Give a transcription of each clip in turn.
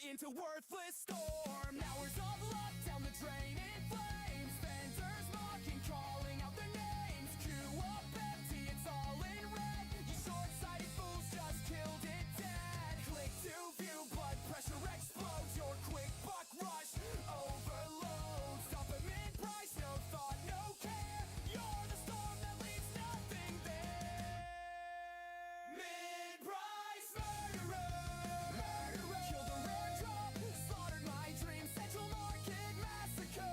into worthless storm. Hours of luck down the drain in flames. Vendors mocking, calling out their names. Queue up empty, it's all in red. You short-sighted fools just killed it dead. Click to view, blood pressure explodes. Your quick buck rush overloads. Stop a mid-price, no thought, no care. You're the storm that leaves nothing there. Mid-price murderer. Killed a rare drop, slaughtered my dreams. Central Market massacre.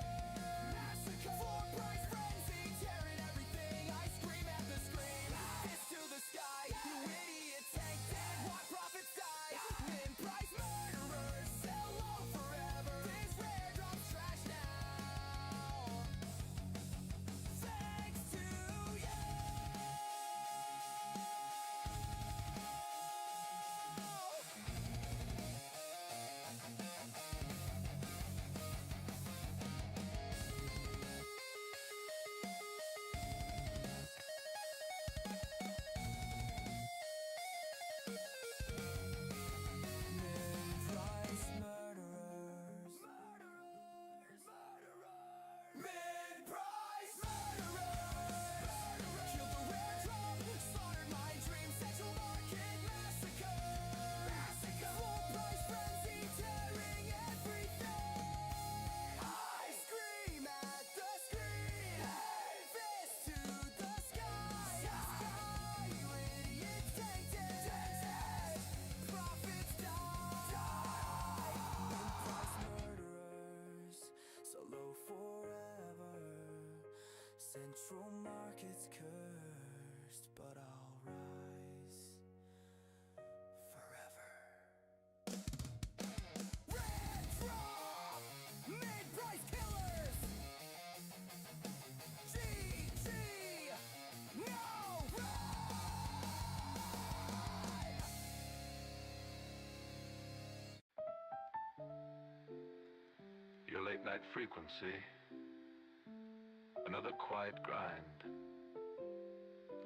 Floor price frenzy, tearing everything. I scream at the scream. Fist to the sky, you idiot tank dead. What profits die? Mid-price murderers sell low forever. This rare drop's trash now. Thanks to you. Mid-price murderers. Mid-price murderers. Killed the rare drop, slaughtered my dreams. Central Market massacre. Full price frenzy, tearing everything. I scream at the screen. Fist to the sky. You idiot tank dead. Profits die. Mid-price murderers, so low forever. Central Market's cursed, but I'll rise forever. Red drop, mid-price killers. GG, no ride. Your late night frequency. Another quiet grind.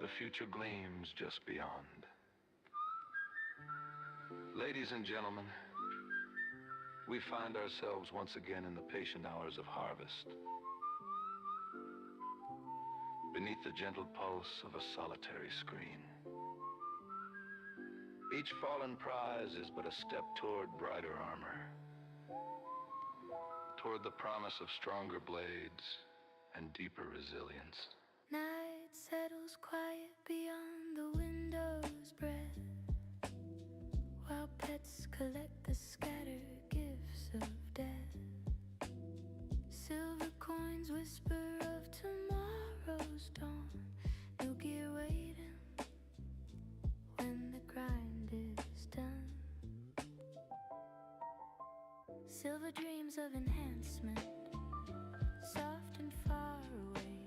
The future gleams just beyond. Ladies and gentlemen, we find ourselves once again in the patient hours of harvest. Beneath the gentle pulse of a solitary screen. Each fallen prize is but a step toward brighter armor. Toward the promise of stronger blades and deeper resilience. Night settles quiet beyond the window's breath, while pets collect the scattered gifts of death. Silver coins whisper of tomorrow's dawn. New gear waiting when the grind is done. Silver dreams of enhancement, soft and far away.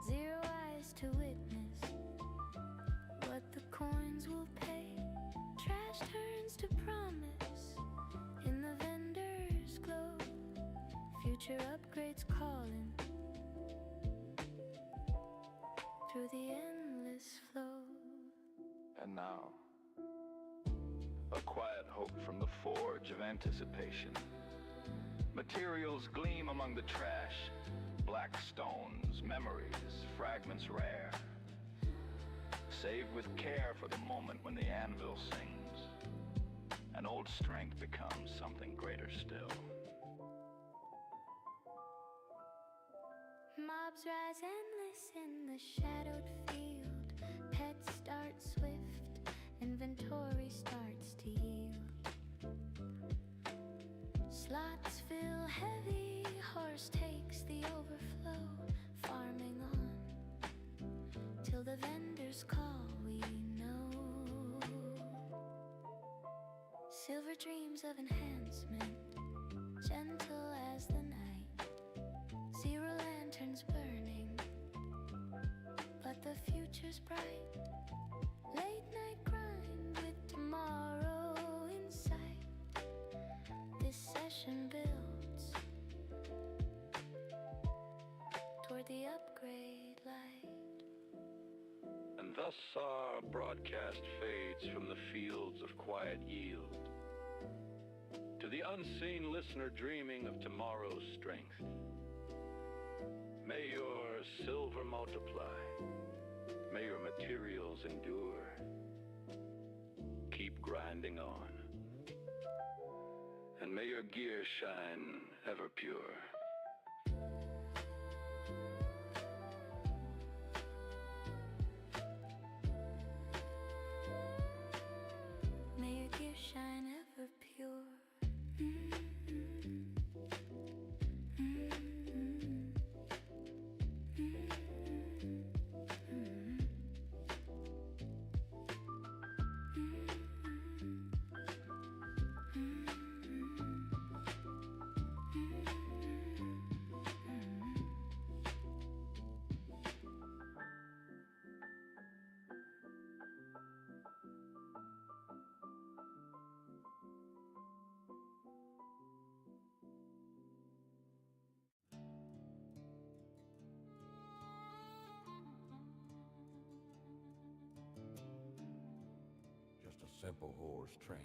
Zero eyes to witness what the coins will pay. Trash turns to promise in the vendor's glow. Future upgrades calling through the endless flow. And now, a quiet hope from the forge of anticipation. Materials gleam among the trash. Black stones, memories, fragments rare. Saved with care for the moment when the anvil sings. An old strength becomes something greater still. Mobs rise endless in the shadowed field. Pets start swift, inventory starts to yield. Slots fill heavy, horse takes the overflow. Farming on, till the vendors call we know. Silver dreams of enhancement, gentle as the night. Zero lanterns burning, but the future's bright. Late night grind with tomorrow in sight. This session builds toward the upgrade light. And thus our broadcast fades from the fields of quiet yield to To the unseen listener dreaming of tomorrow's strength, may your silver multiply, may your materials endure. Keep grinding on, and may your gear shine ever pure. May your gear shine ever pure. Just a simple horse trainer.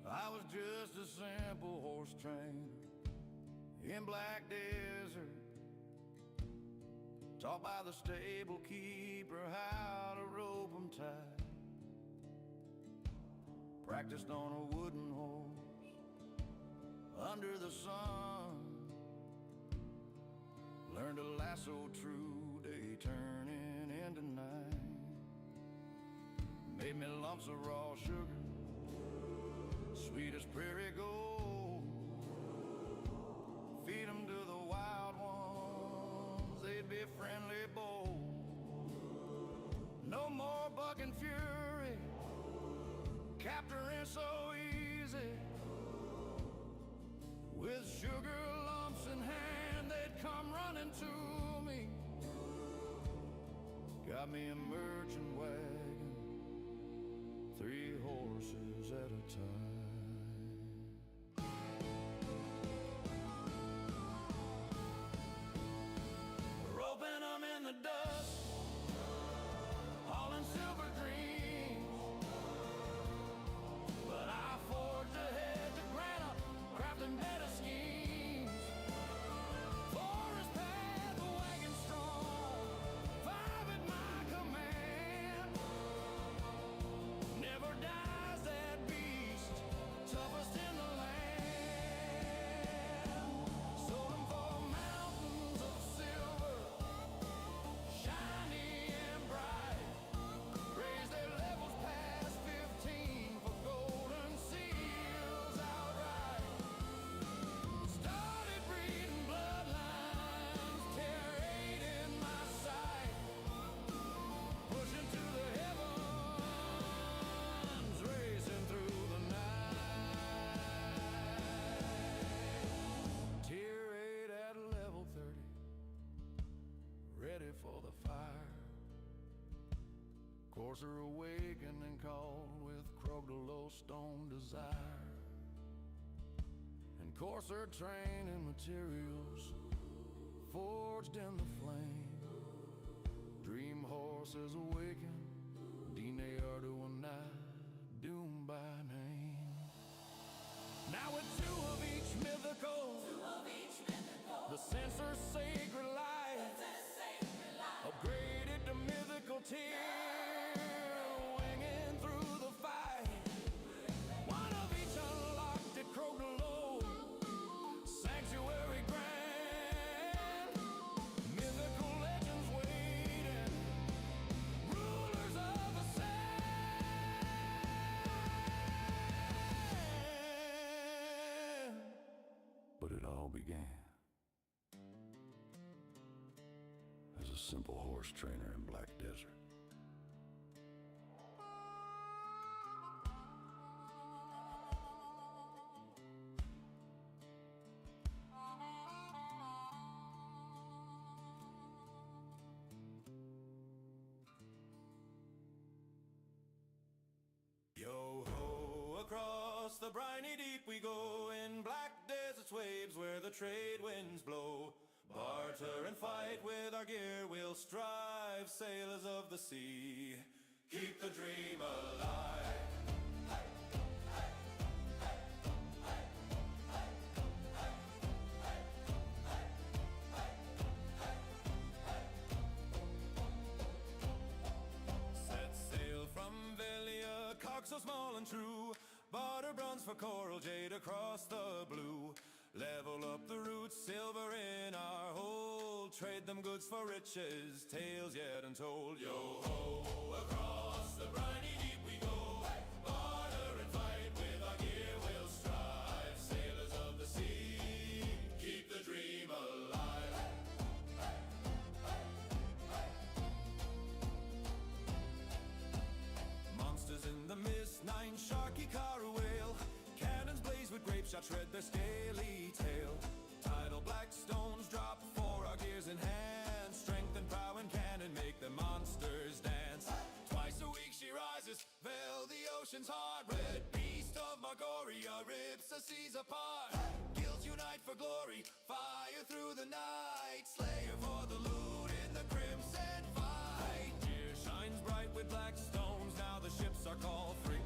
I was just a simple horse trainer in Black Desert, taught by the stable keeper how to rope 'em tight. Practiced on a wooden horse under the sun, learned to lasso true day turning into night. Made me lumps of raw sugar, sweet as prairie gold. Feed 'em to the wild ones, they'd be friendly bold. No more bucking fury, capturing so easy. With sugar lumps in hand, they'd come running to me. Got me a merchant wagon, 3 horses at a time. Roping 'em in the dust, hauling silver dreams. But I forged ahead to Granite, crafting better schemes. Forest path, the wagon strong, 5 at my command. Never dies that beast, toughest in the land. Sold 'em for mountains of silver, shiny and bright. Raised their levels past 15 for golden seals outright. Started breeding bloodlines, tear 8 in my sight. Pushing to the heavens, racing through the night. Tier 8 at level 30, ready for the fire. Courser awakening called with Crogolo stone desire. And courser training materials forged in the flame. Dream horses awaken, Dine Arduini, doomed by name. Now with 2 of each mythical, the censor's sacred life, upgraded to mythical tier, winging through the fight. 1 of each unlocked at Crogolo, sanctuary grand. Mythical legends waiting, rulers of the sand. But it all began as a simple horse trainer in Black Desert. Yo ho, across the briny deep we go, in black desert's waves where the trade winds blow. Barter and fight with our gear, we'll strive, sailors of the sea. Keep the dream alive. and true. Barter bronze for coral, jade across the blue. Level up the roots, silver in our hold. Trade them goods for riches, tales yet untold. Yo ho, across the briny deep we go. Barter and fight with our gear we'll strive. Sailors of the sea, keep the dream alive. Monsters in the mist, 9 sharky car whale. Cannons blaze with grape shot, shred their scaly tail. Tidal black stones drop for our gears in hand. Strength and prow and cannon make the monsters dance. Twice a week she rises, Vell, the ocean's heart. Red beast of Margoria rips the seas apart. Guilds unite for glory, fire through the night. Slayer for the loot in the crimson fight. Gear shines bright with black stones, now the ships are called frigate.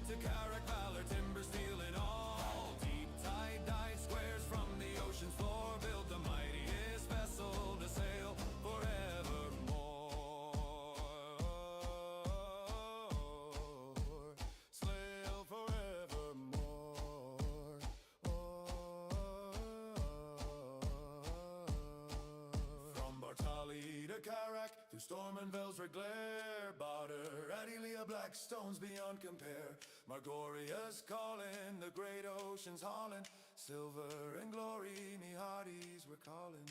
To Carrack, valor, timber, steel and all. Deep tide dyed squares from the ocean's floor. Build the mightiest vessel to sail forevermore. Sail forevermore. From Bartali to Carrack, through storm and Vell's red glare. Barter, Adelia, black stones beyond compare. Margoria's calling, the great ocean's hauling. Silver and glory, me hearties we're calling.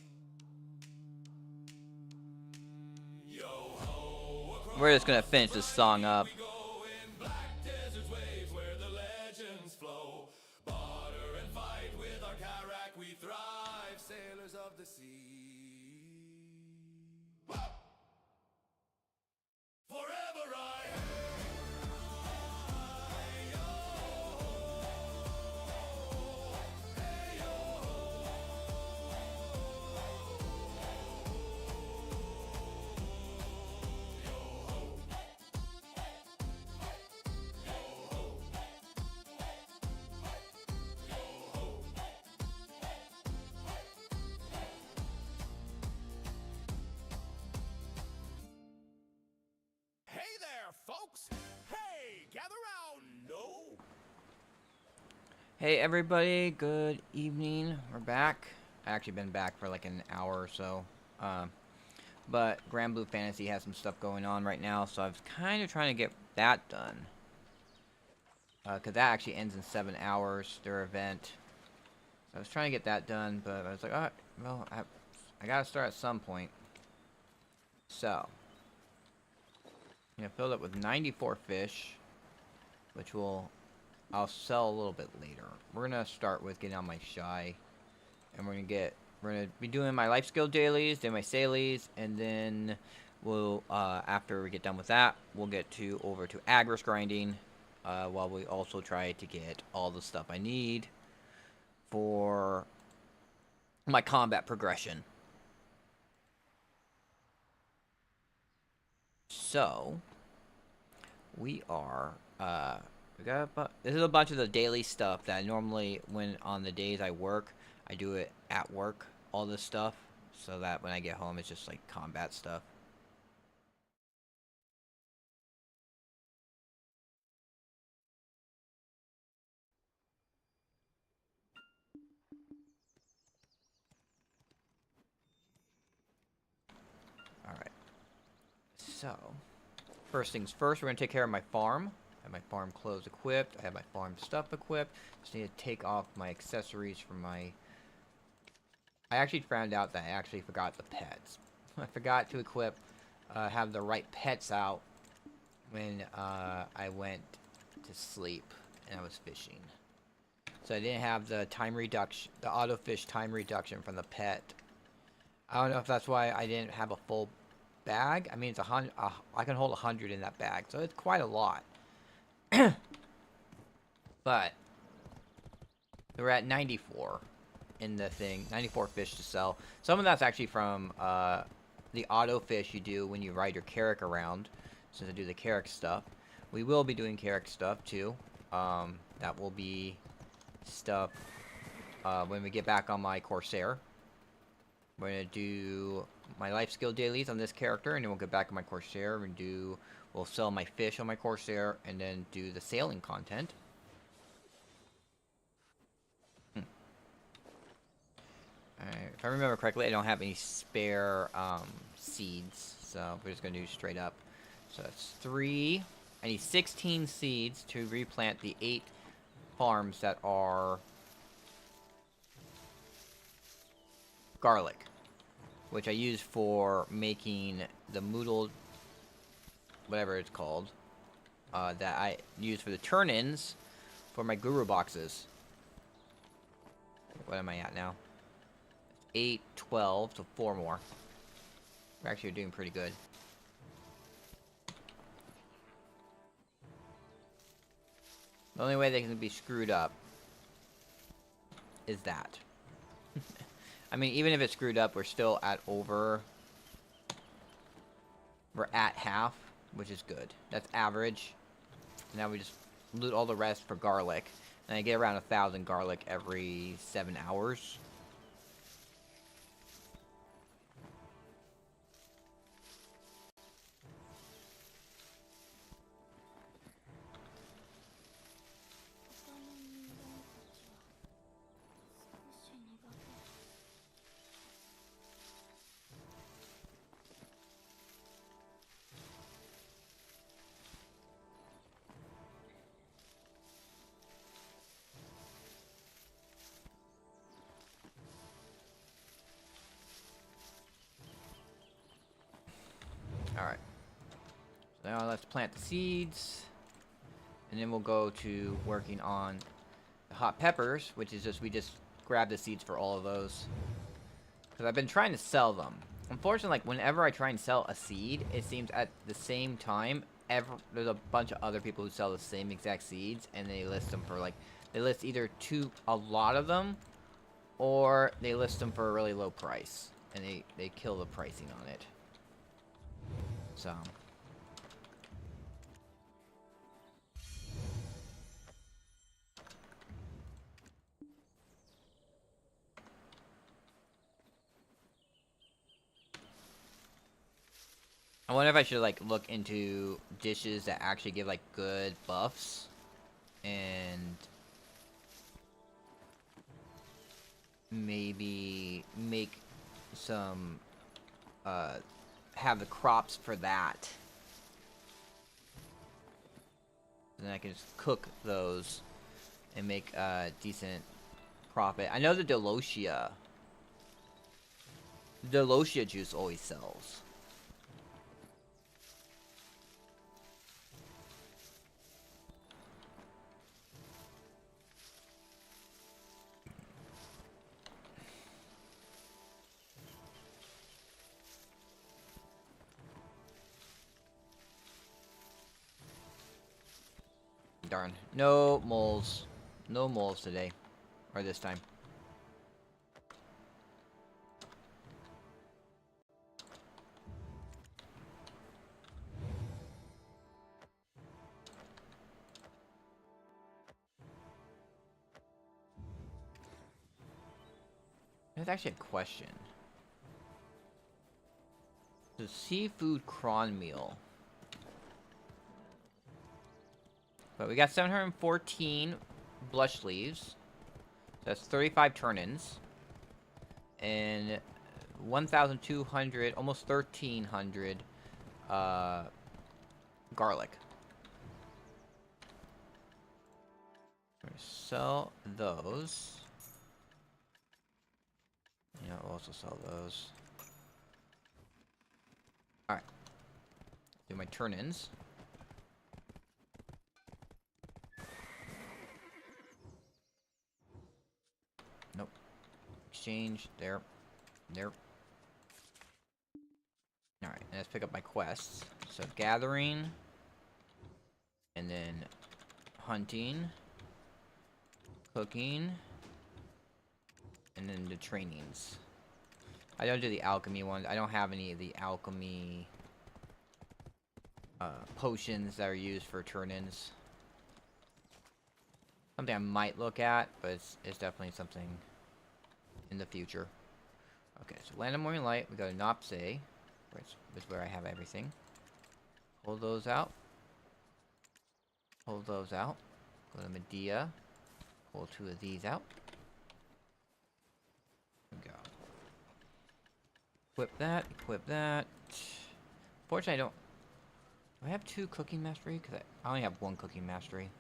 Yo ho, We're just gonna finish this song up. we go in black deserts, waves where the legends flow. Barter and fight with our Carrack we thrive. Sailors of the sea. Forever I Hey there, folks! Hey, gather round! No! Hey everybody, good evening. We're back. I actually been back for like an hour or so. But Grand Blue Fantasy has some stuff going on right now, so I was kind of trying to get that done. Because that actually ends in 7 hours, their event. So I was trying to get that done, but I was like, alright, well, I gotta start at some point. So, I'm gonna fill it with 94 fish, which I'll sell a little bit later. We're gonna start with getting on my shy, and we're gonna be doing my life skill dailies, then my sailies, and then we'll after we get done with that, we'll get over to agris grinding, while we also try to get all the stuff I need for my combat progression. So we are this is a bunch of the daily stuff that I normally, when on the days I work, I do it at work, all this stuff, so that when I get home it's just like combat stuff. Alright. So, first things first, we're going to take care of my farm. I have my farm clothes equipped. I have my farm stuff equipped. Just need to take off my accessories from my... I actually found out that I actually forgot the pets. I forgot to have the right pets out when I went to sleep and I was fishing. So I didn't have the time reduction, the auto fish time reduction from the pet. I don't know if that's why I didn't have a full bag. I mean, it's I can hold 100 in that bag, so it's quite a lot. But we're at 94 in the thing, 94 fish to sell. Some of that's actually from the auto fish you do when you ride your Carrack around, since I do the Carrack stuff. We will be doing Carrack stuff too. That will be stuff when we get back on my Corsair. We're gonna do my life skill dailies on this character, and then we'll get back on my Corsair and we'll sell my fish on my Corsair, and then do the sailing content. Alright, if I remember correctly, I don't have any spare seeds, so we're just gonna do straight up. So that's 3. I need 16 seeds to replant the 8 farms that are garlic, which I use for making the moodle, whatever it's called, that I use for the turn-ins for my guru boxes. What am I at now? 8, 12, so 4 more. We're actually doing pretty good. The only way they can be screwed up is that. I mean, even if it's screwed up, we're still at over... We're at half, which is good. That's average. Now we just loot all the rest for garlic. And I get around 1,000 garlic every 7 hours. Alright. So now let's plant the seeds. And then we'll go to working on the hot peppers, which is just, we just grab the seeds for all of those. Because I've been trying to sell them. Unfortunately, like, whenever I try and sell a seed, it seems at the same time, there's a bunch of other people who sell the same exact seeds, and they list them for, like, they list either a lot of them, or they list them for a really low price. And they kill the pricing on it. So... I wonder if I should, like, look into dishes that actually give, like, good buffs. And... maybe make some, have the crops for that. Then I can just cook those and make a decent profit. I know the Delosia juice always sells. Darn. No moles. No moles today. Or this time. That's actually a question. The seafood cron meal. But we got 714 blush leaves. That's 35 turn-ins. And 1,200, almost 1,300 garlic. We're gonna sell those. Yeah, we'll also sell those. Alright. Do my turn-ins. Nope. Exchange. There. There. Alright, and let's pick up my quests. So, gathering. And then hunting. Cooking. And then the trainings. I don't do the alchemy ones. I don't have any of the alchemy potions that are used for turn-ins. Something I might look at, but it's definitely something in the future. Okay, so land of morning light. We go to Nopse, which is where I have everything. Pull those out. Pull those out. Go to Medea. Pull 2 of these out. There we go. Equip that. Equip that. Fortunately, I don't. Do I have 2 cooking mastery? Because I only have 1 cooking mastery.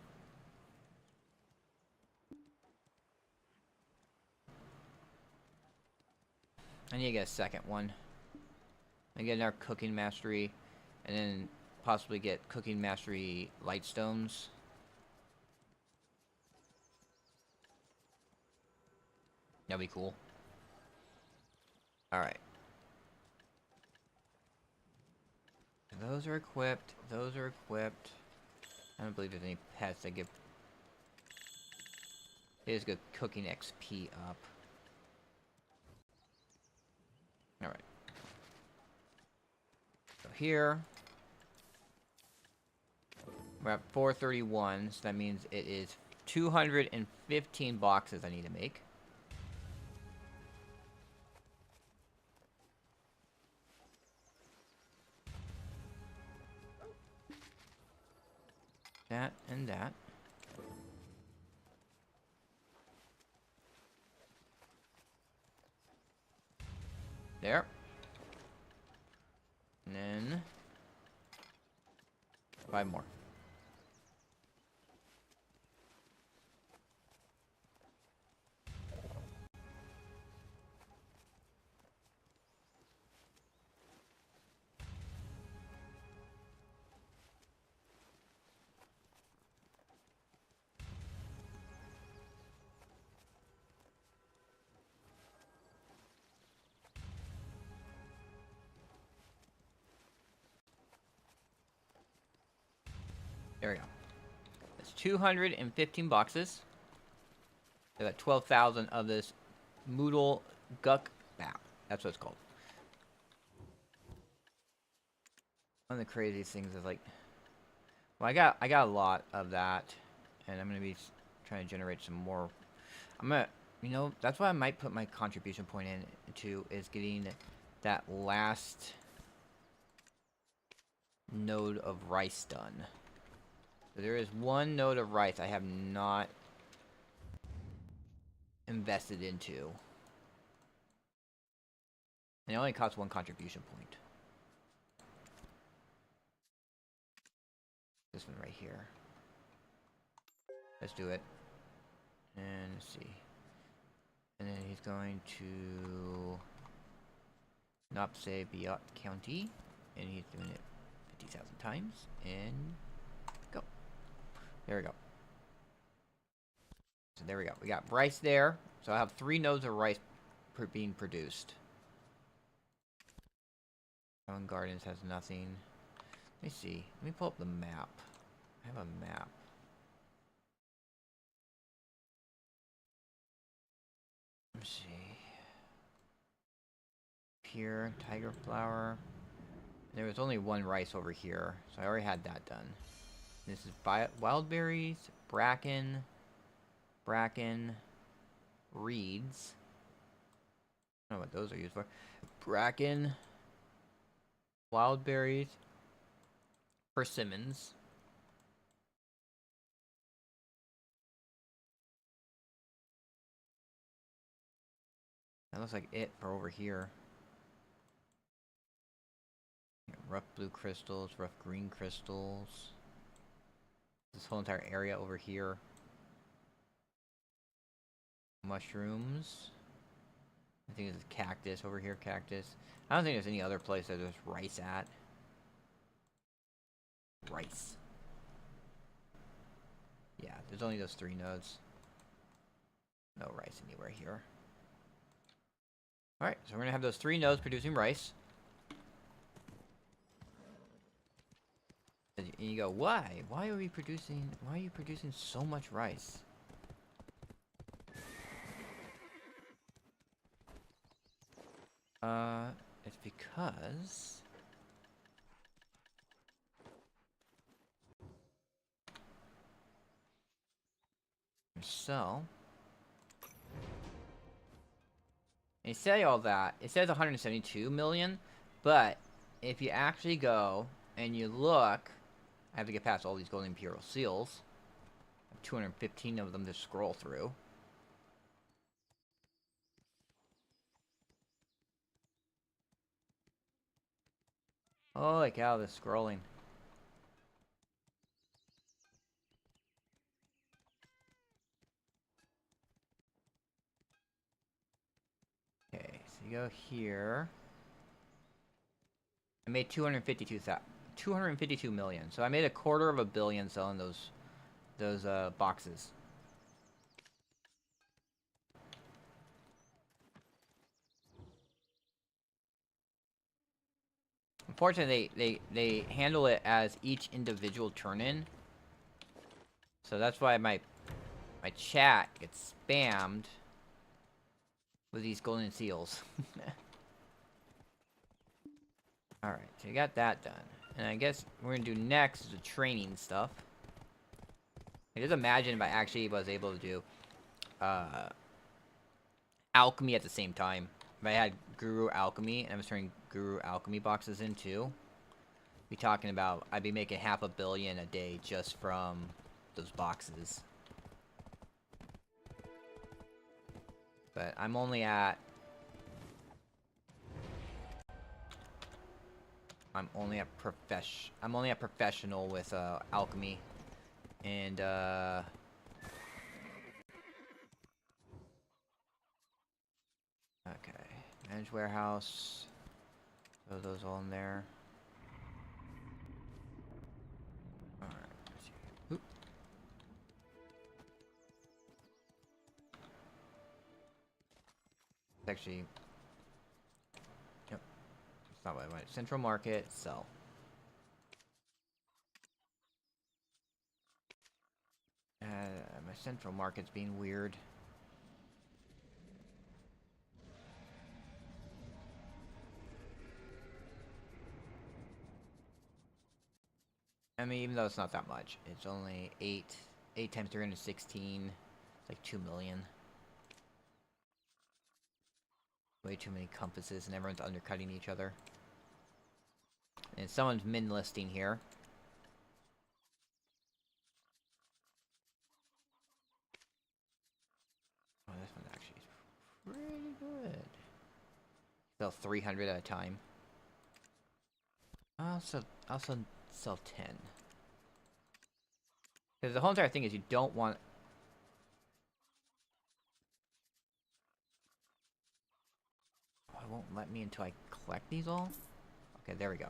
I need to get a second one. I get another cooking mastery, and then possibly get cooking mastery light stones. That'd be cool. Alright. Those are equipped. Those are equipped. I don't believe there's any pets that give... It is good cooking XP up. Alright. So here... We're at 431, so that means it is 215 boxes I need to make. That and that. There. And then 5 more. There we go. That's 215 boxes. I got 12,000 of this Moodle Guck Bow. That's what it's called. One of the craziest things is like, well, I got a lot of that, and I'm gonna be trying to generate some more. I'm gonna, you know, that's what I might put my contribution point into is getting that last node of rice done. So there is 1 node of rice I have not invested into. And it only costs 1 contribution point. This one right here. Let's do it. And let's see. And then he's going to Nopse Biot County. And he's doing it 50,000 times. And go. There we go. So there we go. We got rice there. So I have 3 nodes of rice being produced. Own Gardens has nothing. Let me see. Let me pull up the map. I have a map. Let's see. Here, Tiger Flower. There was only 1 rice over here, so I already had that done. This is wild berries, bracken, reeds. I don't know what those are used for. Bracken, wild berries, persimmons. That looks like it for over here. Rough blue crystals, rough green crystals. This whole entire area over here. Mushrooms. I think this is cactus over here, cactus. I don't think there's any other place that there's rice at. Rice. Yeah, there's only those 3 nodes. No rice anywhere here. Alright, so we're gonna have those 3 nodes producing rice. And you go, why? Why are you producing so much rice? It's because sell And you say all that, it says 172 million, but if you actually go and you look, I have to get past all these golden imperial seals. I have 215 of them to scroll through. Holy cow, this scrolling. Okay, so you go here. I made 252 million. So I made a quarter of a billion selling those boxes. Unfortunately, they handle it as each individual turn-in. So that's why my chat gets spammed with these golden seals. Alright, so you got that done. And I guess we're gonna do next is the training stuff. Just imagine if I actually was able to do alchemy at the same time. If I had Guru Alchemy and I was turning Guru Alchemy boxes in too, be talking about I'd be making $500 million a day just from those boxes. But I'm only at professional with alchemy, and okay, managed warehouse. Throw those all in there. All right. Let's see. Oop. It's actually. Yep. It's not what I wanted. Central market, sell. My central market's being weird. I mean, even though it's not that much, it's only 8 times 316, it's like 2 million. Way too many compasses, and everyone's undercutting each other. And someone's min-listing here. Oh, this one actually is pretty good. Sell 300 at a time. I'll sell 10. Because the whole entire thing is you don't want... Oh, it won't let me until I collect these all? Okay, there we go.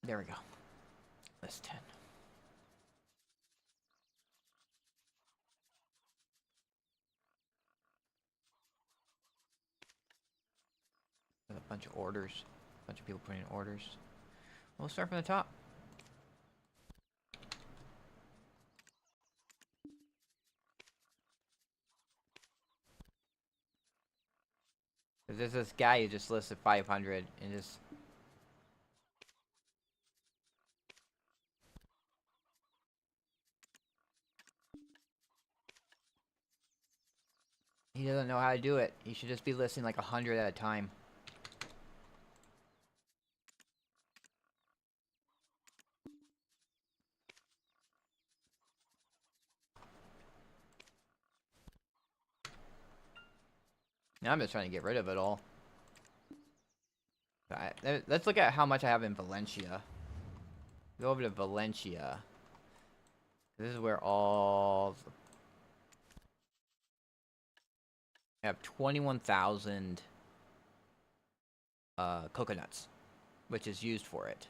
There we go. List 10. There's a bunch of orders. A bunch of people putting in orders. We'll start from the top. There's this guy who just listed 500 and just... He doesn't know how to do it. He should just be listing like 100 at a time. Now I'm just trying to get rid of it all. Let's look at how much I have in Valencia. Go over to Valencia. This is where all... I have 21,000 coconuts, which is used for it.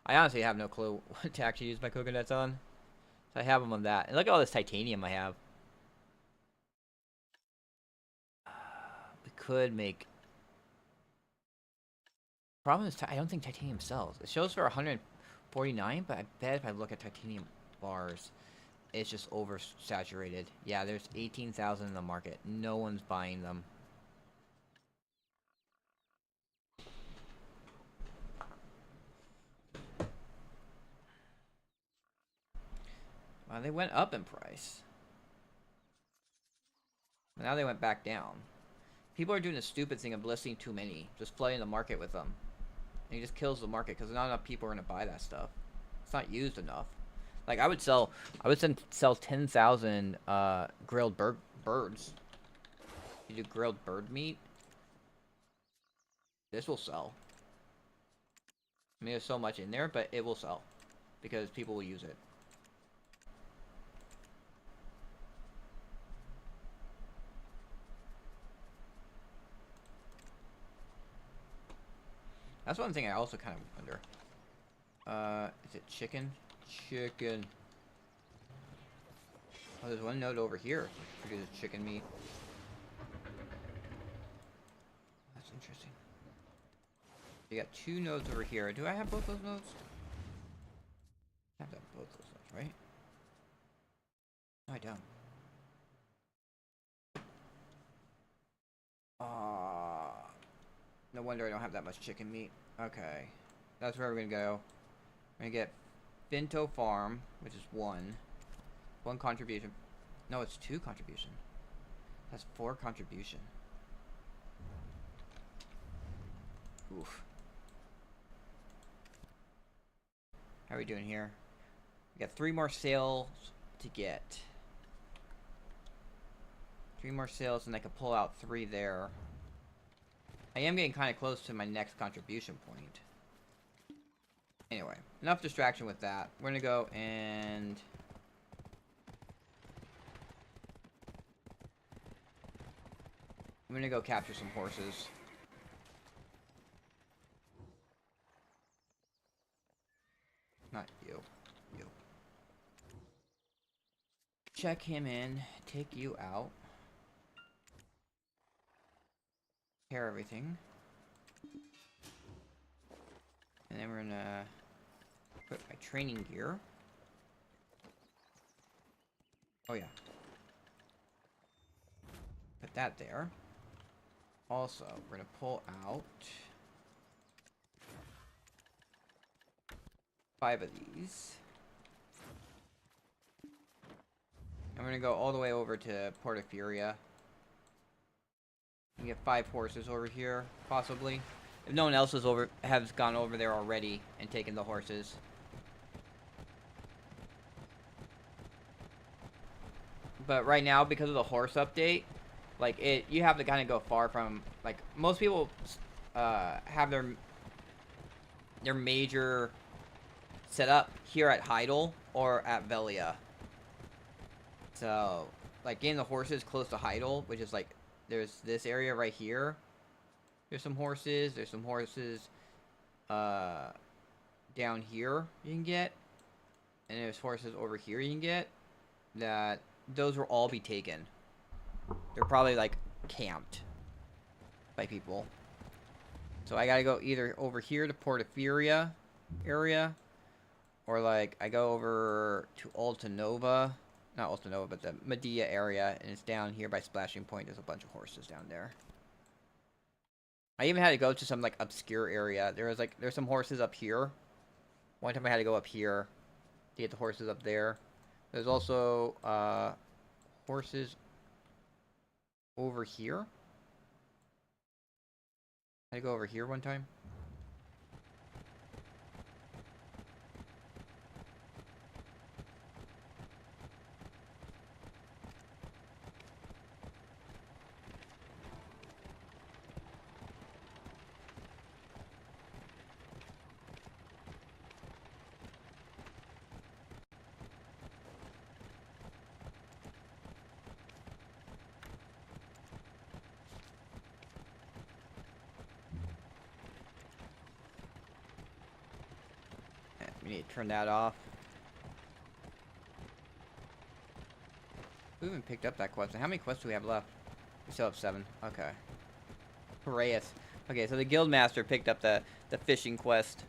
I honestly have no clue what to actually use my coconuts on. So I have them on that. And look at all this titanium I have. We could make... Problem is, I don't think titanium sells. It shows for 149, but I bet if I look at titanium bars, it's just oversaturated. Yeah, there's 18,000 in the market. No one's buying them. They went up in price. Now they went back down. People are doing the stupid thing of listing too many, just flooding the market with them. And it just kills the market because not enough people are gonna buy that stuff. It's not used enough. Like I would sell 10,000 grilled birds. You do grilled bird meat. This will sell. I mean, there's so much in there, but it will sell because people will use it. That's one thing I also kind of wonder. Is it chicken? Chicken. Oh, there's one node over here. Produces chicken meat. That's interesting. You got 2 nodes over here. Do I have both those nodes? I have to have both those nodes, right? No, I don't. No wonder I don't have that much chicken meat. Okay. That's where we're gonna go. We're gonna get Binto Farm, which is 1. 1 contribution. No, it's 2 contribution. That's 4 contribution. Oof. How are we doing here? We got 3 more sales to get. 3 more sales, and I could pull out 3 there. I am getting kind of close to my next contribution point. Anyway, enough distraction with that. We're gonna go and... I'm gonna go capture some horses. Not you. You. Check him in. Take you out. Repair everything. And then we're gonna put my training gear. Oh yeah. Put that there. Also, we're gonna pull out 5 of these. And we're gonna go all the way over to Portafuria. You get 5 horses over here, possibly. If no one else has gone over there already and taken the horses. But right now, because of the horse update, like you have to kind of go far from, like, most people have their major setup here at Heidel or at Velia. So, like, getting the horses close to Heidel, which is like, there's this area right here. There's some horses. There's some horses down here you can get. And there's horses over here you can get. That those will all be taken. They're probably like camped by people. So I gotta go either over here to Portafuria area. Or like I go over to Altanova. Not Altanova, but the Medea area. And it's down here by Splashing Point. There's a bunch of horses down there. I even had to go to some like obscure area. There's some horses up here. One time I had to go up here to get the horses up there. There's also horses over here. I had to go over here one time. We need to turn that off. We haven't picked up that quest. How many quests do we have left? We still have 7. Okay. Piraeus. Okay, so the guildmaster picked up the fishing quest.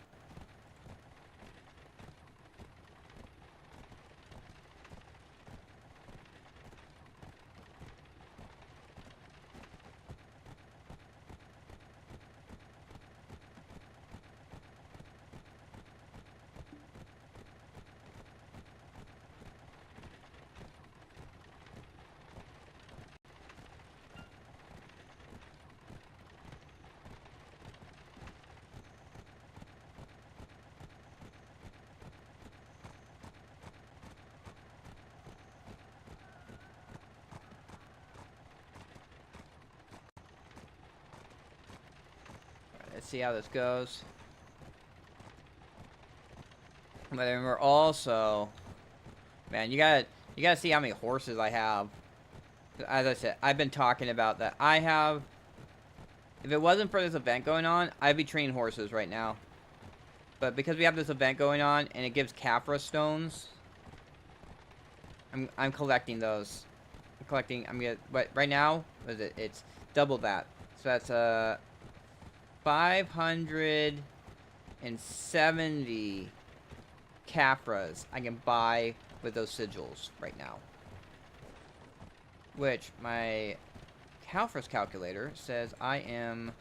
Let's see how this goes. But then we're also, man, you gotta see how many horses I have. As I said, I've been talking about that. I have, if it wasn't for this event going on, I'd be training horses right now. But because we have this event going on and it gives Caphra stones, I'm collecting those. But right now, what is it? It's double that. So that's 570 Caphras I can buy with those sigils right now. Which my Caphras calculator says I am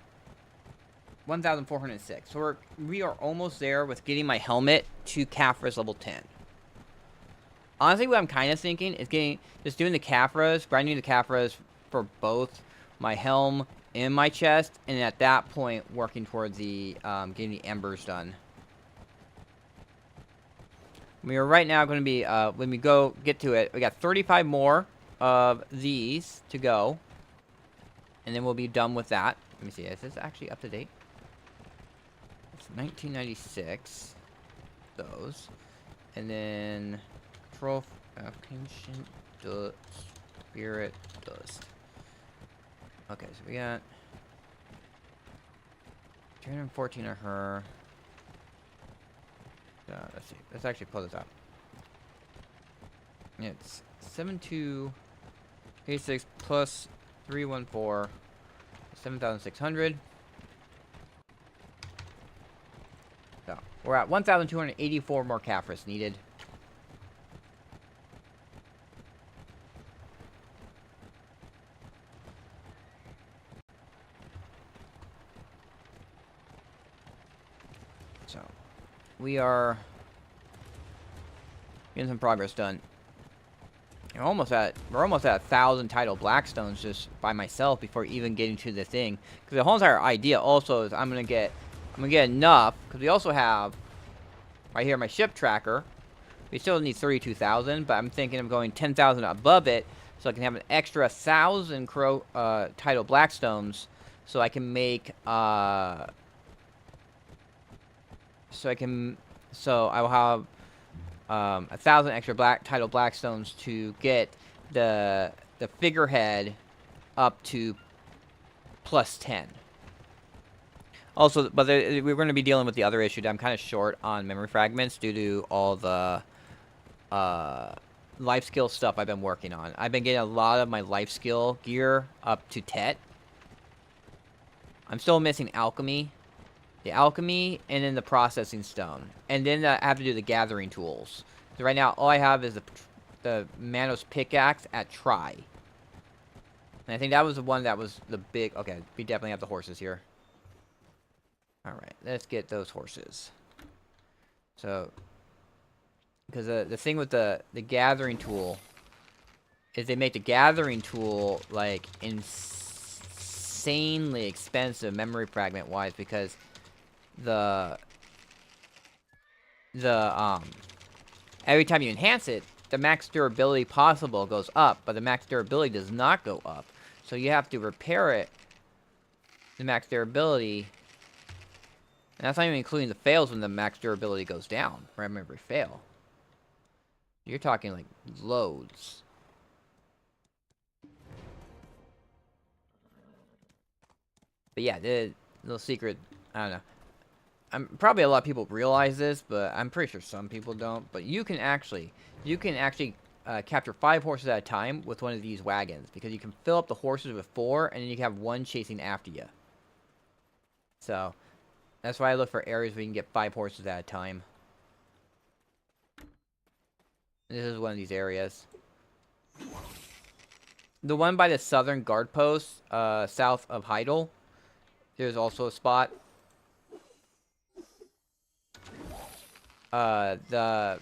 1,406. So we are almost there with getting my helmet to Caphras level 10. Honestly, what I'm kind of thinking is just doing the Caphras, grinding the Caphras for both my helm and my chest, and at that point, working towards the getting the embers done. We are right now going to be, when we get to it, we got 35 more of these to go, and then we'll be done with that. Let me see, is this actually up to date? It's 1996, those, and then control ancient dust, spirit dust. Okay, so we got 214 of her. Let's see. Let's actually pull this out. It's 7286 plus 314, 7,600. So we're at 1,284 more Caphras needed. So we are getting some progress done. We're almost at 1,000 title Blackstones just by myself before even getting to the thing. Because the whole entire idea also is I'm gonna get enough, because we also have right here my ship tracker. We still need 32,000, but I'm thinking of going 10,000 above it so I can have an extra 1,000 title Blackstones, so I can make so I will have 1,000 extra title Blackstones to get the figurehead up to plus 10. Also, but we're going to be dealing with the other issue that I'm kind of short on memory fragments due to all the life skill stuff I've been working on. I've been getting a lot of my life skill gear up to Tet. I'm still missing alchemy. The alchemy, and then the processing stone. And then I have to do the gathering tools. So right now, all I have is the Manos pickaxe at Try. And I think that was the one that was the big... Okay, we definitely have the horses here. Alright, let's get those horses. So, because the thing with the gathering tool is they make the gathering tool, like, insanely expensive memory fragment wise, because every time you enhance it, the max durability possible goes up, but the max durability does not go up. So you have to repair it, the max durability, and that's not even including the fails when the max durability goes down from every fail. You're talking like loads. But yeah, the little secret, I don't know. Probably a lot of people realize this, but I'm pretty sure some people don't. But you can actually capture 5 horses at a time with one of these wagons, because you can fill up the horses with 4, and then you can have 1 chasing after you. So that's why I look for areas where you can get 5 horses at a time. This is one of these areas. The one by the southern guard post, south of Heidel, there's also a spot. That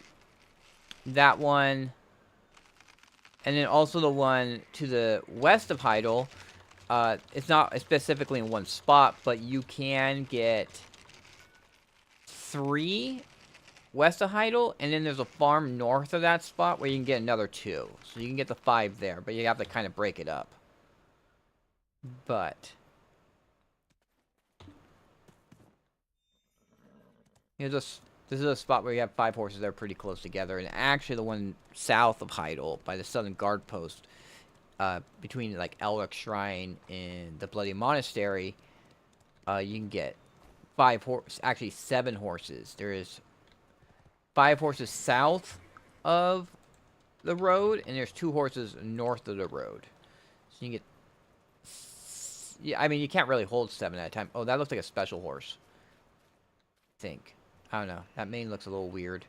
one, and then also the one to the west of Heidel. It's not specifically in one spot, but you can get 3 west of Heidel, and then there's a farm north of that spot where you can get another 2. So you can get the 5 there, but you have to kind of break it up. But This is a spot where you have 5 horses that are pretty close together, and actually the one south of Heidel by the southern guard post, between like Elric Shrine and the Bloody Monastery, you can get 7 horses. There is 5 horses south of the road, and there's 2 horses north of the road. So you can get, yeah, I mean, you can't really hold 7 at a time. Oh, that looks like a special horse. I think. I don't know. That mane looks a little weird.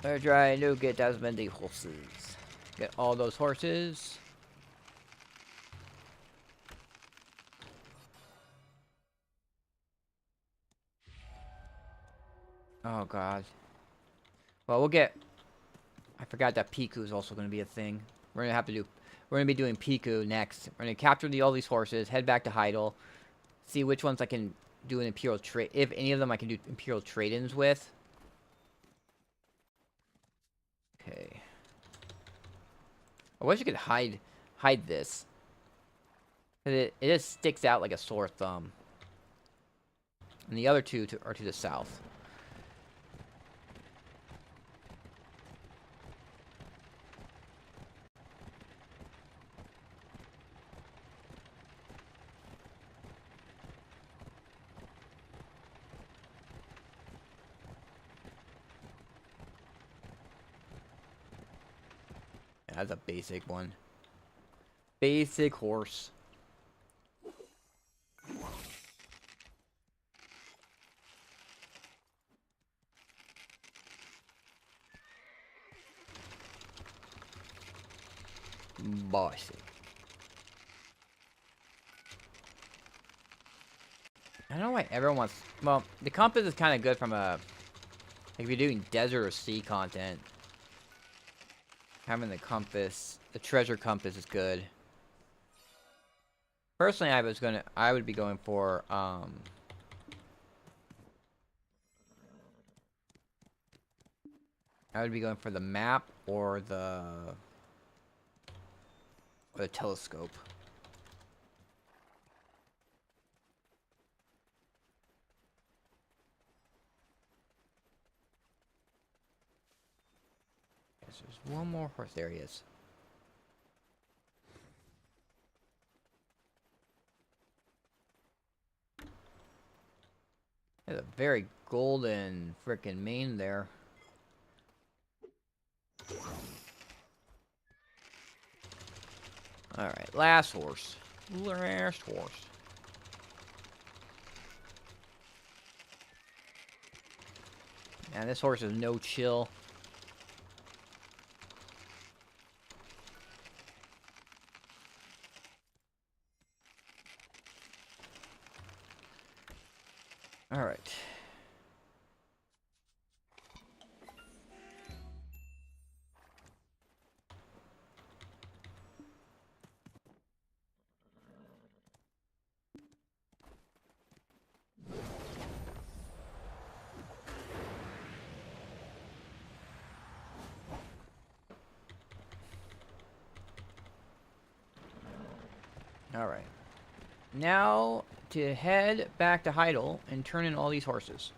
We're trying to get as many horses. Get all those horses. Oh god. Well, we'll get... I forgot that Piku is also going to be a thing. We're going to be doing Piku next. We're going to capture all these horses, head back to Heidel, see which ones I can do an Imperial trade... If any of them I can do Imperial trade-ins with. Okay. I wish I could hide this. It just sticks out like a sore thumb. And the other two are to the south. That's a basic one. Basic horse. Basic. I don't know why everyone wants... Well, the compass is kind of good from a... Like, if you're doing desert or sea content. Having the compass... The treasure compass is good. Personally, I would be going for, I would be going for the map or the telescope. Yes, there's one more horse. There he is. There's a very golden frickin' mane there. Alright, last horse. Last horse. Man, this horse is no chill. Alright. Alright. Now to head back to Heidel and turn in all these horses.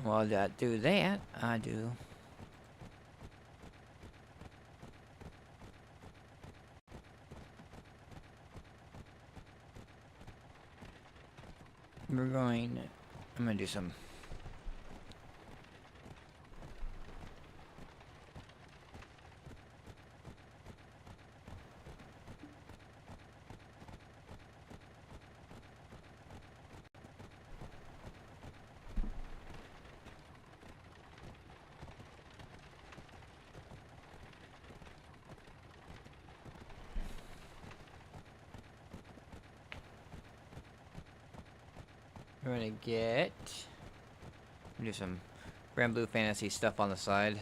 While I do that, I do. I'm gonna do some. we're gonna get... do some Grand Blue Fantasy stuff on the side.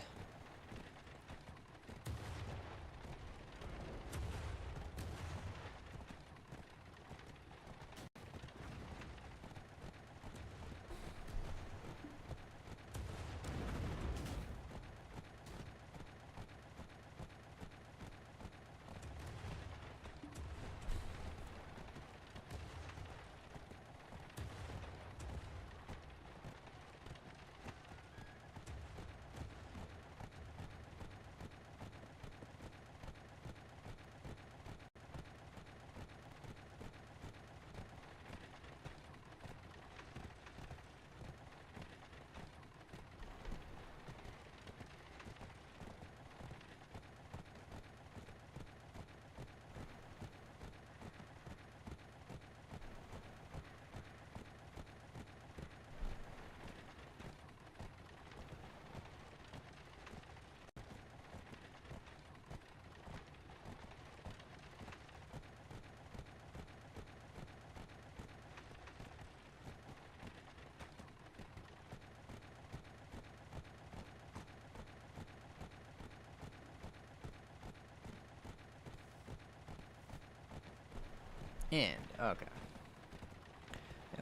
And, okay.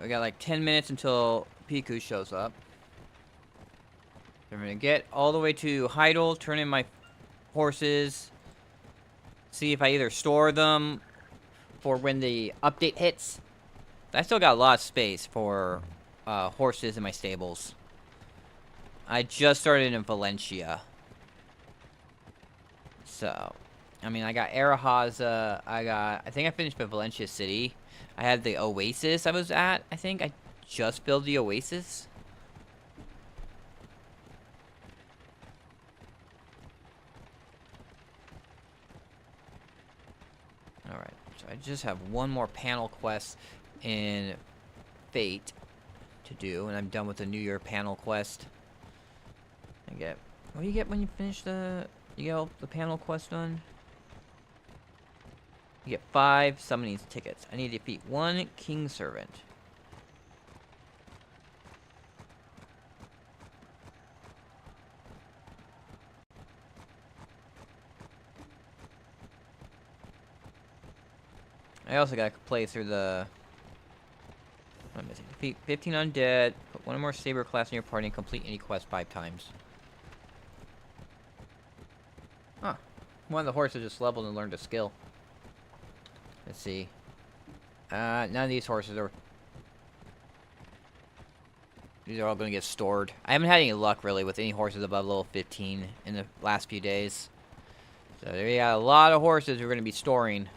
We got like 10 minutes until Piku shows up. I'm gonna get all the way to Heidel, turn in my horses, see if I either store them for when the update hits. I still got a lot of space for horses in my stables. I just started in Valencia. So, I mean, I got Arahaza, I think I finished with Valencia City. I had the Oasis I was at, I think. I just built the Oasis. Alright, so I just have one more panel quest in Fate to do, and I'm done with the New Year panel quest. What do you get when you finish you get all the panel quest done? You get 5 summoning tickets. I need to defeat 1 King Servant. I also gotta play through the... What am I missing? Defeat 15 undead, put 1 or more saber class in your party, and complete any quest 5 times. Huh. One of the horses just leveled and learned a skill. Let's see. None of these horses are... These are all going to get stored. I haven't had any luck, really, with any horses above level 15 in the last few days. So there you got a lot of horses we're going to be storing.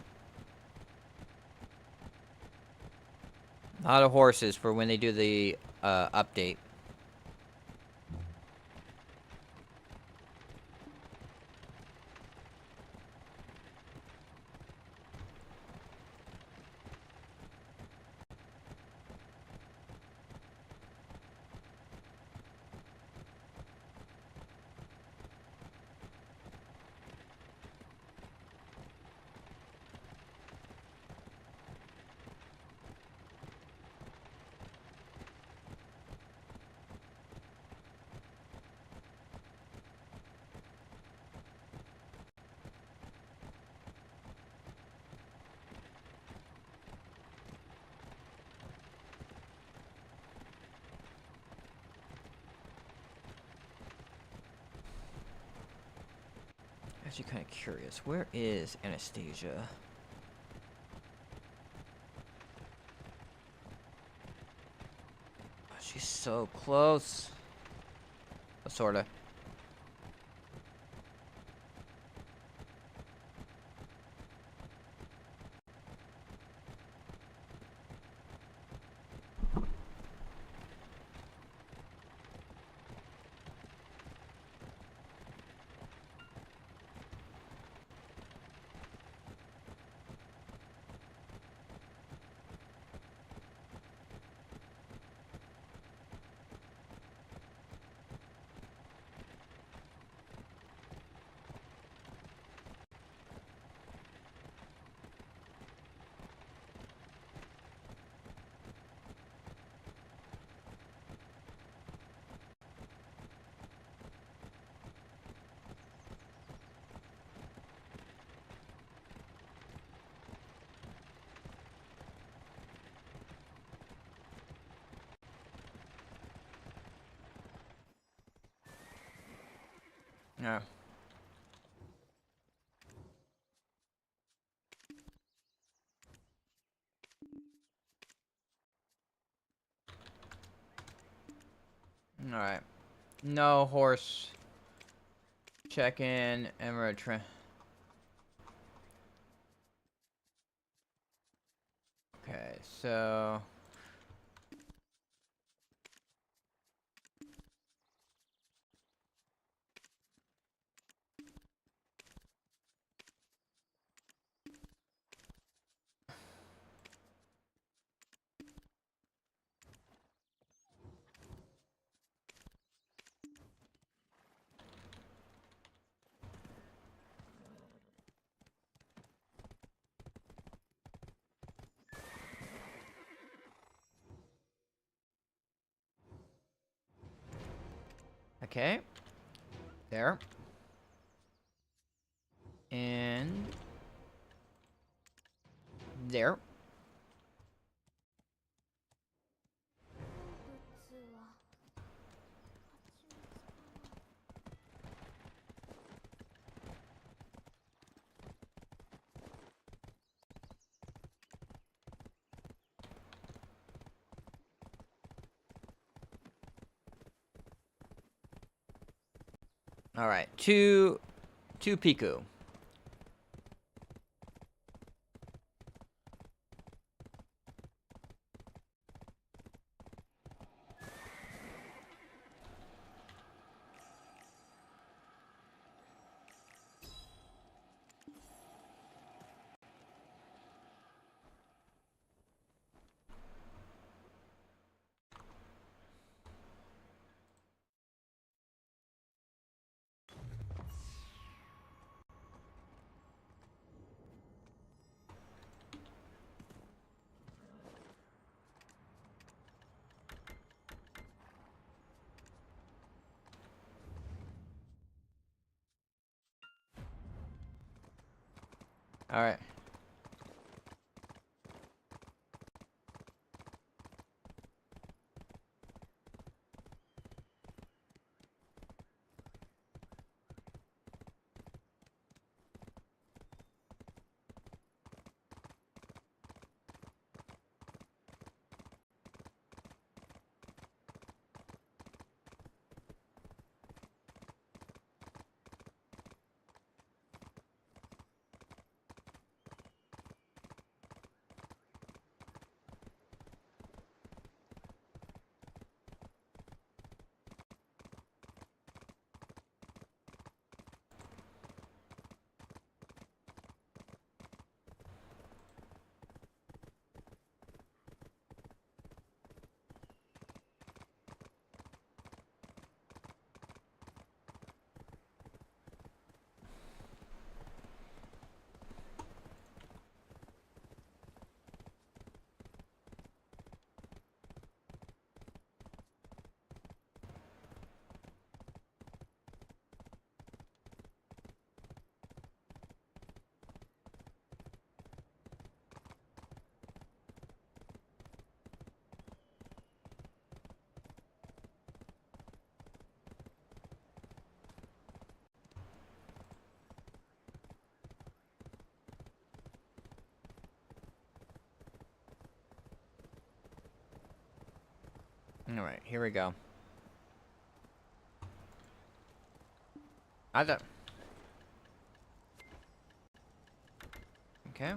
A lot of horses for when they do the update. Actually kind of curious. Where is Anastasia? Oh, she's so close. Well, sorta. Yeah. Alright. No horse. Check in. Emerald train. Okay, so. Okay. There. And there. All right, two Piku. All right. All right, here we go. I don't. Okay.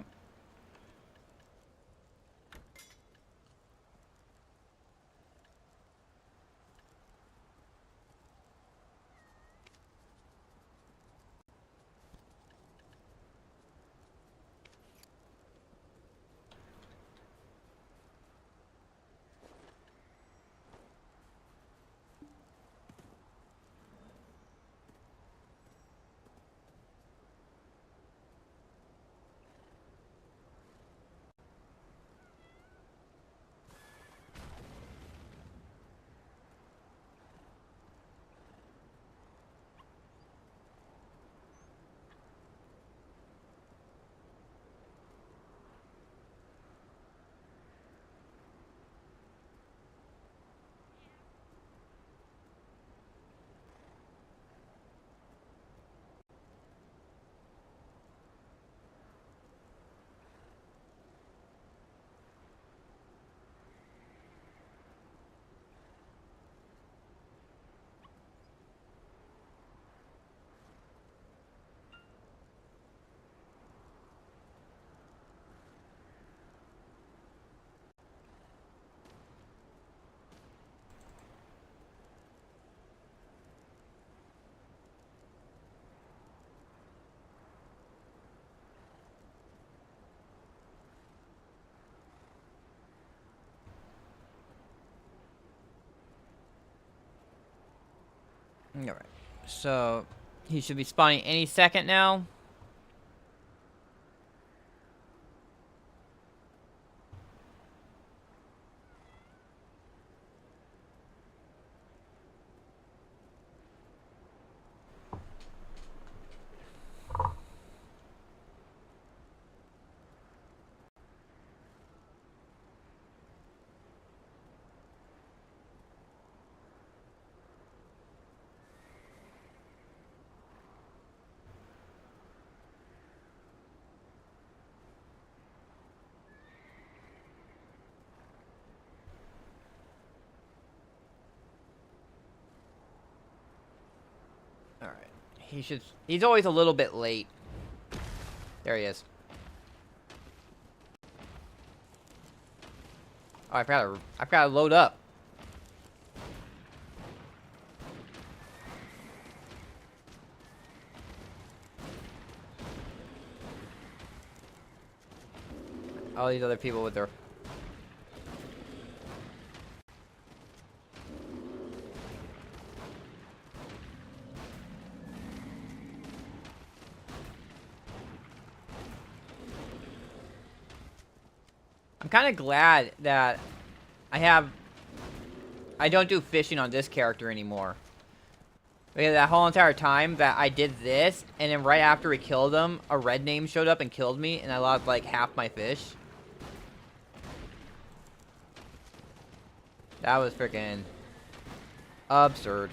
Alright. So, he should be spawning any second now. Alright. He's always a little bit late. There he is. Oh, I've got to load up. All these other people with their... I'm kind of glad that I don't do fishing on this character anymore. Because that whole entire time that I did this, and then right after we killed him, a red name showed up and killed me, and I lost like half my fish. That was freaking absurd.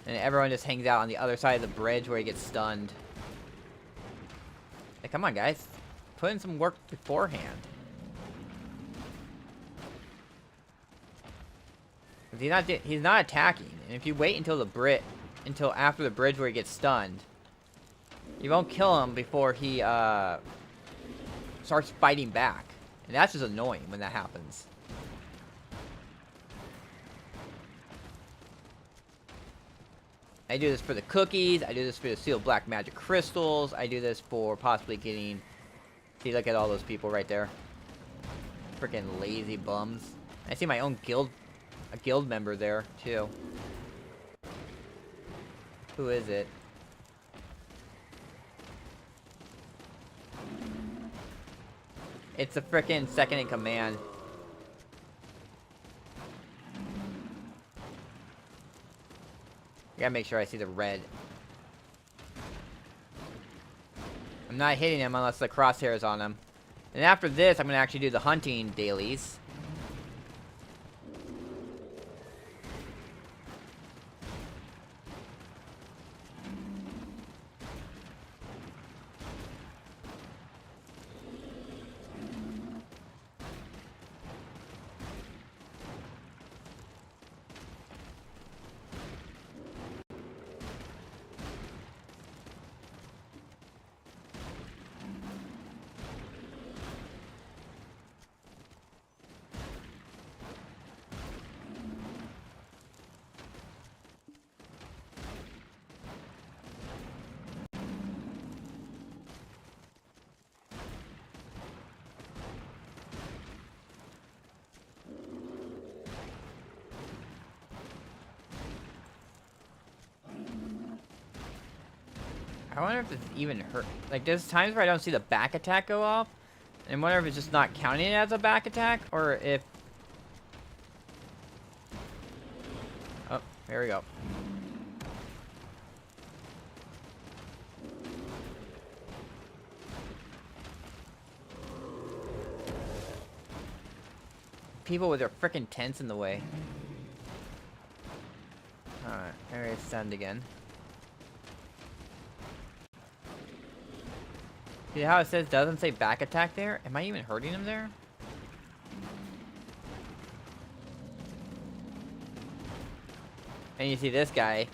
And everyone just hangs out on the other side of the bridge where he gets stunned. Hey, come on, guys. Put in some work beforehand. He's not attacking. And if you wait until after the bridge where he gets stunned, you won't kill him before he starts fighting back. And that's just annoying when that happens. I do this for the cookies. I do this for the sealed black magic crystals. I do this for possibly getting... See, look at all those people right there. Freaking lazy bums. I see my own a guild member there, too. Who is it? It's the freaking second in command. I gotta make sure I see the red. I'm not hitting him unless the crosshair is on him. And after this, I'm gonna actually do the hunting dailies. I wonder if it's even hurt. Like, there's times where I don't see the back attack go off. And I wonder if it's just not counting it as a back attack, or if... Oh, there we go. People with their frickin' tents in the way. Alright, there it's stunned again. See how it says doesn't say back attack there? Am I even hurting him there? And you see this guy.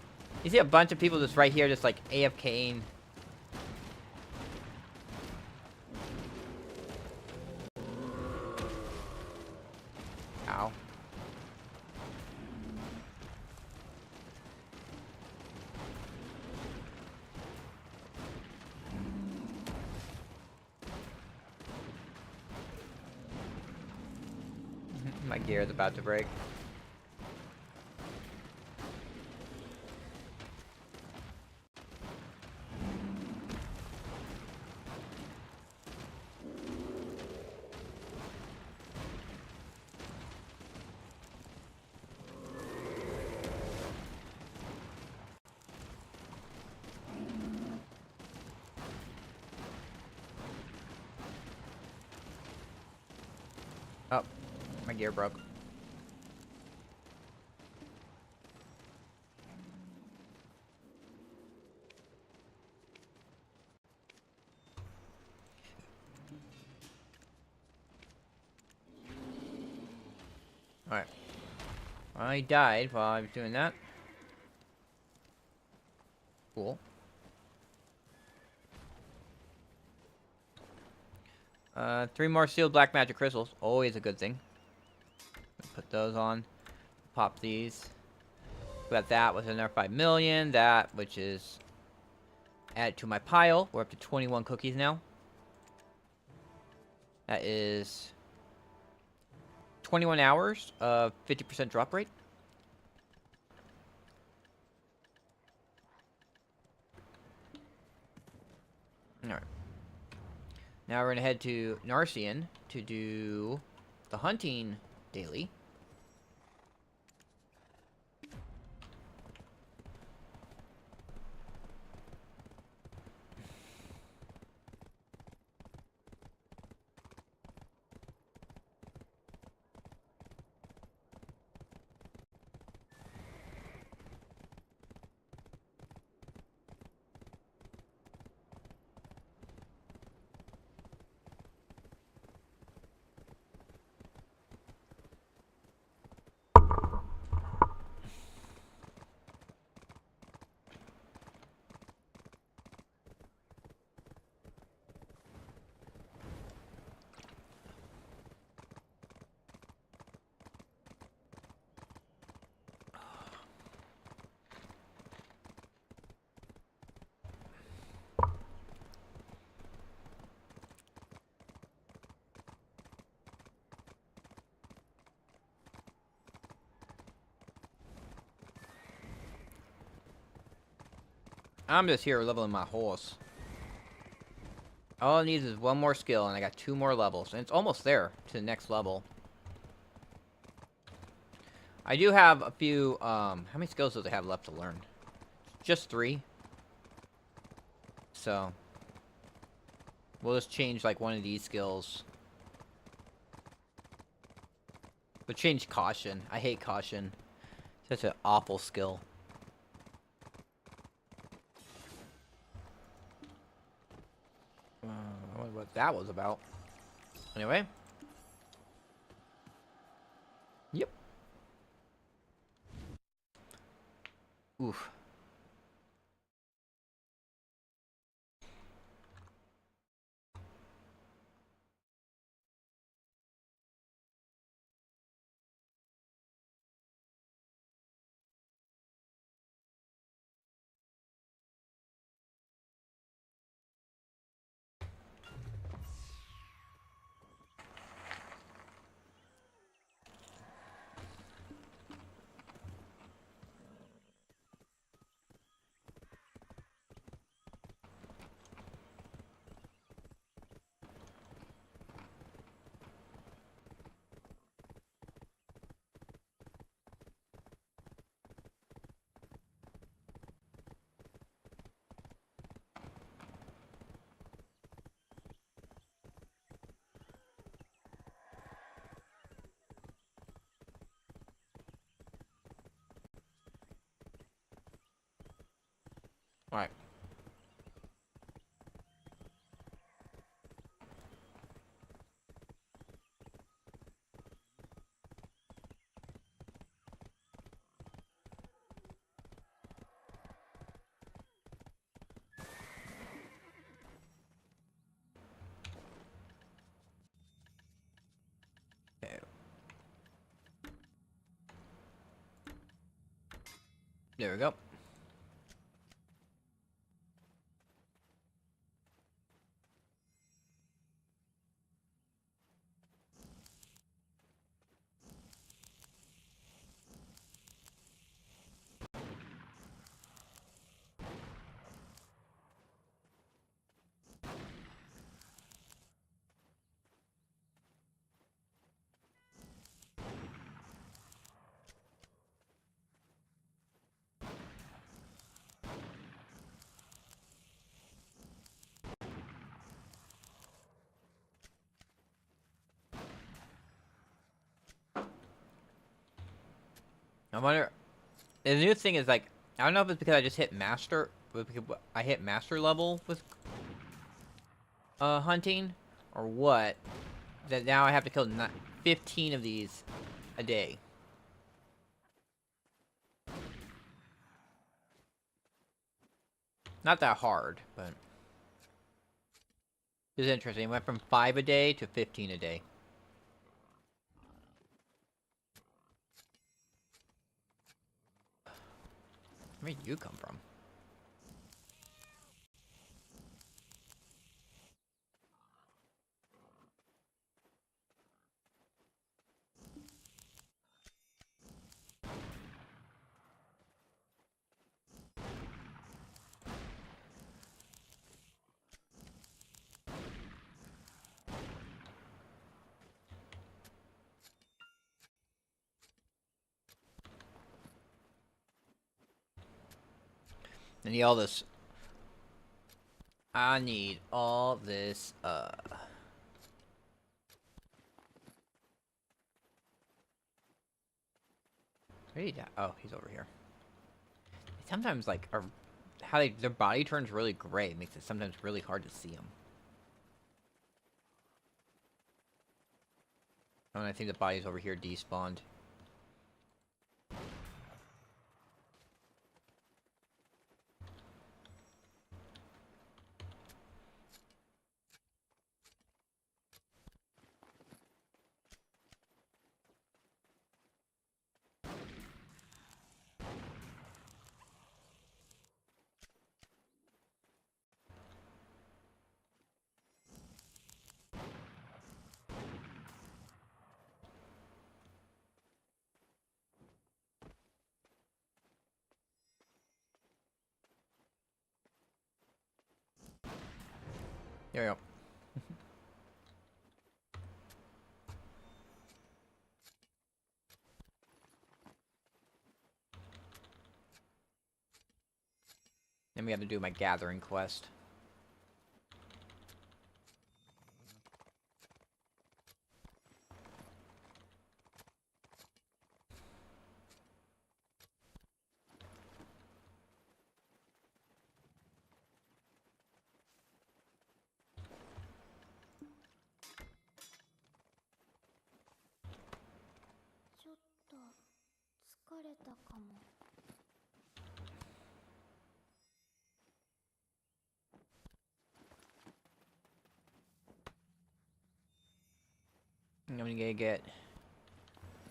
You see a bunch of people just right here just like AFKing. Ow. My gear is about to break. Oh, my gear broke. Alright. I died while I was doing that. Cool. 3 more sealed black magic crystals. Always a good thing. Put those on. Pop these. Got that with another 5 million. That, which is add to my pile. We're up to 21 cookies now. That is 21 hours of 50% drop rate. Alright. Now we're going to head to Narcian to do the hunting daily. I'm just here leveling my horse. All it needs is one more skill, and I got 2 more levels. And it's almost there to the next level. I do have a few, how many skills does I have left to learn? Just 3. So, we'll just change, like, one of these skills. We'll change caution. I hate caution. Such an awful skill. I wonder what that was about. Anyway. Yep. Oof. Alright. Okay. There we go. I wonder. The new thing is like, I don't know if it's because I just hit master. I hit master level with hunting, or what. That now I have to kill 15 of these a day. Not that hard, but it's interesting. It went from 5 a day to 15 a day. Where did you come from? I need all this. I need all this, Where did he die? Oh, he's over here. Sometimes, like, their body turns really gray. It makes it sometimes really hard to see them. Oh, and I think the body's over here despawned. There we go. Then we have to do my gathering quest. I'm gonna get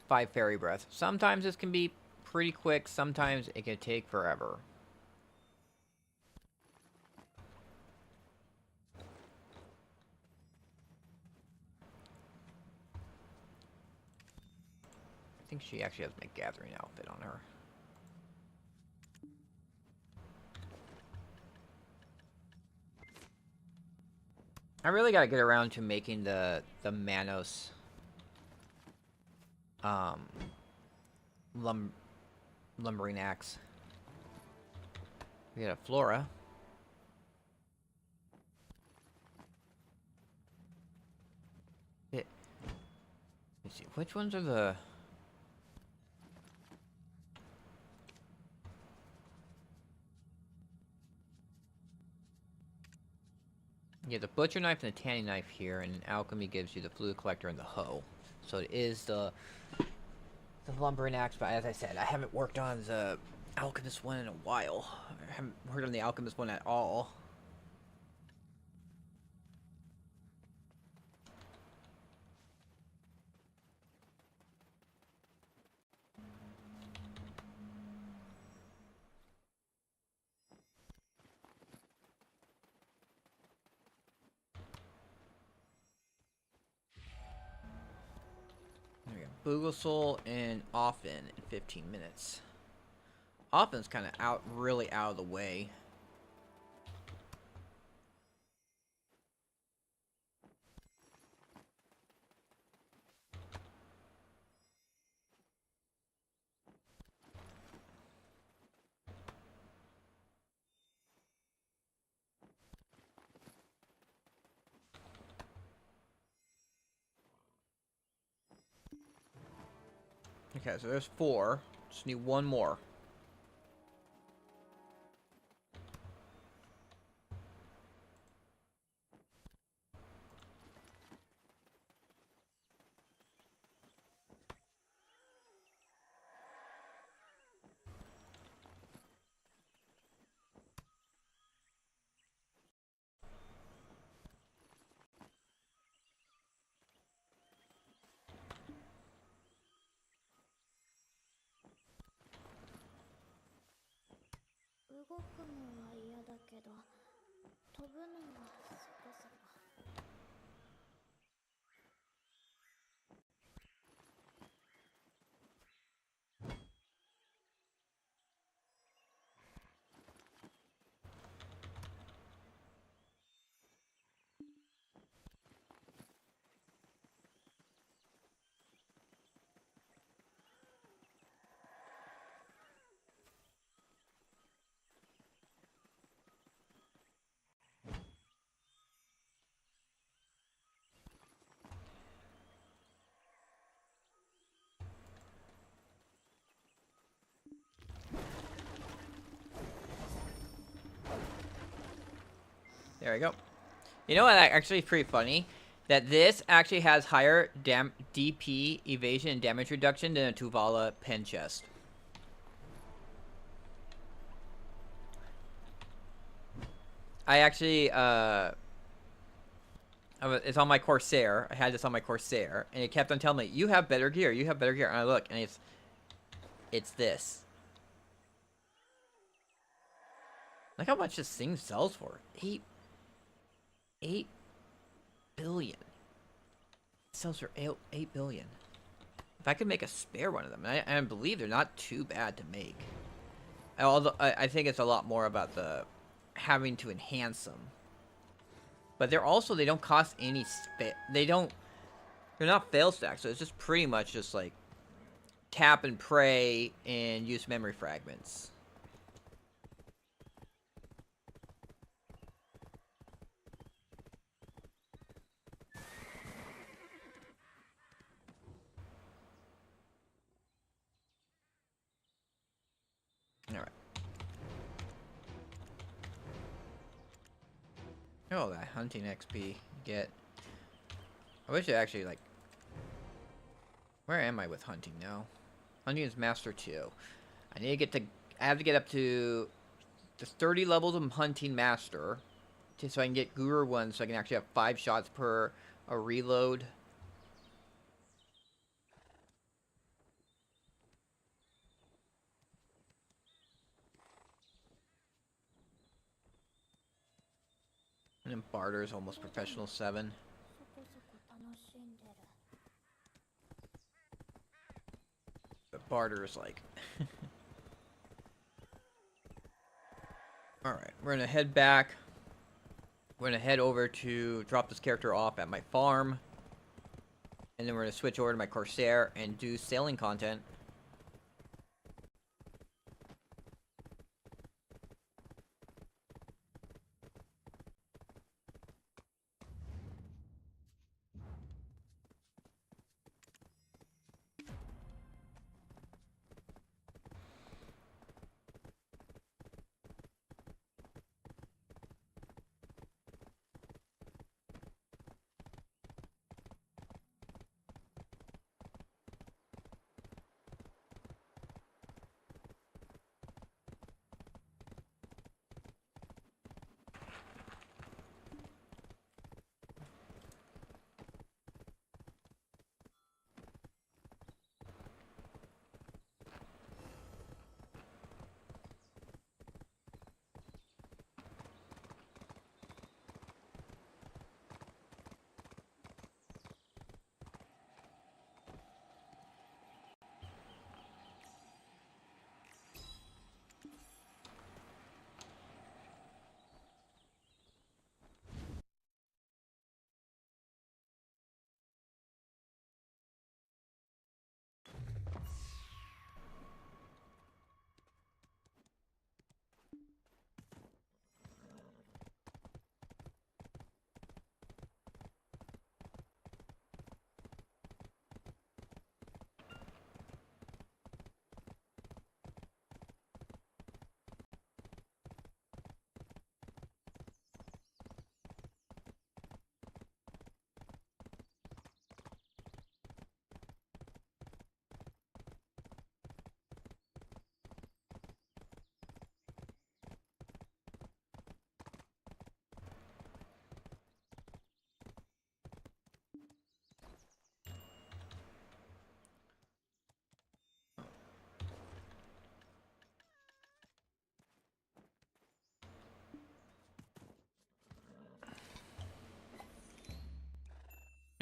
5 fairy breath. Sometimes this can be pretty quick, sometimes it can take forever. I think she actually has my gathering outfit on her. I really gotta get around to making the Manos lumbering axe. We got a Flora. Let's see, which ones are the... Yeah, the butcher knife and the tanning knife here, and alchemy gives you the fluid collector and the hoe. So it is the lumbering axe, but as I said, I haven't worked on the alchemist one in a while. I haven't worked on the alchemist one at all. Boogle and Offen in 15 minutes. Offen's kind of really out of the way. Okay, so there's 4. Just need one more. There we go. You know what? Actually, is pretty funny. That this actually has higher DP, evasion, and damage reduction than a Tuvala pen chest. I actually, it's on my Corsair. I had this on my Corsair, and it kept on telling me, "You have better gear. You have better gear." And I look, and it's this. Look how much this thing sells for. 8 billion. It sells for 8 billion. If I could make a spare one of them, and I believe they're not too bad to make. Although I think it's a lot more about the having to enhance them. But they're also, they don't cost any they're not fail stacks, so it's just pretty much just like tap and pray and use memory fragments. Alright. Oh, that hunting XP get. I wish I actually, like... Where am I with hunting now? Hunting is Master 2. I need to get to... I have to get up to the 30 levels of Hunting Master. So I can get Guru 1, so I can actually have 5 shots per a reload. And then Barter is almost Professional 7. But Barter is like... Alright, we're gonna head back. We're gonna head over to drop this character off at my farm. And then we're gonna switch over to my Corsair and do sailing content.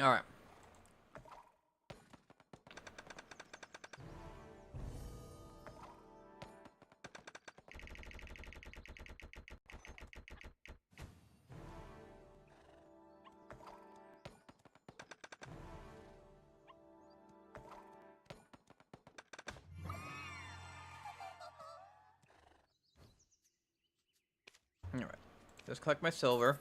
All right. All right. Just collect my silver.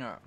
All right.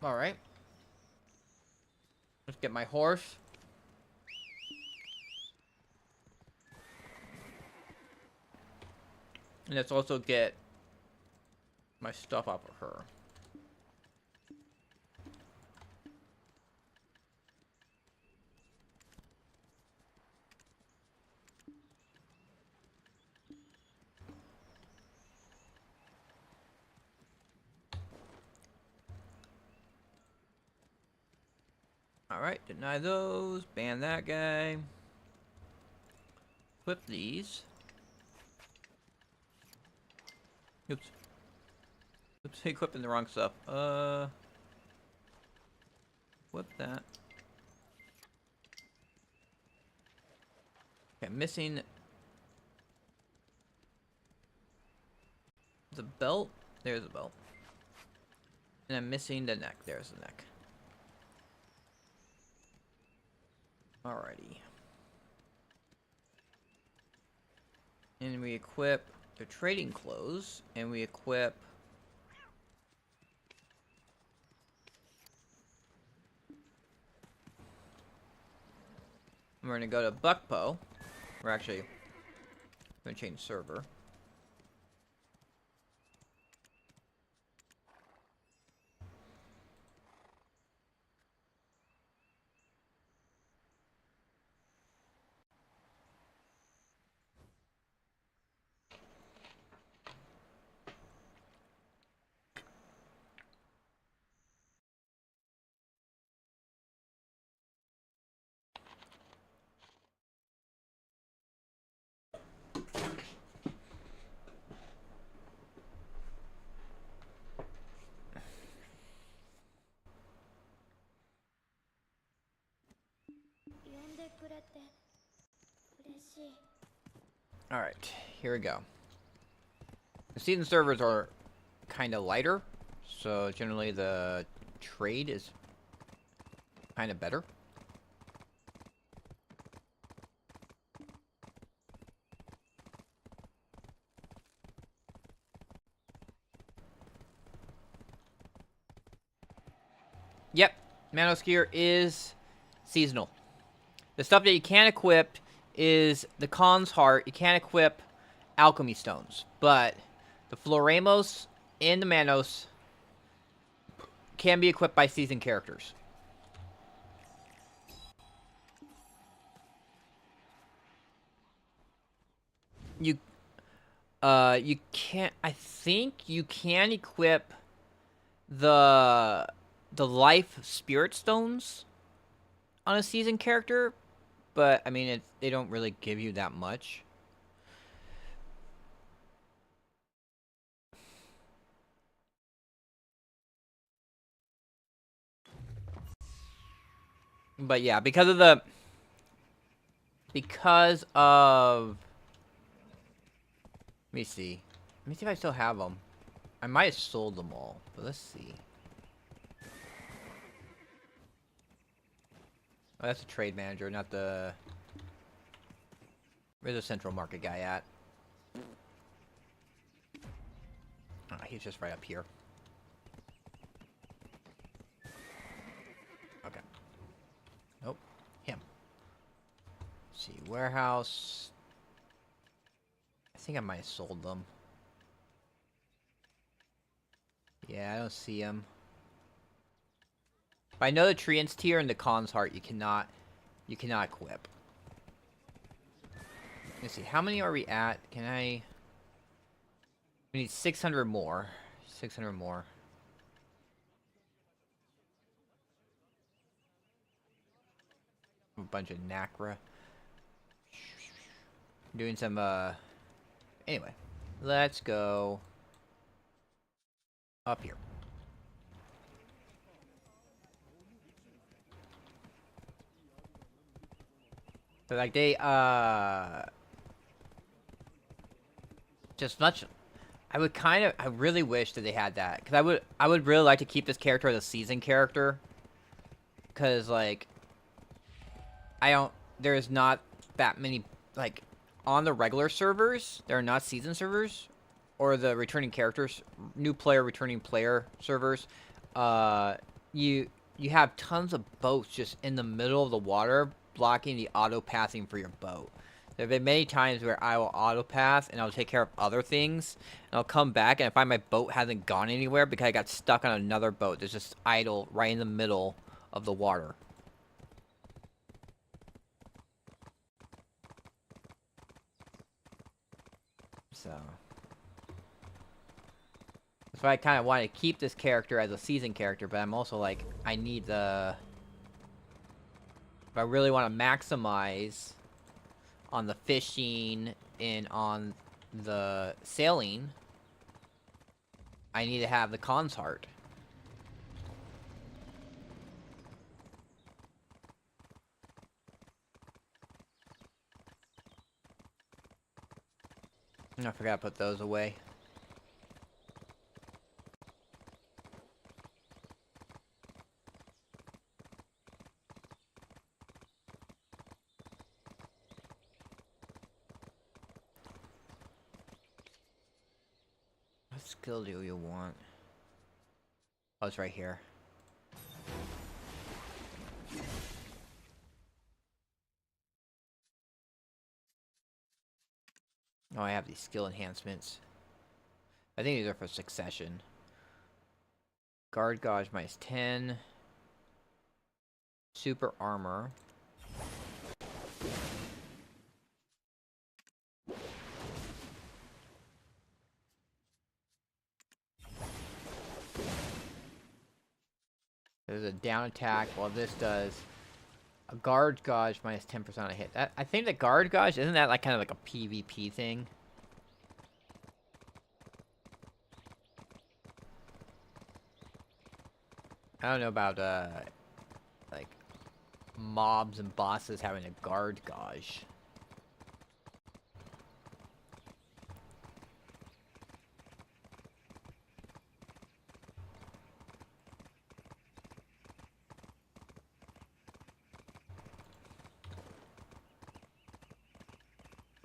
All right. Let's get my horse. And let's also get my stuff off of her. Alright, deny those. Ban that guy. Equip these. Oops. Oops, equipping the wrong stuff. Equip that. Okay, missing the belt. There's the belt. And I'm missing the neck. There's the neck. Alrighty. And we equip the trading clothes, and we equip we're gonna go to Buckpo. We're actually gonna change server. Alright, here we go. The season servers are kind of lighter, so generally the trade is kind of better. Yep, Manos gear is seasonal. The stuff that you can equip is the Khan's Heart. You can't equip Alchemy Stones, but the Floremos and the Manos can be equipped by seasoned characters. You can't. I think you can equip the life spirit stones on a seasoned character, but I mean they don't really give you that much. But yeah, because of let me see. Let me see if I still have them. I might have sold them all, but let's see. Oh, that's a trade manager, not the... Where's the central market guy at? Oh, he's just right up here. Okay. Nope. Him. Let's see. Warehouse. I think I might have sold them. Yeah, I don't see him. But I know the Treant's Tear and the Khan's Heart you cannot equip. Let's see, how many are we at? We need 600 more. 600 more. A bunch of Nacra. Doing some, anyway. Let's go up here. So, like, they, just much... I really wish that they had that. Because I would really like to keep this character as a seasoned character. Because, like... There's not that many, like... On the regular servers, there are not season servers. Or the returning characters, new player, returning player servers. You have tons of boats just in the middle of the water, blocking the auto-pathing for your boat. There have been many times where I will auto-path and I'll take care of other things. And I'll come back and I find my boat hasn't gone anywhere because I got stuck on another boat that's just idle right in the middle of the water. So... That's why I kind of want to keep this character as a seasoned character, but I'm also like, I need the... If I really want to maximize on the fishing and on the sailing, I need to have the Khan's Heart. I forgot to put those away. skill do you want? Oh, it's right here. Oh, I have these skill enhancements. I think these are for succession. Guard gauge minus 10. Super armor. There's a down attack, while this does a guard gauge minus 10% on a hit. I think the guard gauge, isn't that like kind of like a PvP thing? I don't know about like mobs and bosses having a guard gauge.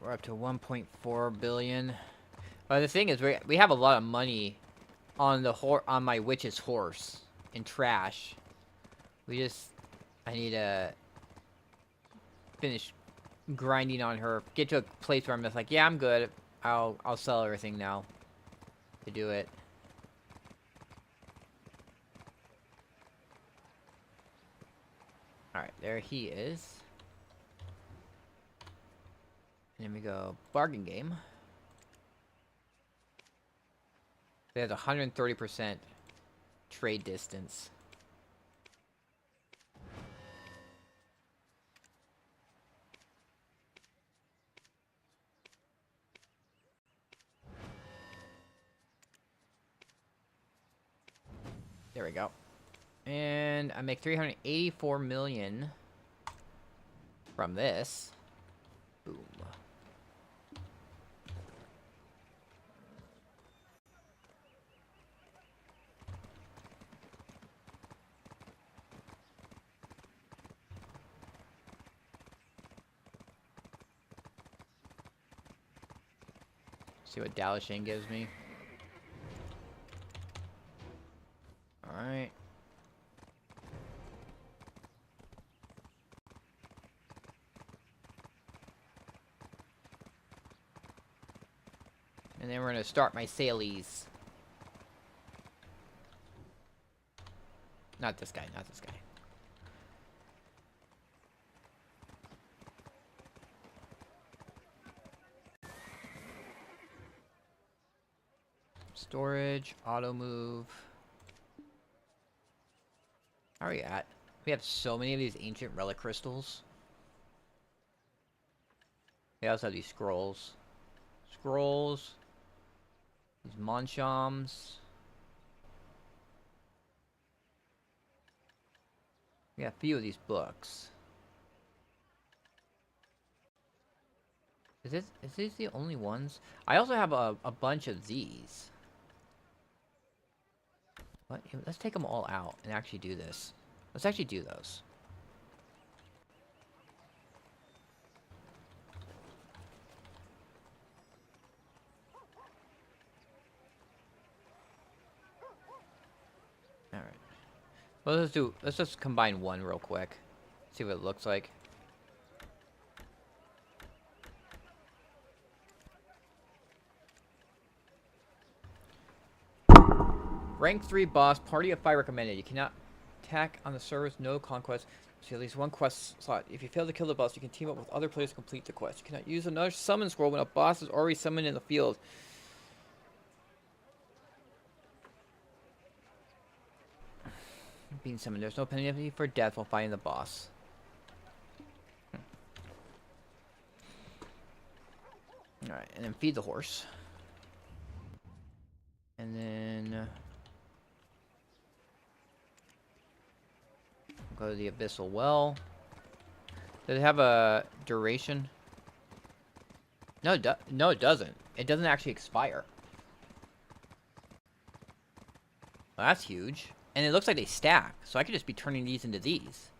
We're up to 1.4 billion. But the thing is, we have a lot of money on the on my witch's horse in trash. I need to finish grinding on her. Get to a place where I'm just like, yeah, I'm good. I'll sell everything now to do it. All right, there he is. And then we go bargain game. They have 130% trade distance. There we go. And I make 384 million from this. Boom. See what Dalashane gives me. Alright. And then we're gonna start my sailies. Not this guy, not this guy. Storage, auto move. How are we at? We have so many of these ancient relic crystals. We also have these scrolls. Scrolls. These Monshams. We got a few of these books. Is these the only ones? I also have a bunch of these. What? Let's take them all out and actually do this. Let's actually do those. Alright. Well, let's just combine one real quick. See what it looks like. Rank 3 boss, party of 5 recommended. You cannot attack on the servers, no conquest. So at least one quest slot. If you fail to kill the boss, you can team up with other players to complete the quest. You cannot use another summon scroll when a boss is already summoned in the field. Being summoned, there's no penalty for death while fighting the boss. Alright, and then feed the horse. And then go to the Abyssal Well. Does it have a duration? No, it doesn't. It doesn't actually expire. Well, that's huge. And it looks like they stack, so I could just be turning these into these.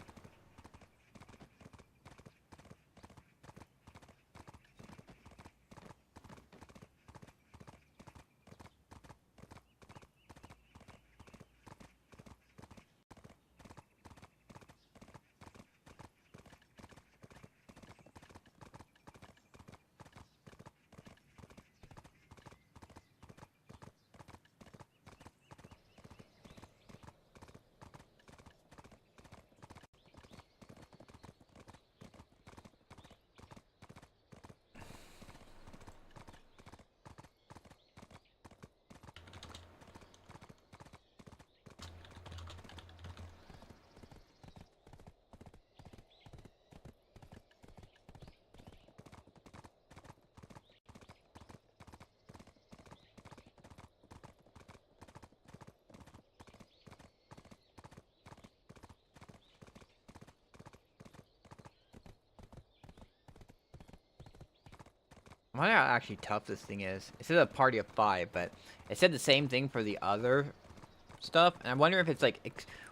I wonder how actually tough this thing is. It said a party of 5, but it said the same thing for the other stuff. And I wonder if it's like,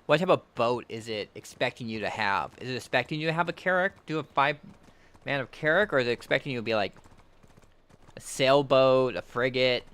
what type of boat is it expecting you to have? Is it expecting you to have a Carrack, do a 5-man of Carrack, or is it expecting you to be like a sailboat, a frigate?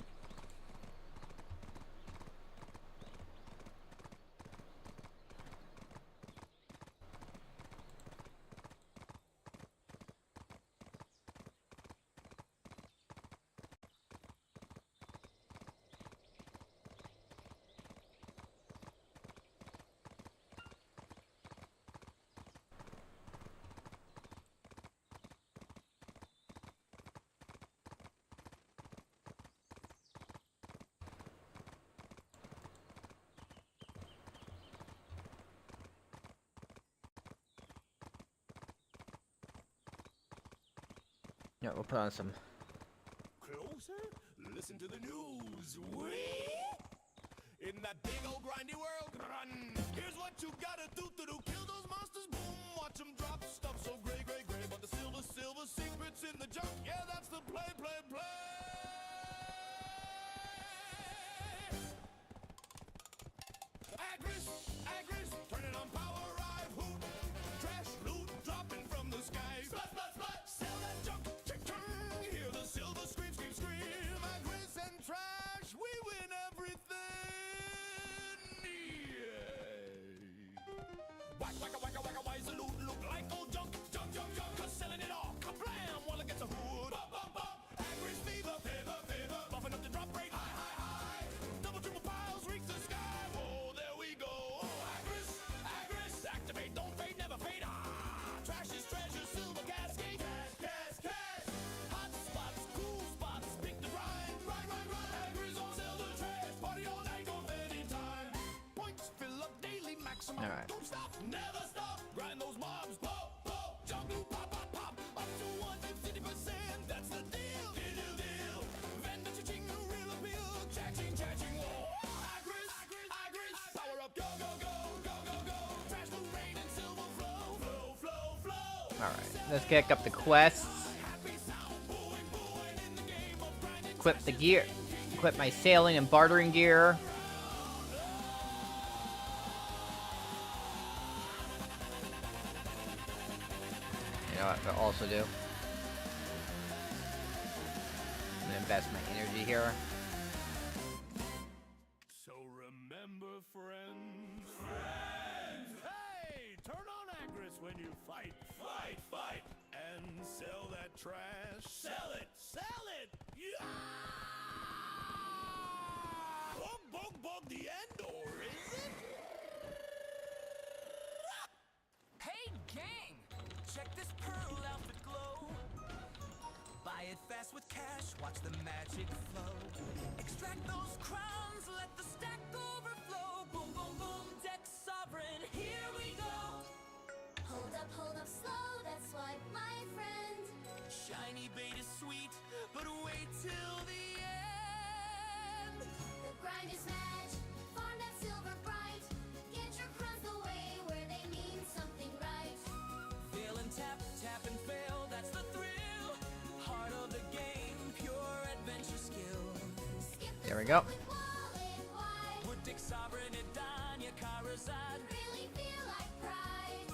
Yeah, we'll put on some. Closer? Listen to the news. Whee! In that big old grindy world, run. Here's what you gotta do to kill those monsters. Boom, watch them drop stuff so gray, gray, gray. But the silver secrets in the junk. Yeah, that's the play. Agris, turning on power, arrive, hoot. Trash loot dropping from the sky. Splat, sell that junk. Hear the silver scream. Agris and trash, we win everything. Yeah. Whack, why is the loot look like old junk? Cause selling it all, kablam, while it gets a hood. Agris fever, buffing up the drop rate. High. Double, triple piles reach the sky. Whoa, there we go. Agris, activate, don't fade, never fade. Trash is treasure, silver cascade. Cash. Hot spots, cool spots, pick the grind. Agris on sell the trash, party all night, don't any time. Points fill up daily, maximum. All right. Don't stop, never stop. Grind those mobs, pop. Jump, pop. Up to 150%, that's the deal. Vendor cha-ching, real appeal. Cha-ching, whoa. Agris, power up, go. Trash, loot, rain, and silver flow. Alright, let's kick up the quests. Equip the gear. Equip my sailing and bartering gear. You know what I'll also do? I'm gonna invest my energy here. So remember, friends. Hey, turn on Agris when you fight. And sell that trash. Sell it. Yeah! Bug the end, or is it? Hey gang, check this pearl outfit glow. Buy it fast with cash, watch the magic flow. Extract those crowns, let the stack overflow. Boom, deck sovereign, here we go. Hold up, slow, that's why, my friend. Shiny bait is sweet, but wait till the end. The grind is magic, farm that silver bright. Get your crumbs away where they mean something right. Fail and tap and fail, that's the thrill. Heart of the game, pure adventure skill. Skip the There we go. with wallet wide. Put Dick Sovereign in Danya Karazad. Really feel like pride.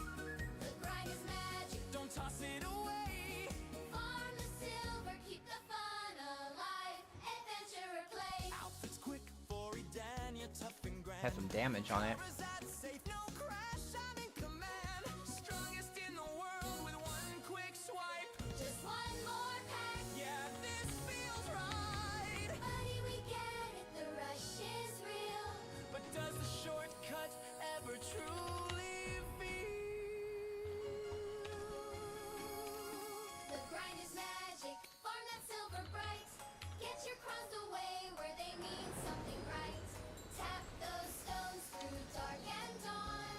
The grind is magic, Don't toss it away. farm the silver, keep the fun alive. Adventurer play. Outfit's quick for Edania, tough and grand. Has some damage on it. Karazad safe, no crash, I'm in command. Strongest in the world with one quick swipe. Just one more pack. Yeah, this feels right. Buddy, we get it, the rush is real. But does the shortcut ever truly feel? The grind is magic, farm that silver bright. Get your crumbs away where they mean something right. Tap those stones through dark and dawn.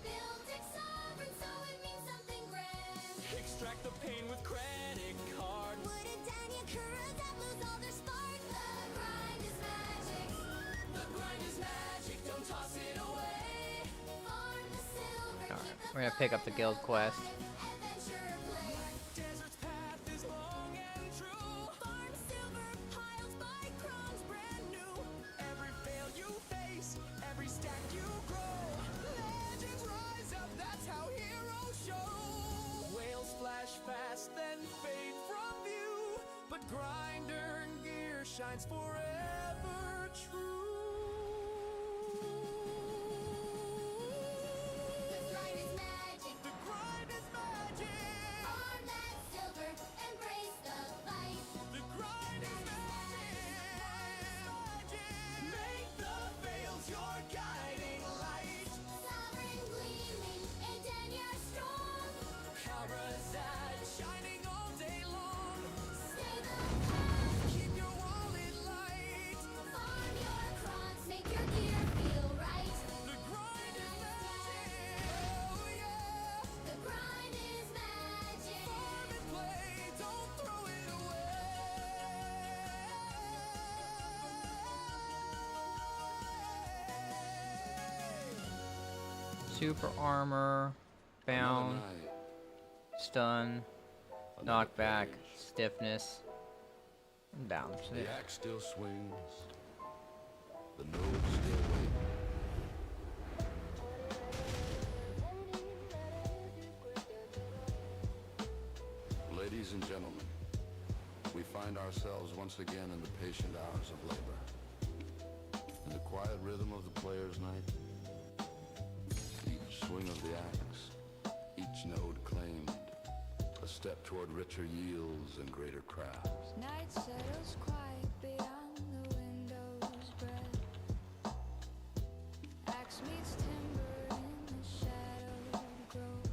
Build Dick Sovereign so it means something grand. Extract the pain with credit cards. Would a Dania Karazad lose all their spark? The grind is magic. The grind is magic, don't toss it away. Farm the silver, Alright, keep the we're gonna pick up the guild quest. Adventurer play. Desert's path is long and true. but grinder and gear shines forever true. The grind is magic. The grind is magic. Arm that silver, embrace the fight. The grind is magic. Make the veils your guiding light. Sovereign gleaming, and then you're strong. Karazad shining all day long. Stay the path, Keep your wallet light. farm your crops, make your gear feel right. The grind is magic. Oh yeah. The grind is magic. Farm and play, don't throw it away. Super armor, bound, Another night, stun, another knockback, page. stiffness, and bound. So The yeah. axe still swings. The nodes still wait. Ladies and gentlemen, we find ourselves once again in the patient hours of labor. In the quiet rhythm of the player's night, each swing of the axe, each node claimed, a step toward richer yields and greater craft. Night settles quiet beyond the window's breath. Axe meets timber in the shadowed grove.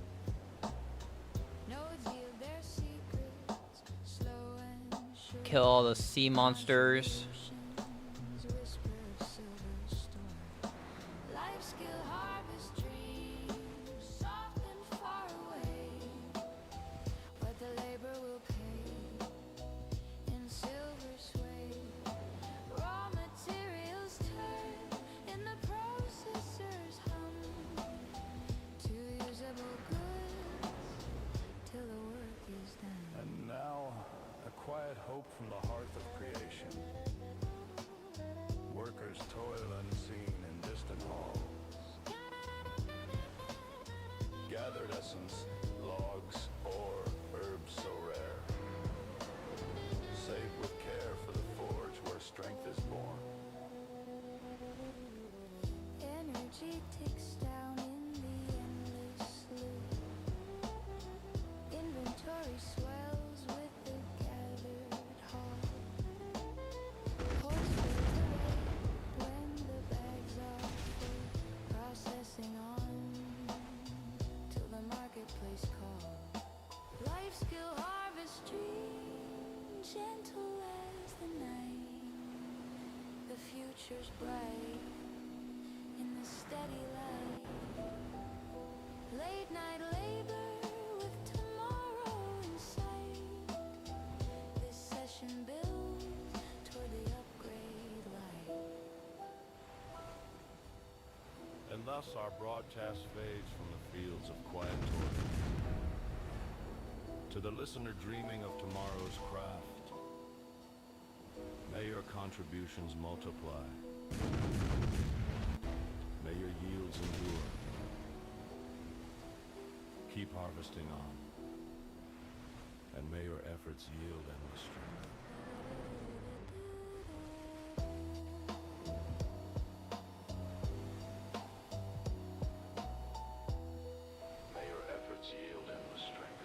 Nodes yield their secrets, slow and sure. Kill all the sea monsters. Oceans whisper of silver storm. Life skill harvest dreams, soft and far away. But the labor will pay in silver sway. Raw materials turn in the processor's hum to usable goods till the work is done. And now, a quiet hope from the hearth of creation. Workers toil unseen in distant halls. Gathered essence, logs, ore, herbs so rare. Saved with care for the forge where strength is born. Energy ticks down in the endless loop. Inventory swells with the gathered haul. Horse fades away when the bags are full. Processing on till the marketplace call. Life skill harvest dream, gentle as the night. The future's bright in the steady light. Late night labor with tomorrow in sight. This session builds toward the upgrade light. And thus our broadcast fades from the fields of quiet torture to the listener dreaming of tomorrow's craft. May your contributions multiply. May your yields endure. Keep harvesting on. And may your efforts yield endless strength. May your efforts yield endless strength.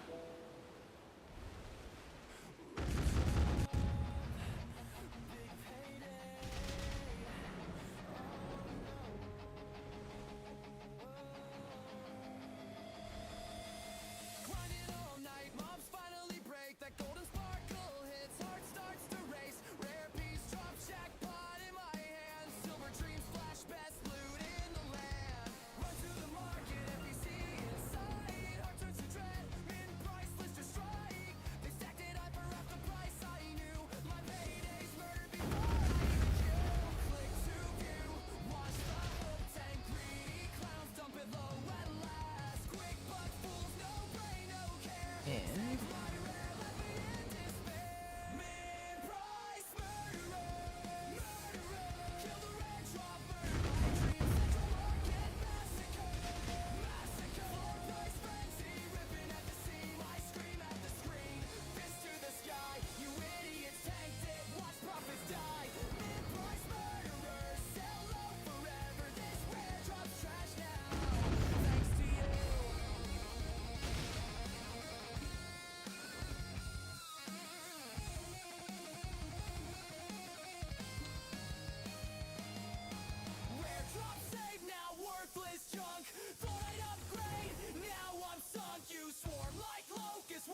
Grinding all night, mobs finally break. That golden sparkle hits, hearts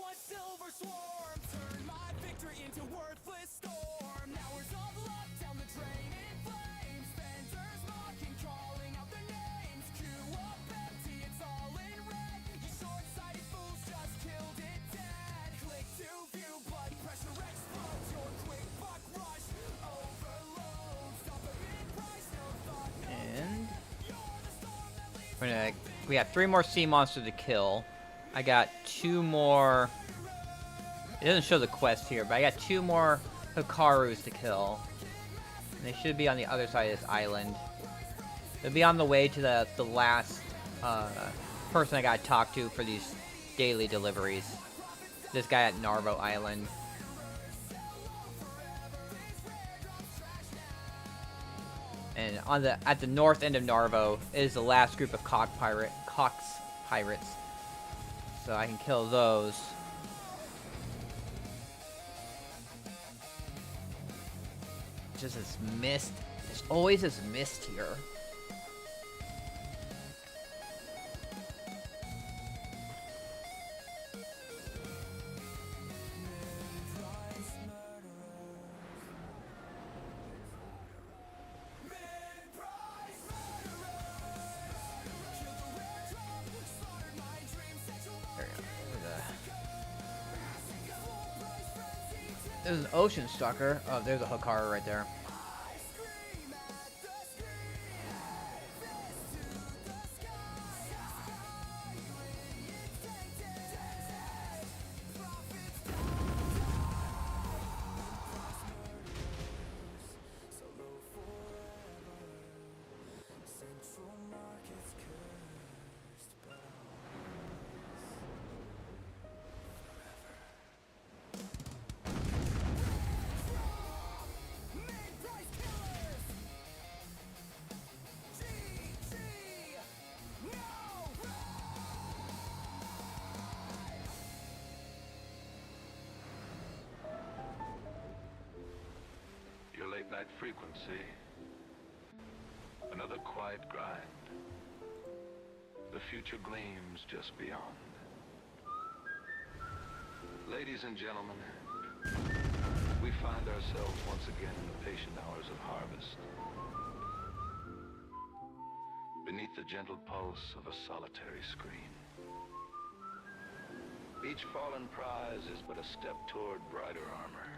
one silver swarm turned my victory into worthless storm. Now we're all locked down the drain in flames. Fenders mocking, calling out their names. Queue up empty, it's all in red. You short-sighted fools just killed it dead. Click to view, blood pressure explodes. Your quick buck rush overloads. Stop the mid-price, no thought, no And you're the storm that leads. we have 3 more sea monsters to kill. I got 2 more. It doesn't show the quest here, but I got 2 more Hikarus to kill. And they should be on the other side of this island. They'll be on the way to the last person I gotta talk to for these daily deliveries. This guy at Narvo Island. And at the north end of Narvo is the last group of Cox pirates. So I can kill those. Just this mist. There's always this mist here. There we go. There's an ocean stalker. Oh, there's a Hikaru right there. Your late night frequency. Another quiet grind. The future gleams just beyond. Ladies and gentlemen, we find ourselves once again in the patient hours of harvest. Beneath the gentle pulse of a solitary screen. Each fallen prize is but a step toward brighter armor.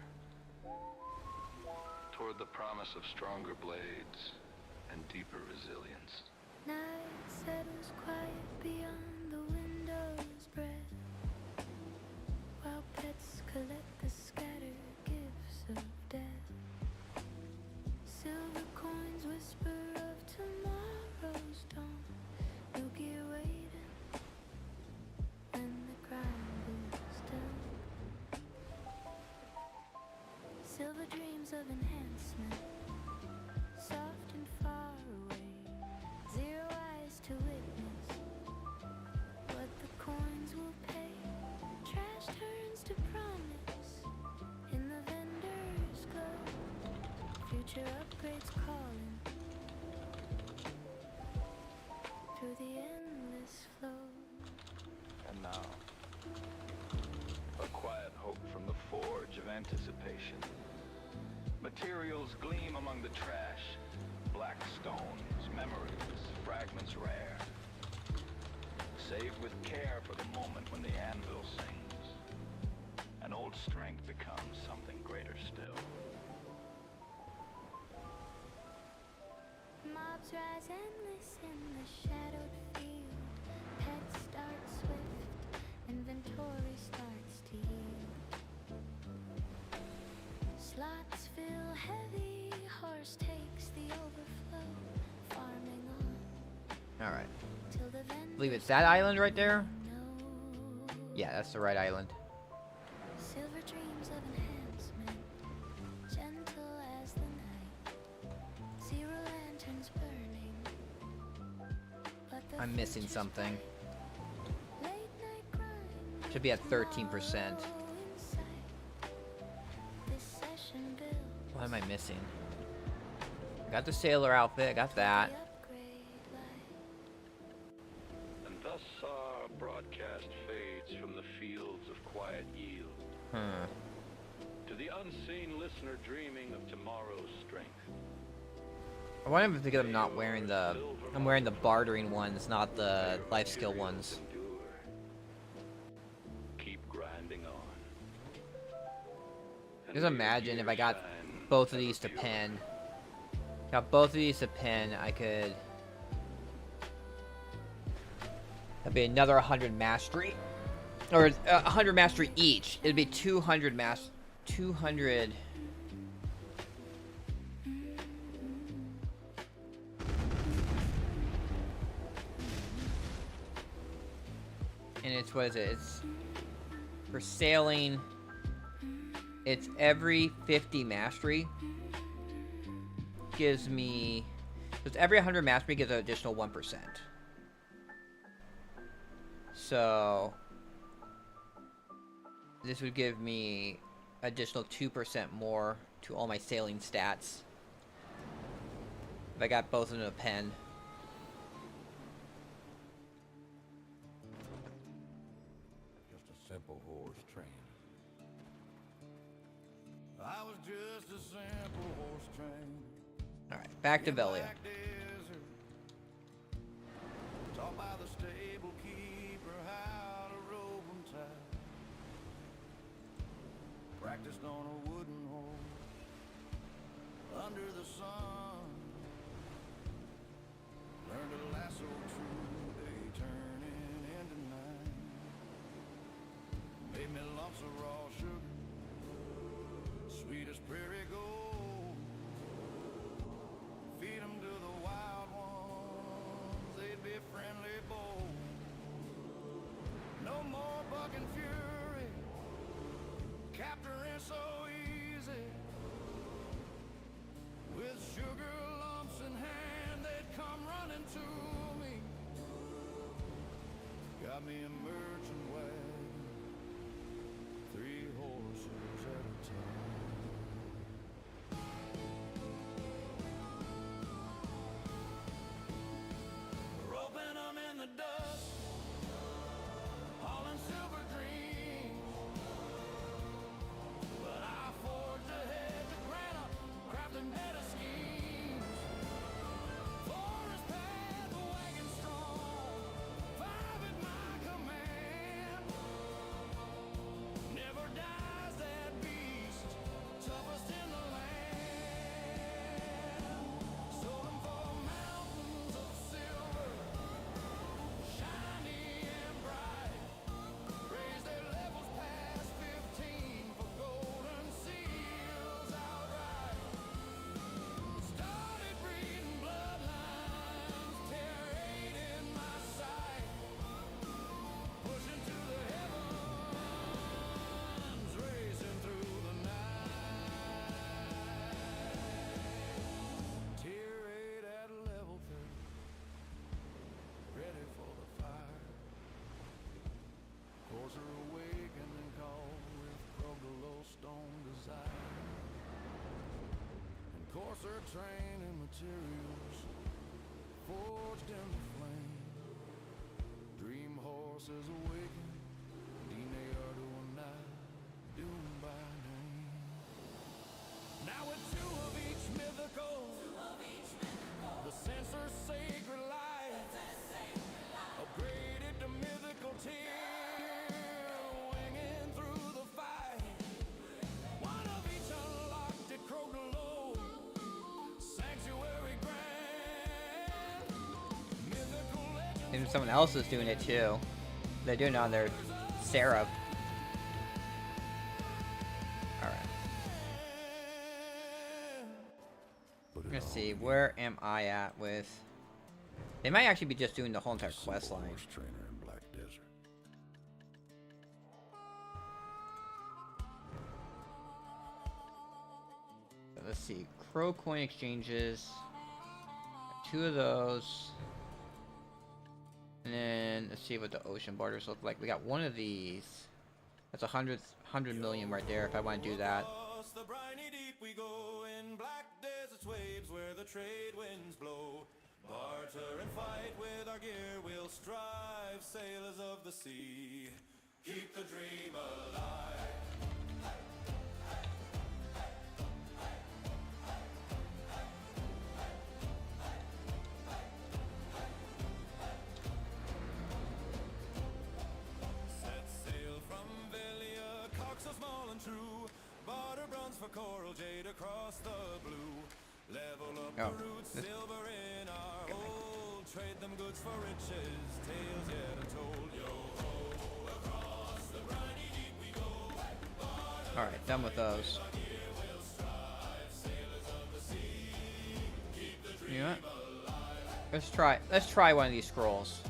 Toward the promise of stronger blades and deeper resilience. Night settles quiet beyond the window's breath, while pets collect the scattered gifts of death. Silver coins whisper of tomorrow's dawn. New gear waiting when the grind is done. Silver dreams of enhancement, soft and far away. Zero eyes to witness what the coins will pay. Trash turns to promise in the vendor's glow. Future upgrades calling through the endless flow. And now, a quiet hope from the forge of anticipation. Materials gleam among the trash. Black stones, memories, fragments rare. Saved with care for the moment when the anvil sings. An old strength becomes something greater still. Mobs rise endless in the shadowed field. Pets start swift, inventory starts to yield. Slots fill heavy, horse takes the overflow. Farming on Alright. till the I believe it's vendors that island right there. know. Yeah, that's the right island. Silver dreams of enhancement, gentle as the night. Zero lanterns burning, but the I'm missing future's something. bright. Late night grind, Should be at 13%. tomorrow in sight. This session built What am I missing? I got the sailor outfit, I got that. the upgrade light. And thus our broadcast fades from the fields of quiet quiet yield. Huh. To the unseen listener dreaming of tomorrow's strength. I wonder if it's because I'm not wearing the... I'm wearing the bartering ones, not the life skill ones. Endure. Keep grinding on. And Just may your imagine if gear I got shine both of ever these to purer. pen. Got both of these to pen, I could... That'd be another 100 mastery. Or 100 mastery each. It'd be 200 mastery. 200... And it's, what is it? It's for sailing. It's every 50 mastery gives me. It's every 100 mastery gives an additional 1%. So this would give me additional 2% more to all my sailing stats if I got both in a pen. Just a simple horse train. I was just a simple horse train. Alright, back to Velia. Black desert. Taught by the stable keeper how to rope and tie. Practiced on a wooden horse under the sun. Learned to lasso true day turning into night. Made me lumps of raw sugar, sweet as prairie gold. Feed 'em to the wild ones, they'd be friendly bold. No more bucking fury, capturing so easy. With sugar lumps in hand, they'd come running to me. Got me a merchant wagon, 3 horses at a time. Roping 'em in the dust, hauling silver dreams. But I forged ahead to granite, crafting better schemes. Forest path, the wagon strong, 5 at my command. Never dies that beast, toughest in the land. Sold 'em for mountains of silver, shiny and bright. Raised their levels past 15 for golden seals outright. Started breeding bloodlines, tear 8 in my sight. Pushing to the heavens, racing through the night. Tier 8 at level 3, ready for the fire. Courser awakened and called with Krogalo stone desire. And courser training materials forged in the flame. Dream horses awaken, Dineardo and I, doomed by name. Now with 2 of each mythical, the censor's sacred light, upgraded to mythical tier, winging through the fight. 1 of each unlocked at Krogalo, sanctuary grand, mythical legend. Maybe someone else is doing it too. They're doing it on their Seraph. Alright. Let's see, where am I at with... They might actually be just doing the whole entire quest line. Horse trainer in Black Desert. Let's see, Crow coin exchanges. 2 of those. And then, let's see what the ocean barters look like. We got 1 of these. That's 100 million right there if I want to do that. Across the briny deep we go, in black deserts waves where the trade winds blow. Barter and fight with our gear, we'll strive, sailors of the sea. keep the dream alive. Set sail from Vell, cock so small and true, barter bronze for coral, jade across the blue. Level up Oh, the roots, this- silver in our hold, trade them goods for riches, tales yet untold. Yo ho, across the briny deep we go. Alright, done with those. You know what? Let's try one of these scrolls.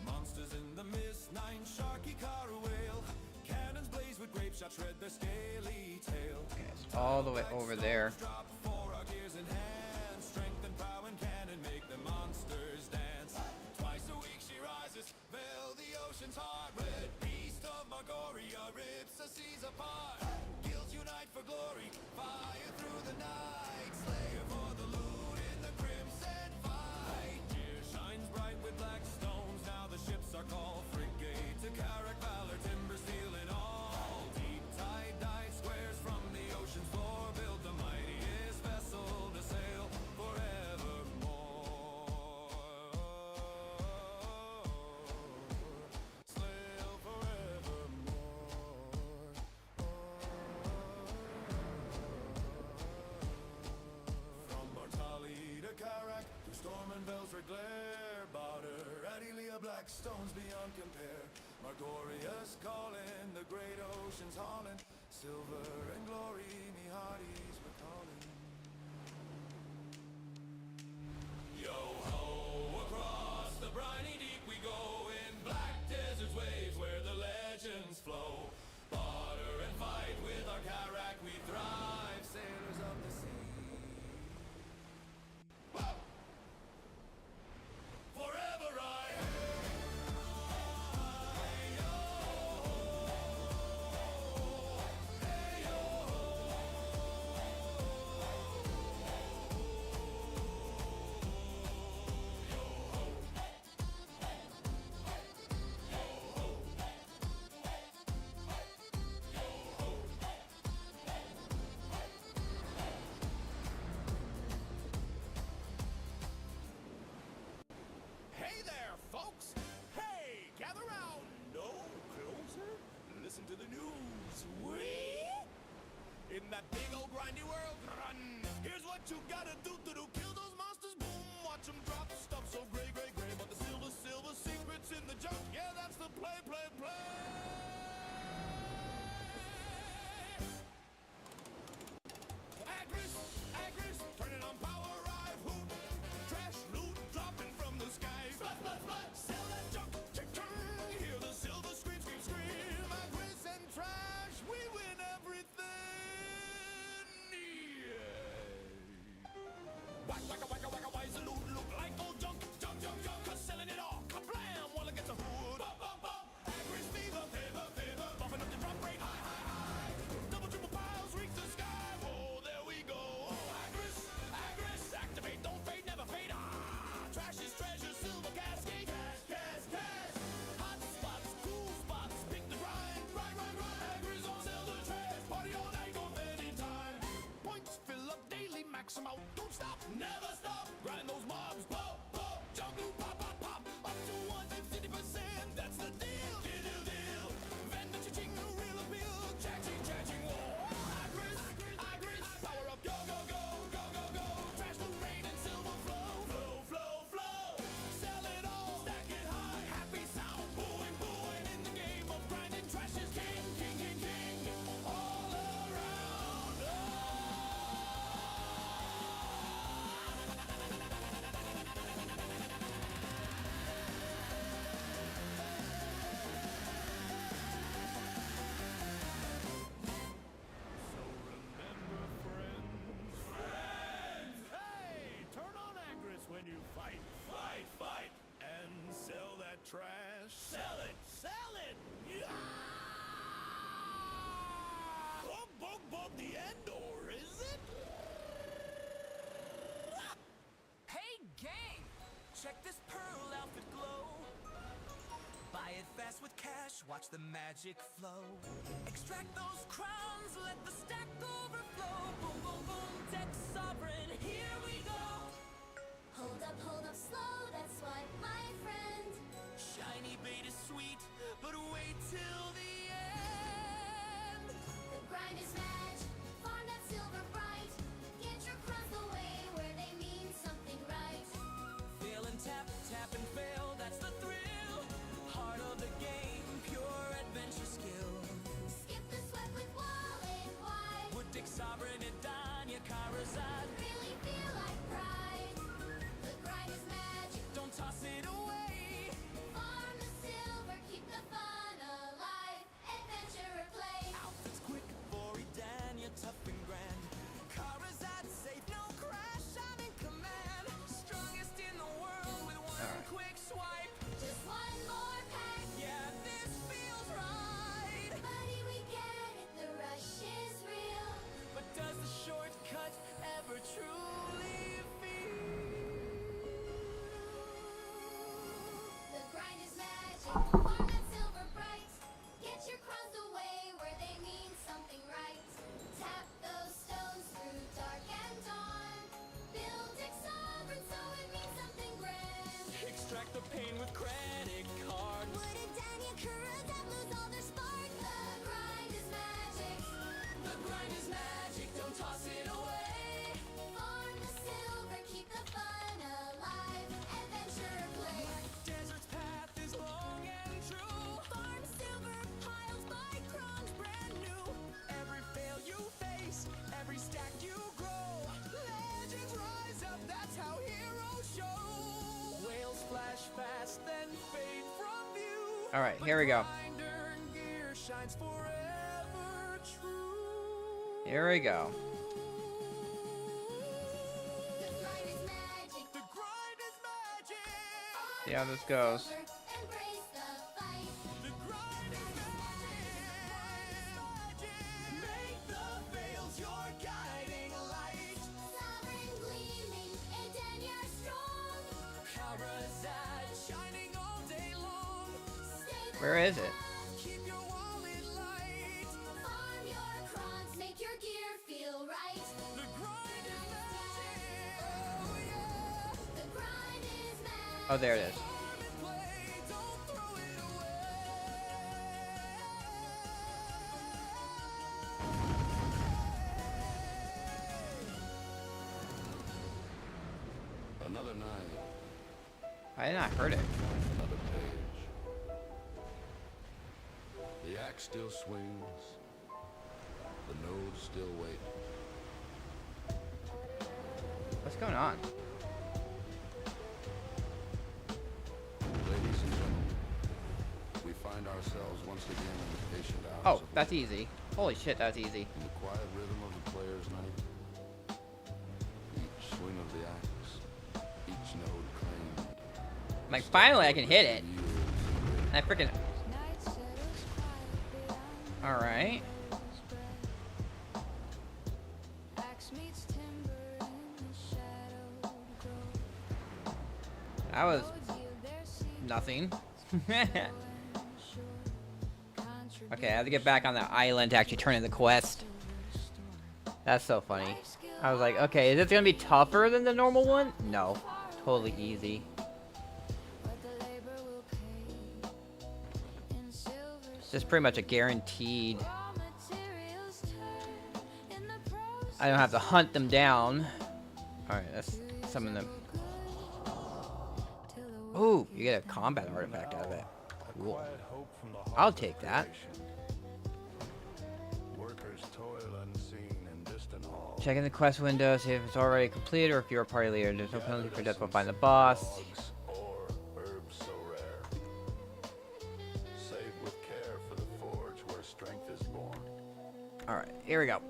Monsters in the mist, 9 sharky car whale, cannons blaze with grape shot, shred their scaly tail. Okay, it's all the way over there. Drop for our gears in hand, strength and prow and cannon make the monsters dance. Twice a week she rises, Vell, the ocean's heart, red beast of Margoria rips the seas apart. Guilds unite for glory, fire through the night, slayer for the loot in the crimson fight. Gear shines bright with black stones, now the ships are called frigate to Carrack, valor, timber, steel and all. Deep tide dyed squares from the ocean's floor, build the mightiest vessel to sail forevermore. Sail forevermore. From Bartali to Carrack, to Storm and Vell's glare, barter at Elia, black stones beyond compare. Margorius calling, the great oceans hauling, silver and glory, me hearties were calling. Yo ho, across the briny deep we go, in black deserts waves where the legends flow. Barter and fight with our Carrack we thrive, sailors of the sea. Forever I Buy it fast with cash, watch the magic flow. Extract those crowns, let the stack overflow. Boom, boom, boom, tech sovereign, here we go. Hold up, slow, that's what, my friend. Shiny bait is sweet, but wait till the end. The grind is magic, farm that silver bright. Get your crowns away where they mean something right. Fail and tap, tap and fail, that's the thrill. Heart of the game, pure adventure skill. Skip the sweat with wallet wide. Wood Dick Sovereign and Danya Karazad. Really feel like pride. The grind is magic, Don't toss it away. farm the silver, keep the fun alive. Adventure or play. Outfits quick, Bori Danya, tough and grand. Karazad safe, no crash, I'm in command. Strongest in the world with one quick swipe. Just one more pack. Yeah, this feels right. Buddy, we get it, the rush is real. But does the shortcut ever truly feel? The grind is magic, farm that silver bright. Get your crowns away where they mean something right. Tap those stones through dark and dawn. Build Dick Sovereign so it means something grand. Extract the pain with credit card. Would a Danya Karazad lose all their spark? The grind is magic, The grind is magic, don't toss it away. farm the silver, keep the fun alive. Adventure or play. Desert's path is long and true. Farm silver, piles by crowns brand new. Every fail you face, every stack you grow. Legends rise up, that's how heroes show. Whales flash fast, then fade from view. All right, here we go. Grinder gear shines forever true. Here we go. The grind is magic. The grind is magic. See how this goes. Embrace the fight. The grind is magic. Make the veils your guiding light. Sovereign gleaming, and then you're strong. Karazad shining all day long. Stay the Where is it? Keep your wallet light. farm your crowns, make your gear feel right. The grind is magic. Oh yeah. The grind is magic. Oh, there it is. Farm and play, don't throw it away. Another night, I did not heard it. another page. The axe still swings. The nodes still wait. What's going on? Ladies and gentlemen, we find ourselves once again in the patient hours Oh, of that's easy. Holy shit, that's easy. in the quiet rhythm of the player's night. Each swing of the axe, each node claimed. Like, finally I can hit it. Yields I freaking... Night settles quietly on Alright. Bill's breath. Axe meets timber in the shadowed grove. That was Roads yield their seeds nothing. and sure. Okay, I have to get back on the island to actually turn in the quest. That's so funny. I was like, okay, is this gonna be tougher than the normal one? No. Totally easy. But the labor will pay in silver. It's just pretty much a guaranteed. Raw materials turn in the process. I don't have to hunt them down. Alright, let's summon them. Till the Ooh, you get a combat artifact out of it. Cool. Quiet hope from the heart I'll of take that. creation. Workers toil unseen in distant halls. Checking the quest window, see if it's already completed or if you're a party leader. There's no penalty for death, but find the boss. Dogs or herbs so rare. Save with care for the forge where strength is born. Alright, here we go.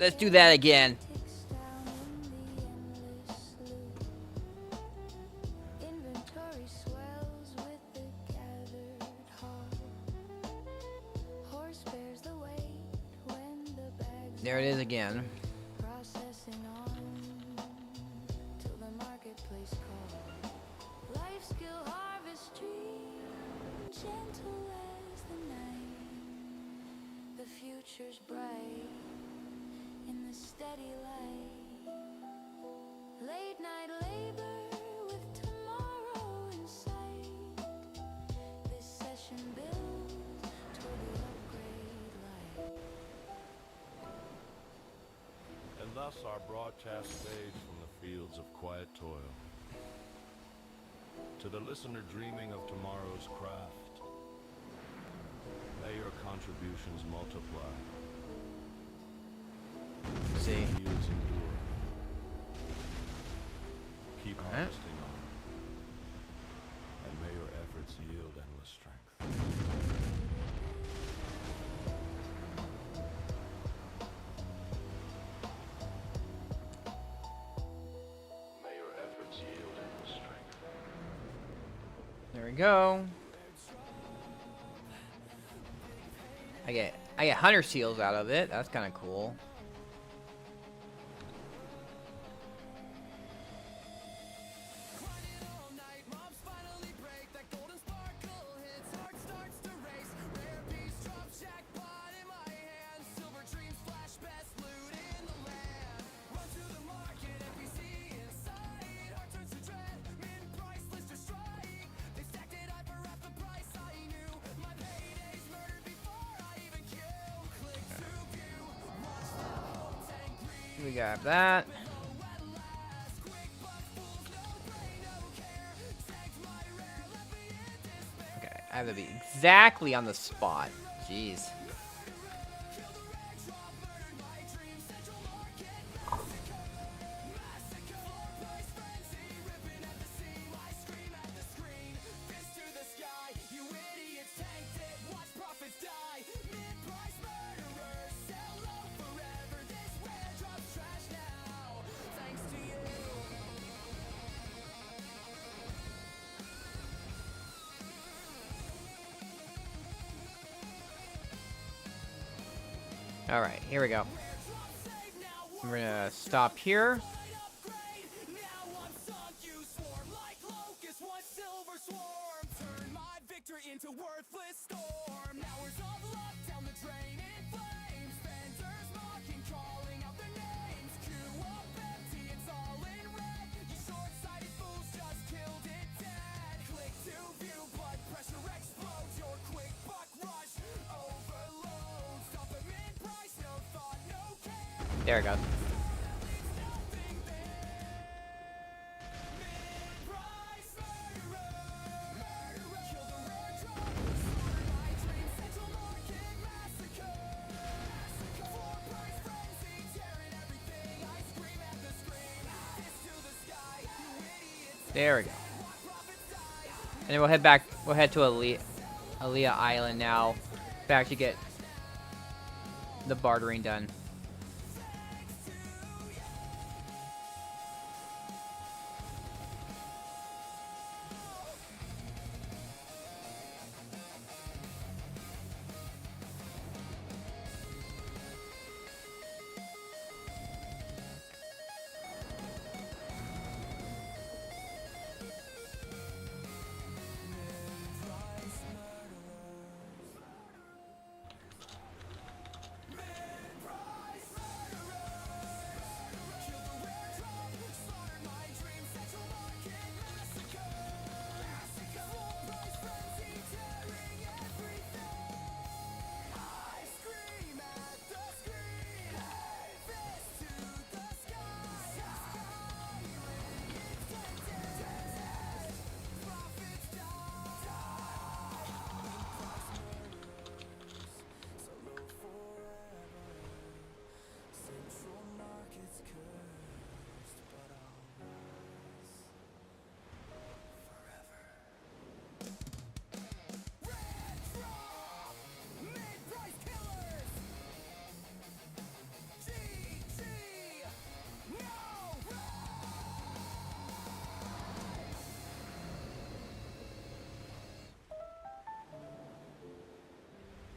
Let's do that again. ticks down in the endless loop. Inventory swells with the gathered haul. Horse bears the weight when the bags There it is again. processing on till the marketplace call. Life skill harvest tree gentle as the night. The future's bright in the steady light. Late night labor with tomorrow in sight. This session builds toward the upgrade light. And thus our broadcast fades from the fields of quiet toil to the listener dreaming of tomorrow's craft. May your contributions multiply. See. Fields endure. Keep Alright. harvesting on. And may your efforts yield endless strength. May your efforts yield endless strength. There we go. I get hunter seals out of it. That's kind of cool. Grinding all night, mobs finally break. That golden sparkle hits, heart starts to race. Rare piece drops, jackpot in my hand. Silver dreams flash, best loot in the land. Run to the market, NPC inside. Heart turns to dread, mid-price lister strike. They stacked it high for half the price I knew. My payday's murdered before I even queue. Click to view, watch the whole tank green. We got that. Okay, I have to be exactly on the spot. Jeez. All right, here we go. We're gonna stop here. Now I'm sunk, you swarm like locusts, one silver swarm. Turn my victory into worthless storm. Hours of luck down the drain in flames. Vendors mocking, calling out their names. Queue up empty, it's all in red. You short-sighted fools just killed it dead. Click to view, blood pressure explodes. Your quick buck rush overload. Stop at mid-price, no thought, no care. There it goes. There we go. And then we'll head back. We'll head to Aaliyah Island now. Back to get the bartering done.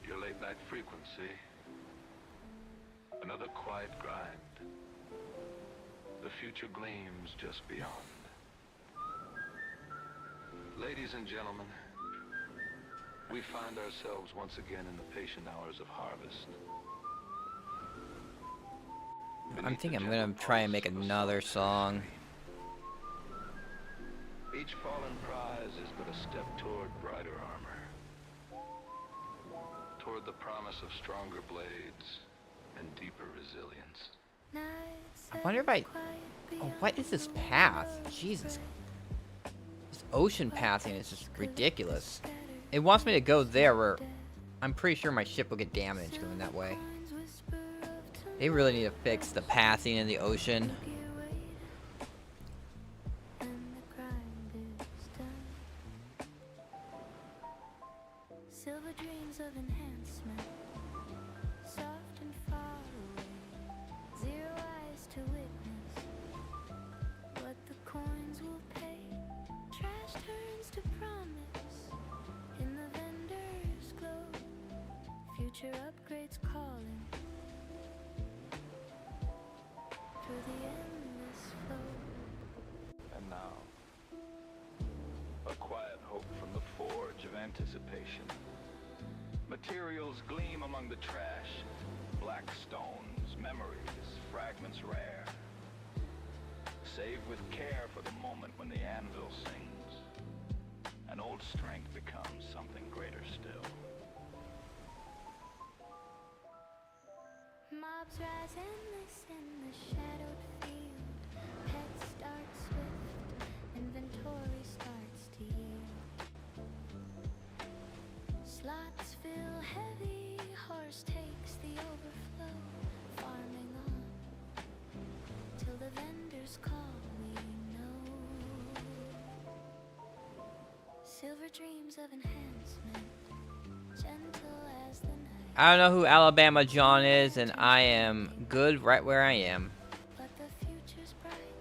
Your late night frequency. Another quiet grind. The future gleams just beyond. Ladies and gentlemen, We find ourselves once again in the patient hours of harvest. I'm thinking I'm gonna try and make another song. Each fallen prize is but a step toward brighter armor, toward the promise of stronger blades and deeper resilience. I wonder if I... Oh, what is this path? Jesus. This ocean passing is just ridiculous. It wants me to go there where I'm pretty sure my ship will get damaged going that way. They really need to fix the passing in the ocean. Silver dreams of enhancement, soft and far away, zero eyes to witness what the coins will pay. Trash turns to promise in the vendor's glow. Future upgrades calling through the endless flow. And now, a quiet hope from the forge of anticipation. Materials gleam among the trash. Black stones, memories, fragments rare. Save with care for the moment when the anvil sings. An old strength becomes something greater still. Mobs rise endless in the shadowed field. Pets start swift, inventory starts to yield. Slots fill heavy, horse takes the overflow. Farming on, till the vendors call, we know. Silver dreams of enhancement, gentle as the night. I don't know who Alabama John is, and I am good right where I am. But the future's bright.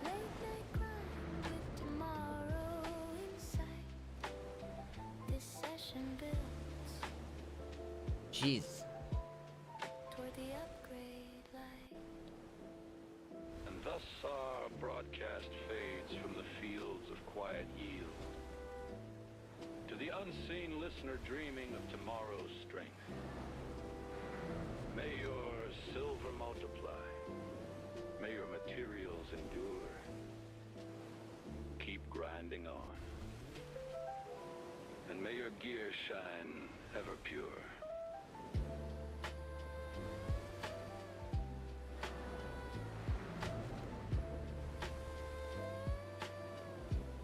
Late night grind with tomorrow in sight. This session builds Jeez. toward the upgrade light. And thus our broadcast fades from the fields of quiet yield to the unseen listener dreaming of tomorrow's strength. May your silver multiply. May your materials endure. Keep grinding on. And may your gear shine ever pure.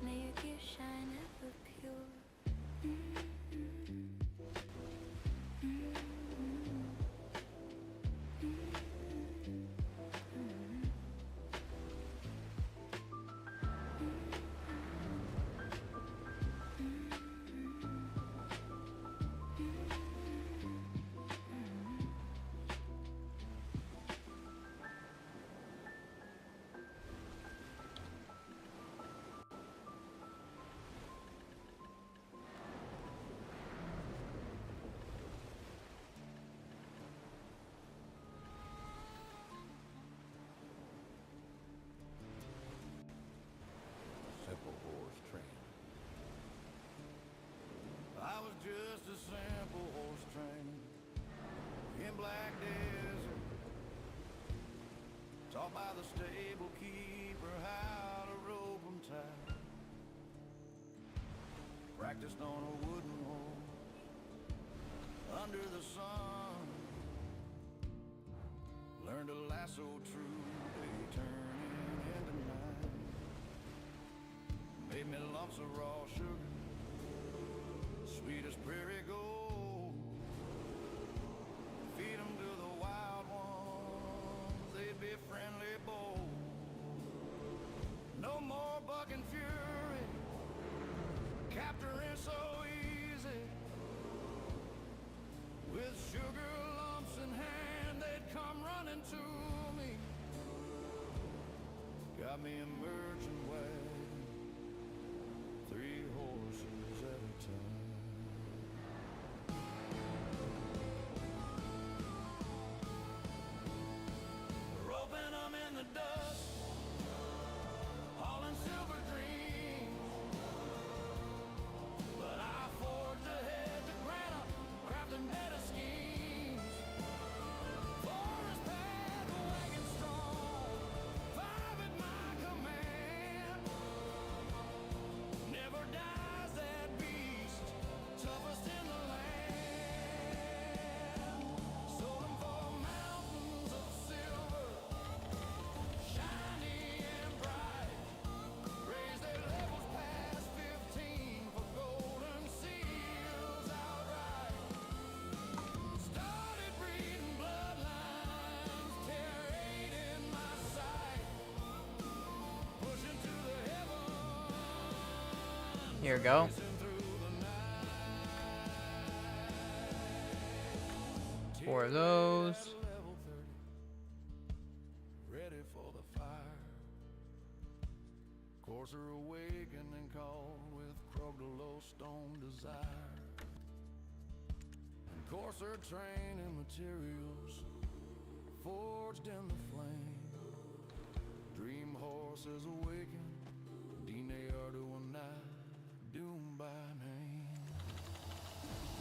May your gear shine ever pure. Simple horse train. I was just a simple horse train in black desert, taught by the stable keeper how to rope 'em tight. Practiced on a wooden horse under the sun. Learned to lasso true, day turning into night. Made me lumps of raw sugar, sweet as prairie gold. Feed 'em to the wild ones, they'd be friendly bold. No more bucking fury, capturing so easy. With sugar lumps in hand, they'd come running to me. Got me a merchant wagon, 3 horses at a time. Roping 'em in the dust, hauling silver dreams. But I forged Here we go. Four of those. Ready for the fire. Courser awakening called with Croglow stone desire. And courser training materials forged in the flame. Dream horses awaken, Dine Arduina, doomed by name.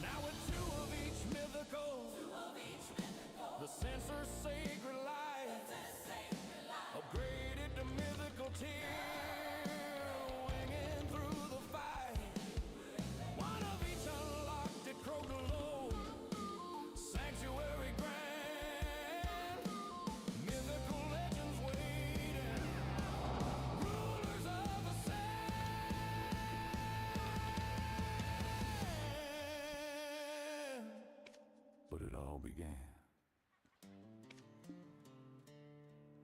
Now with two of each mythical, the censor's sacred light, upgraded to mythical tier, winging through the fight. One of each unlocked at Croglow, sanctuary grand, mythical legends waiting, rulers of the sand. But it all began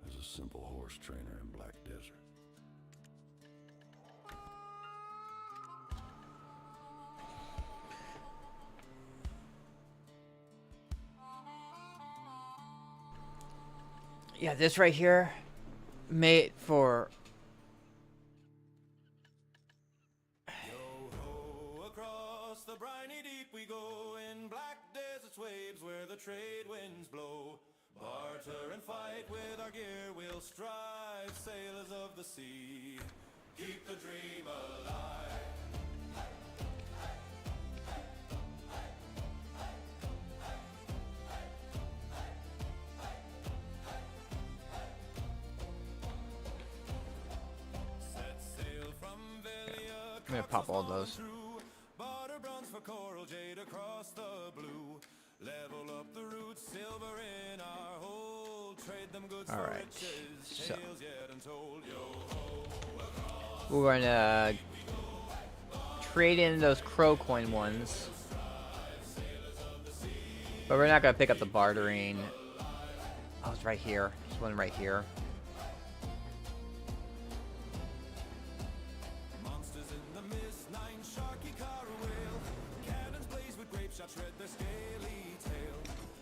as a simple horse trainer in Black Desert. Yeah, this right here made for Yo-ho, across the briny deep we go, in black desert's waves where the trade winds blow. Barter and fight with our gear, we'll strive, sailors of the sea. Keep the dream alive. Set sail from Vell. I'm gonna pop all those. Barter bronze for coral jade across the blue. Level up the roots, silver in our hold. Trade them goods All for right, riches, so tales yet untold. we're gonna trade in those crow coin ones, but we're not gonna pick up the bartering. Oh, it's right here. This one right here. Monsters in the mist, nine sharky car whale. Cannons blaze with grape shots, shred their scaly tail.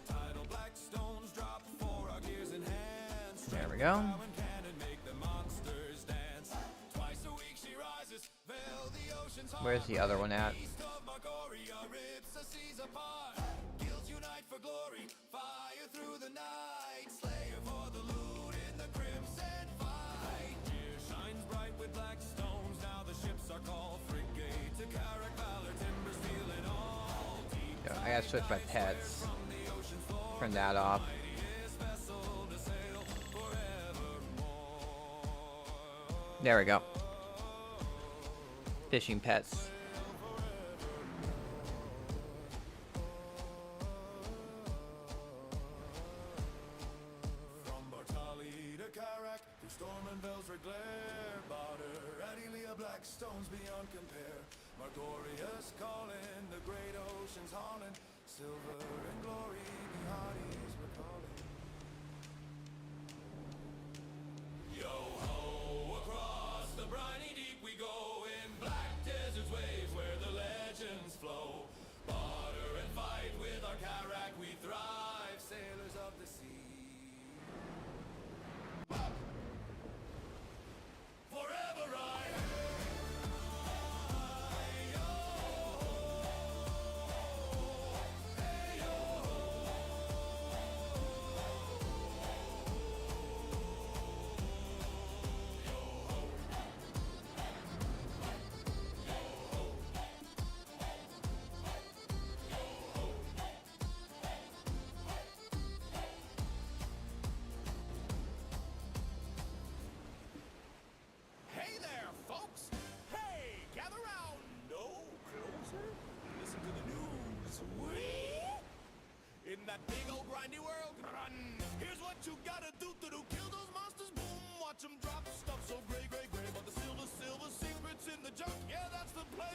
Tidal black stones drop for our gears in hand. There we go. Bow and cannon make the monsters dance. Twice a week she rises, Vell the ocean's heart. Where's the other one at? East of Margoria rips the seas apart. Guilds unite for glory, fire through the night. Slayer for the loot in the crimson fight. Here shines bright with black stones, now the ships are called frigate. To Carrack, Valor, timber, steel, and all deep. Yeah, I gotta switch my pets. Turn that off. There we go. Fishing pets. From Bartali to Carrack, through storm and bells red glare. Barter, Adelia, black stones beyond compare. Margorius calling, the great oceans hauling. Silver and glory, Bihadi's recalling. Yo-ho, across the briny deep we go, in black desert's waves where the legends flow. Barter and fight with our Carrack, we thrive, sailors of the sea. Forever I Hey there, folks! Hey, gather round! No closer. Listen to the news. In that big old grindy world, run! Here's what you gotta do to kill those monsters. Boom! Watch them drop stuff so gray, gray, gray. But the silver secrets in the junk. Yeah, that's the play.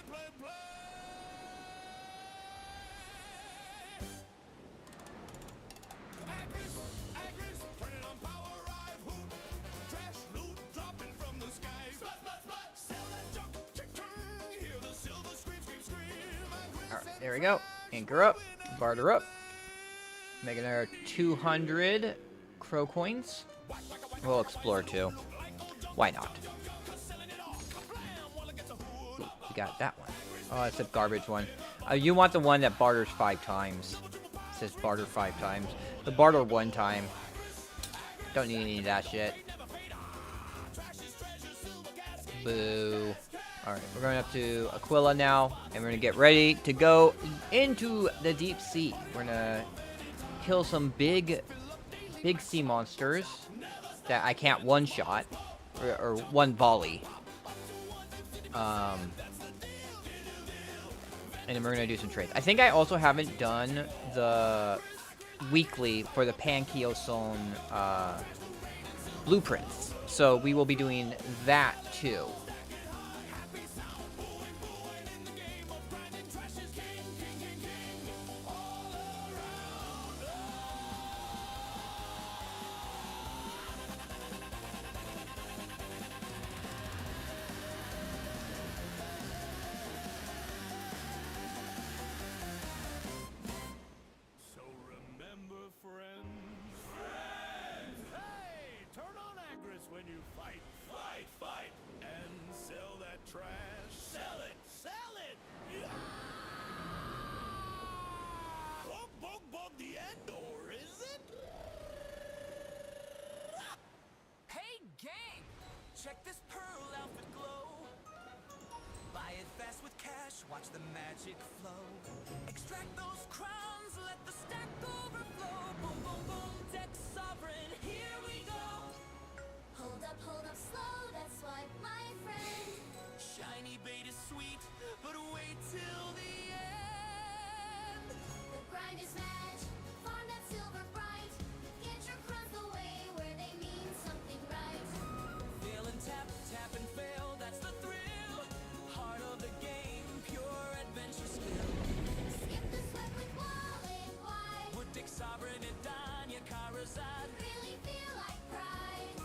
Agris, turning on power, arrive, hoot. Trash loot dropping from the sky. Splat, splat, splat, sell that junk. Hear the There we go. Anchor up. Barter up. Make another 200 crow coins. We'll explore too. Why not? Ooh, we got that one. Oh, it's a garbage one. You want the one that barters 5 times. It says barter 5 times. The barter 1 time. Don't need any of that shit. Boo. Alright, we're going up to Aquila now, and we're going to get ready to go into the deep sea. We're going to kill some big sea monsters that I can't one-shot, or one volley. And then we're going to do some trades. I think I also haven't done the weekly for the Pankeoson blueprints. So we will be doing that too. So remember, friends. Hey, turn on agris when you fight. Fight. And sell that trash. Sell it. Bug the Endor, is it? Hey, gang! Check this pearl outfit glow. Buy it fast with cash, watch the magic flow. Extract those crowns, let the stack overflow. Boom, boom, boom, deck sovereign, here we go. Hold up, slow, that's why, my friend. Shiny bait is sweet, but wait till the end. The grind is magic, farm that silver bright. Get your crumbs away where they mean something right. Fail and tap and fail, that's the thrill. Heart of the game, pure adventure skill. Skip the sweat with wallet wide. Would Dick Sovereign and Danya Karazad. Really feel like pride.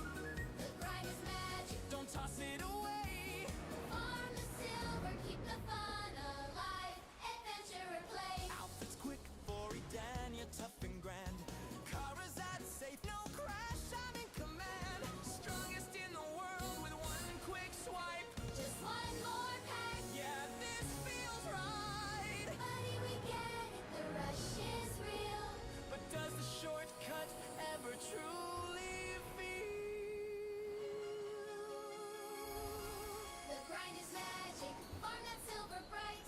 The grind is magic, Don't toss it away. farm the silver, keep the fun alive. Adventurer play. Outfit's quick for Edania, tough and grand. Karazad safe, no crash, I'm in command. Strongest in the world with one quick swipe. Just one more pack, Yeah, this feels right. buddy, we get it. The rush is real. But does the shortcut ever truly feel? The grind is magic, farm that silver bright.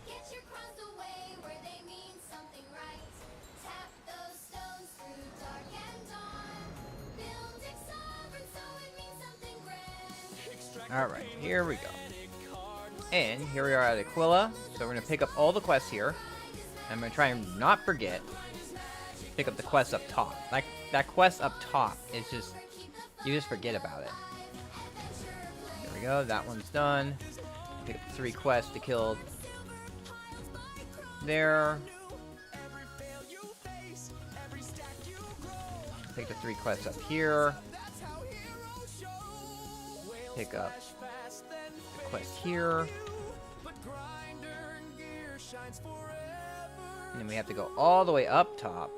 Get your crumbs away where they mean something right. Tap those stones through dark and dawn. Build Dick Sovereign so it means something grand. Alright, here we go. And here we are at Aquila. So we're going to pick up all the quests here. I'm going to try and not forget. Pick up the quest up top. Like, that quest up top is just, you just forget about it. There we go, that one's done. Pick up the 3 quests to kill there. Pick the 3 quests up here. Pick up the quest here. And then we have to go all the way up top.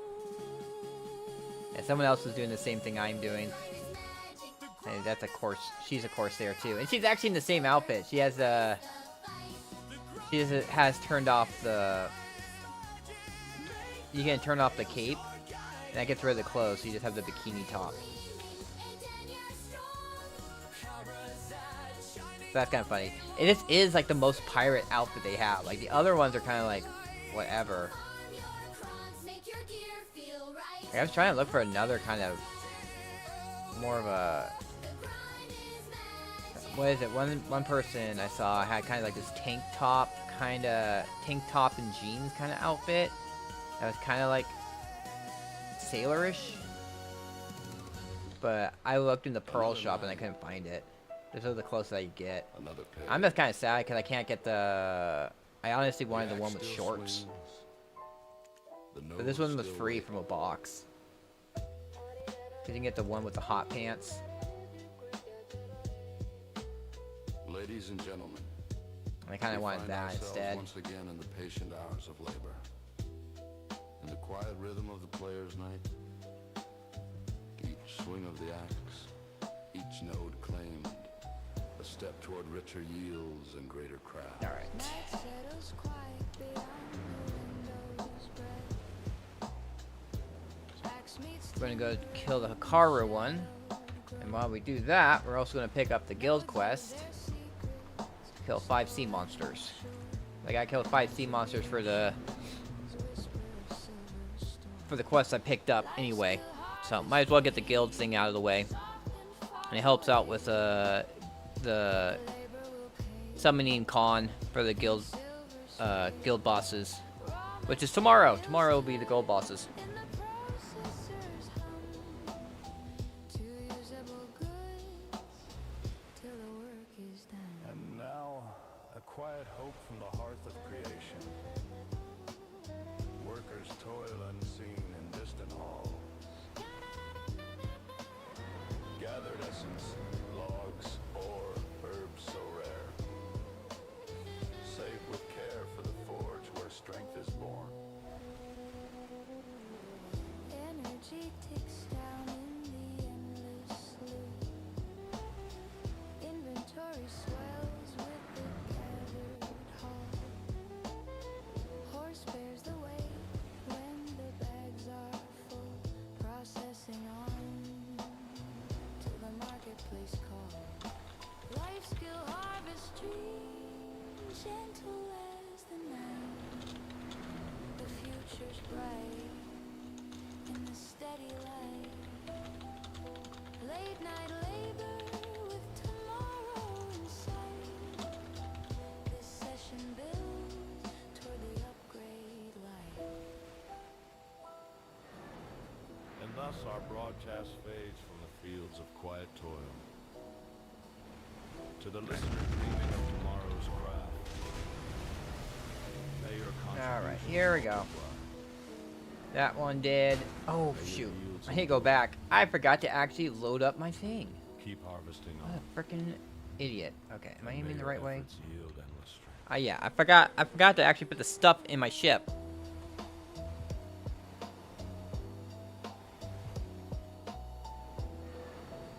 And someone else is doing the same thing I'm doing. And that's a course. She's a Corsair too, and she's actually in the same outfit. She has has turned off the. You can turn off the cape, and that gets rid of the clothes. So you just have the bikini top. So that's kind of funny. And this is like the most pirate outfit they have. Like the other ones are kind of like whatever. I was trying to look for another kind of more of a. What is it? One person I saw had kind of like this tank top and jeans kind of outfit. That was kind of like sailorish. But I looked in the pearl shop and I couldn't find it. This is the closest I could get. I'm just kind of sad because I can't get the. I honestly wanted the one with shorts. But this one was free from a box. You can get the one with the hot pants. Ladies and gentlemen, I kind of We wanted find that ourselves instead. once again in the patient hours of labor. In the quiet rhythm of the player's night, each swing of the axe, each node claimed, a step toward richer yields and greater craft. All right. Night settles quiet beyond the window's breath. Axe meets We're gonna go kill the Hikaru one, and while we do that, we're also gonna pick up the guild quest. Kill 5 sea monsters. Like I killed 5 sea monsters for the quest I picked up anyway, so might as well get the guild thing out of the way. And it helps out with the summoning con for the guild bosses, which is tomorrow. Tomorrow will be the gold bosses. in the processor's hum to usable goods till the work is done. And now, a quiet hope from the hearth of creation. Workers toil unseen in distant halls. Gathered essence, logs, ore, herbs so rare. Save with care for the forge where strength is born. Energy ticks down in the endless loop. Inventory swells with the gathered haul. Horse bears the weight when the bags are full. Processing on to the marketplace call. Life skill harvest tree, gentle as the night. The future's bright in the steady light. Late night labor with tomorrow in sight. This session builds toward the upgrade light. And thus our broadcast fades from the fields of quiet toil to the listener dreaming of tomorrow's craft. May your All right, contributions here we go. multiply. That one did. Oh shoot! I need to go back. I forgot to actually load up my thing. Keep harvesting What on. a freaking idiot. Okay, am I May aiming the your right way? efforts yield endless strength. Yeah, I forgot to actually put the stuff in my ship.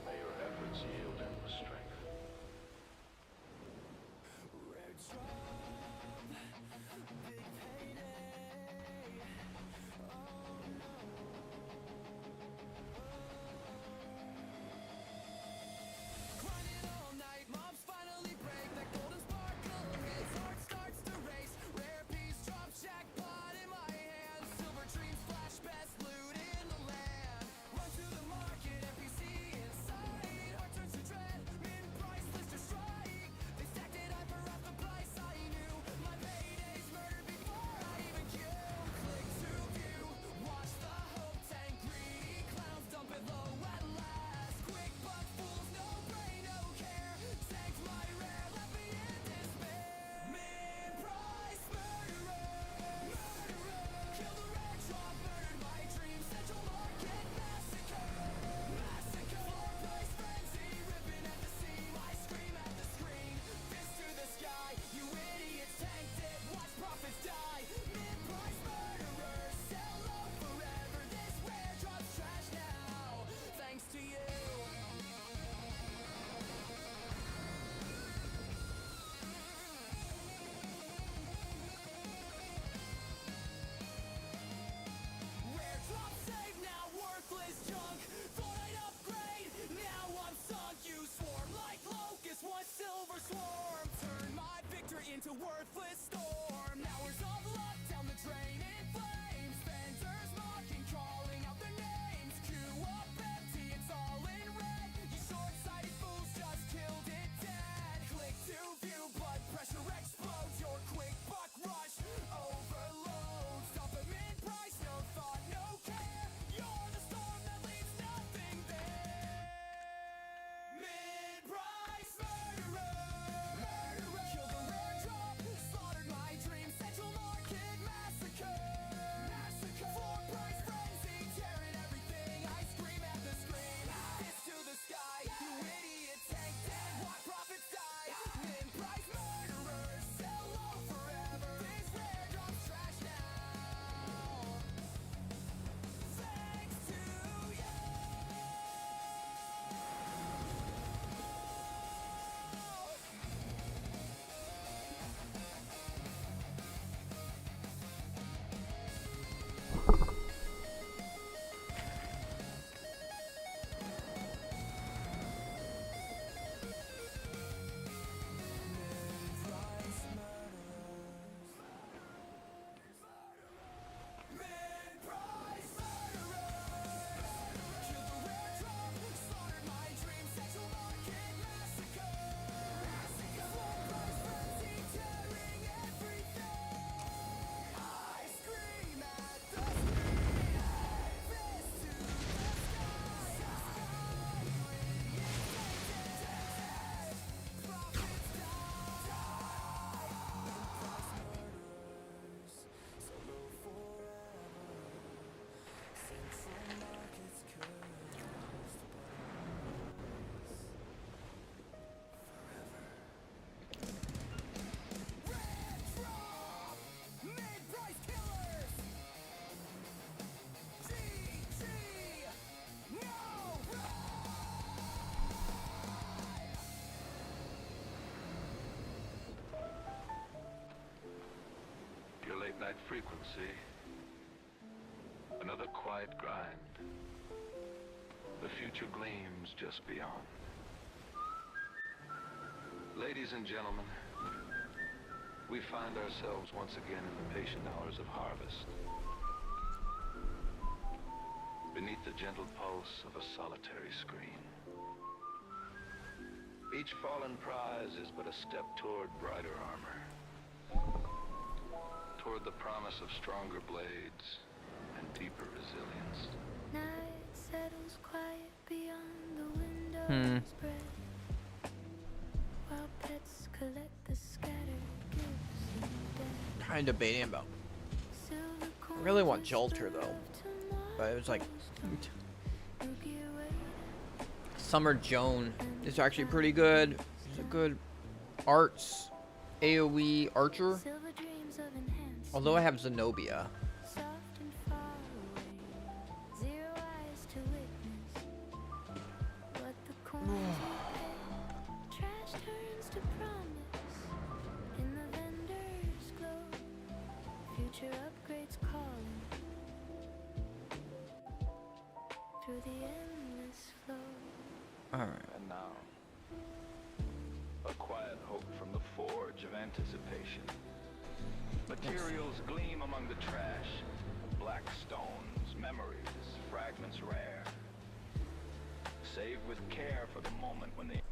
May your efforts yield endless strength. Grinding all night, mobs finally break. That golden sparkle hits, heart starts to race. Rare piece, drop, jackpot. frequency. Another quiet grind. The future gleams just beyond. Ladies and gentlemen, we find ourselves once again in the patient hours of harvest. Beneath the gentle pulse of a solitary screen. Each fallen prize is but a step toward brighter armor. Toward the promise of stronger blades and deeper resilience. Night settles quiet beyond the windows spread, while pets collect the scattered gifts and dead. Kind of debating about. Silver I really want coins Jolter though, of but it was like tomorrow's Milky Way. Summer Joan is actually pretty good. It's a good arts AoE archer. Silver dreams of enhancement, Although I have Zenobia. soft and far away. Zero eyes to witness what the coins will pay. Trash turns to promise in the vendor's glow. Future upgrades calling through the endless flow. Alright. And now, a quiet hope from the forge of anticipation. Materials gleam among the trash. Black stones, memories, fragments rare. Save with care for the moment when they...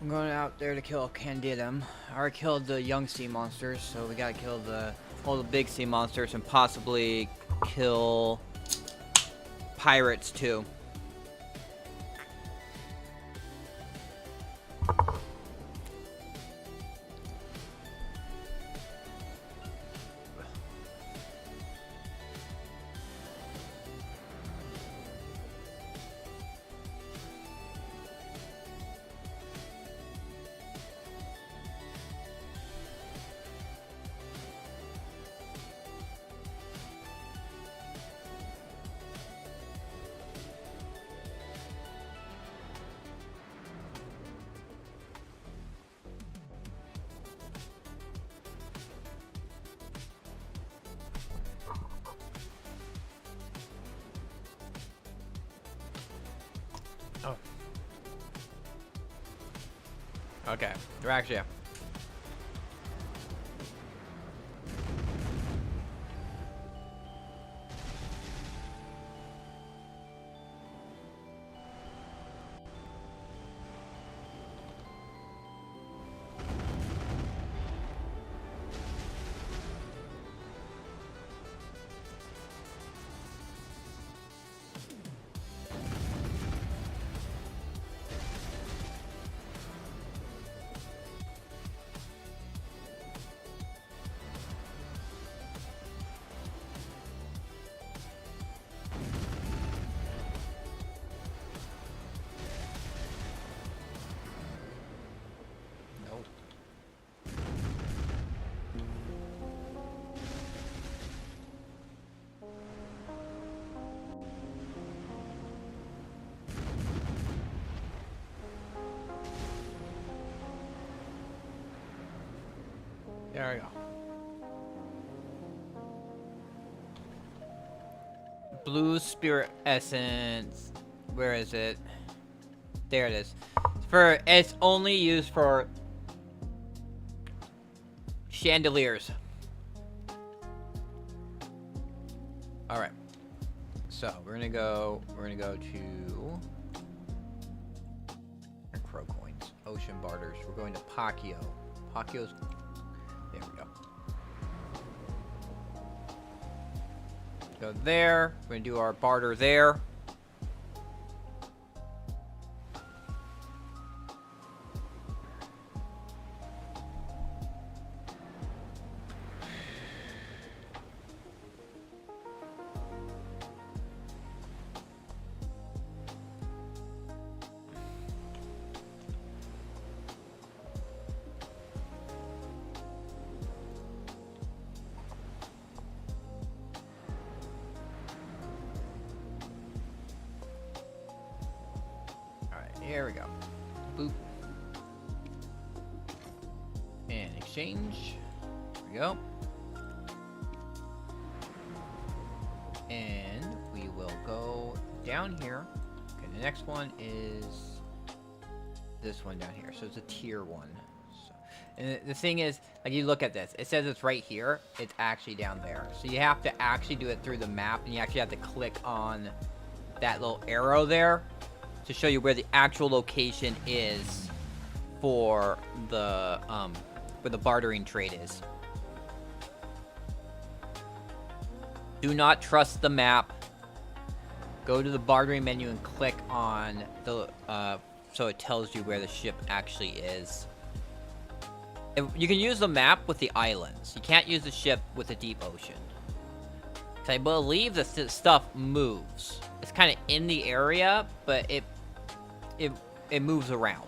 I'm going out there to kill Candidum. I already killed the young sea monsters, so we gotta kill all the big sea monsters and possibly kill pirates too. Oh. Okay, they're actually... There we go. Blue Spirit Essence. Where is it? There it is. It's only used for chandeliers. Alright. So we're gonna go to Crow Coins. Ocean Barters. We're going to Pacchio. Pacchio's... There we go. Go there. We're gonna do our barter there. Here we go. Boop. And exchange. There we go. And we will go down here. Okay, the next one is this one down here. So it's a tier 1. So, and the thing is, like, you look at this. It says it's right here. It's actually down there. So you have to actually do it through the map, and you actually have to click on that little arrow there to show you where the actual location is for the where the bartering trade is. Do not trust the map. Go to the bartering menu and click on the so it tells you where the ship actually is. You can use the map with the islands. You can't use the ship with the deep ocean. I believe the stuff moves. It's kind of in the area, but it moves around.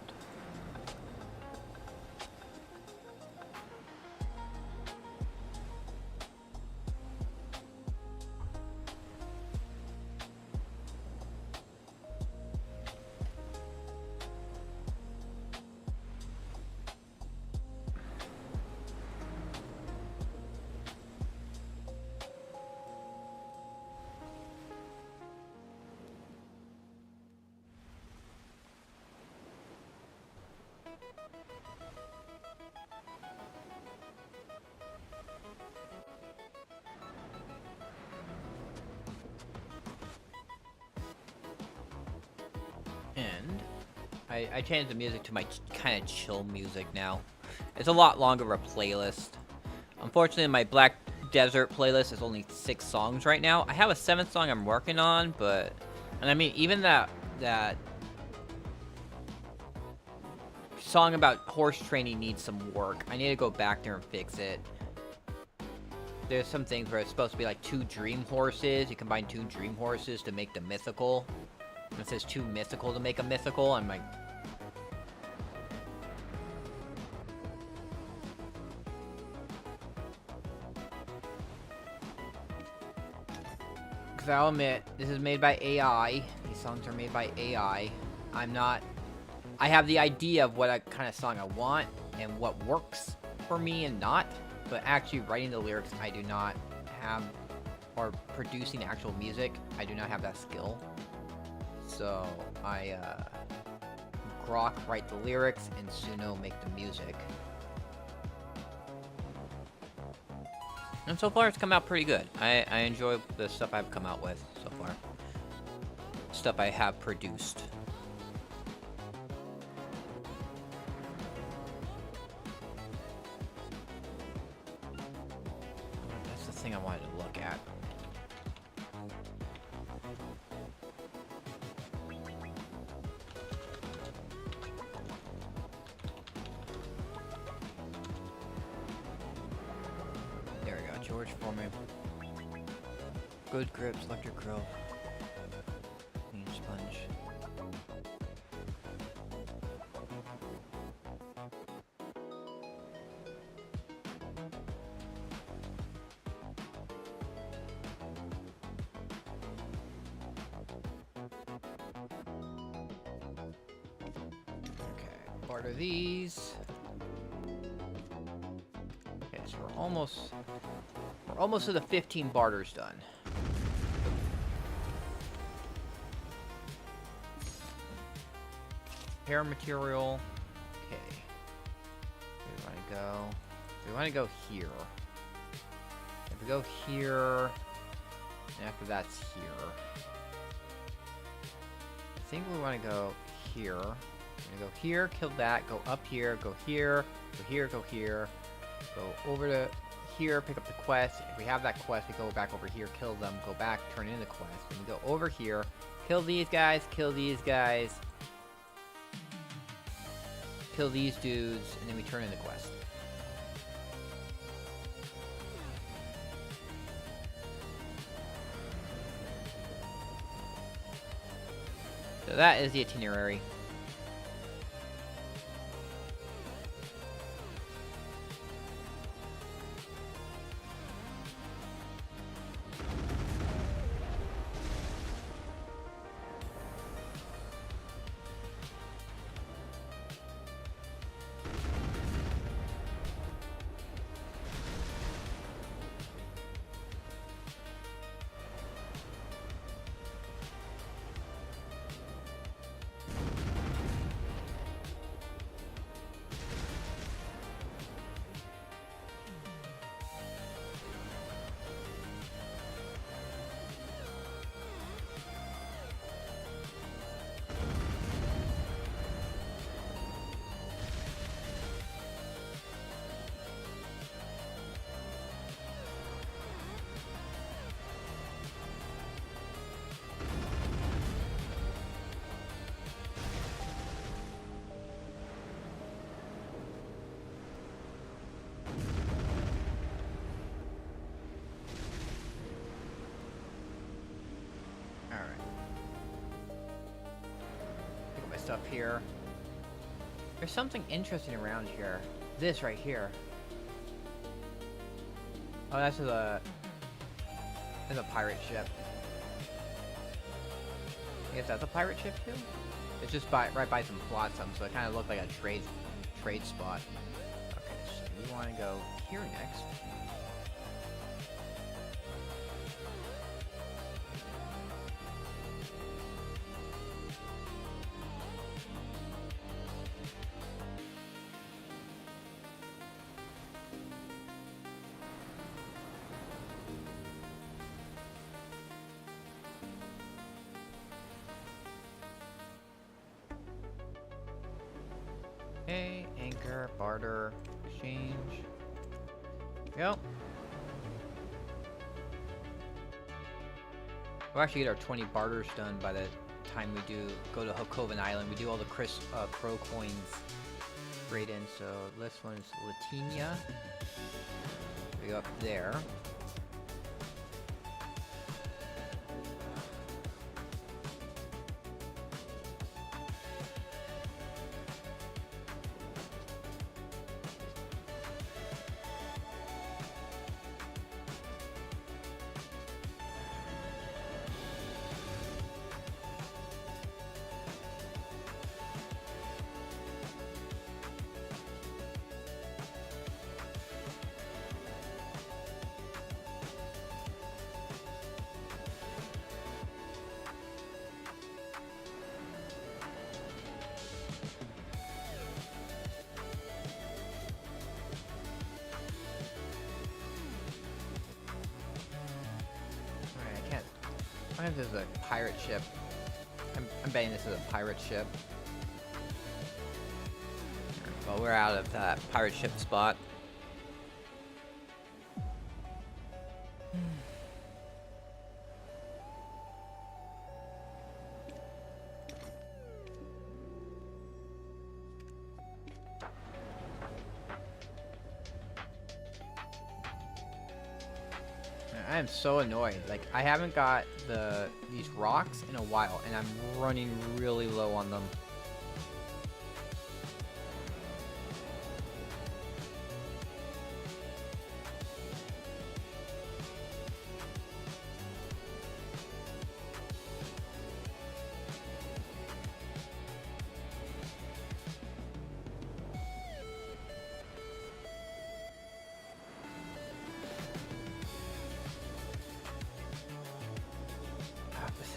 And I changed the music to my kind of chill music now. It's a lot longer of a playlist. Unfortunately, my Black Desert playlist is only 6 songs right now. I have a 7th song I'm working on, but... And I mean, even that song about horse training needs some work. I need to go back there and fix it. There's some things where it's supposed to be like 2 dream horses. You combine 2 dream horses to make the mythical. And it says 2 mythical to make a mythical. I'm like... Because I'll admit, this is made by AI. These songs are made by AI. I'm not... I have the idea of what kind of song I want and what works for me and not. But actually writing the lyrics, I do not have... Or producing actual music, I do not have that skill. So, Grok write the lyrics, and Suno make the music. And so far, it's come out pretty good. I enjoy the stuff I've come out with so far. Stuff I have produced. That's the thing I wanted to look at. George for me. Good grips, electric crow. Clean sponge. Okay, barter these. Okay, so we're almost to the 15 barters done. Repair material. Okay. Where do we want to go? We want to go here. If we go here, and after that's here. I think we want to go here. We're going to go here, kill that, go up here, go here, go here, go here, go over to here, pick up the quest. If we have that quest, we go back over here, kill them, go back, turn in the quest. And we go over here, kill these guys, kill these guys, kill these dudes, and then we turn in the quest. So that is the itinerary. Stuff here. There's something interesting around here. This right here. Oh, that's a pirate ship. I guess that's a pirate ship too. It's just right by some flotsam, so it kind of looked like a trade spot. Okay, so we want to go here next. Okay, anchor, barter, exchange. Yep. We'll actually get our 20 barters done by the time we do go to Hokovan Island. We do all the pro coins right in. So this one is Latinia. We go up there. I wonder if this is a pirate ship. I'm betting this is a pirate ship. Well, we're out of that pirate ship spot. I am so annoyed. Like, I haven't got these rocks in a while, and I'm running really low on them.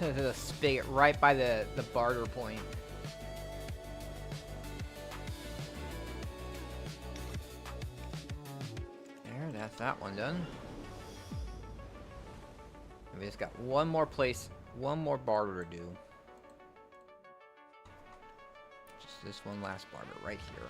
There's a spigot right by the barter point. There, that's that one done. And we just got one more place, one more barter to do. Just this one last barter right here.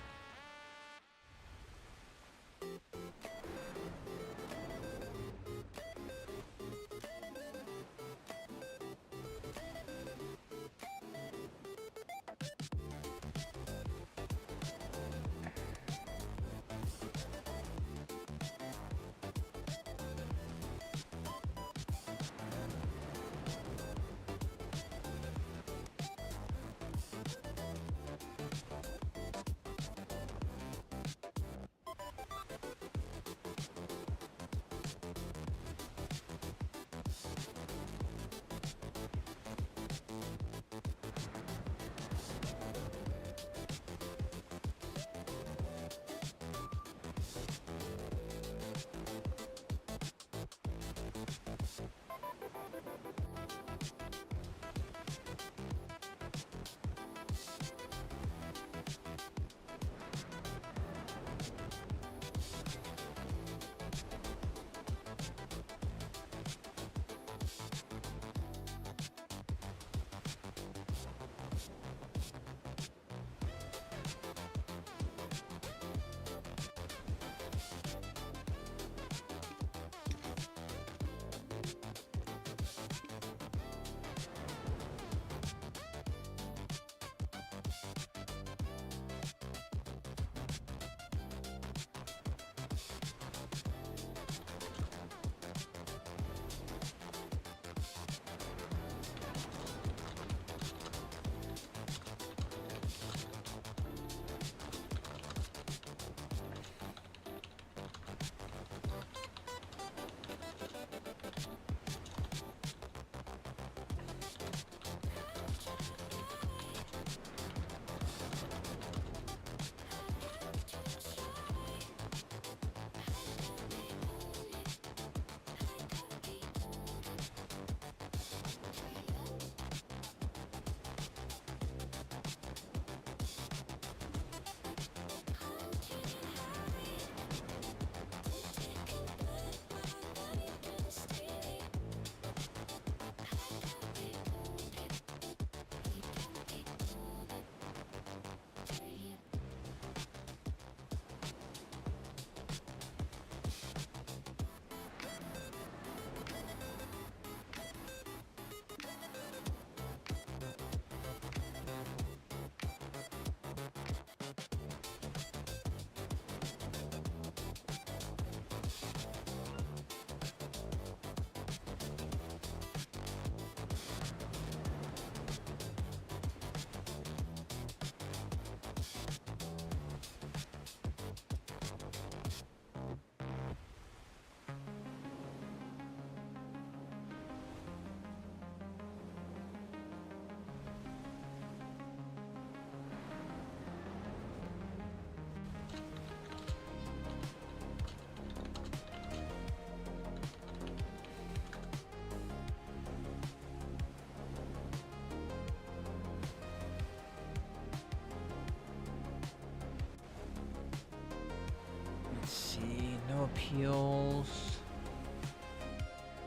appeals.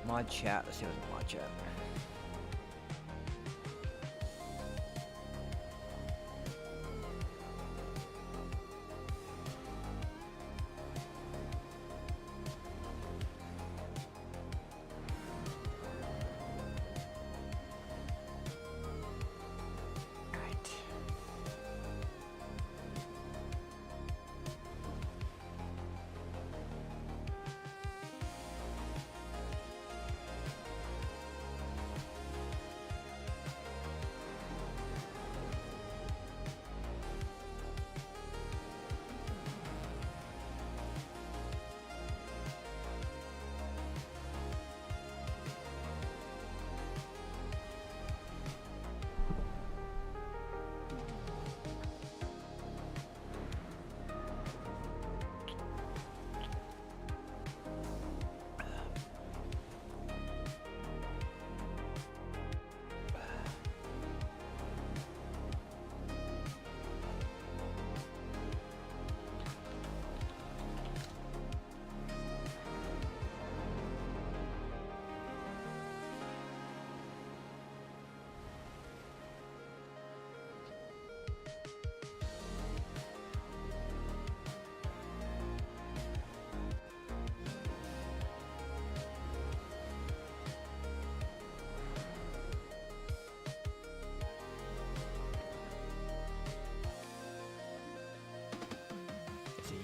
Mod chat. Let's see what's in mod chat.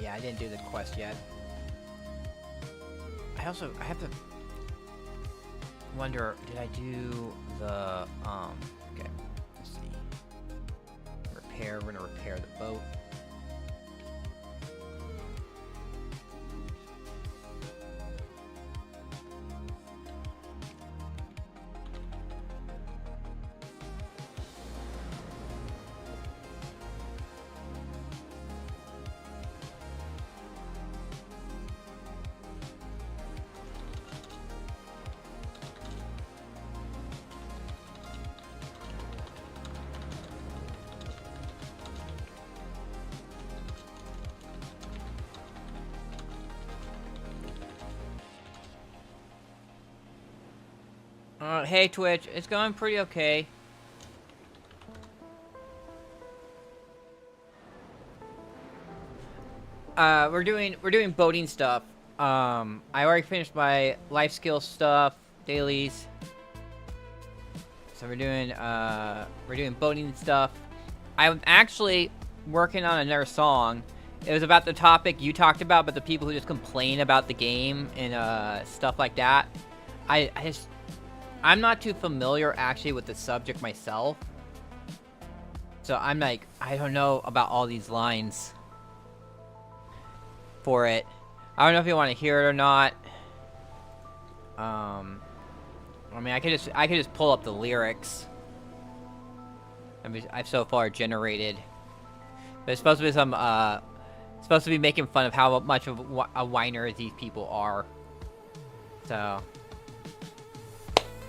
Yeah, I didn't do the quest yet. I have to wonder, did I do the, okay, let's see. Repair, we're gonna repair the boat. Hey Twitch, it's going pretty okay. We're doing boating stuff. I already finished my life skill stuff, dailies. So we're doing boating stuff. I'm actually working on another song. It was about the topic you talked about, but the people who just complain about the game and stuff like that. I'm not too familiar actually with the subject myself. So I'm like, I don't know about all these lines for it. I don't know if you want to hear it or not. I mean, I could just pull up the lyrics. I've so far generated. But it's supposed to be some, supposed to be making fun of how much of a whiner these people are. So,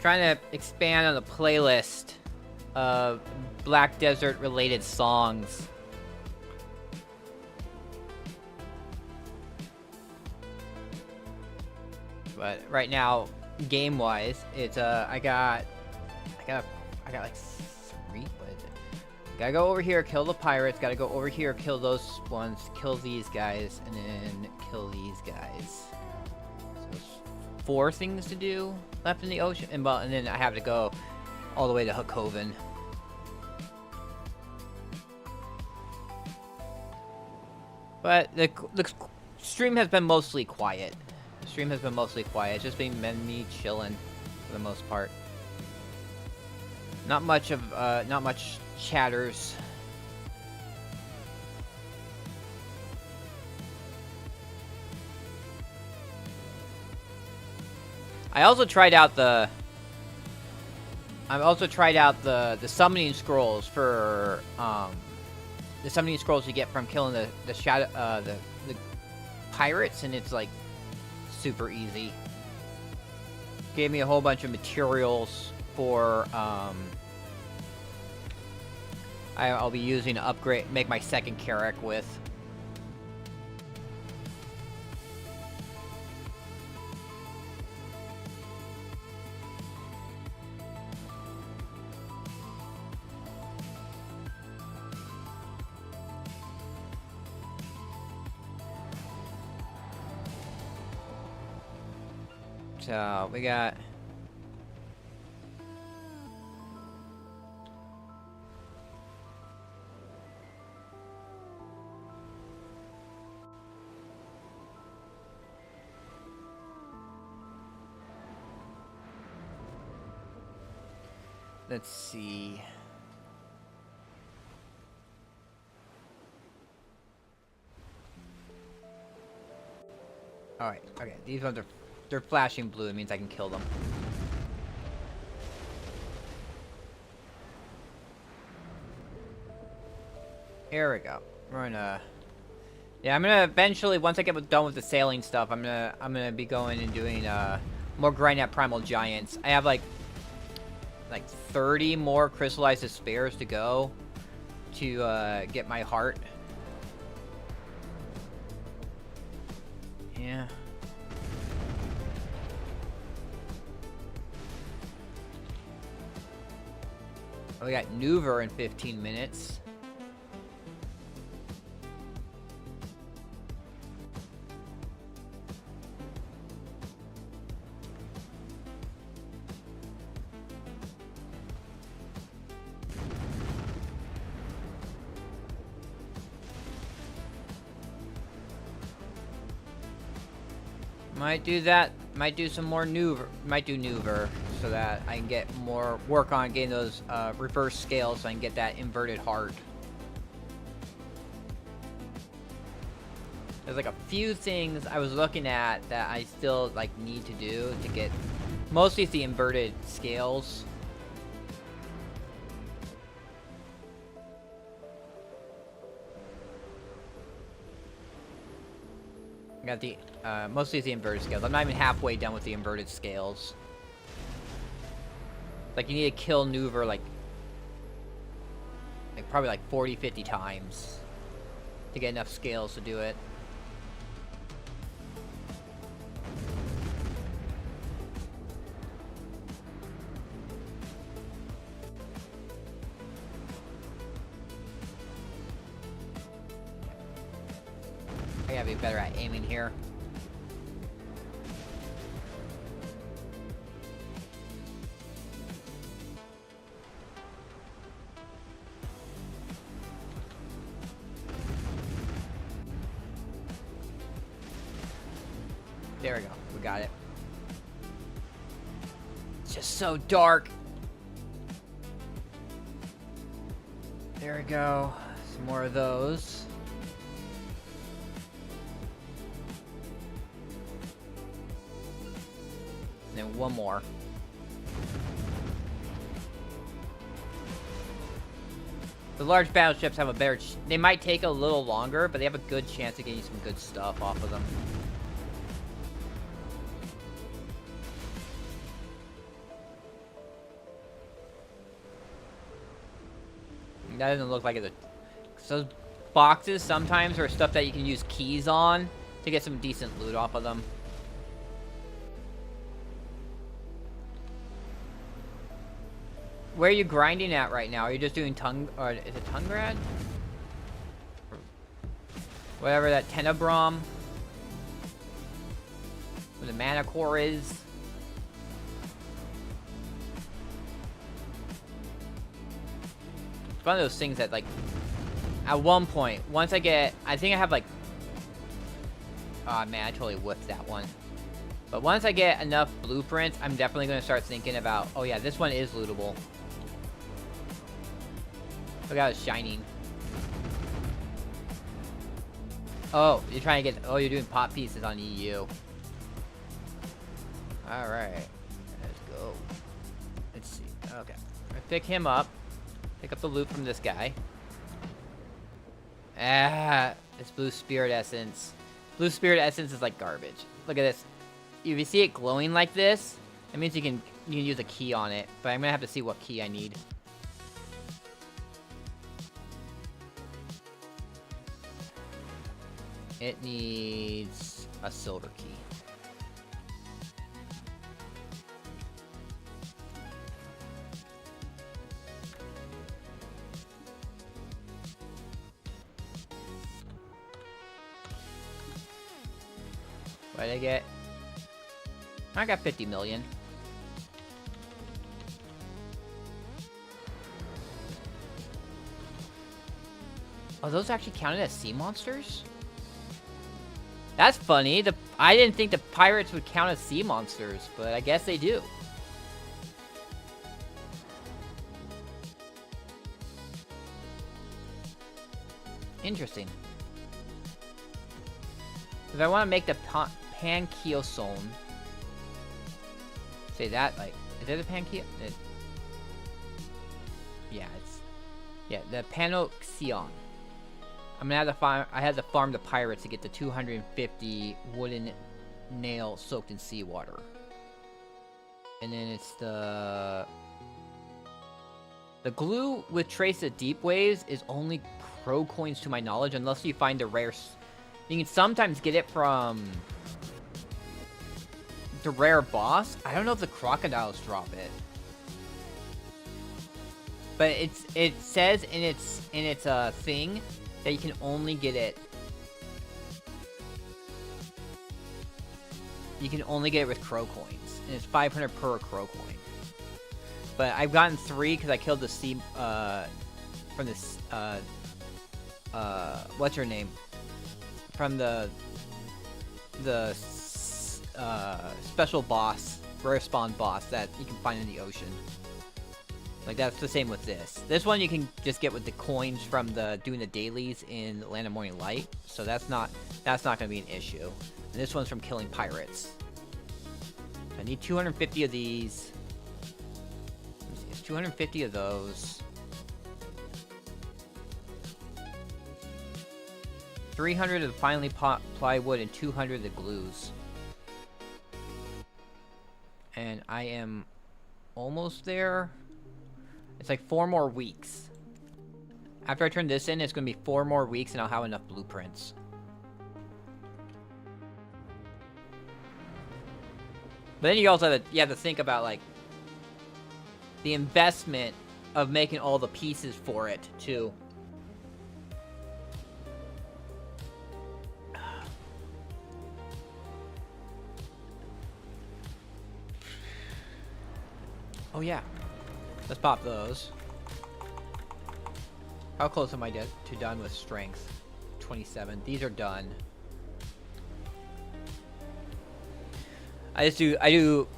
trying to expand on the playlist of Black Desert related songs. But right now, game wise, it's I got like 3. What is it? Gotta go over here, kill the pirates. Gotta go over here, kill those ones, kill these guys, and then kill these guys. So there's 4 things to do left in the ocean, and then I have to go all the way to Hakoven. But the stream has been mostly quiet. The stream has been mostly quiet. It's just been me chilling for the most part. Not much chatters. I also tried out the summoning scrolls for the summoning scrolls you get from killing the pirates, and it's like super easy. Gave me a whole bunch of materials for I'll be using to make my second Carrack with. So we got. Let's see. Alright, okay. These ones are they're flashing blue, it means I can kill them. Here we go. We're gonna yeah, I'm gonna eventually once I get done with the sailing stuff, I'm gonna be going and doing more grinding at Primal Giants. I have like 30 more crystallized despairs to go to get my heart. Yeah. Oh, we got Nuver in 15 minutes. Might do that. Might do some more Nuver. Might do Nuver so that I can get more work on getting those reverse scales so I can get that inverted heart. There's like a few things I was looking at that I still like need to do to get. Mostly it's the inverted scales. I got the mostly it's the inverted scales. I'm not even halfway done with the inverted scales. Like you need to kill Nuver like probably like 40-50 times to get enough scales to do it. I gotta be better at aiming here. There we go. We got it. It's just so dark. There we go. Some more of those. And then one more. The large battleships have a better... They might take a little longer, but they have a good chance of getting some good stuff off of them. That doesn't look like it's a... Those boxes sometimes are stuff that you can use keys on to get some decent loot off of them. Where are you grinding at right now? Are you just doing or is it Tungrad? Whatever that Tenebrom. Where the mana core is. It's one of those things that, like, at one point, once I think I have, like, oh man, I totally whiffed that one. But once I get enough blueprints, I'm definitely going to start thinking about, oh yeah, this one is lootable. Look how it's shining. Oh, you're trying to get, oh, you're doing pop pieces on EU. Alright, let's go. Let's see, okay. I pick him up. Pick up the loot from this guy. Ah, it's blue spirit essence. Blue spirit essence is like garbage. Look at this. If you see it glowing like this, it means you can use a key on it. But I'm gonna have to see what key I need. It needs a silver key. What did I get? I got 50 million. Oh, those actually counted as sea monsters? That's funny. I didn't think the pirates would count as sea monsters, but I guess they do. Interesting. If I want to make the Pancheoson, say that, like, is it a Pancheo? Yeah, the Panoxion. I'm gonna have to farm. I had to farm the pirates to get the 250 wooden nail soaked in seawater. And then it's the glue with trace of deep waves is only pro coins to my knowledge, unless you find the rare. You can sometimes get it from the rare boss. I don't know if the crocodiles drop it, but it says in its thing that you can only get it. You can only get it with crow coins, and it's 500 per crow coin. But I've gotten 3 because I killed the sea from this what's her name? From the special boss, rare spawn boss that you can find in the ocean. Like, that's the same with this. This one you can just get with the coins from doing the dailies in Land of Morning Light, so that's not gonna be an issue. And this one's from killing pirates. So I need 250 of these. Let me see, it's 250 of those. 300 of the finely plywood and 200 of the glues. And I am almost there. It's like 4 more weeks. After I turn this in, it's going to be 4 more weeks and I'll have enough blueprints. But then you also have to think about, like, the investment of making all the pieces for it, too. Oh, yeah. Let's pop those. How close am I to done with strength? 27. These are done. I do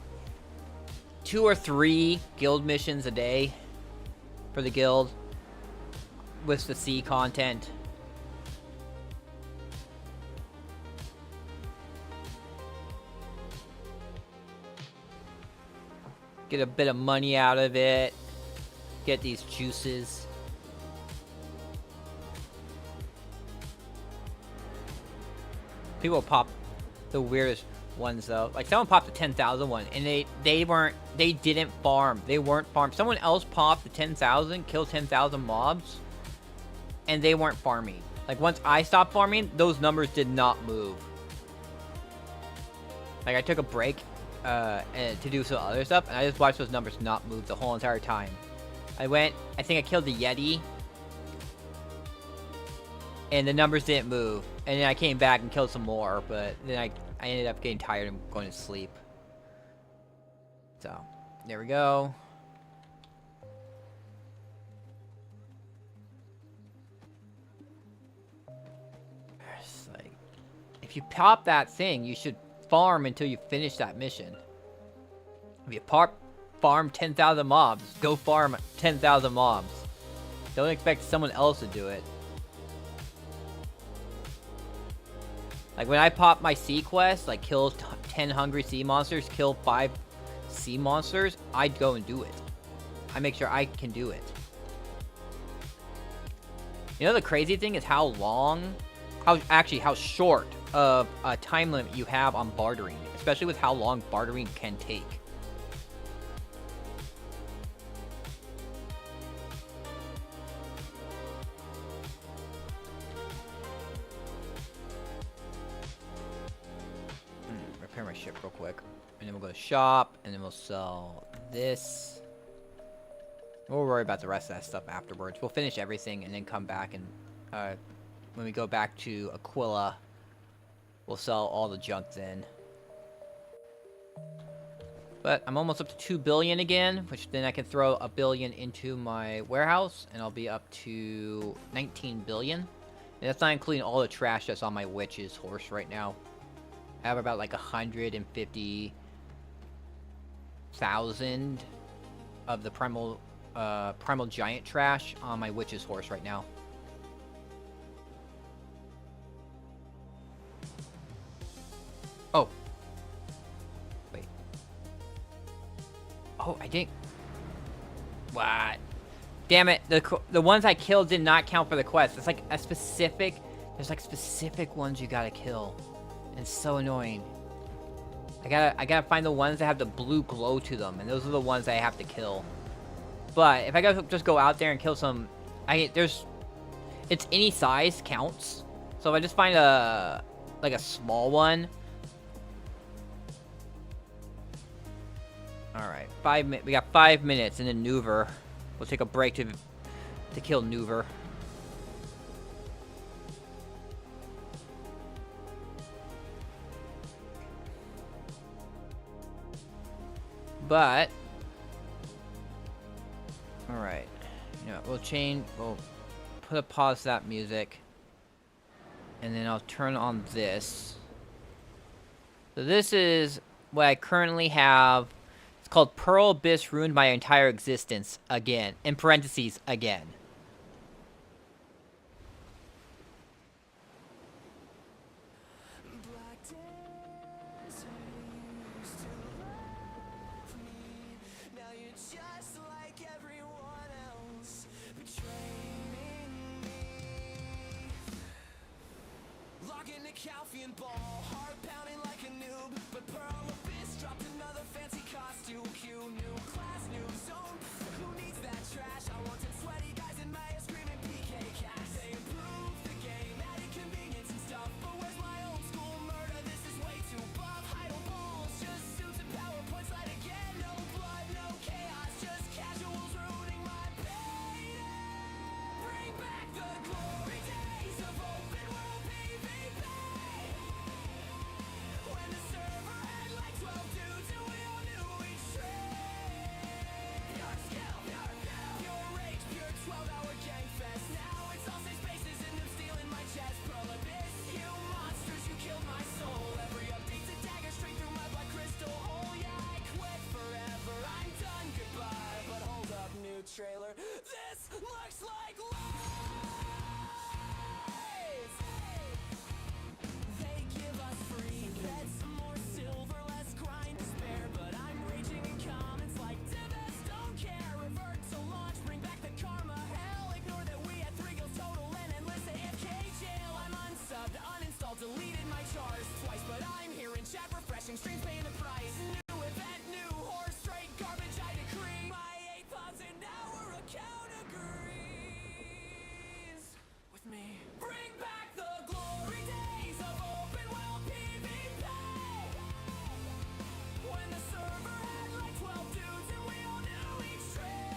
2 or 3 guild missions a day for the guild with the sea content. Get a bit of money out of it. Get these juices. People pop the weirdest ones though. Like, someone popped the 10,000 one and they didn't farm. They weren't farmed. Someone else popped the 10,000, killed 10,000 mobs, and they weren't farming. Like, once I stopped farming, those numbers did not move. Like, I took a break to do some other stuff, and I just watched those numbers not move the whole entire time. I think I killed the Yeti, and the numbers didn't move. And then I came back and killed some more, but then I ended up getting tired and going to sleep. So, there we go. It's like, if you pop that thing, you should farm until you finish that mission. If you farm 10,000 mobs, go farm 10,000 mobs. Don't expect someone else to do it. Like, when I pop my sea quest, like kill 10 hungry sea monsters, kill 5 sea monsters, I'd go and do it. I make sure I can do it. You know, the crazy thing is how short of a time limit you have on bartering, especially with how long bartering can take. Repair my ship real quick, and then we'll go to shop, and then we'll sell this. We'll worry about the rest of that stuff afterwards. We'll finish everything and then come back, and when we go back to Aquila, we'll sell all the junk then. But I'm almost up to 2 billion again, which then I can throw a billion into my warehouse, and I'll be up to 19 billion. And that's not including all the trash that's on my witch's horse right now. I have about like 150,000 of the primal giant trash on my witch's horse right now. Oh. Wait. Oh, I didn't. What? Damn it. The ones I killed did not count for the quest. It's like a specific... There's like specific ones you gotta kill. And it's so annoying. I gotta find the ones that have the blue glow to them. And those are the ones I have to kill. But if I gotta just go out there and kill some... It's any size counts. So if I just find a small one... Alright, we got 5 minutes, and then Nuver. We'll take a break to kill Nuver. But... Alright. You know, we'll put a pause to that music. And then I'll turn on this. So this is what I currently have. It's called Pearl Abyss Ruined My Entire Existence. Again. In parentheses, again. Calcium ball, heart pounding like a noob. But Pearl Abyss dropped another fancy costume. Q, new class, new zone. Who needs that trash? I wanted sweaty guys in Maya screaming PK cash. They improved the game, added convenience and stuff. But where's my old school murder? This is way too buff. Idle balls, just suits and PowerPoints light again. No blood, no chaos, just casuals ruining my pain. Bring back the glory days of open world PvP. When the server had like 12 dudes and we all knew each trade. Pure skill, pure rage, pure 12-hour gang fest. Now it's all safe spaces and them stealing my chest. Pearl Abyss, you monsters, you killed my soul. Every update's a dagger straight through my black crystal hole. Yeah, I quit forever, I'm done, goodbye. But hold up, new trailer, this looks like lies. They give us free bets, more silver, less grind to spare. But I'm raging in comments like Divis don't care. Revert to launch, bring back the karma hell. Ignore that we had 3 kills total and endless AFK jail. I'm unsubbed, uninstalled, deleted my chars twice. But I'm here in chat, refreshing, streams paying the price. New event, new horse, straight garbage I decree. My 8,000 hour account agrees with me. Bring back the glory days of open world PvP. When the server had like 12 dudes and we all knew each trade.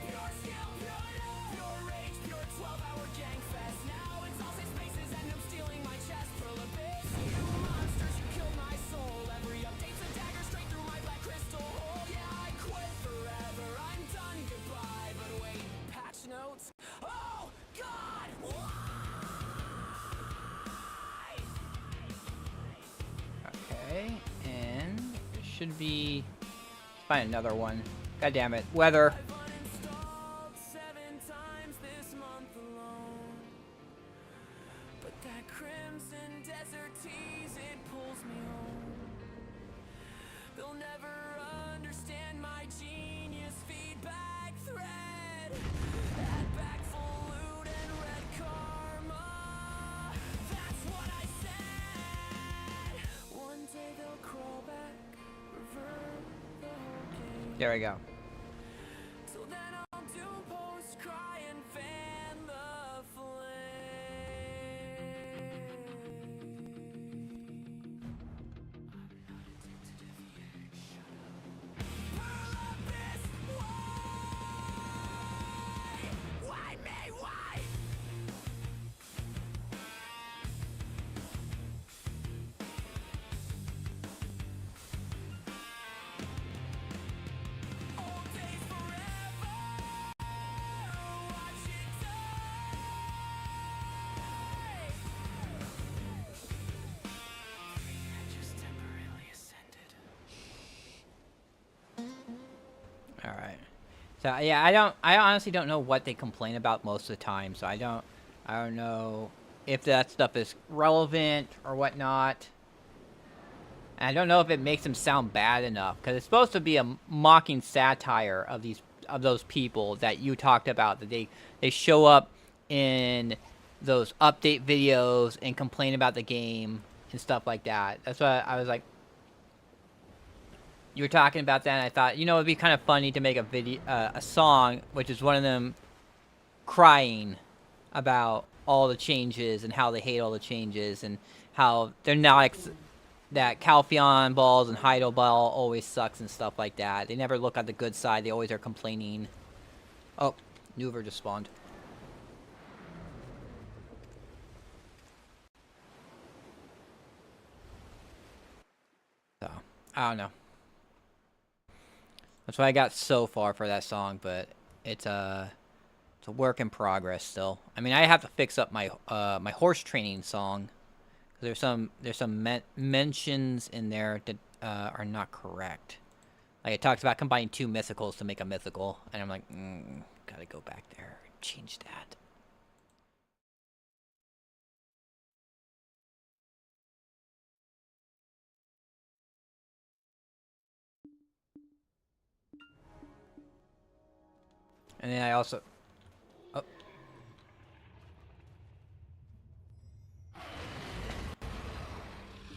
Pure skill, pure rage, pure 12-hour gang fest. Now it's all safe spaces and I'm stealing my chest. Pearl Abyss, you monsters, you killed my soul. Every update's a dagger straight through my black crystal hole. Yeah, I quit forever, I'm done, goodbye. But wait, patch notes? Oh, God, why? Okay, and it should be... Find another one. God damn it. Weather. I've uninstalled 7 times this month alone. But that crimson desert tease, it pulls me home. They'll never understand my genius feedback thread. Add back full loot and red karma. That's what I said. One day they'll crawl back, revert the whole game. There we go. Till then I'll do post cry and fan the flame. Pearl Abyss, why me, why? So yeah, I honestly don't know what they complain about most of the time. So I don't know if that stuff is relevant or whatnot. And I don't know if it makes them sound bad enough, because it's supposed to be a mocking satire of those people that you talked about, that they show up in those update videos and complain about the game and stuff like that. That's why I was like, you were talking about that, and I thought, you know, it'd be kind of funny to make a song, which is one of them crying about all the changes and how they hate all the changes and how they're not that Calpheon balls and Hydro Ball always sucks and stuff like that. They never look at the good side. They always are complaining. Oh, Nuver just spawned. So, I don't know. That's what I got so far for that song, but it's a work in progress still. I mean, I have to fix up my my horse training song. There's some mentions in there that are not correct. Like, it talks about combining 2 mythicals to make a mythical, and I'm like, gotta go back there and change that. And then I also... Oh.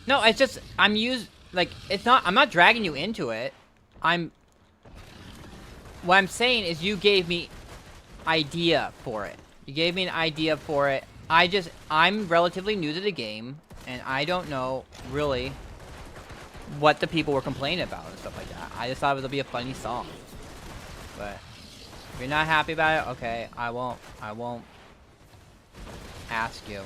No, it's just, I'm not dragging you into it. What I'm saying is you gave me idea for it. You gave me an idea for it. I'm relatively new to the game, and I don't know, really, what the people were complaining about and stuff like that. I just thought it would be a funny song. But if you're not happy about it, okay, I won't ask you.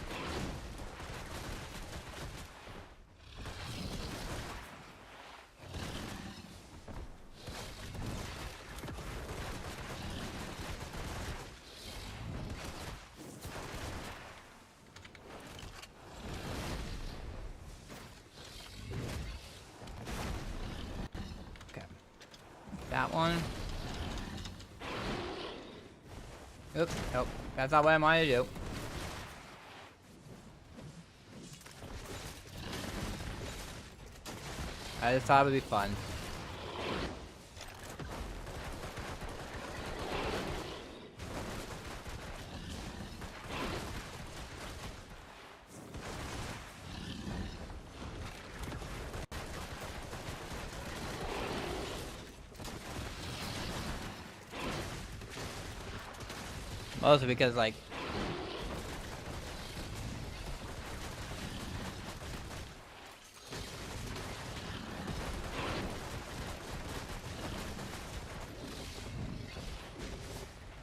That one. Oops, nope. That's not what I wanted to do. I just thought it would be fun. Mostly because, like,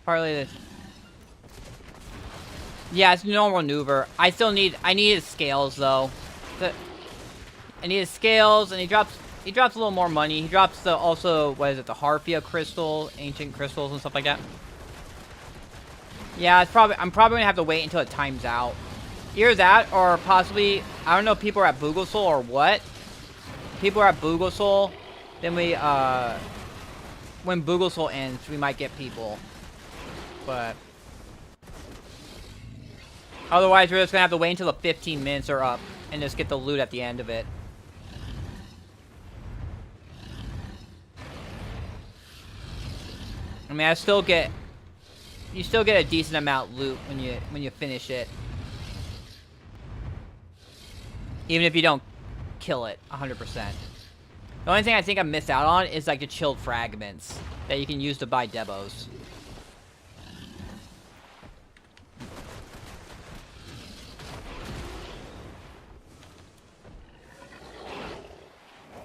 partly this. Yeah, it's normal maneuver. I needed scales though. I needed scales, and he drops a little more money. He drops the what is it, the Harpia crystal, ancient crystals and stuff like that. Yeah, I'm probably gonna have to wait until it times out. Either that, or possibly, I don't know if people are at Booglesol or what. If people are at Booglesol, then when Booglesol ends, we might get people. But otherwise, we're just gonna have to wait until the 15 minutes are up and just get the loot at the end of it. I mean, you still get a decent amount of loot when you finish it. Even if you don't kill it 100%. The only thing I think I missed out on is like the chilled fragments that you can use to buy Debos.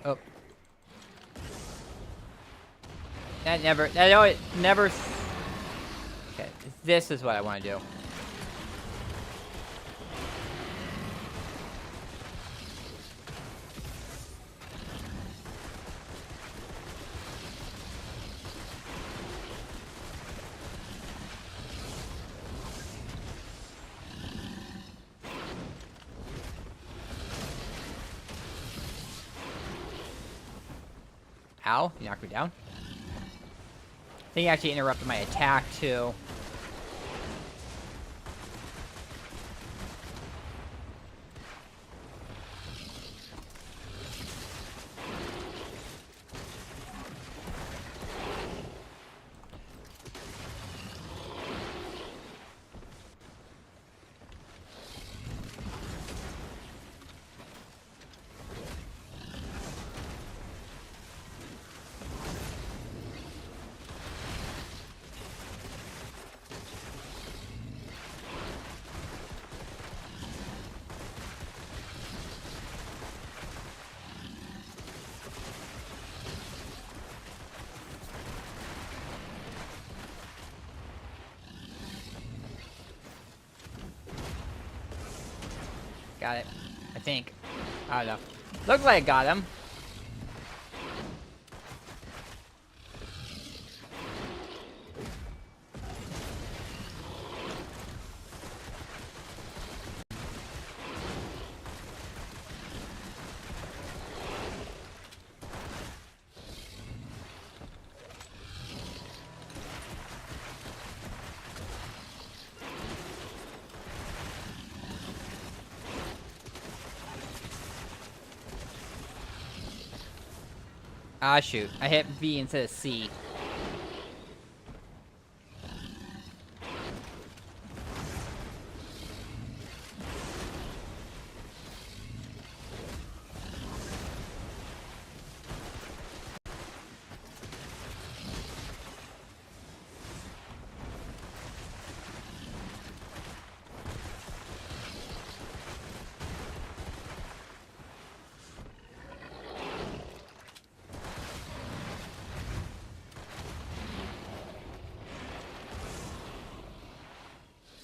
Oh. That always never. Okay, this is what I want to do. Ow, you knocked me down. think he actually interrupted my attack, too. Got it. I think. I don't know. Looks like I got him. Ah, shoot. I hit V instead of C.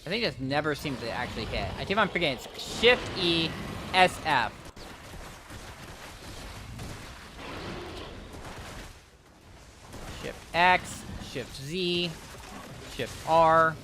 I think this never seems to actually hit. I keep on forgetting it's Shift E, SF. Shift X, Shift Z, Shift R.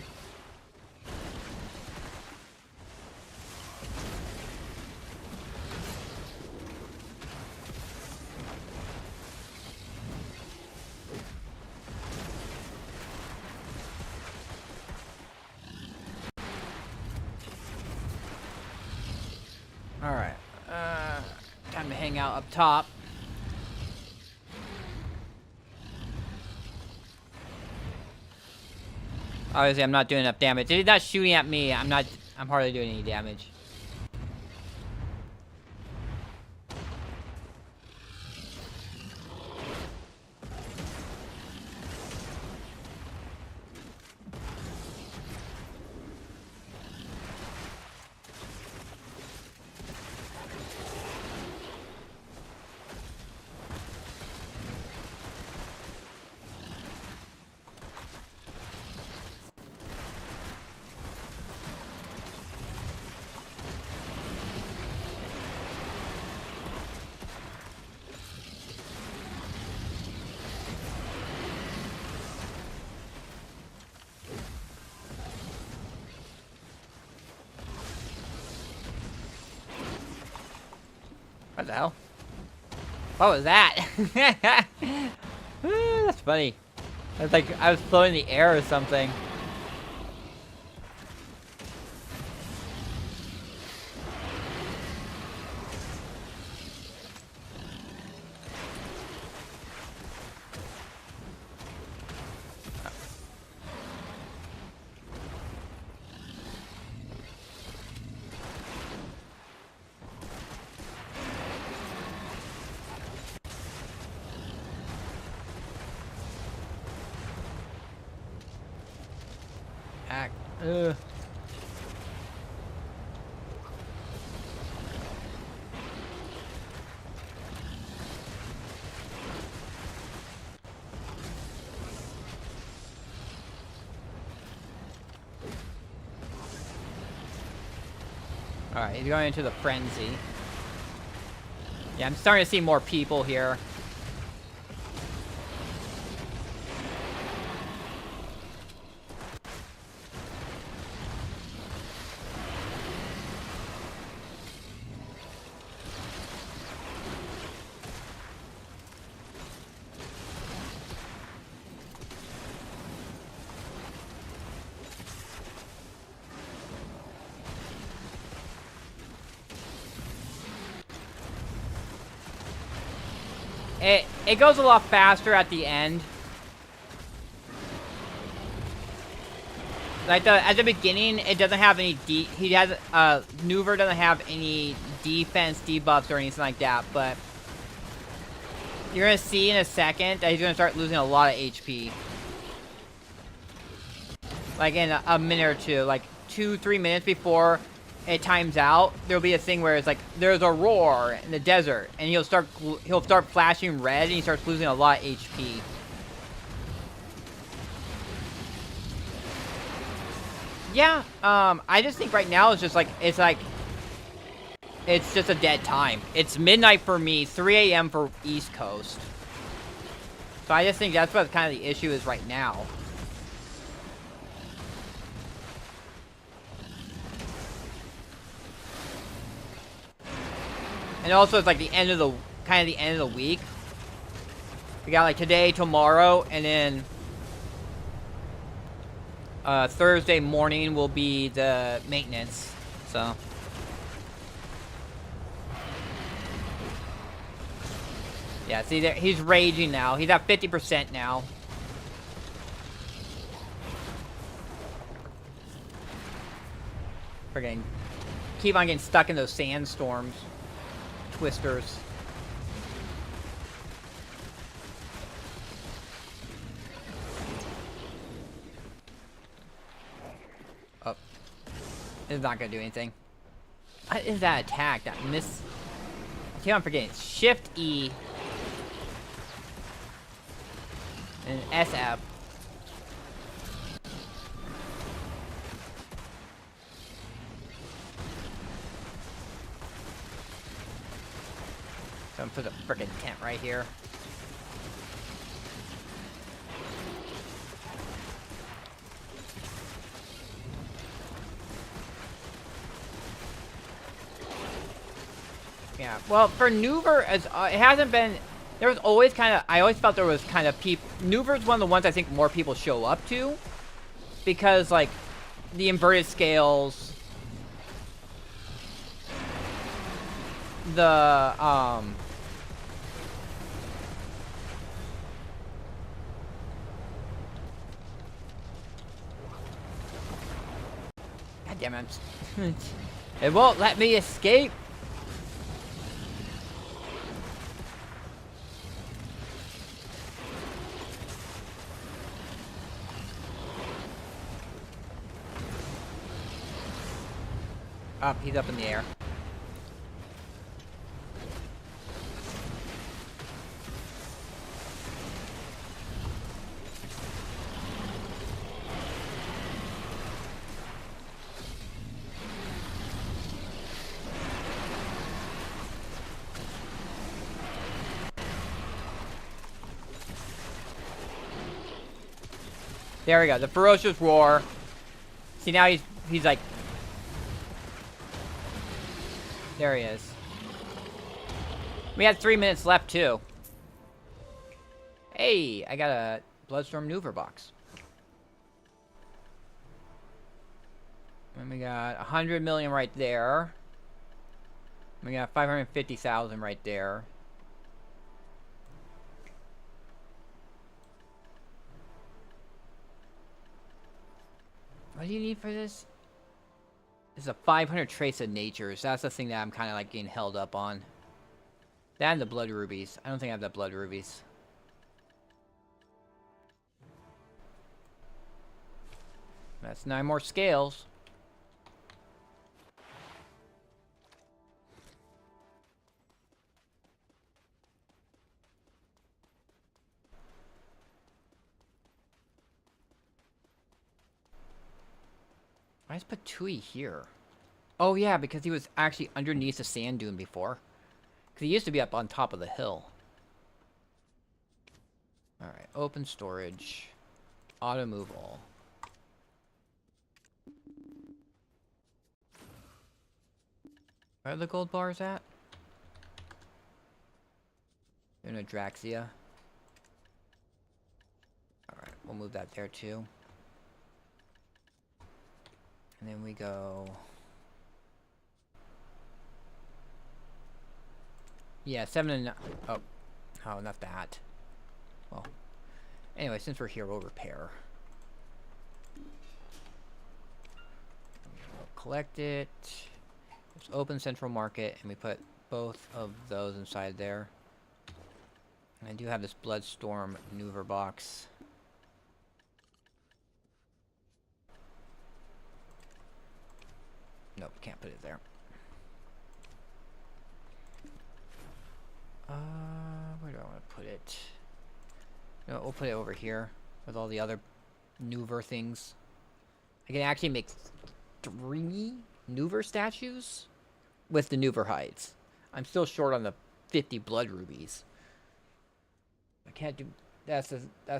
Alright, time to hang out up top. Obviously, I'm not doing enough damage. If he's not shooting at me, I'm hardly doing any damage. What the hell? What was that? That's funny. It's like I was floating in the air or something. Alright, he's going into the frenzy. Yeah, I'm starting to see more people here. it goes a lot faster at the end. Like at the beginning, it doesn't have any Nuver doesn't have any defense debuffs or anything like that, but you're gonna see in a second that he's gonna start losing a lot of HP. Like in a minute or two, like 2-3 minutes before it times out, there'll be a thing where it's like there's a roar in the desert, and he'll start flashing red, and he starts losing a lot of HP. Yeah, I just think right now it's just like it's just a dead time. It's midnight for me, 3 a.m. for East Coast. So I just think that's what kind of the issue is right now. And also, it's like the end of the end of the week. We got like today, tomorrow, and then Thursday morning will be the maintenance. So yeah, see there, he's raging now. He's at 50% now. Freaking keep on getting stuck in those sandstorms. Twisters. Oh. It's not gonna do anything. What is that attack? That miss... I keep on forgetting. Shift E. And SF. So I'm put a frickin' tent right here. Yeah, well, for Nuver, it hasn't been... There was always kind of... I always felt there was kind of people... Nuver's one of the ones I think more people show up to. Because, like, the inverted scales... The, God damn it. It won't let me escape. Up, he's up in the air. There we go, the ferocious roar. See, now he's like... There he is. We had 3 minutes left, too. Hey, I got a Bloodstorm Nuver box. And we got 100 million right there. We got 550,000 right there. What do you need for this? This is a 500 trace of natures. That's the thing that I'm kind of like getting held up on. That and the blood rubies. I don't think I have the blood rubies. That's 9 more scales. Why is Patui here? Oh yeah, because he was actually underneath the sand dune before. Because he used to be up on top of the hill. Alright, open storage. Auto move all. Where are the gold bars at? They're in Adraxia. Alright, we'll move that there too. And then we go... Yeah, 7 and... Oh. Oh, not that. Well, anyway, since we're here, we'll repair. We'll collect it. Let's open Central Market, and we put both of those inside there. And I do have this Bloodstorm maneuver box. Nope, can't put it there. Where do I want to put it? No, we'll put it over here with all the other maneuver things. I can actually make 3 maneuver statues with the maneuver hides. I'm still short on the 50 blood rubies. I can't do. That's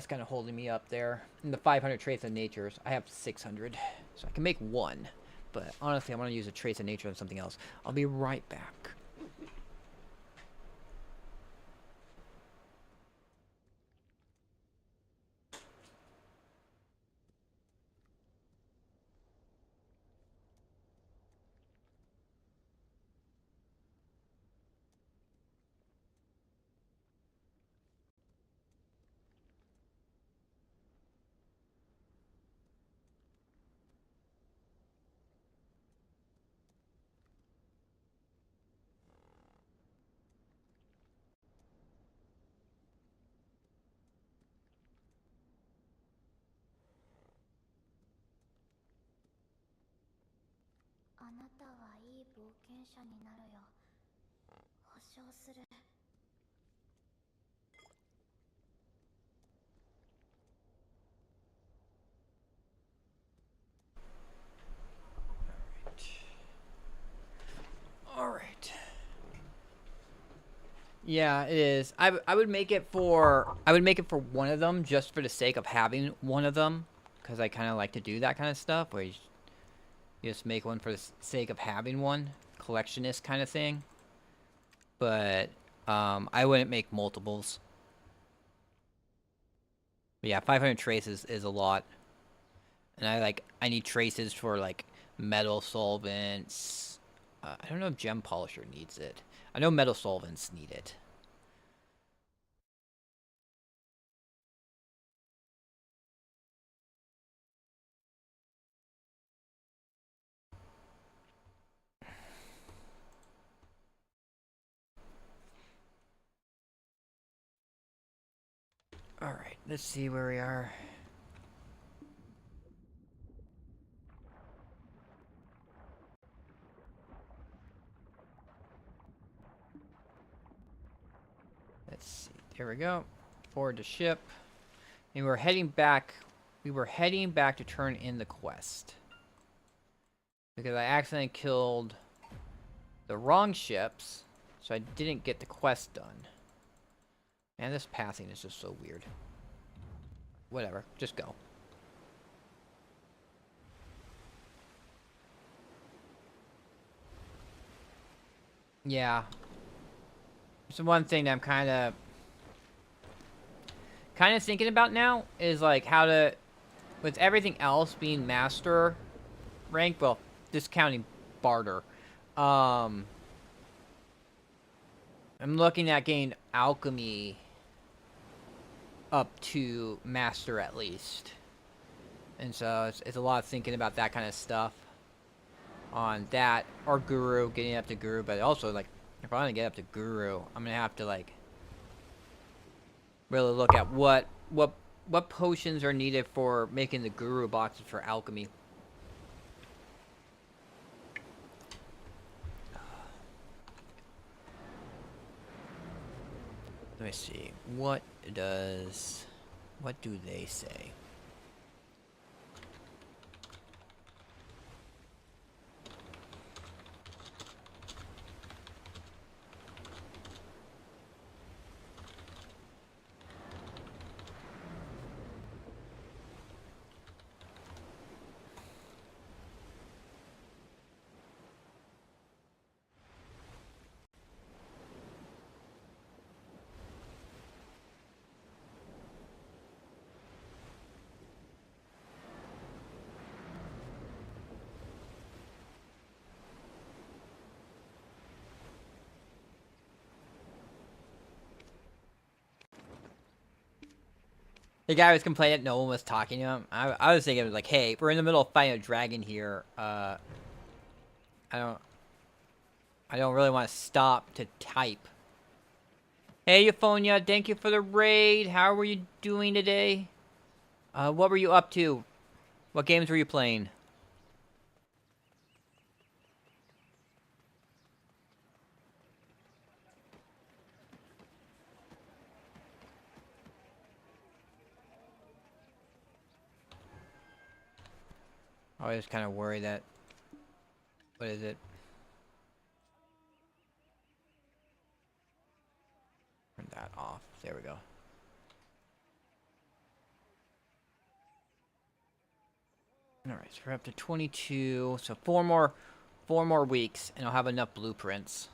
kind of holding me up there. And the 500 traits of natures, I have 600, so I can make 1. But honestly, I want to use a trace of nature on something else. I'll be right back. Alright. Yeah, it is. I would make it for one of them just for the sake of having one of them, because I kind of like to do that kind of stuff where you just make one for the sake of having one, collectionist kind of thing. But I wouldn't make multiples. But yeah, 500 traces is a lot. And I need traces for like metal solvents. I don't know if gem polisher needs it. I know metal solvents need it. Alright, let's see where we are. Let's see. There we go. Forward to ship. And we're heading back. We were heading back to turn in the quest. Because I accidentally killed the wrong ships, so I didn't get the quest done. Man, this pathing is just so weird. Whatever, just go. Yeah. So one thing that I'm kind of thinking about now is like how to, with everything else being master rank, well, discounting barter. I'm looking at getting alchemy up to master at least. And so it's a lot of thinking about that kind of stuff on that, or guru, getting up to guru. But also, like, if I want to get up to guru, I'm gonna have to like really look at what potions are needed for making the guru boxes for alchemy. Let me see. What do they say? The guy was complaining that no one was talking to him. I was thinking, like, hey, we're in the middle of fighting a dragon here. I don't really want to stop to type. Hey, Euphonia, thank you for the raid. How were you doing today? What were you up to? What games were you playing? I was kind of worried that... What is it? Turn that off. There we go. Alright, so we're up to 22. So four more weeks, and I'll have enough blueprints.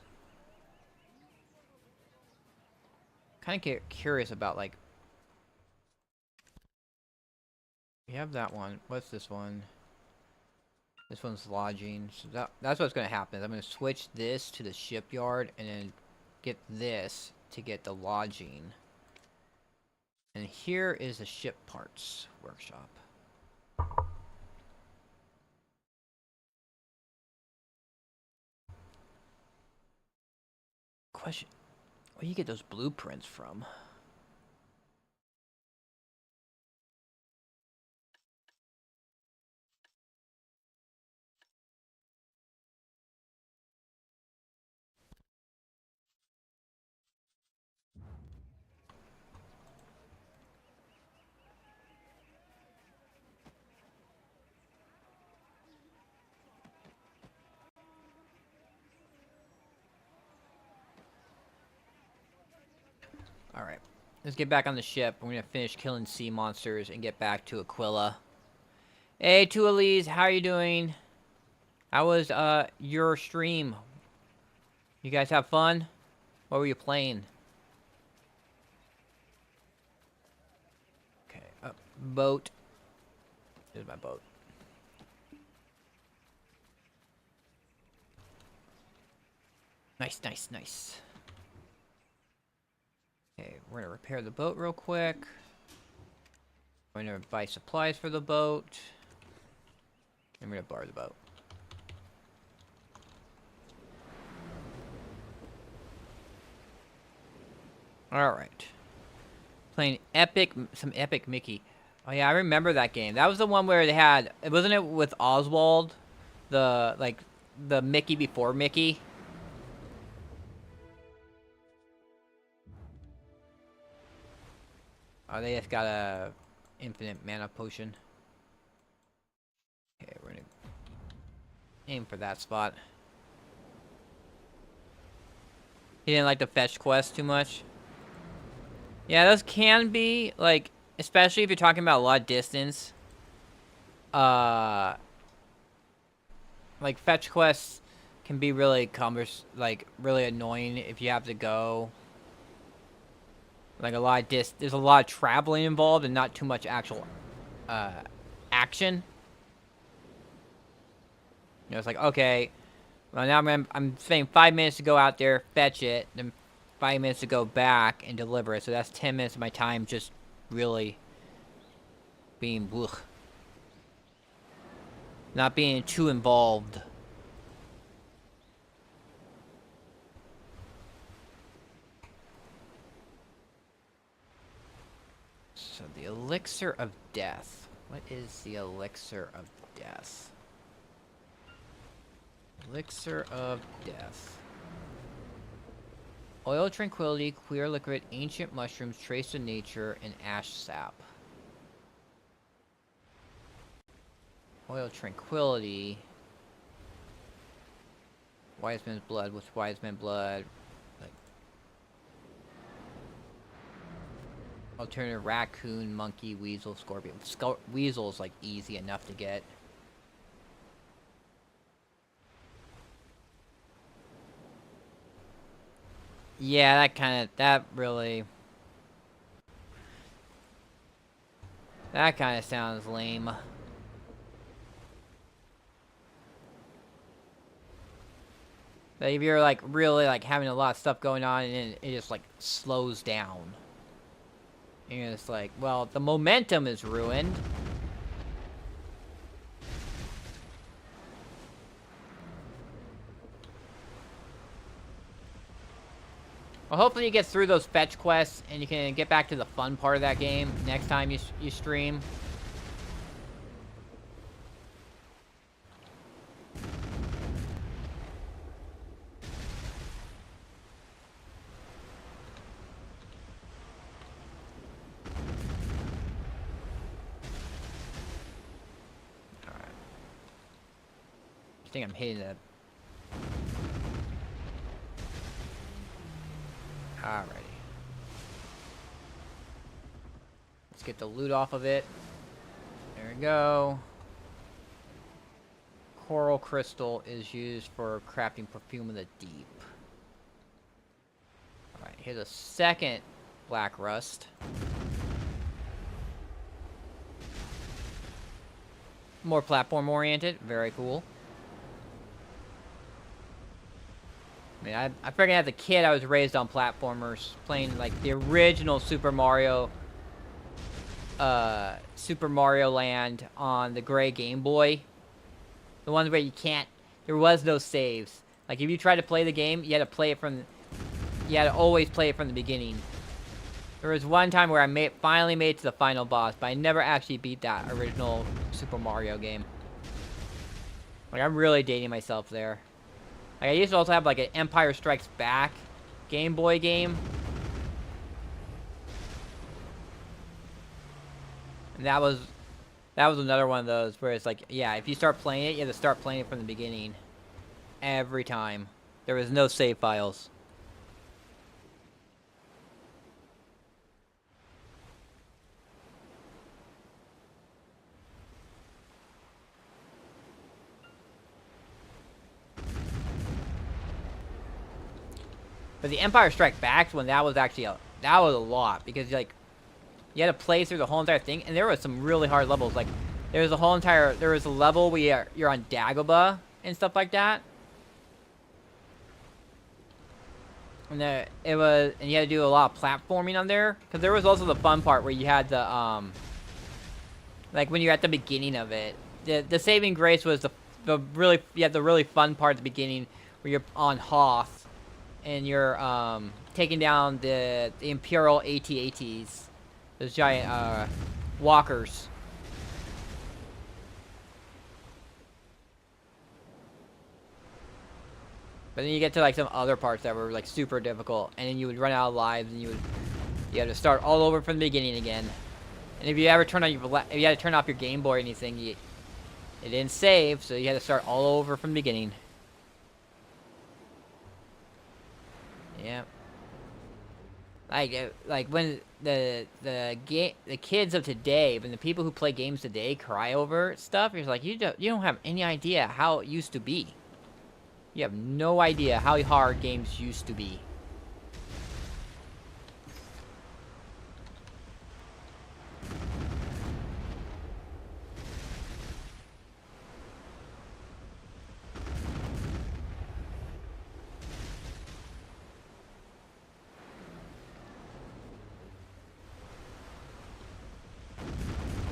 Kind of curious about, like... We have that one. What's this one? This one's lodging. So that's what's going to happen. I'm going to switch this to the shipyard, and then get this to get the lodging. And here is the ship parts workshop. Question, where do you get those blueprints from? Alright, let's get back on the ship. We're gonna finish killing sea monsters and get back to Aquila. Hey, Tualise, how are you doing? How was, your stream? You guys have fun? What were you playing? Okay, boat. Here's my boat. Nice, nice, nice. Okay, we're gonna repair the boat real quick. We're gonna buy supplies for the boat. And we're gonna borrow the boat. Alright. Playing some epic Mickey. Oh yeah, I remember that game. That was the one where they had, wasn't it with Oswald? The Mickey before Mickey? Oh, they just got a infinite mana potion. Okay, we're gonna aim for that spot. He didn't like the fetch quest too much. Yeah, those can be, like, especially if you're talking about a lot of distance. Like, fetch quests can be really really annoying if you have to go. Like, there's a lot of traveling involved and not too much actual, action. You know, it's like, okay, well, now I'm spending 5 minutes to go out there, fetch it, then 5 minutes to go back and deliver it. So that's 10 minutes of my time just really being, ugh. Not being too involved. So the elixir of death. What is the elixir of death? Elixir of death. Oil tranquility, clear liquid, ancient mushrooms, trace of nature, and ash sap. Oil tranquility. Wise man's blood with wise man blood. Like, alternative raccoon, monkey, weasel, scorpion. Weasel's like easy enough to get. Yeah, that kind of sounds lame. But if you're like really like having a lot of stuff going on and it just like slows down. And it's like, well, the momentum is ruined. Well, hopefully you get through those fetch quests and you can get back to the fun part of that game next time you stream. Alright. I think I'm hitting that. Alrighty. Let's get the loot off of it. There we go. Coral crystal is used for crafting perfume of the deep. Alright, here's a second black rust. More platform oriented, very cool. I mean, I figured as a kid I was raised on platformers, playing like the original Super Mario Land on the gray Game Boy. The ones where there was no saves. Like if you tried to play the game, you had to always play it from the beginning. There was one time where I finally made it to the final boss, but I never actually beat that original Super Mario game. Like I'm really dating myself there. Like, I used to also have, like, an Empire Strikes Back Game Boy game. And that was another one of those where it's like, yeah, if you start playing it, you have to start playing it from the beginning. Every time. There was no save files. But the Empire Strike Back one, that was actually that was a lot because like you had to play through the whole entire thing, and there was some really hard levels. Like there was a level where you're on Dagobah and stuff like that, and you had to do a lot of platforming on there because there was also the fun part where you had the like when you're at the beginning of it, the saving grace was the really fun part at the beginning where you're on Hoth. And you're taking down the Imperial AT-ATs, those giant walkers. But then you get to like some other parts that were like super difficult, and then you would run out of lives, and you had to start all over from the beginning again. And if you ever if you had to turn off your Game Boy or anything, it didn't save, so you had to start all over from the beginning. Yeah. Like when the kids of today, when the people who play games today cry over stuff, you're like, you don't have any idea how it used to be. You have no idea how hard games used to be.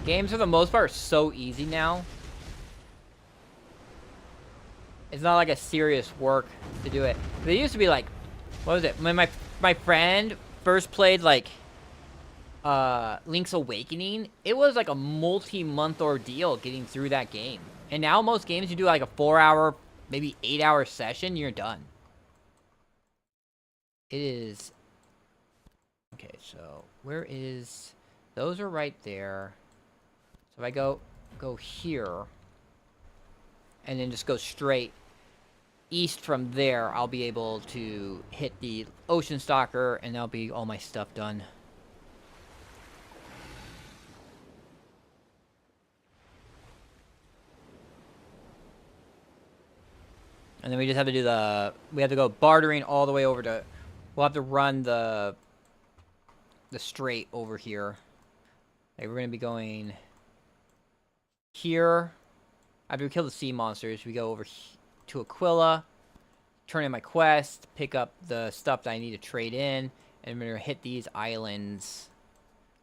Games for the most part are so easy now. It's not like a serious work to do it. They used to be like, what was it? When my friend first played like Link's Awakening, it was like a multi-month ordeal getting through that game. And now most games you do like a 4-hour, maybe 8-hour session, you're done. It is. Okay, so where is? Those are right there. So if I go here, and then just go straight east from there, I'll be able to hit the Ocean Stalker, and that'll be all my stuff done. And then we just have to do we have to go bartering all the way over to, we'll have to run the strait over here. Like we're going to be going here. After we kill the sea monsters, we go over to Aquila, turn in my quest, pick up the stuff that I need to trade in, and we're going to hit these islands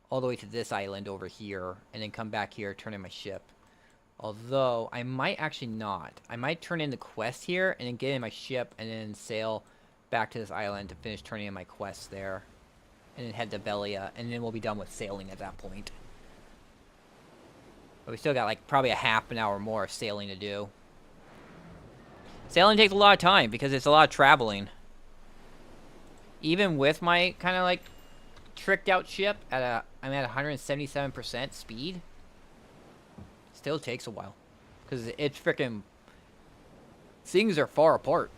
all the way to this island over here, and then come back here, turn in my ship. Although, I might actually not. I might turn in the quest here, and then get in my ship, and then sail back to this island to finish turning in my quests there. And then head to Velia, and then we'll be done with sailing at that point. But we still got, like, probably a half an hour more of sailing to do. Sailing takes a lot of time, because it's a lot of traveling. Even with my kind of, like, tricked out ship, I'm at 177% speed. Still takes a while. Because it's freaking... Things are far apart.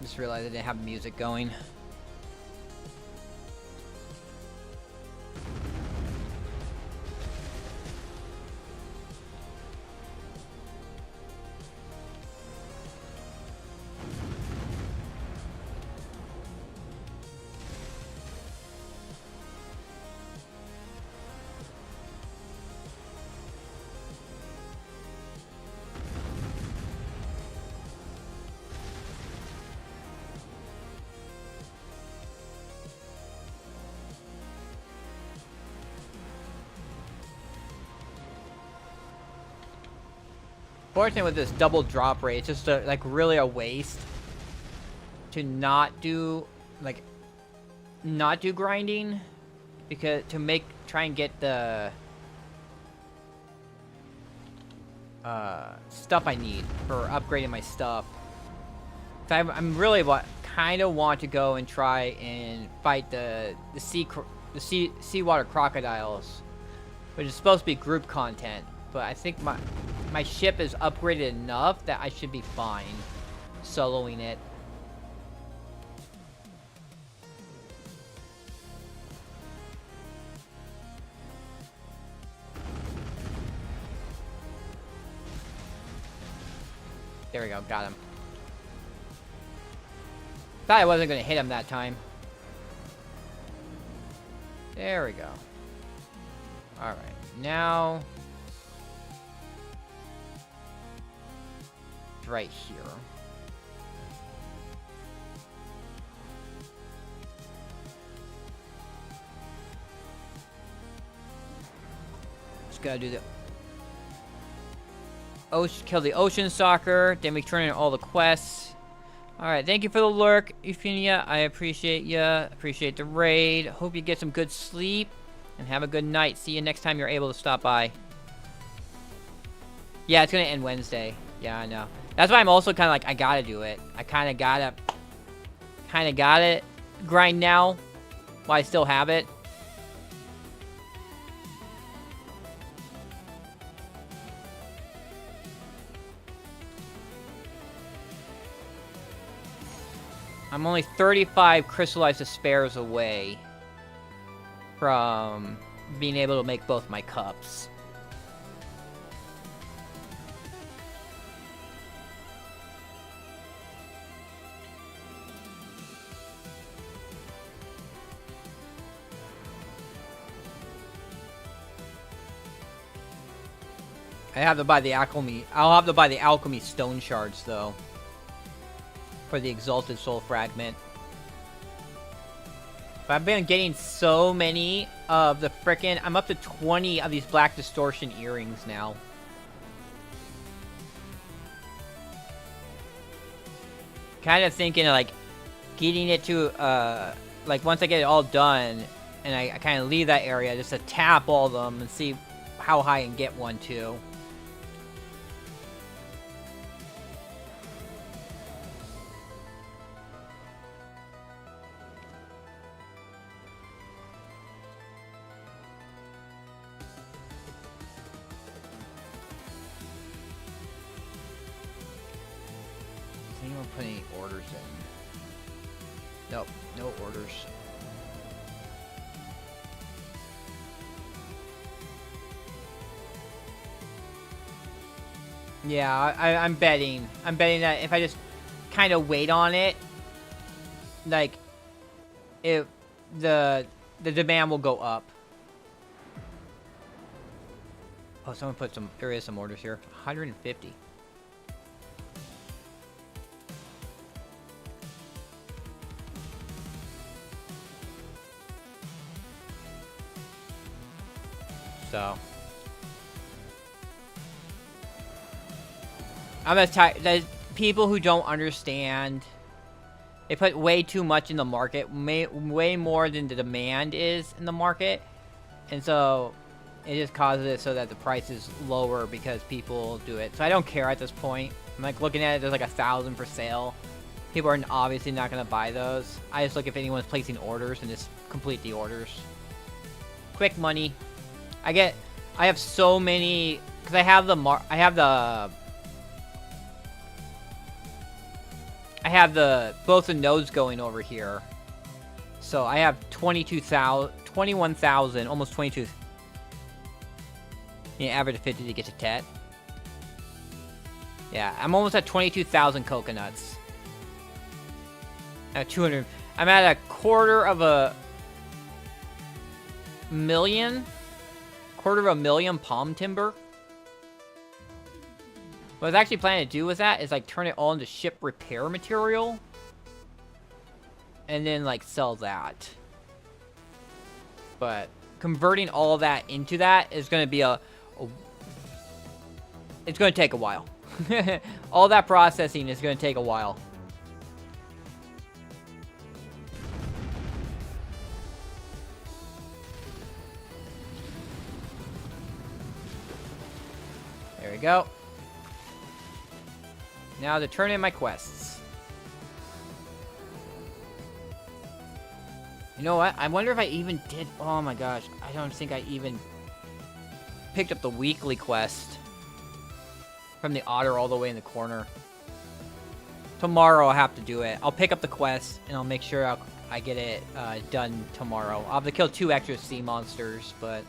Just realized I didn't have music going. Fortunately with this double drop rate, it's just like really a waste to not do grinding, because try and get the stuff I need for upgrading my stuff. So I'm really kind of want to go and try and fight the seawater crocodiles, which is supposed to be group content. But I think my ship is upgraded enough that I should be fine soloing it. There we go, got him. Thought I wasn't going to hit him that time. There we go. Alright, now... right here. Just gotta do the kill the ocean soccer, then we turn in all the quests. Alright, thank you for the lurk, Euphemia. I appreciate ya. Appreciate the raid. Hope you get some good sleep and have a good night. See you next time you're able to stop by. Yeah, it's gonna end Wednesday. Yeah, I know. That's why I'm also kind of like, I gotta do it. I kind of gotta grind now while I still have it. I'm only 35 crystallized despairs away from being able to make both my cups. I have to buy the alchemy. I'll have to buy the alchemy stone shards though, for the exalted soul fragment. But I've been getting so many of the frickin'... I'm up to 20 of these black distortion earrings now. Kind of thinking of like getting it to like once I get it all done, and I kind of leave that area just to tap all of them and see how high I can get one too. Anyone put any orders in? Nope, no orders. Yeah, I'm betting. I'm betting that if I just kind of wait on it, like, the demand will go up. Oh, someone put some, there is some orders here. 150. So. I'm as tired. The people who don't understand, they put way too much in the market, way more than the demand is in the market, and so it just causes it so that the price is lower because people do it. So I don't care at this point. I'm like looking at it, there's like 1,000 for sale. People are obviously not going to buy those. I just look if anyone's placing orders and just complete the orders. Quick money. I have so many, because I have both the nodes going over here. So I have 21,000, almost 22. You average of 50 to get to Tet. Yeah, I'm almost at 22,000 coconuts. At 200. I'm at a quarter of a million palm timber. What I was actually planning to do with that is like turn it all into ship repair material. And then like sell that. But converting all that into that is going to be it's going to take a while. All that processing is going to take a while. There we go. Now to turn in my quests. You know what? I wonder if I even did... Oh my gosh. I don't think I even picked up the weekly quest. From the otter all the way in the corner. Tomorrow I'll have to do it. I'll pick up the quest and I'll make sure I get it done tomorrow. I'll have to kill 2 extra sea monsters, but...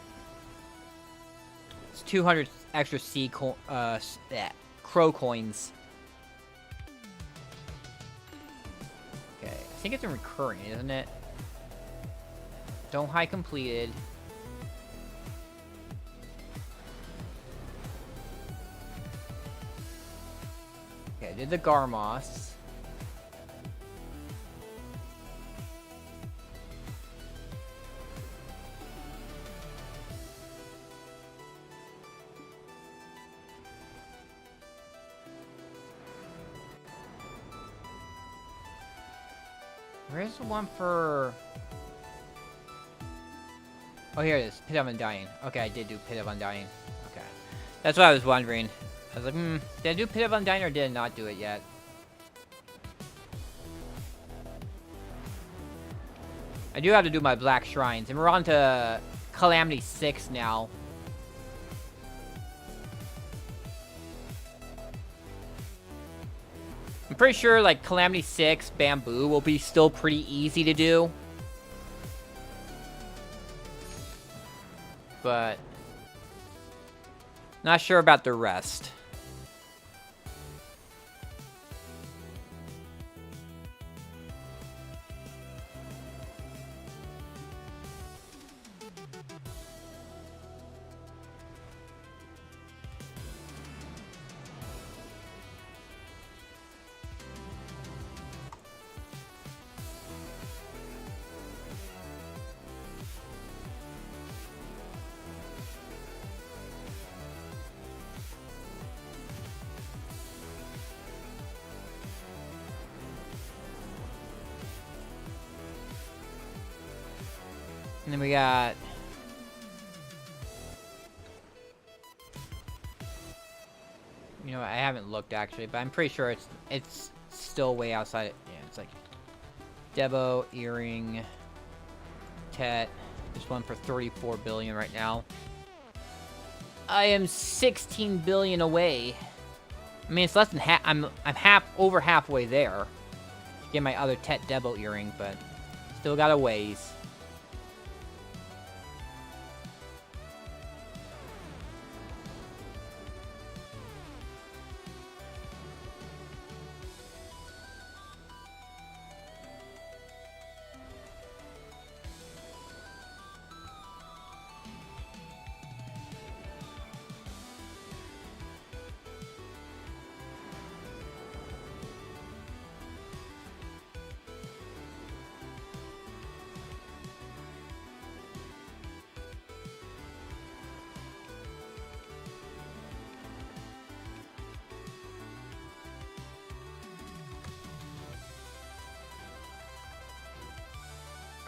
It's 200 extra crow coins. Okay, I think it's a recurring, isn't it? Don't high completed. Okay, I did the Garmos. Where's the one for... Oh, here it is. Pit of Undying. Okay, I did do Pit of Undying. Okay. That's what I was wondering. I was like, did I do Pit of Undying or did I not do it yet? I do have to do my Black Shrines. And we're on to Calamity 6 now. I'm pretty sure, like, Calamity 6 Bamboo will be still pretty easy to do. But not sure about the rest. And then we got... You know, I haven't looked actually, but I'm pretty sure it's still way outside. Yeah, it's like Debo, Earring, Tet. There's one for 34 billion right now. I am 16 billion away. I mean, it's less than half. I'm over halfway there. Get my other Tet Debo Earring, but still got a ways.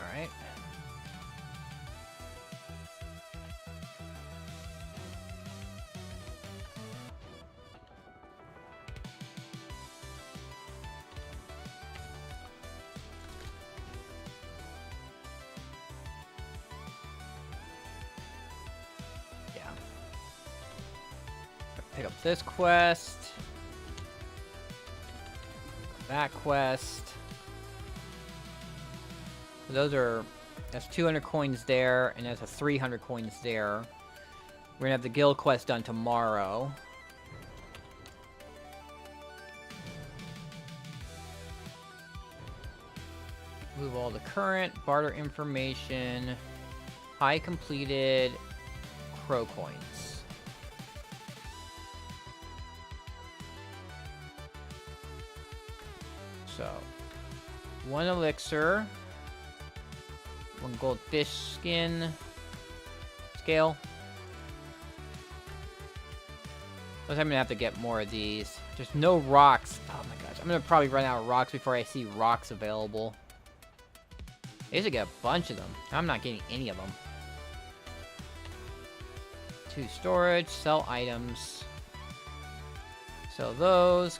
Alright. Yeah. Pick up this quest. That quest. That's 200 coins there, and that's a 300 coins there. We're gonna have the guild quest done tomorrow. Move all the current, barter information, high completed, crow coins. So, 1 elixir, 1 goldfish skin, scale. I'm gonna have to get more of these. There's no rocks. Oh my gosh, I'm gonna probably run out of rocks before I see rocks available. I used to get a bunch of them. I'm not getting any of them. 2 storage, sell items. Sell those.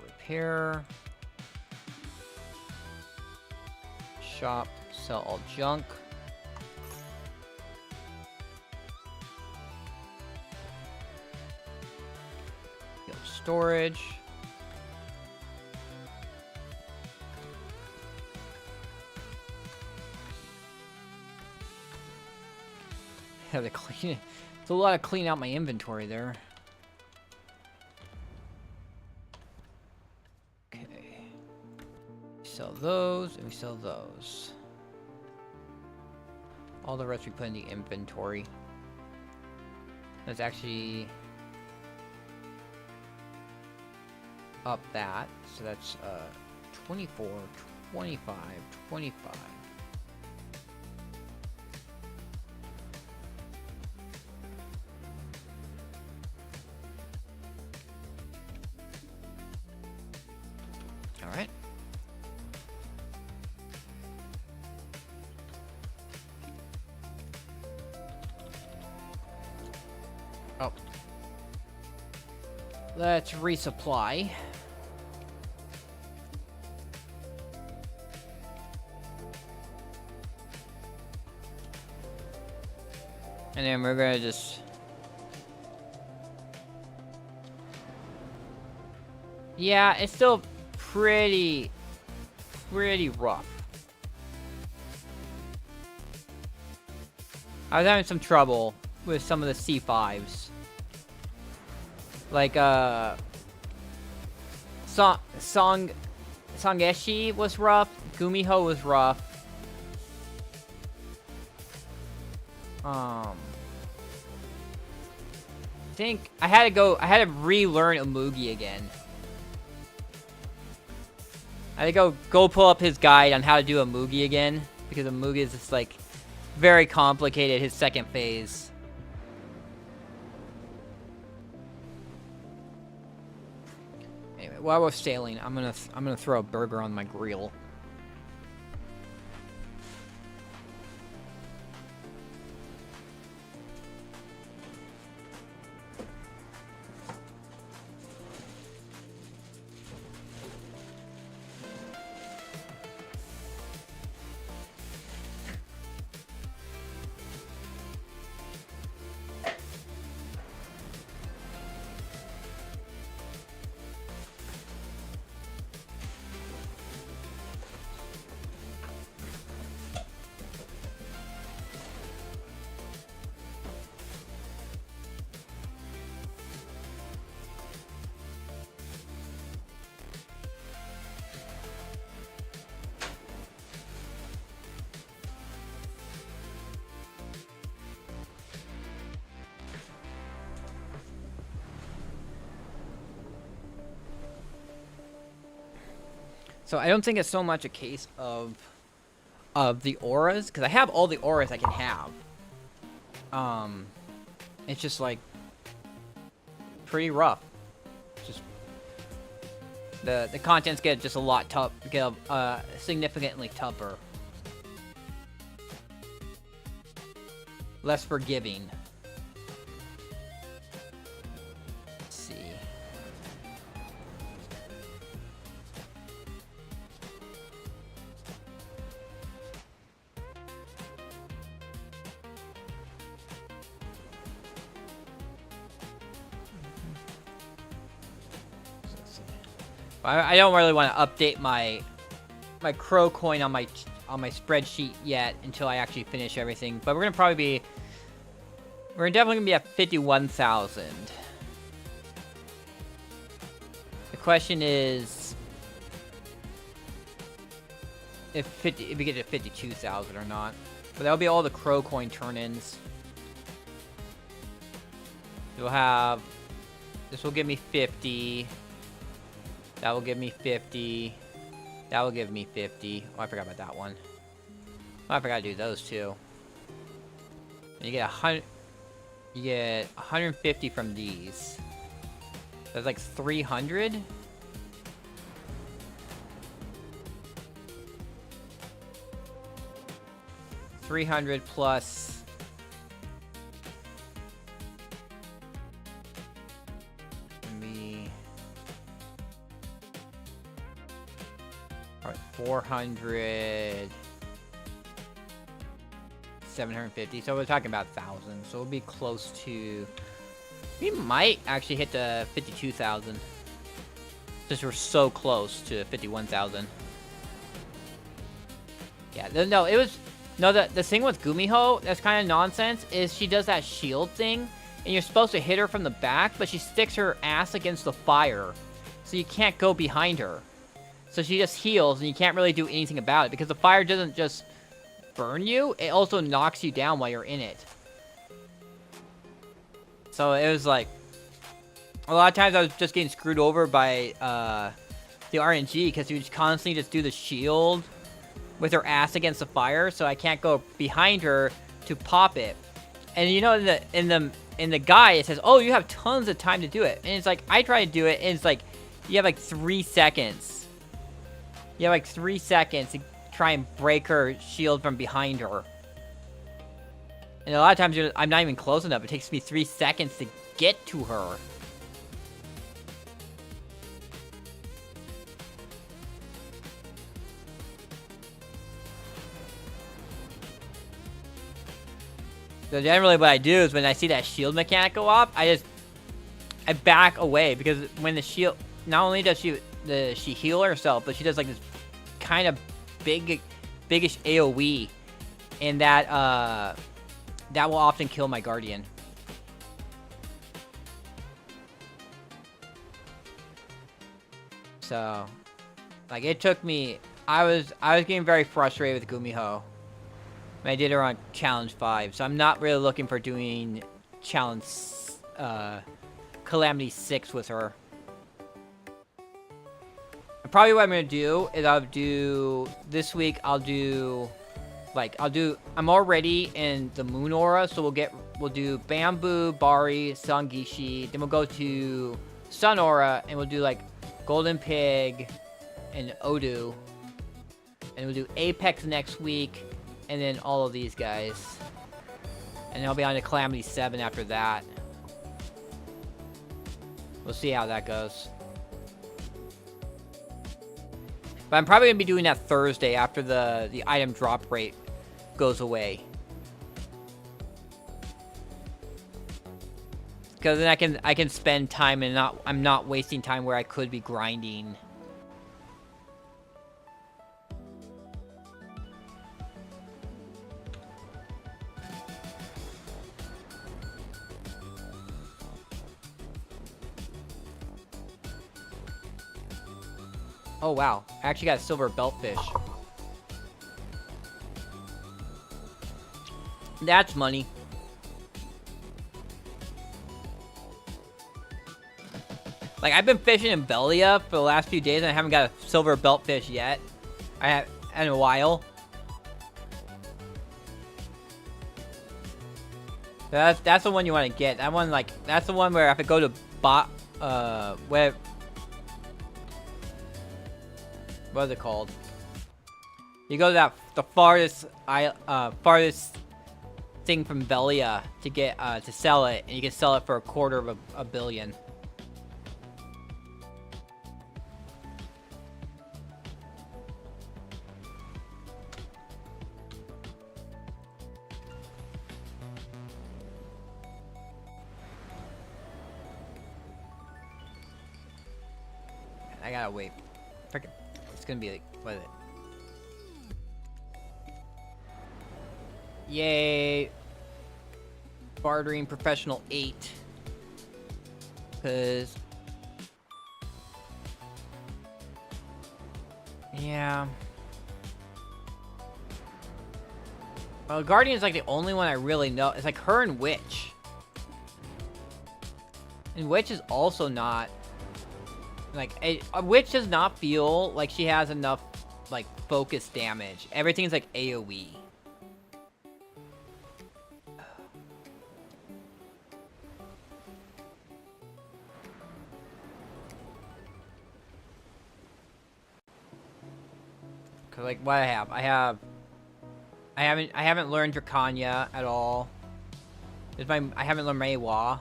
Repair. Shop. Sell all junk. Go storage. Have to clean it. It's a lot of clean out my inventory there. Okay. We sell those and we sell those. All the rest we put in the inventory. Let's actually up that. So that's 24, 25, 25. All right. Oh. Let's resupply. And then we're gonna just... Yeah, it's still pretty rough. I was having some trouble with some of the C5s. Like, Songeshi was rough. Gumiho was rough. I think I had to relearn Umugi again. I had to go pull up his guide on how to do Umugi again, because Umugi is just like very complicated, his second phase. Anyway, while we're sailing, I'm gonna throw a burger on my grill. So I don't think it's so much a case of of the auras, because I have all the auras I can have. It's just like pretty rough. Just the contents get just a lot tough, get significantly tougher, less forgiving. Let's see. I don't really want to update my crow coin on my spreadsheet yet until I actually finish everything. But we're definitely gonna be at 51,000. The question is if we get to 52,000 or not. But that'll be all the crow coin turn-ins. You'll have this will give me 50. That will give me 50. That will give me 50. Oh, I forgot about that one. Oh, I forgot to do those two. And you get 100. You get 150 from these. That's like 300. $300 plus. Alright, 400. 750. So we're talking about 1,000. So we'll be close to. We might actually hit the 52,000. Since we're so close to 51,000. Yeah, no, it was. No, the thing with Gumiho that's kind of nonsense is she does that shield thing, and you're supposed to hit her from the back, but she sticks her ass against the fire, so you can't go behind her. So she just heals, and you can't really do anything about it, because the fire doesn't just burn you, it also knocks you down while you're in it. So it was like, a lot of times I was just getting screwed over by the RNG, because he would constantly just do the shield with her ass against the fire, so I can't go behind her to pop it. And you know, in the guide it says, "Oh, you have tons of time to do it." And it's like I try to do it, and it's like you have like 3 seconds. You have like 3 seconds to try and break her shield from behind her. And a lot of times I'm not even close enough. It takes me 3 seconds to get to her. So generally what I do is when I see that shield mechanic go off, I back away, because when the shield, not only does she heal herself, but she does like this kind of biggish AoE, and that will often kill my guardian. So, like, it took me. I was getting very frustrated with Gumiho. I did her on Challenge 5, so I'm not really looking for doing Challenge Calamity 6 with her. And probably what I'm gonna do is this week I'm already in the Moon Aura, so we'll do Bamboo, Bari, Sangishi, then we'll go to Sun Aura, and we'll do like Golden Pig and Odu, and we'll do Apex next week. And then all of these guys. And I'll be on to Calamity 7 after that. We'll see how that goes. But I'm probably going to be doing that Thursday after the item drop rate goes away. Because then I can spend time and I'm not wasting time where I could be grinding. Oh wow, I actually got a silver beltfish. That's money. Like, I've been fishing in Belia for the last few days and I haven't got a silver beltfish yet. I have in a while. That's the one you want to get. That one, like, that's the one where if I go to where, what is it called? You go to the farthest thing from Velia to get to sell it, and you can sell it for $250 million. I gotta wait. Frickin', it's gonna be like, what is it? Yay! Bartering Professional 8. Cause... yeah. Well, Guardian's like the only one I really know. It's like her and Witch. And Witch is also not... like, a Witch does not feel like she has enough, like, focus damage. Everything's like AoE. Cause like what I haven't learned Dracania at all. I haven't learned Meiwa.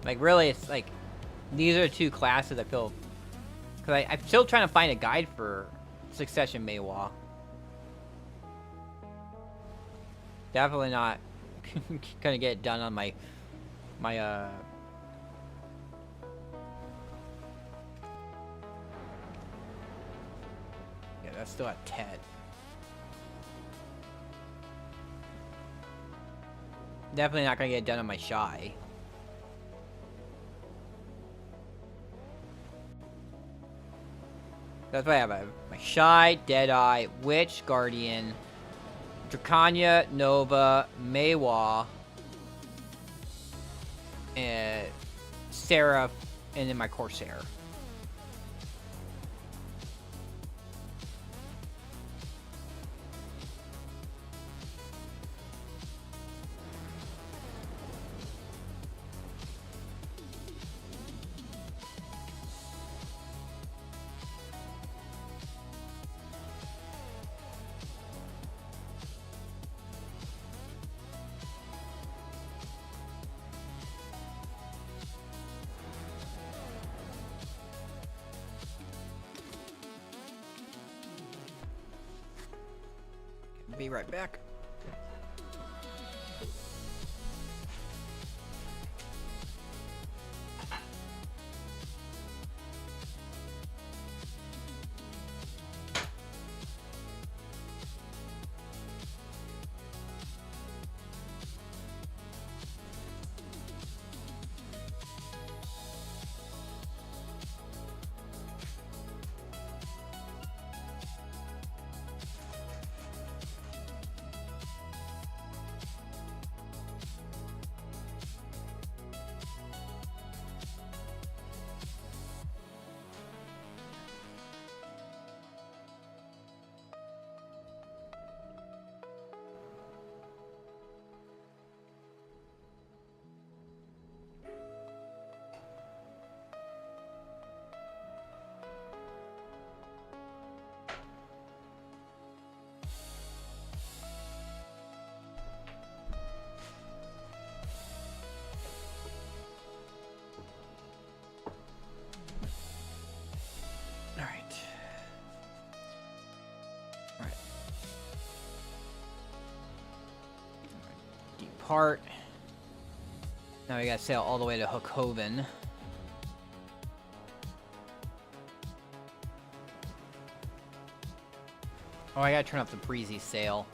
Like really, it's like these are the two classes I feel. Cause I'm still trying to find a guide for Succession Meiwa. Definitely not gonna get it done on my yeah, that's still at 10. Definitely not gonna get it done on my Shy. That's what I have. I have my Shy, Deadeye, Witch, Guardian, Dracania, Nova, Meiwa, and Seraph, and then my Corsair. Be right back. Depart. Now we gotta sail all the way to Hookhoven. Oh, I gotta turn off the breezy sail.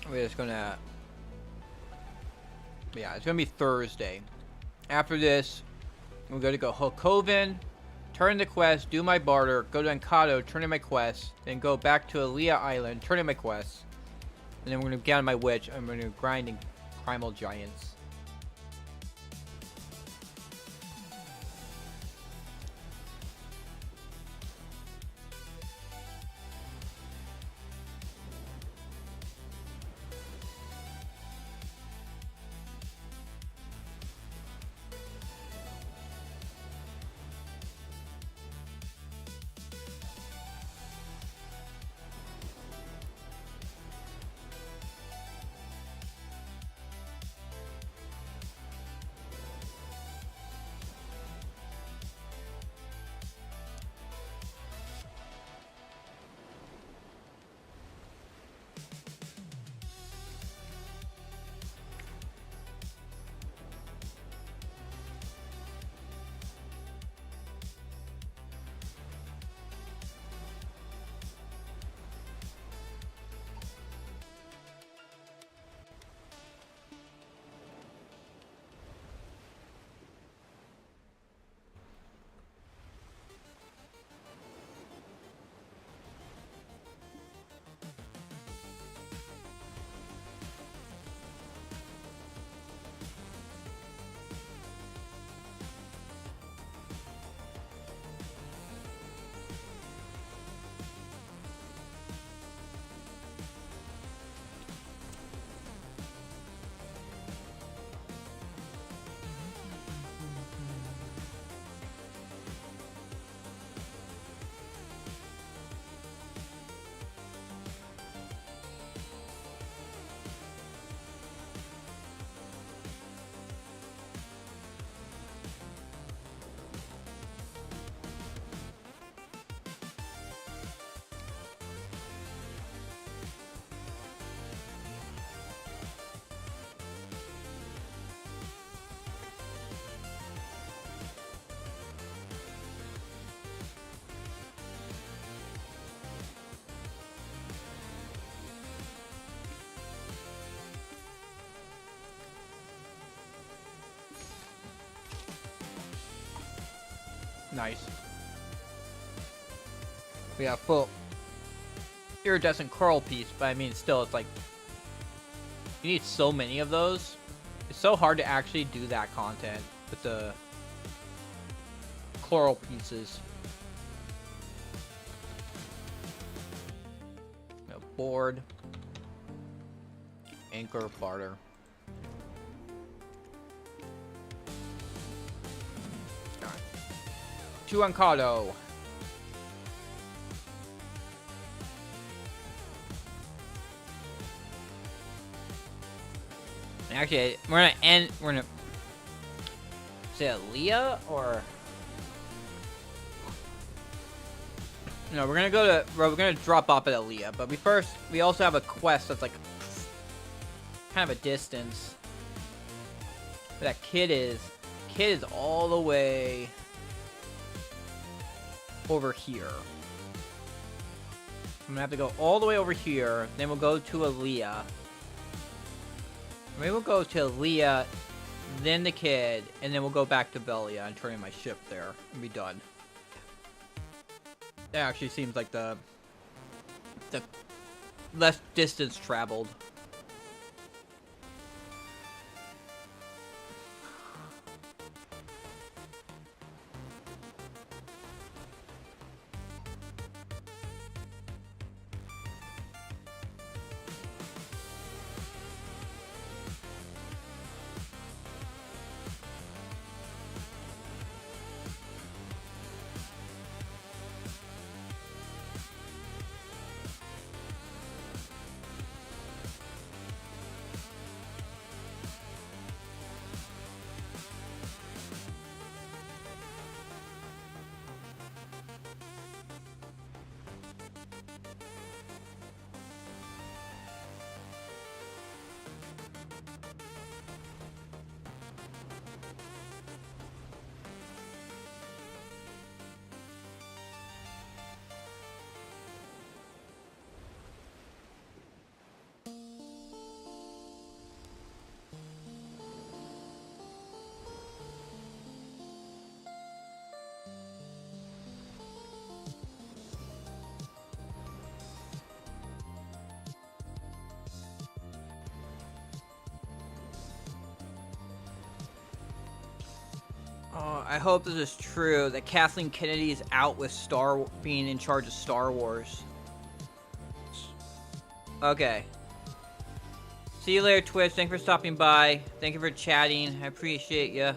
we're just gonna, yeah, it's gonna be Thursday. After this, we're gonna go Hokoven, turn the quest, do my barter, go to Encado, turn in my quest, then go back to Alea Island, turn in my quest, and then we're gonna get on my witch, and we're gonna grind in Primal Giants. Nice. We got full iridescent coral piece, but I mean, still, it's like you need so many of those. It's so hard to actually do that content with the coral pieces. Board, anchor, barter. To Encado. Actually, we're gonna end. We're gonna. Is it Leah or? No, we're gonna go to. We're gonna drop off at Aaliyah, but we also have a quest that's like kind of a distance. Where that kid is. Kid is all the way over here. I'm gonna have to go all the way over here. Then we'll go to Aaliyah. Maybe we'll go to Aaliyah, then the kid, and then we'll go back to Velia and turn in my ship there and be done. That actually seems like the less distance traveled. I hope this is true that Kathleen Kennedy is out with being in charge of Star Wars. Okay. See you later, Twitch. Thanks for stopping by. Thank you for chatting. I appreciate you.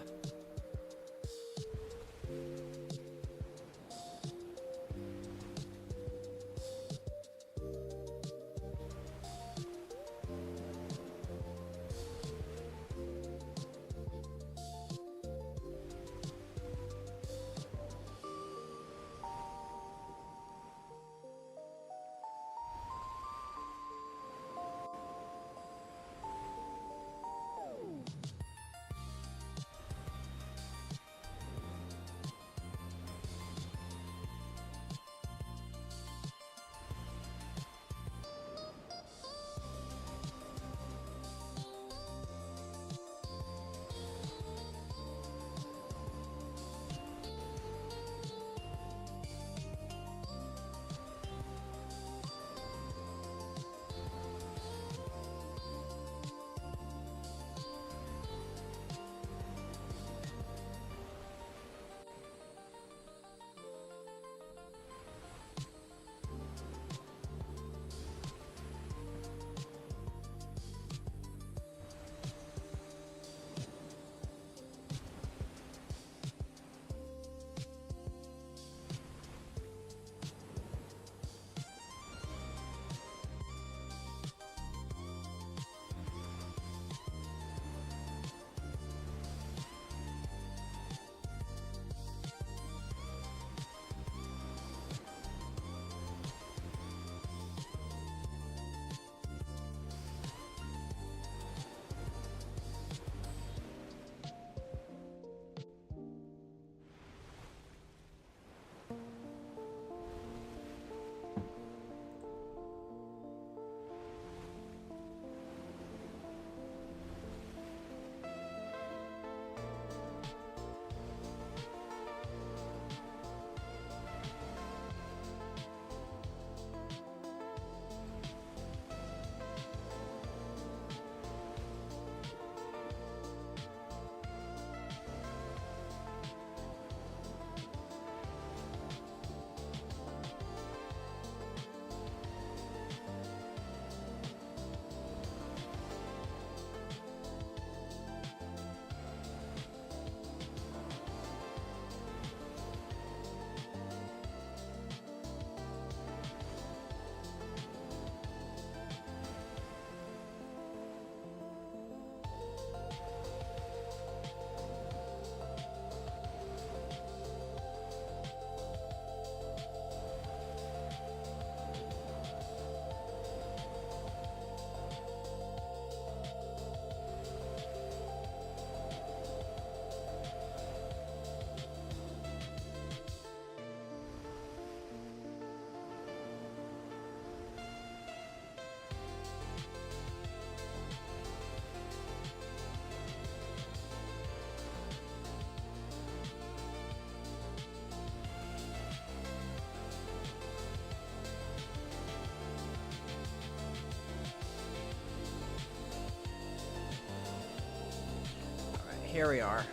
Here we are.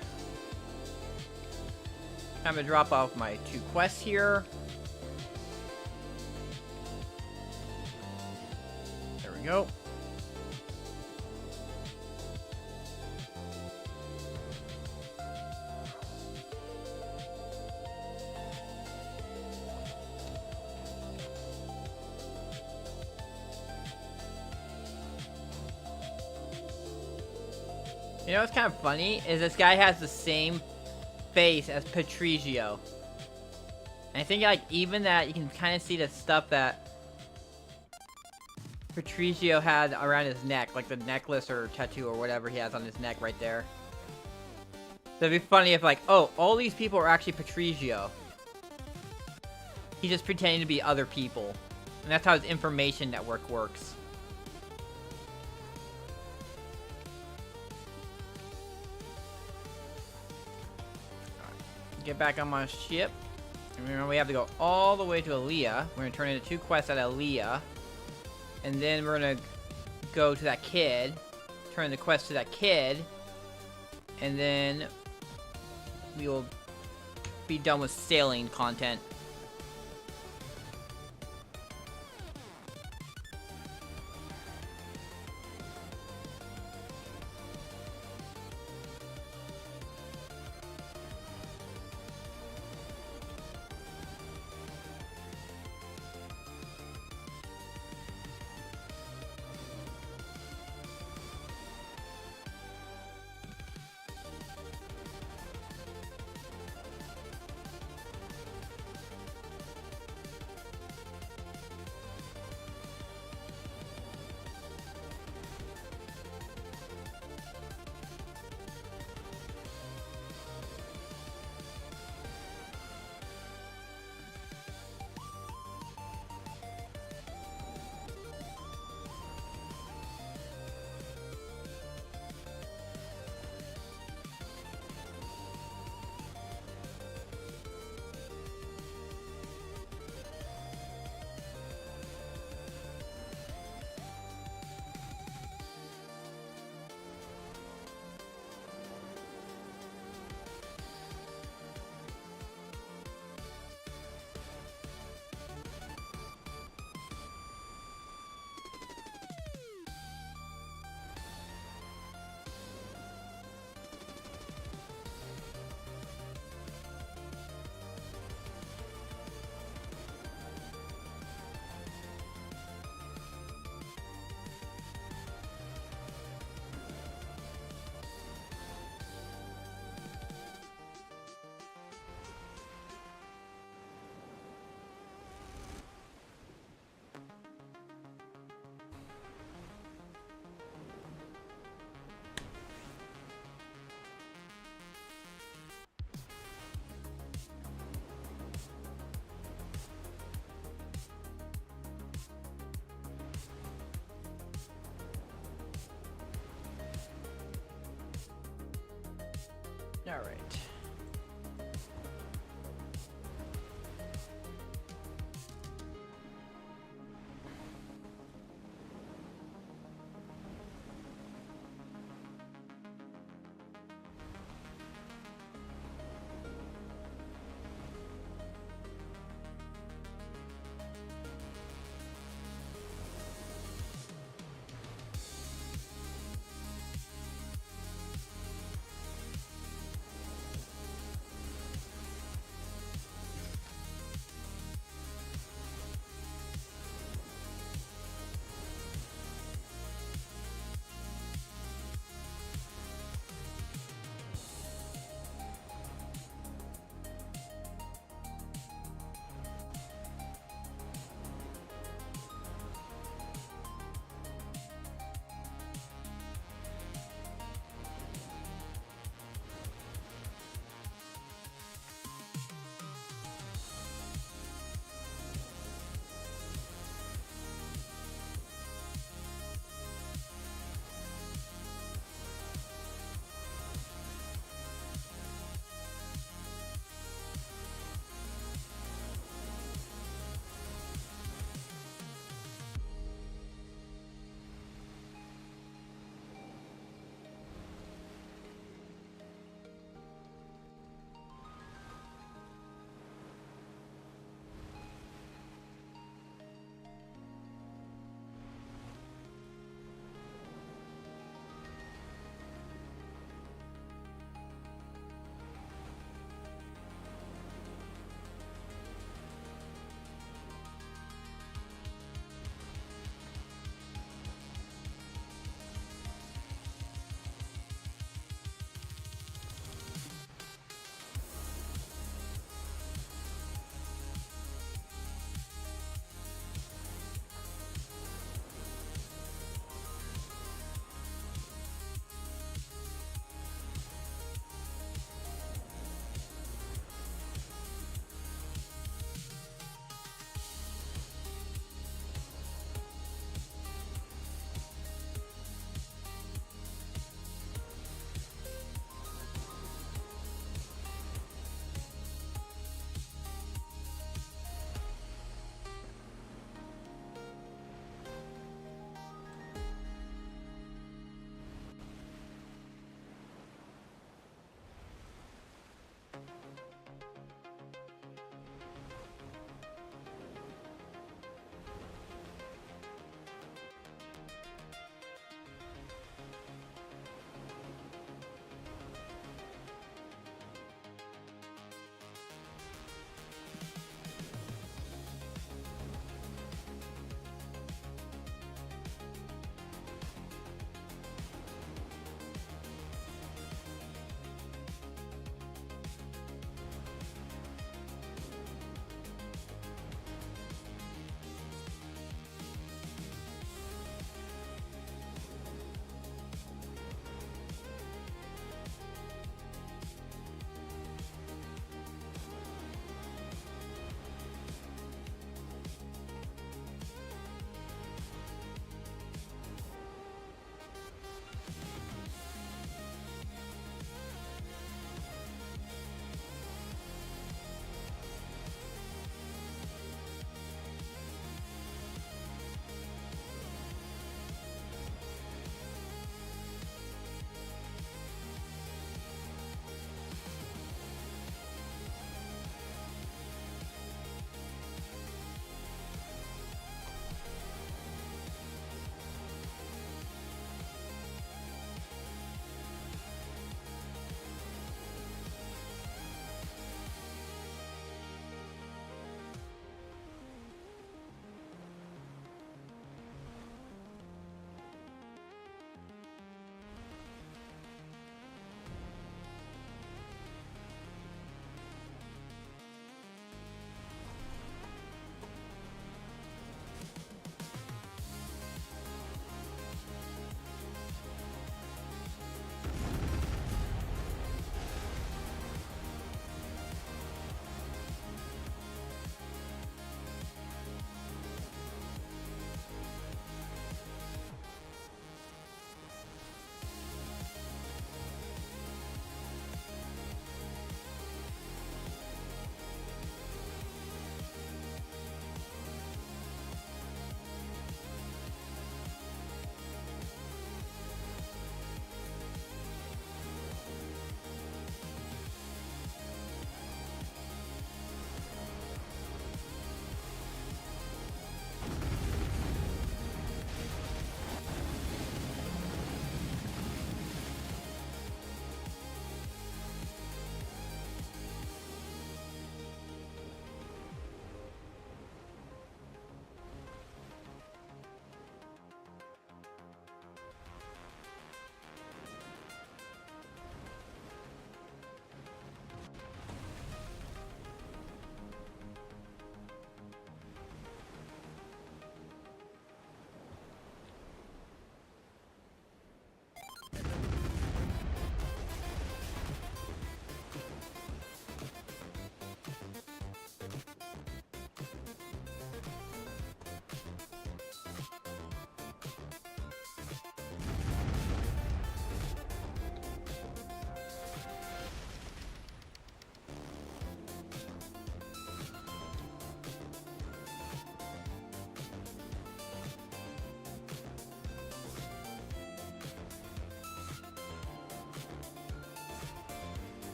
Time to drop off my 2 quests here. There we go. You know what's kind of funny is this guy has the same face as Patrizio. And I think like even that you can kind of see the stuff that Patrizio had around his neck, like the necklace or tattoo or whatever he has on his neck right there. So it'd be funny if like, oh, all these people are actually Patrizio. He's just pretending to be other people. And that's how his information network works. Get back on my ship. And remember, we have to go all the way to Aaliyah. We're going to turn into 2 quests at Aaliyah. And then we're going to go to that kid. Turn the quest to that kid. And then we will be done with sailing content. All right.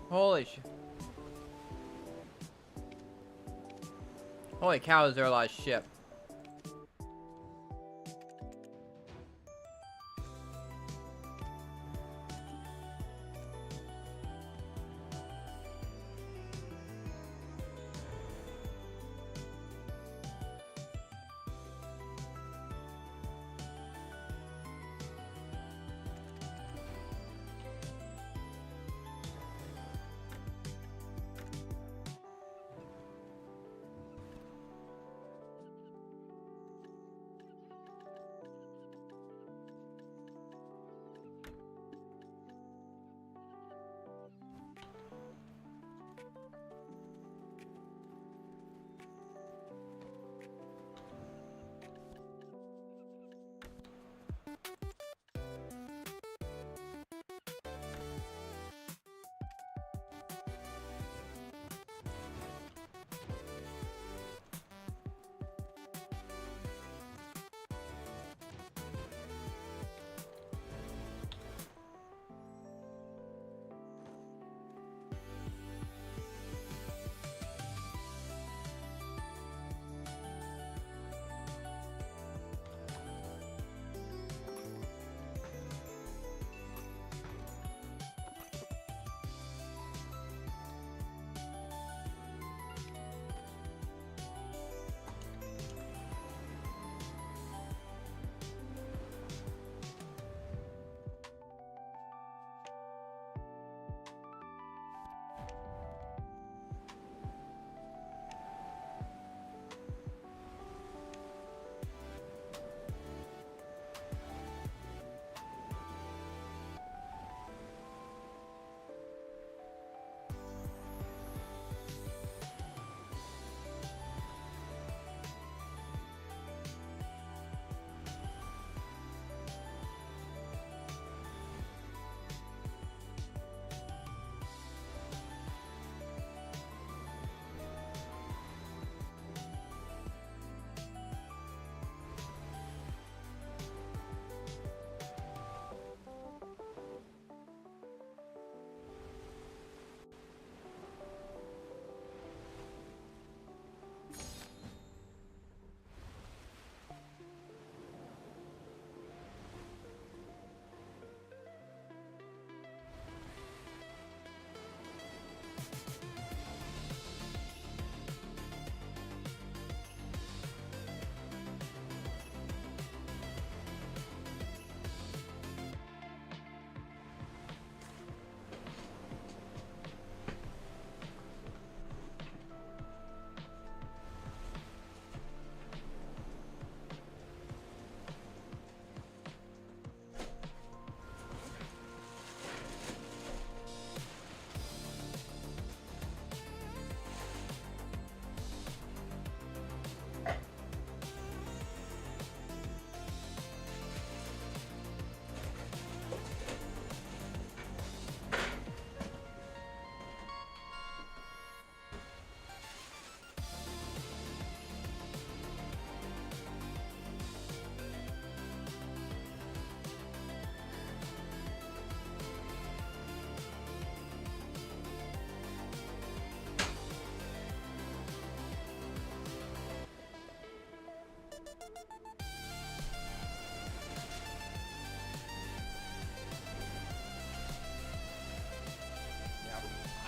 Holy sh... Holy cow, is there a lot of ship.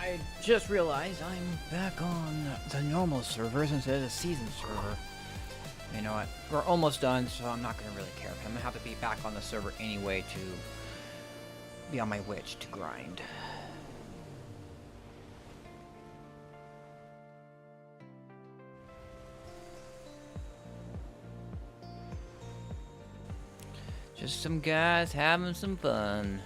I just realized I'm back on the normal servers instead of the season server. You know what? We're almost done, so I'm not going to really care. I'm going to have to be back on the server anyway to be on my witch to grind. Just some guys having some fun.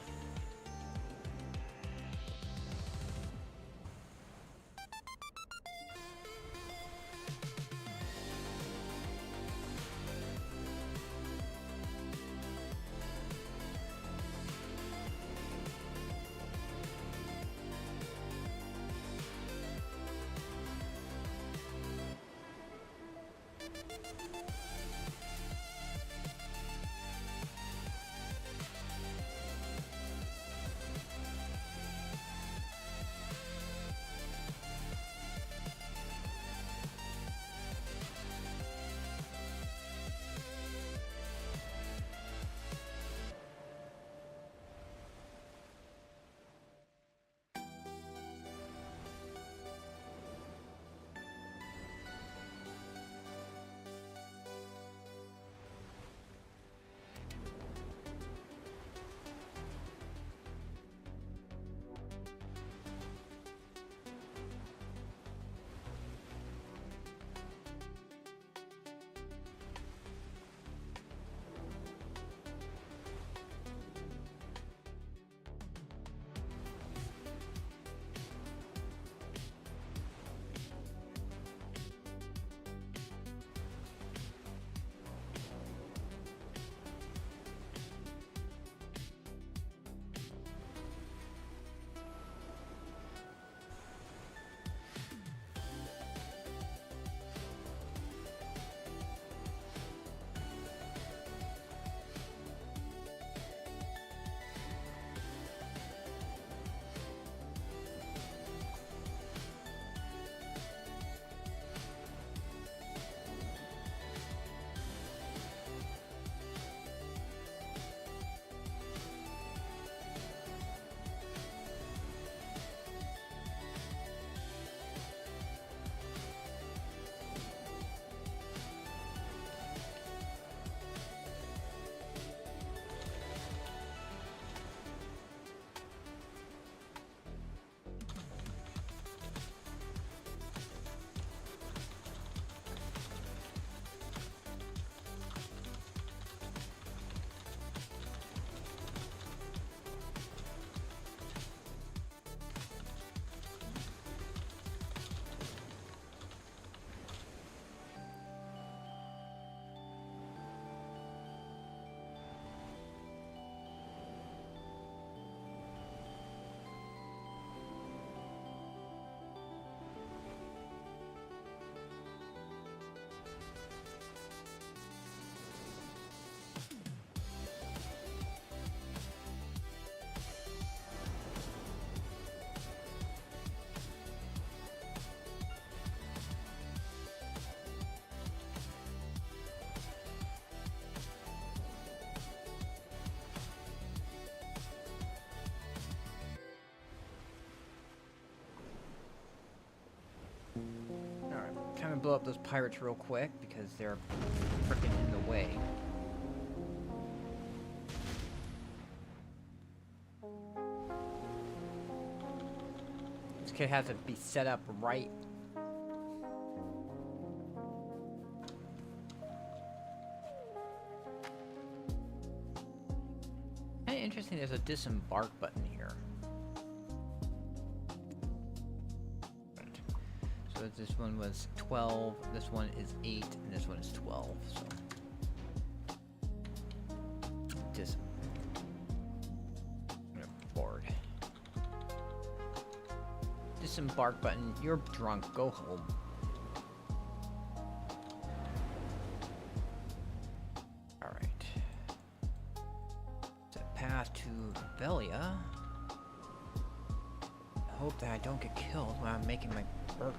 blow up those pirates real quick because they're freaking in the way. This kid has to be set up right. Kinda interesting, there's a disembark button here. So this one was 12, this one is 8, and this one is 12, so. I'm bored. Disembark button, you're drunk, go home. Alright. Set path to Velia. Hope that I don't get killed when I'm making my burger.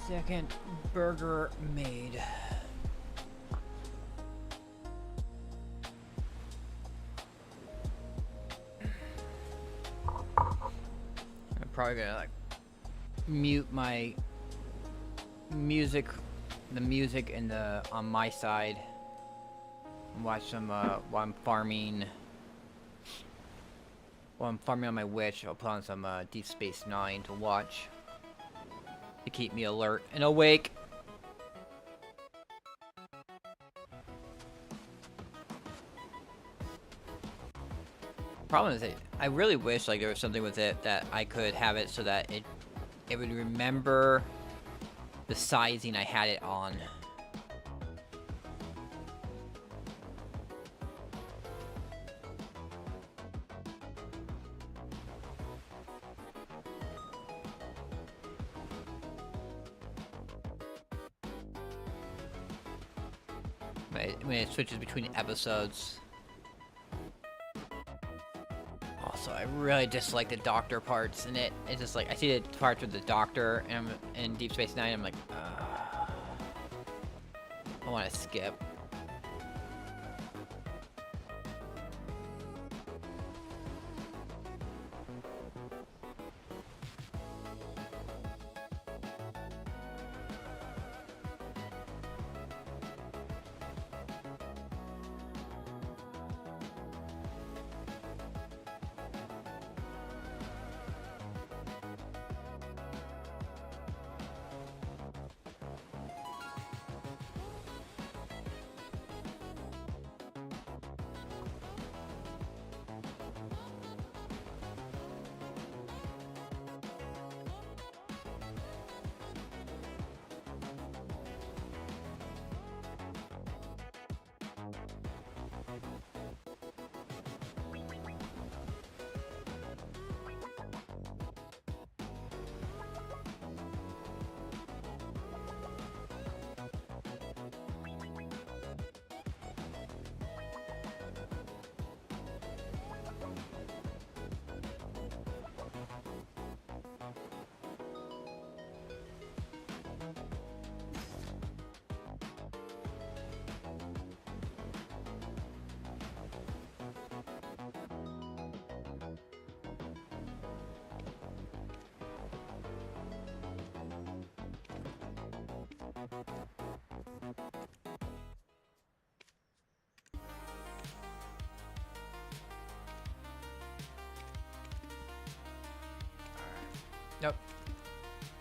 Second burger made. I'm probably gonna like mute my music, the music in the on my side, and watch some while I'm farming. While I'm farming on my witch, I'll put on some Deep Space Nine to watch. To keep me alert and awake. Problem is that I really wish like there was something with it that I could have it so that it would remember the sizing I had it on. When it switches between episodes. Also, I really dislike the doctor parts in it. It's just like I see the parts with the doctor and I'm in Deep Space Nine. I'm like, I want to skip.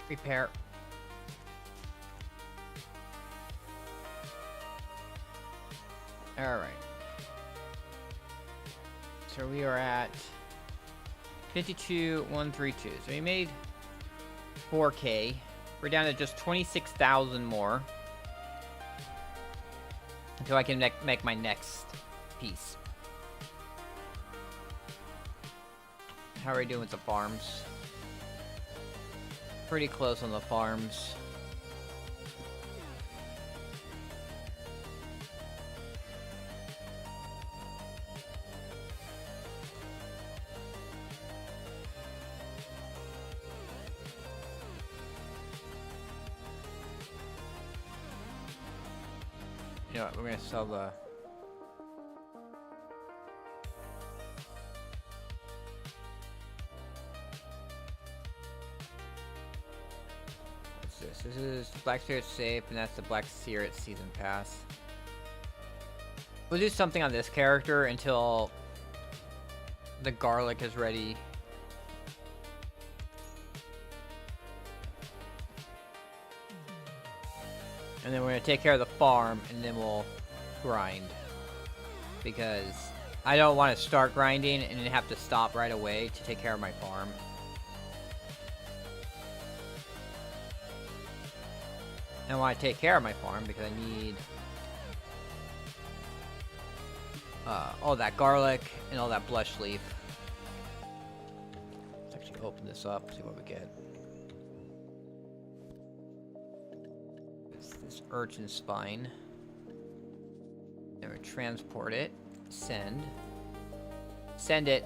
Repair. Alright. So we are at 52,132. So we made 4K. We're down to just 26,000 more. Until I can make my next piece. How are we doing with the farms? Pretty close on the farms. You know what, we're gonna sell the... What's this? This is Black Spirit Safe, and that's the Black Spirit Season Pass. We'll do something on this character until the garlic is ready. And then we're going to take care of the farm, and then we'll grind. Because I don't want to start grinding and then have to stop right away to take care of my farm. I want to take care of my farm because I need all that garlic and all that blush leaf. Let's actually open this up, see what we get. This urchin spine. Then we transport it. Send. Send it.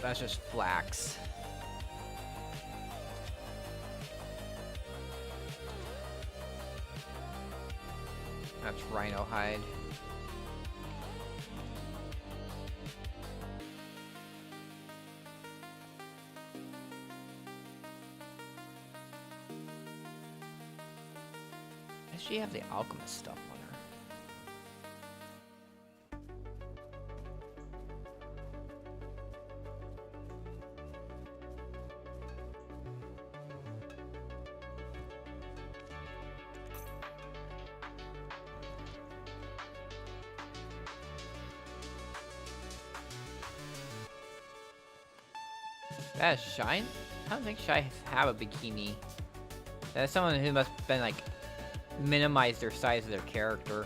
That's just flax. That's rhino hide. Does she have the alchemist stuff on her? That's Shine? I don't think Shy have a bikini. That's someone who must have been like minimize their size of their character.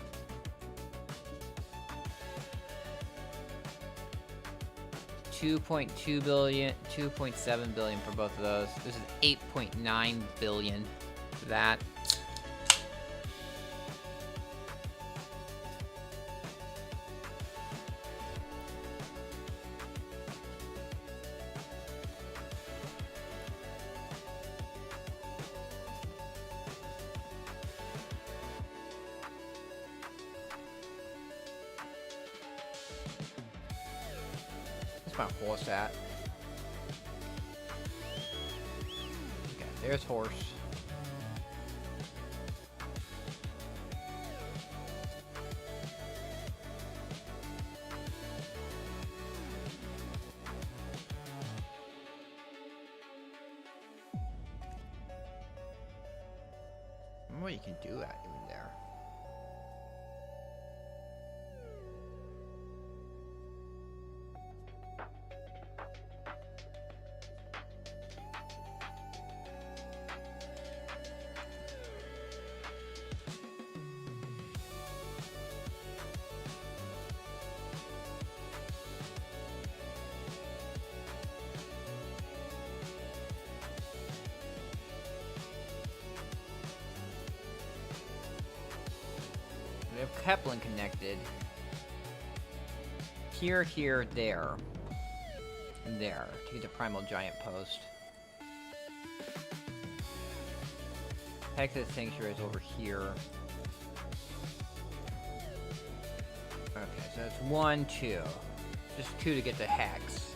$2.2 billion, 2.7 billion for both of those. This is 8.9 billion for that. My horse at. Okay, there's horse. I wonder what you can do at in there. We have Keplin connected. Here, here, there. And there. To get the Primal Giant Post. Texas Sanctuary is over here. Okay, so it's 1, 2. Just 2 to get to Hex.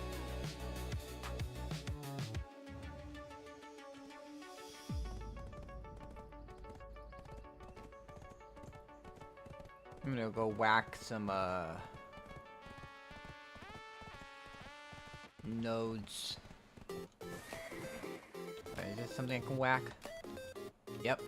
I'm gonna go whack some nodes. Wait, is this something I can whack? Yep.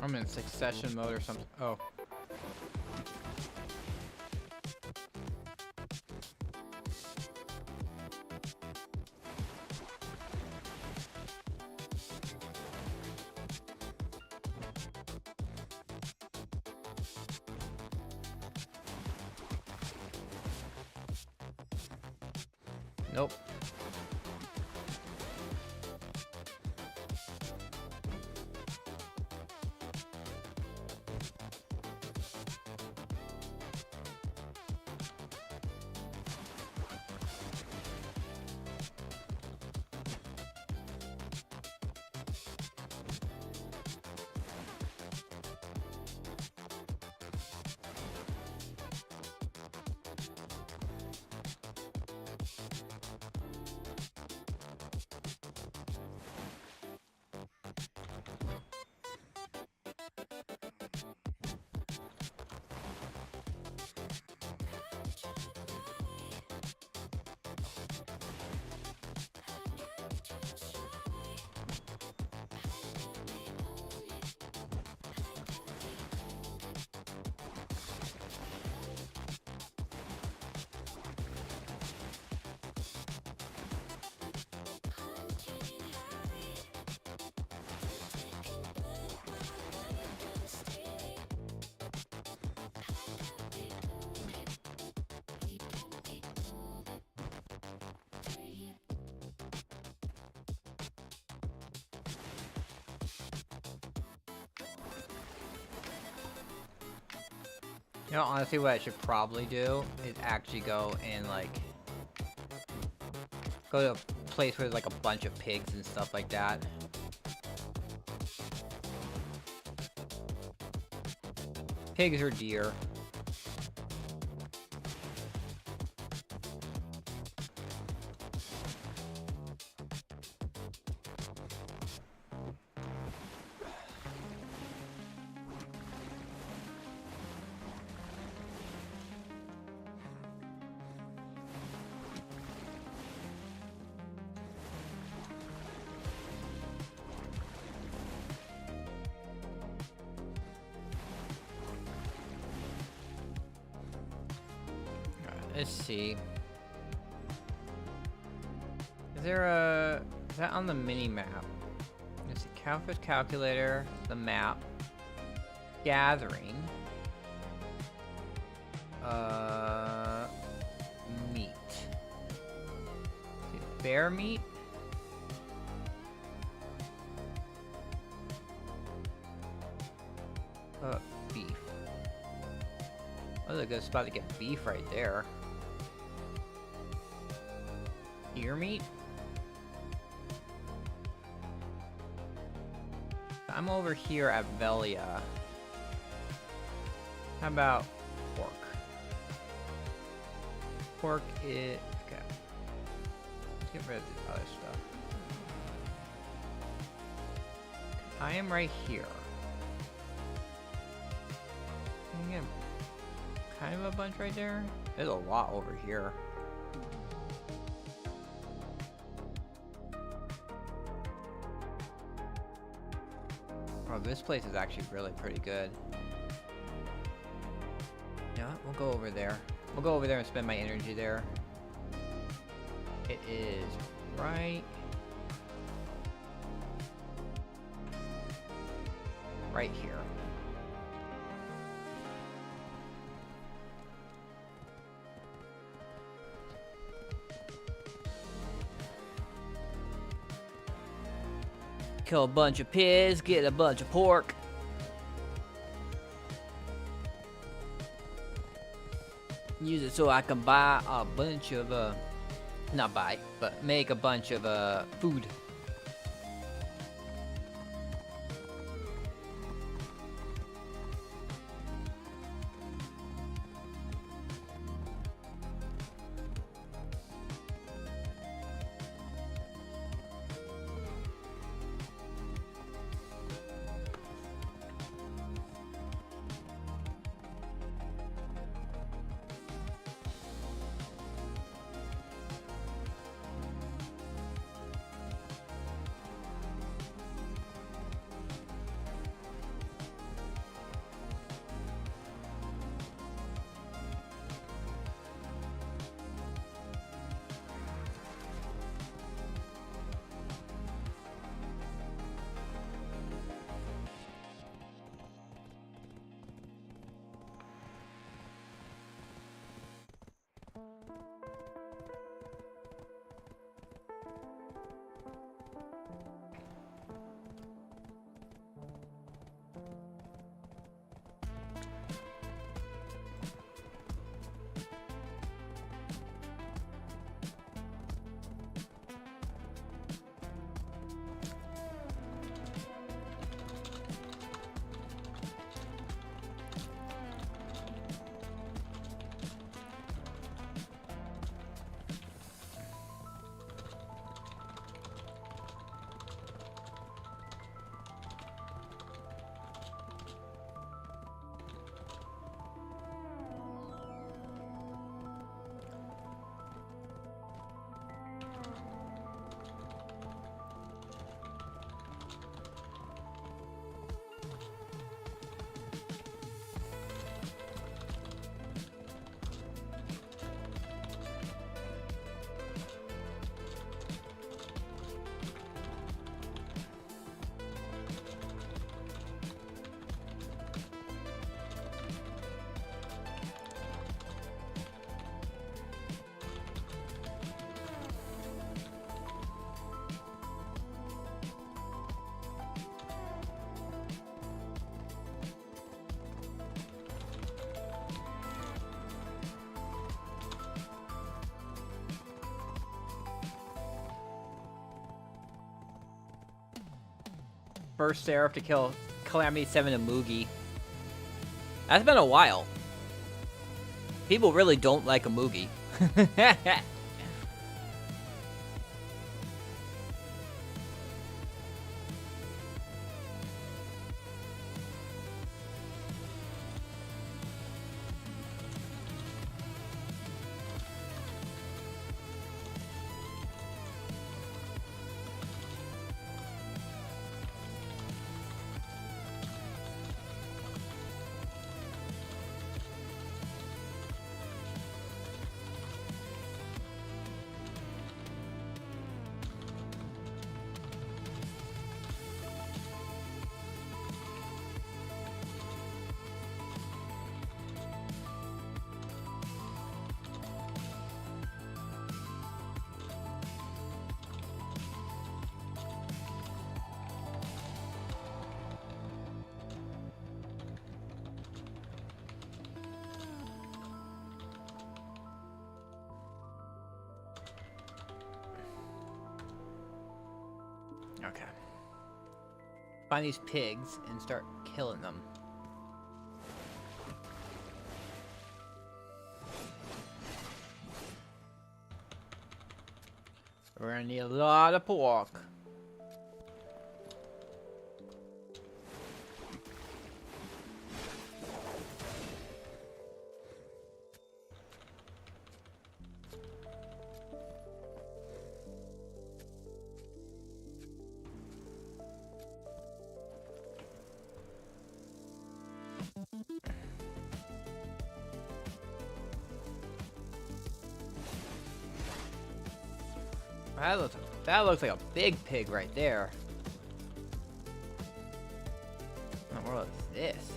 I'm in succession mode or something. Oh. Nope. You know, honestly, what I should probably do is actually go and, like, go to a place where there's, like, a bunch of pigs and stuff like that. Pigs or deer. Let's see. Is there a... Is that on the mini-map? Let's see. Cowfish calculator, the map. Gathering. Meat. See, bear meat? Beef. Oh, that's a good spot to get beef right there. Ear meat? I'm over here at Velia. How about pork? Pork is... Okay. Let's get rid of the other stuff. I am right here. Can I get kind of a bunch right there? There's a lot over here. Oh, this place is actually really pretty good. You know what? We'll go over there. We'll go over there and spend my energy there. It is right here. Kill a bunch of pigs, get a bunch of pork. Use it so I can buy a bunch of, not buy, but make a bunch of, food. First Seraph to kill Calamity 7 and Moogie. That's been a while. People really don't like a Moogie. Okay. Find these pigs and start killing them. We're gonna need a lot of pork. That looks like a big pig right there. What is this?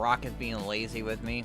Brock is being lazy with me.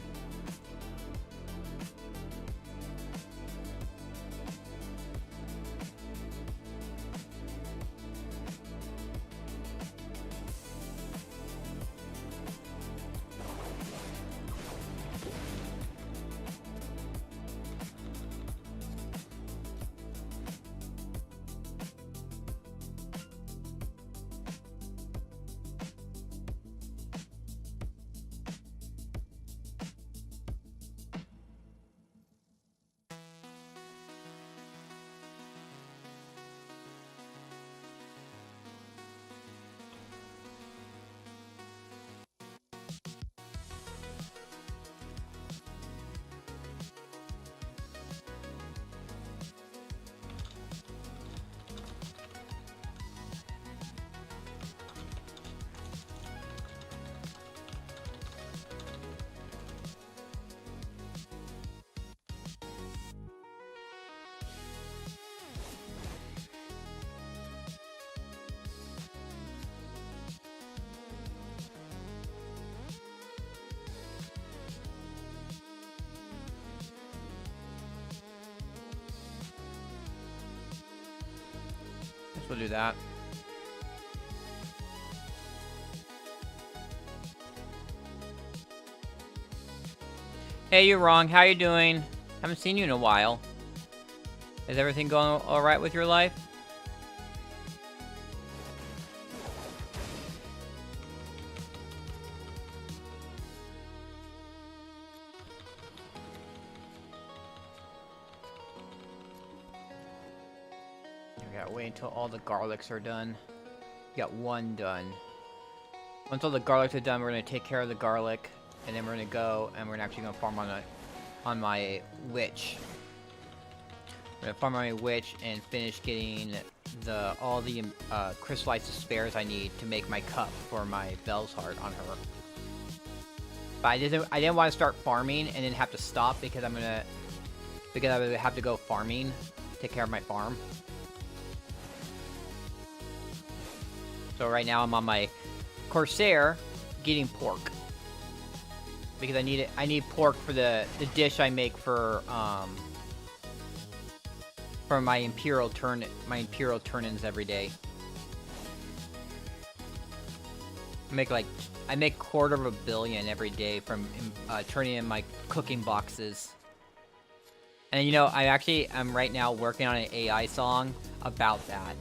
We'll do that. Hey, you're wrong. How you doing? Haven't seen you in a while. Is everything going all right with your life? I gotta wait until all the garlics are done. Got one done. Once all the garlics are done, we're gonna take care of the garlic, and then we're gonna go and we're actually gonna farm on my witch. We're gonna farm on my witch and finish getting all the crystallized spares I need to make my cup for my Vell's heart on her. But I didn't want to start farming and then have to stop because I would have to go farming, take care of my farm. So right now I'm on my Corsair getting pork. Because I need pork for the dish I make for my imperial turn-ins every day. I make $250 million every day from turning in my cooking boxes. And you know, I'm right now working on an AI song about that.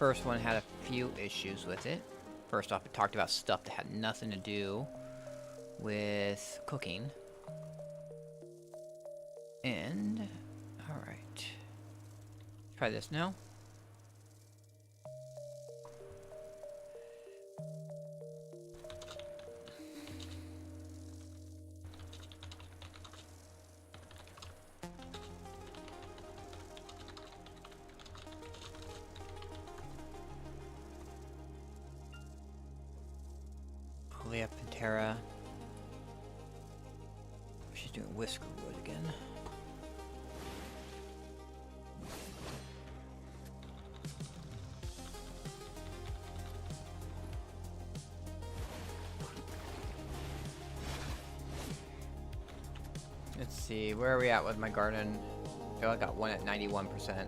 first one had a few issues with it. First off, it talked about stuff that had nothing to do with cooking. And, alright. Try this now. Olea Pantera. She's doing whisker wood again. Let's see, where are we at with my garden? Oh, I got one at 91%.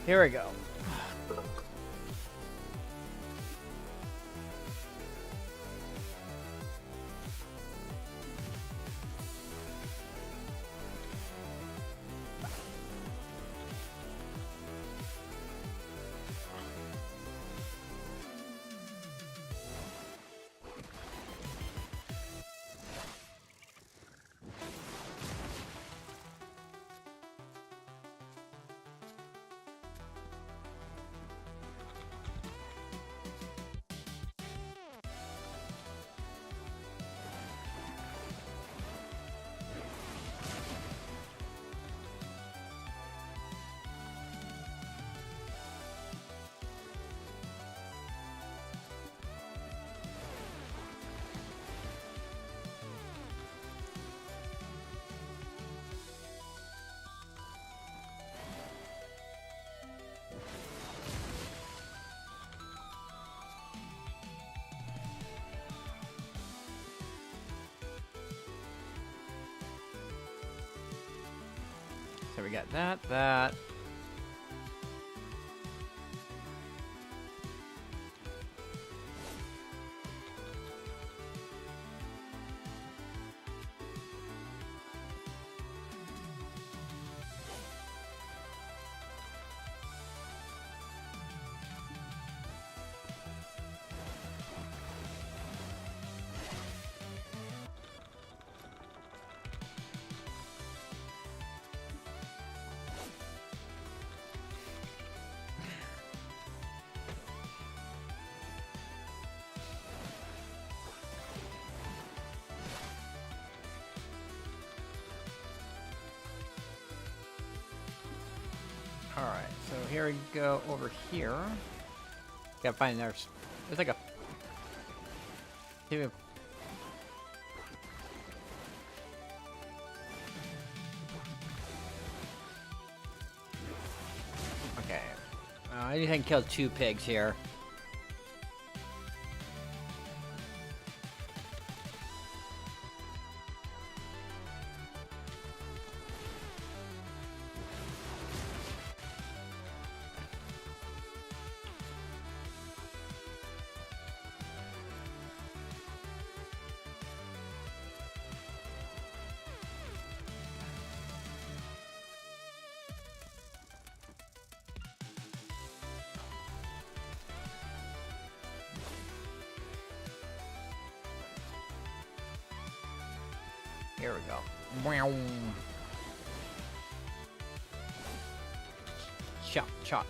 Here we go. So we got that. Alright, so here we go over here. Gotta find another. There's like a. Okay. I think I can kill 2 pigs here. Here we go. Wow. Chop, chop.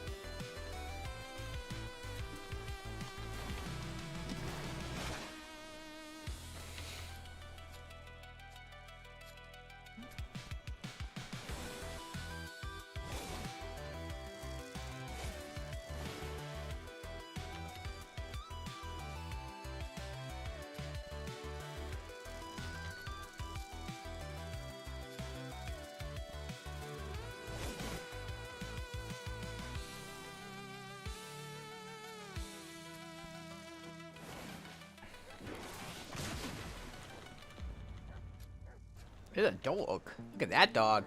There's a dog. Look at that dog.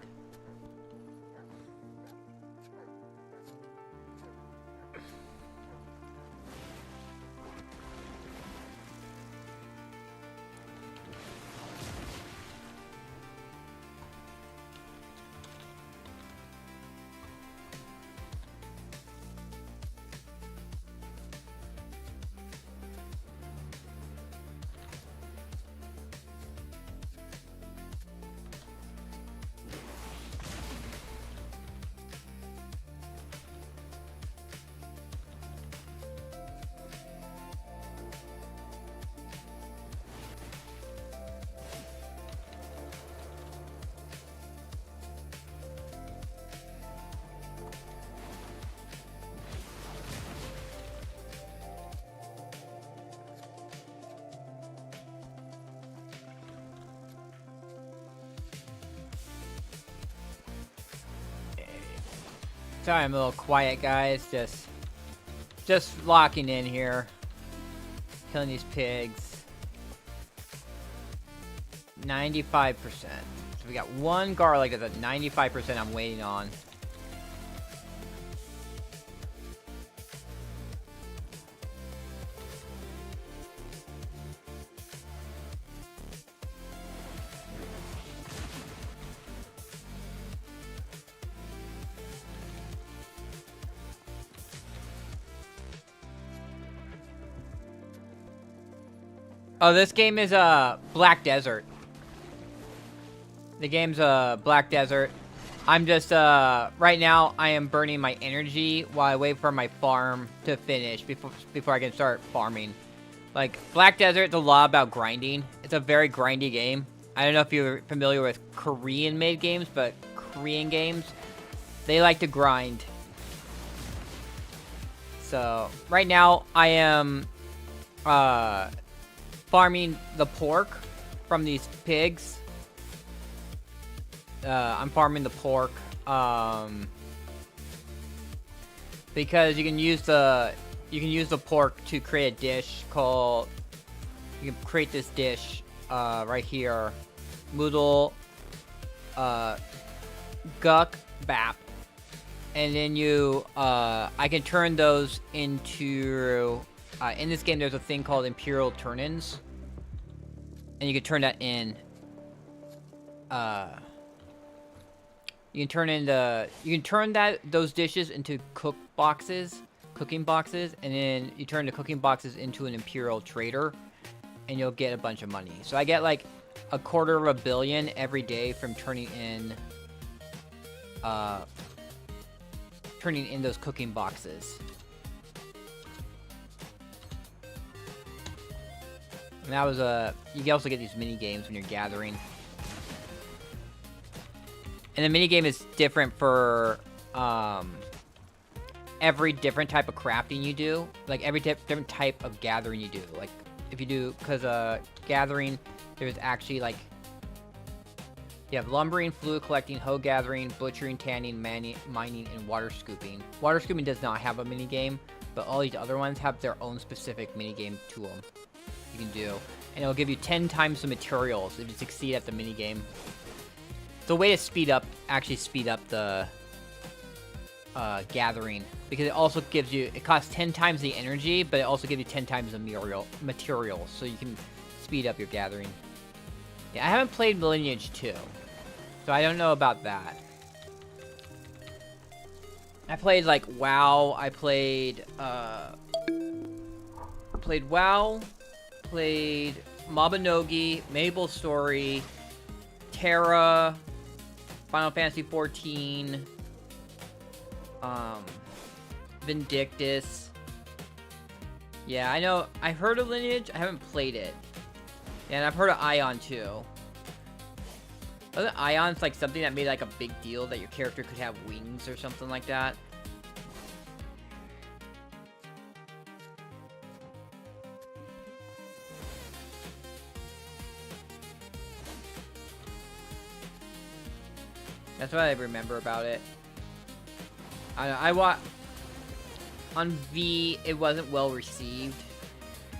Sorry, I'm a little quiet, guys. Just locking in here, killing these pigs. 95%. So we got one garlic that's at 95%. I'm waiting on. Oh, this game is Black Desert. The game's Black Desert. I'm just right now I am burning my energy while I wait for my farm to finish before I can start farming. Like Black Desert's a lot about grinding. It's a very grindy game. I don't know if you're familiar with Korean-made games, but Korean games, they like to grind. So right now I am farming the pork from these pigs. I'm farming the pork because you can use the pork to create a dish called. You can create this dish right here, noodle, guk bap, and then you I can turn those into. In this game, there's a thing called Imperial Turn-ins, and you can turn that in. You can turn those dishes into cooking boxes, and then you turn the cooking boxes into an Imperial Trader, and you'll get a bunch of money. So I get like $250 million every day from turning in those cooking boxes. And that was you can also get these mini games when you're gathering. And the mini game is different for every different type of crafting you do. Like every different type of gathering you do. Like if you do, because gathering, there's actually like you have lumbering, fluid collecting, hoe gathering, butchering, tanning, mining, and water scooping. Water scooping does not have a mini game, but all these other ones have their own specific mini game to them. You can do, and it'll give you 10 times the materials if you succeed at the mini game. It's a way to speed up the gathering, because it also gives you, it costs 10 times the energy, but it also gives you 10 times the materials, so you can speed up your gathering. Yeah, I haven't played Lineage 2, so I don't know about that. I played like WoW. I played WoW. Played Mabinogi, Mabel Story, Terra, Final Fantasy XIV, Vindictus. Yeah, I know. I've heard of Lineage. I haven't played it. Yeah, and I've heard of Ion too. Wasn't Ion's like something that made like a big deal that your character could have wings or something like that? That's what I remember about it. I on V, it wasn't well received,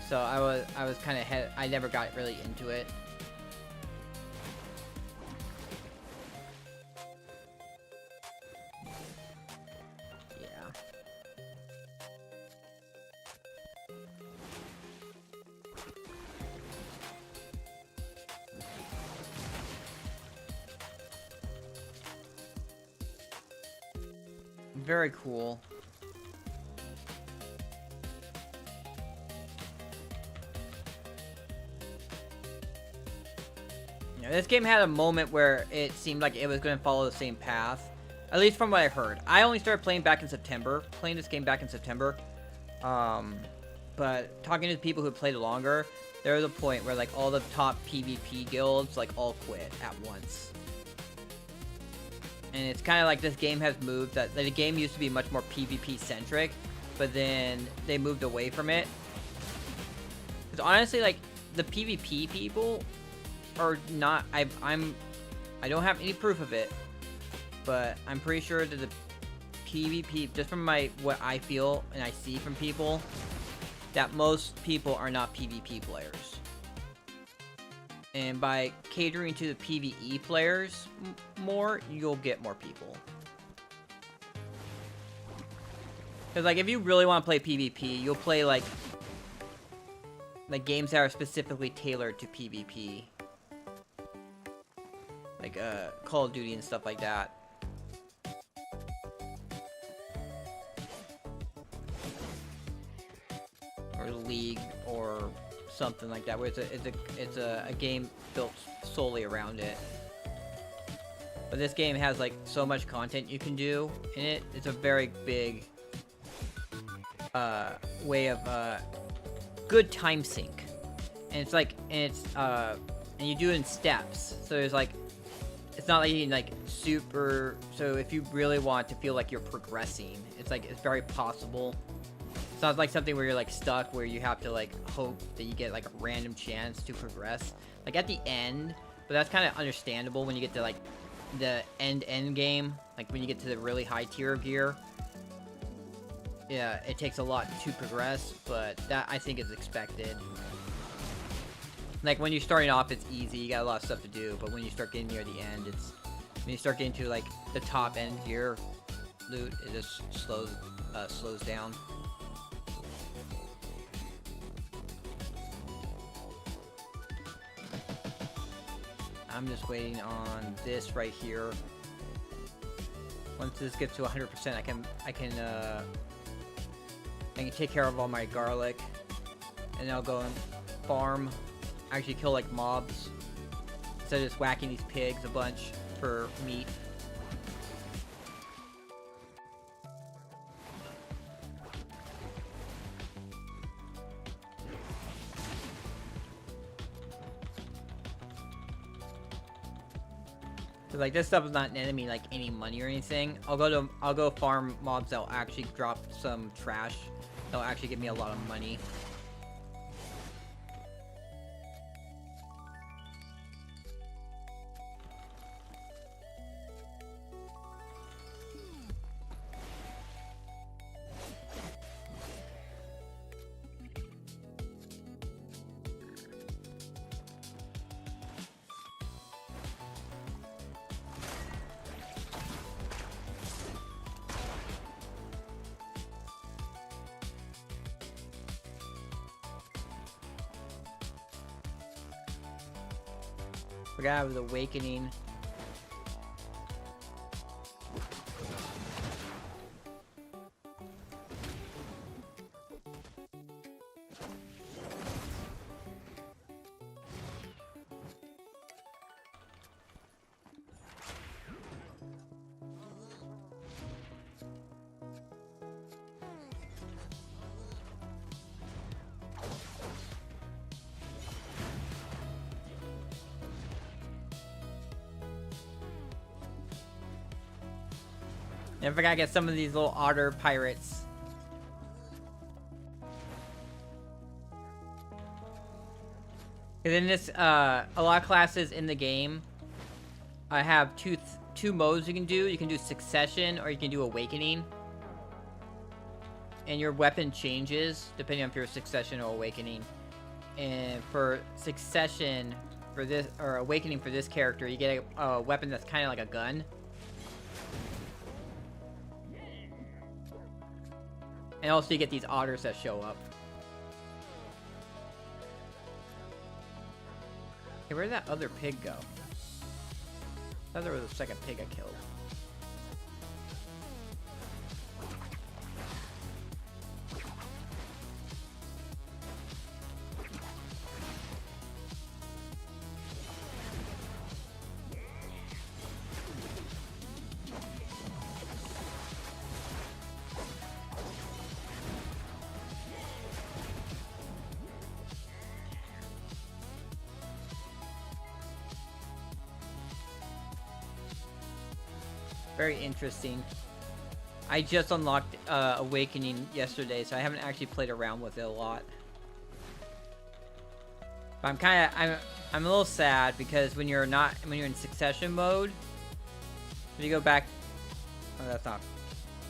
so I was kind of I never got really into it. Yeah. Very cool. Yeah, this game had a moment where it seemed like it was going to follow the same path. At least from what I heard. I only started playing back in September. Playing this game back in September. But talking to people who played it longer, there was a point where like all the top PvP guilds like all quit at once. And it's kind of like this game has moved, that the game used to be much more PvP centric, but then they moved away from it. Because honestly, like the PvP people are not. I don't have any proof of it, but I'm pretty sure that the PvP, just from what I feel and I see from people, that most people are not PvP players. And by catering to the PvE players more, you'll get more people. Because, like, if you really want to play PvP, you'll play, like games that are specifically tailored to PvP. Like, Call of Duty and stuff like that. Or League, or something like that, where it's a game built solely around it. But this game has like so much content you can do in it. It's a very big way of good time sync, and it's like and you do it in steps. So there's like it's not like you can like super. So if you really want to feel like you're progressing, it's very possible. It's not like something where you're like stuck, where you have to like hope that you get like a random chance to progress, like at the end. But that's kind of understandable when you get to like the end game, like when you get to the really high tier of gear. Yeah, it takes a lot to progress, but that I think is expected. Like when you're starting off, it's easy, you got a lot of stuff to do, but when you start getting near the end, when you start getting to like the top end gear loot, it just slows down. I'm just waiting on this right here. Once this gets to 100%, I can take care of all my garlic, and then I'll go and farm, actually kill like mobs, instead of just whacking these pigs a bunch for meat. Like this stuff is not an enemy like any money or anything. I'll go farm mobs that'll actually drop some trash. That'll actually give me a lot of money. Forgot about the awakening. And I forgot to get some of these little otter pirates. And in this, a lot of classes in the game, I have two modes you can do. You can do Succession or you can do Awakening. And your weapon changes depending on if you're Succession or Awakening. And for Succession, for this, or Awakening for this character, you get a weapon that's kind of like a gun. And also you get these otters that show up. Hey, where did that other pig go? I thought there was a second pig I killed. Very interesting. I just unlocked Awakening yesterday, so I haven't actually played around with it a lot. But I'm a little sad because when you're in Succession mode, when you go back, oh, that's not,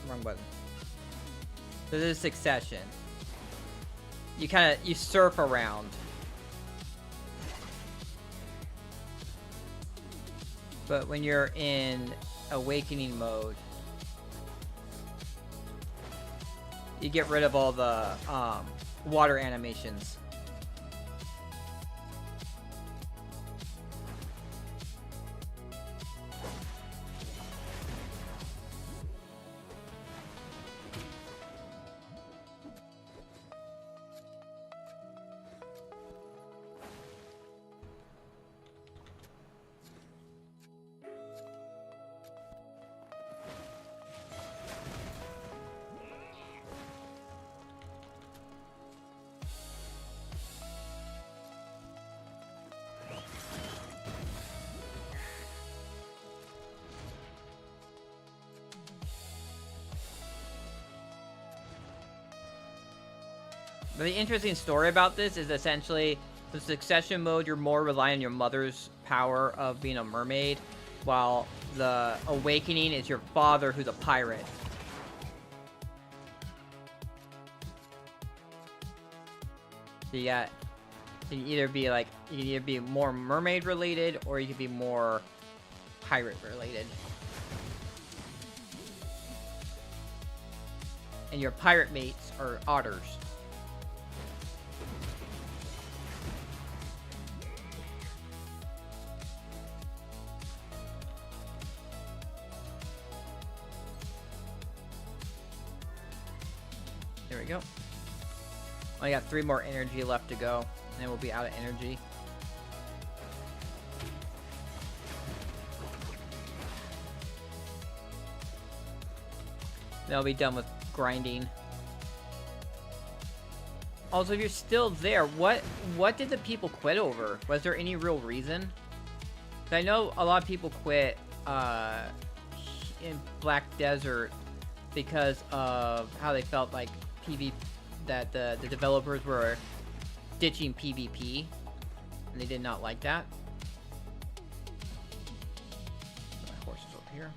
wrong button. This is Succession. You surf around. But when you're in Awakening mode, you get rid of all the water animations. But the interesting story about this is essentially the succession mode, you're more reliant on your mother's power of being a mermaid, while the awakening is your father who's a pirate. So you got, so you either be like, you can either be more mermaid related or you can be more pirate related. And your pirate mates are otters. There we go. Only got 3 more energy left to go, and then we'll be out of energy. Then I'll be done with grinding. Also, if you're still there, what did the people quit over? Was there any real reason? 'Cause I know a lot of people quit in Black Desert because of how they felt like that the developers were ditching PvP, and they did not like that. My horse is over here.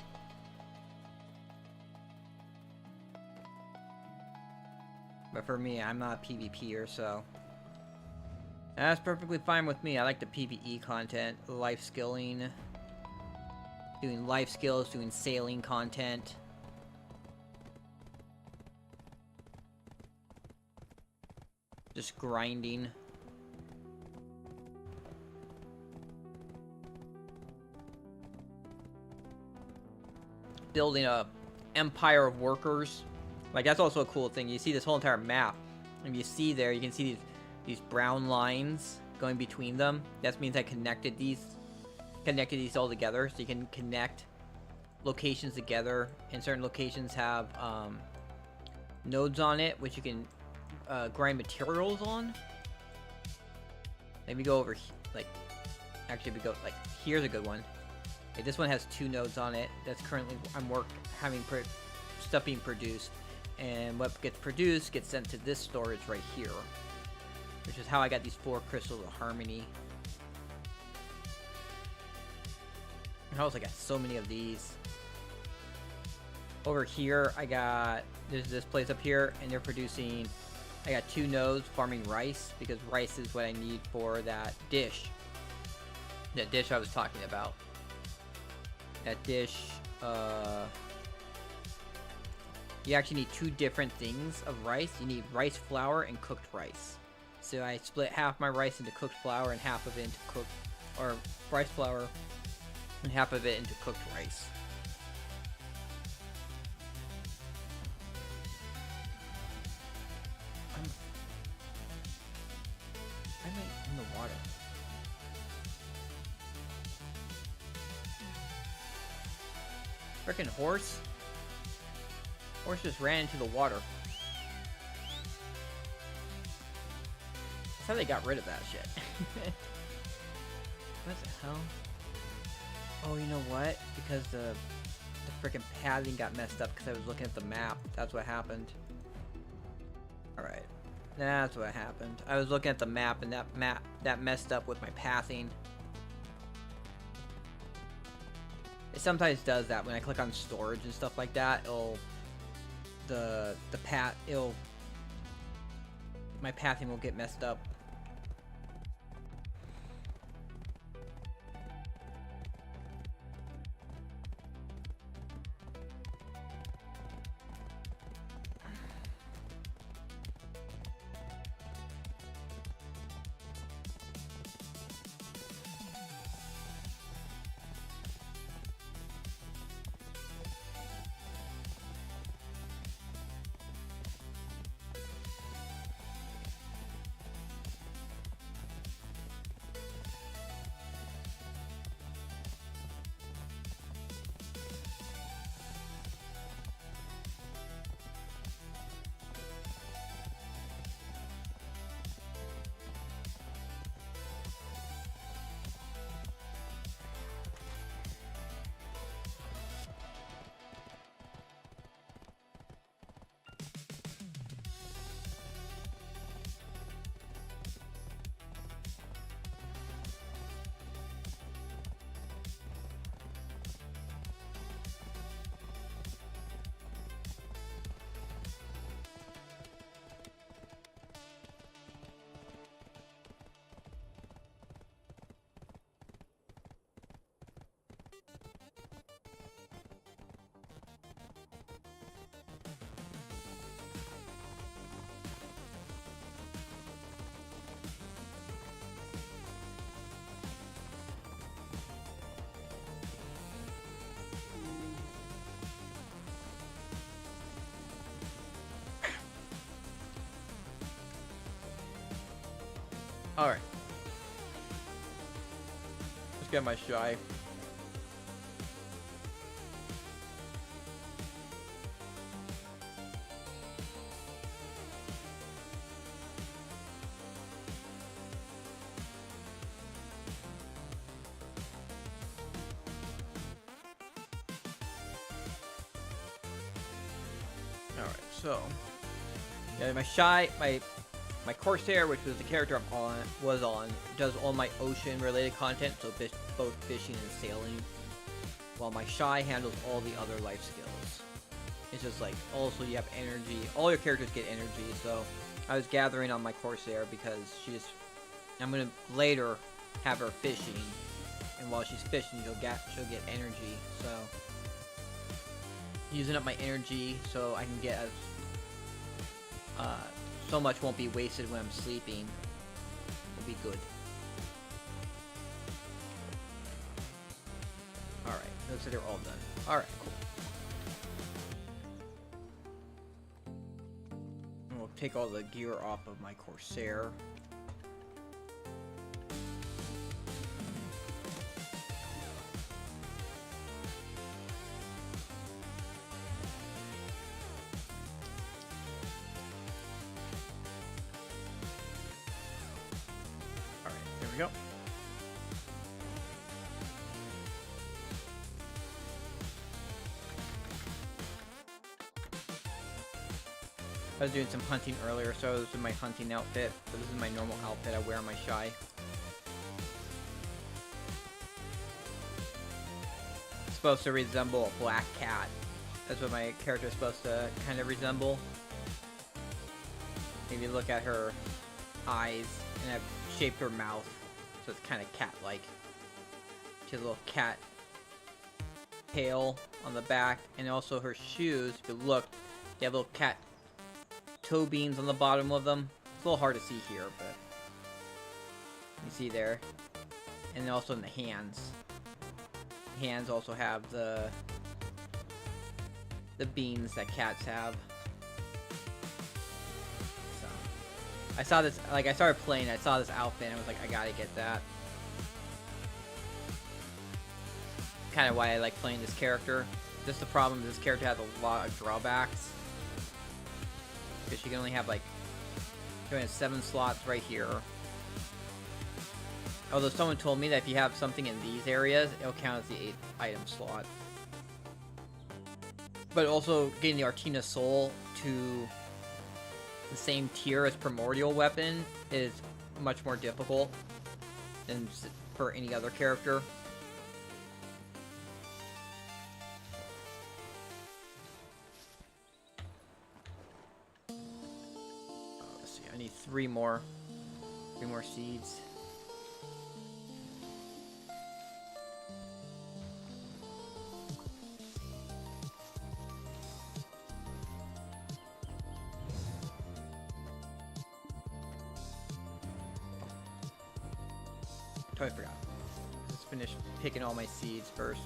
But for me, I'm not a PvPer, so that's perfectly fine with me. I like the PvE content, life skilling, doing life skills, doing sailing content. Just grinding. Building a empire of workers. Like, that's also a cool thing. You see this whole entire map, and you see there, you can see these brown lines going between them. That means I connected these all together, so you can connect locations together. And certain locations have nodes on it, which you can grind materials on. Maybe go over, like, actually we go, like, here's a good one. Okay, this one has 2 nodes on it. That's currently, having stuff being produced. And what gets produced gets sent to this storage right here. Which is how I got these 4 crystals of harmony. And I got so many of these. Over here, there's this place up here, and they're producing, I got 2 nodes farming rice, because rice is what I need for that dish. That dish I was talking about. That dish, you actually need 2 different things of rice. You need rice flour and cooked rice. So I split half my rice into cooked flour and half of it into rice flour and half of it into cooked rice. I'm in the water. Frickin' horse. Horse just ran into the water. That's how they got rid of that shit. What the hell? Oh, you know what? Because the frickin' pathing got messed up because I was looking at the map. That's what happened. Alright. That's what happened. I was looking at the map, and that messed up with my pathing. It sometimes does that when I click on storage and stuff like that. My pathing will get messed up. Alright. Let's get my shy. Alright, so yeah, my shy, my Corsair, which was the character was on, does all my ocean related content, so both fishing and sailing. While my shy handles all the other life skills. It's just like, also you have energy, all your characters get energy, so I was gathering on my Corsair because I'm gonna later have her fishing, and while she's fishing she'll get energy, so using up my energy so I can get so much won't be wasted when I'm sleeping. Will be good. Alright, looks like they're all done. Alright, cool. And we'll take all the gear off of my Corsair. We go. I was doing some hunting earlier, so this is my hunting outfit. So this is my normal outfit I wear on my shy. It's supposed to resemble a black cat. That's what my character is supposed to kind of resemble. If you look at her eyes, and I've shaped her mouth. So it's kind of cat-like. She has a little cat tail on the back, and also her shoes, if you look, they have little cat toe beans on the bottom of them. It's a little hard to see here, but you see there. And also in the hands. The hands also have the beans that cats have. I saw this, like, I started playing, I saw this outfit, and I was like, I gotta get that. Kind of why I like playing this character. Just the problem is this character has a lot of drawbacks. Because you can only have, like, you only have 7 slots right here. Although someone told me that if you have something in these areas, it'll count as the 8th item slot. But also, getting the Artina Soul to the same tier as Primordial Weapon is much more difficult than for any other character. Let's see, I need 3 more seeds. I forgot. Let's finish picking all my seeds first.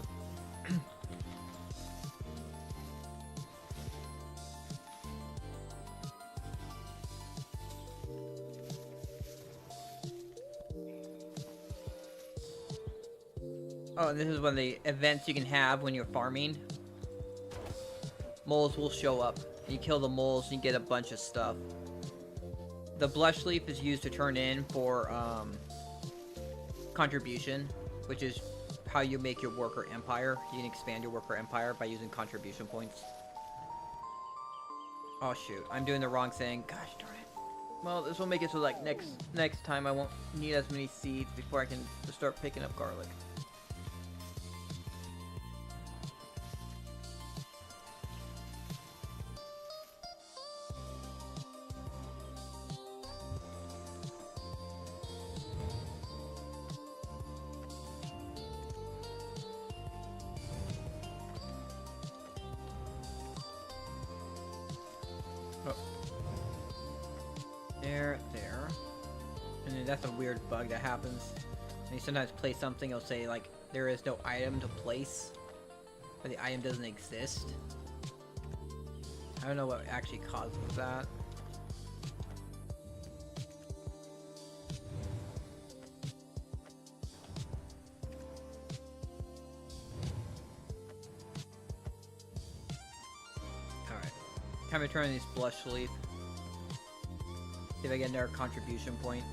Oh, and this is one of the events you can have when you're farming. Moles will show up. You kill the moles and you get a bunch of stuff. The blush leaf is used to turn in for contribution, which is how you make your worker empire. You can expand your worker empire by using contribution points. Oh shoot, I'm doing the wrong thing. Gosh darn it. Well, this will make it so like next time I won't need as many seeds before I can start picking up garlic. There. And then that's a weird bug that happens. And you sometimes place something, it'll say like, there is no item to place. But the item doesn't exist. I don't know what actually causes that. time to turn on these blush sleeve. See if I get another contribution point.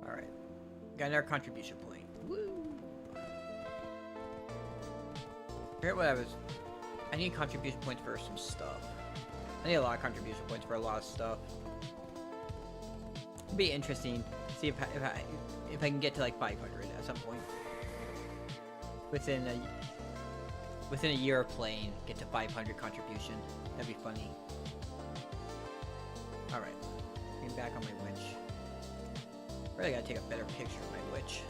Alright. Got another contribution point. Woo! Forget what I was... I need contribution points for some stuff. I need a lot of contribution points for a lot of stuff. It'd be interesting to see if I can get to like 500 at some point. Within a year of playing, get to 500 contribution. That'd be funny. Alright. Getting back on my witch. Really gotta take a better picture of my witch.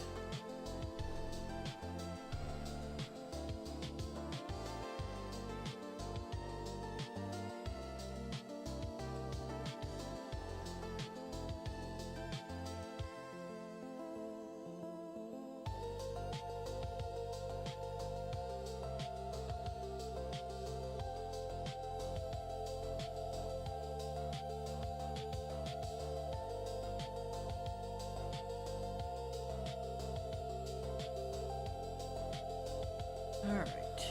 Alright.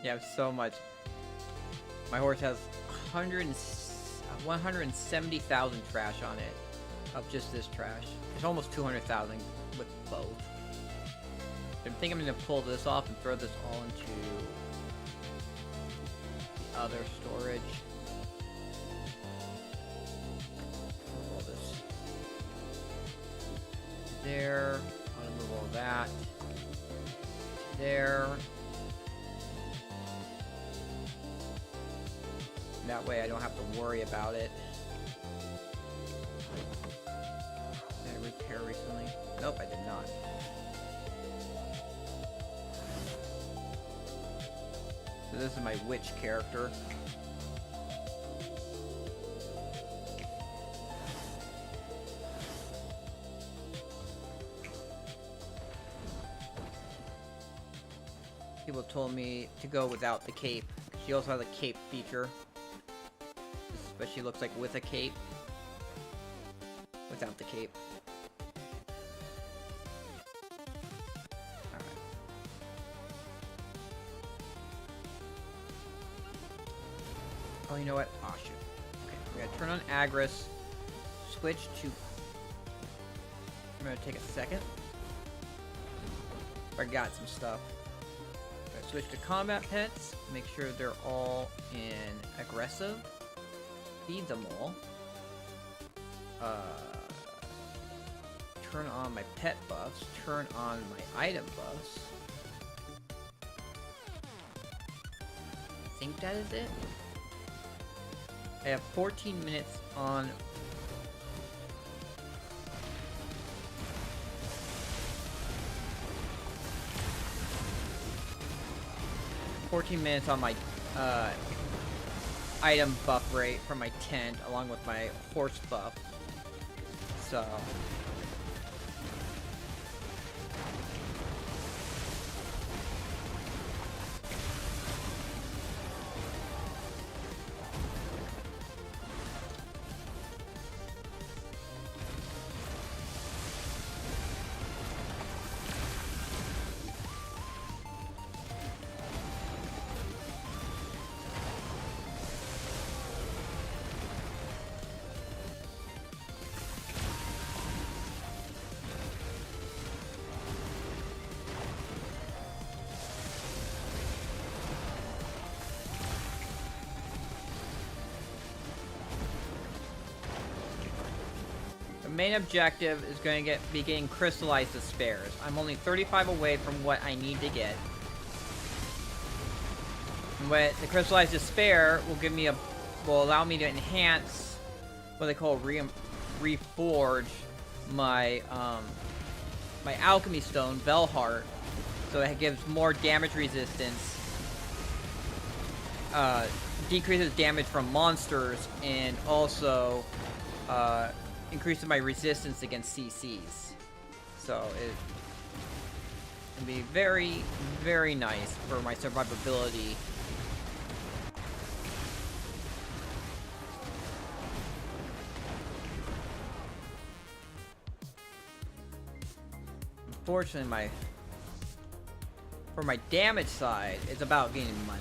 Yeah, I have so much. My horse has 170,000 trash on it. Of just this trash. It's almost 200,000 with both. I think I'm going to pull this off and throw this all into the other storage. All this there. I'll move all that there. That way I don't have to worry about it. Did I repair recently? Nope, I did not. So this is my witch character. People told me to go without the cape. She also has a cape feature. But she looks like with a cape. Without the cape. Alright. Oh, you know what? Oh, shoot. Okay, we gotta turn on agris. Switch to... I'm gonna take a second. I got some stuff. Switch to combat pets. Make sure they're all in aggressive. Feed them all. Turn on my pet buffs. Turn on my item buffs. I think that is it. I have 14 minutes on... on my item buff rate from my tent, along with my horse buff. So... main objective is going to be getting crystallized despairs. I'm only 35 away from what I need to get. But the crystallized despair will give me will allow me to enhance what they call reforge my my alchemy stone, Vell heart, so it gives more damage resistance decreases damage from monsters and also increases my resistance against CCs. So it'd be very, very nice for my survivability. Unfortunately, for my damage side, it's about gaining money.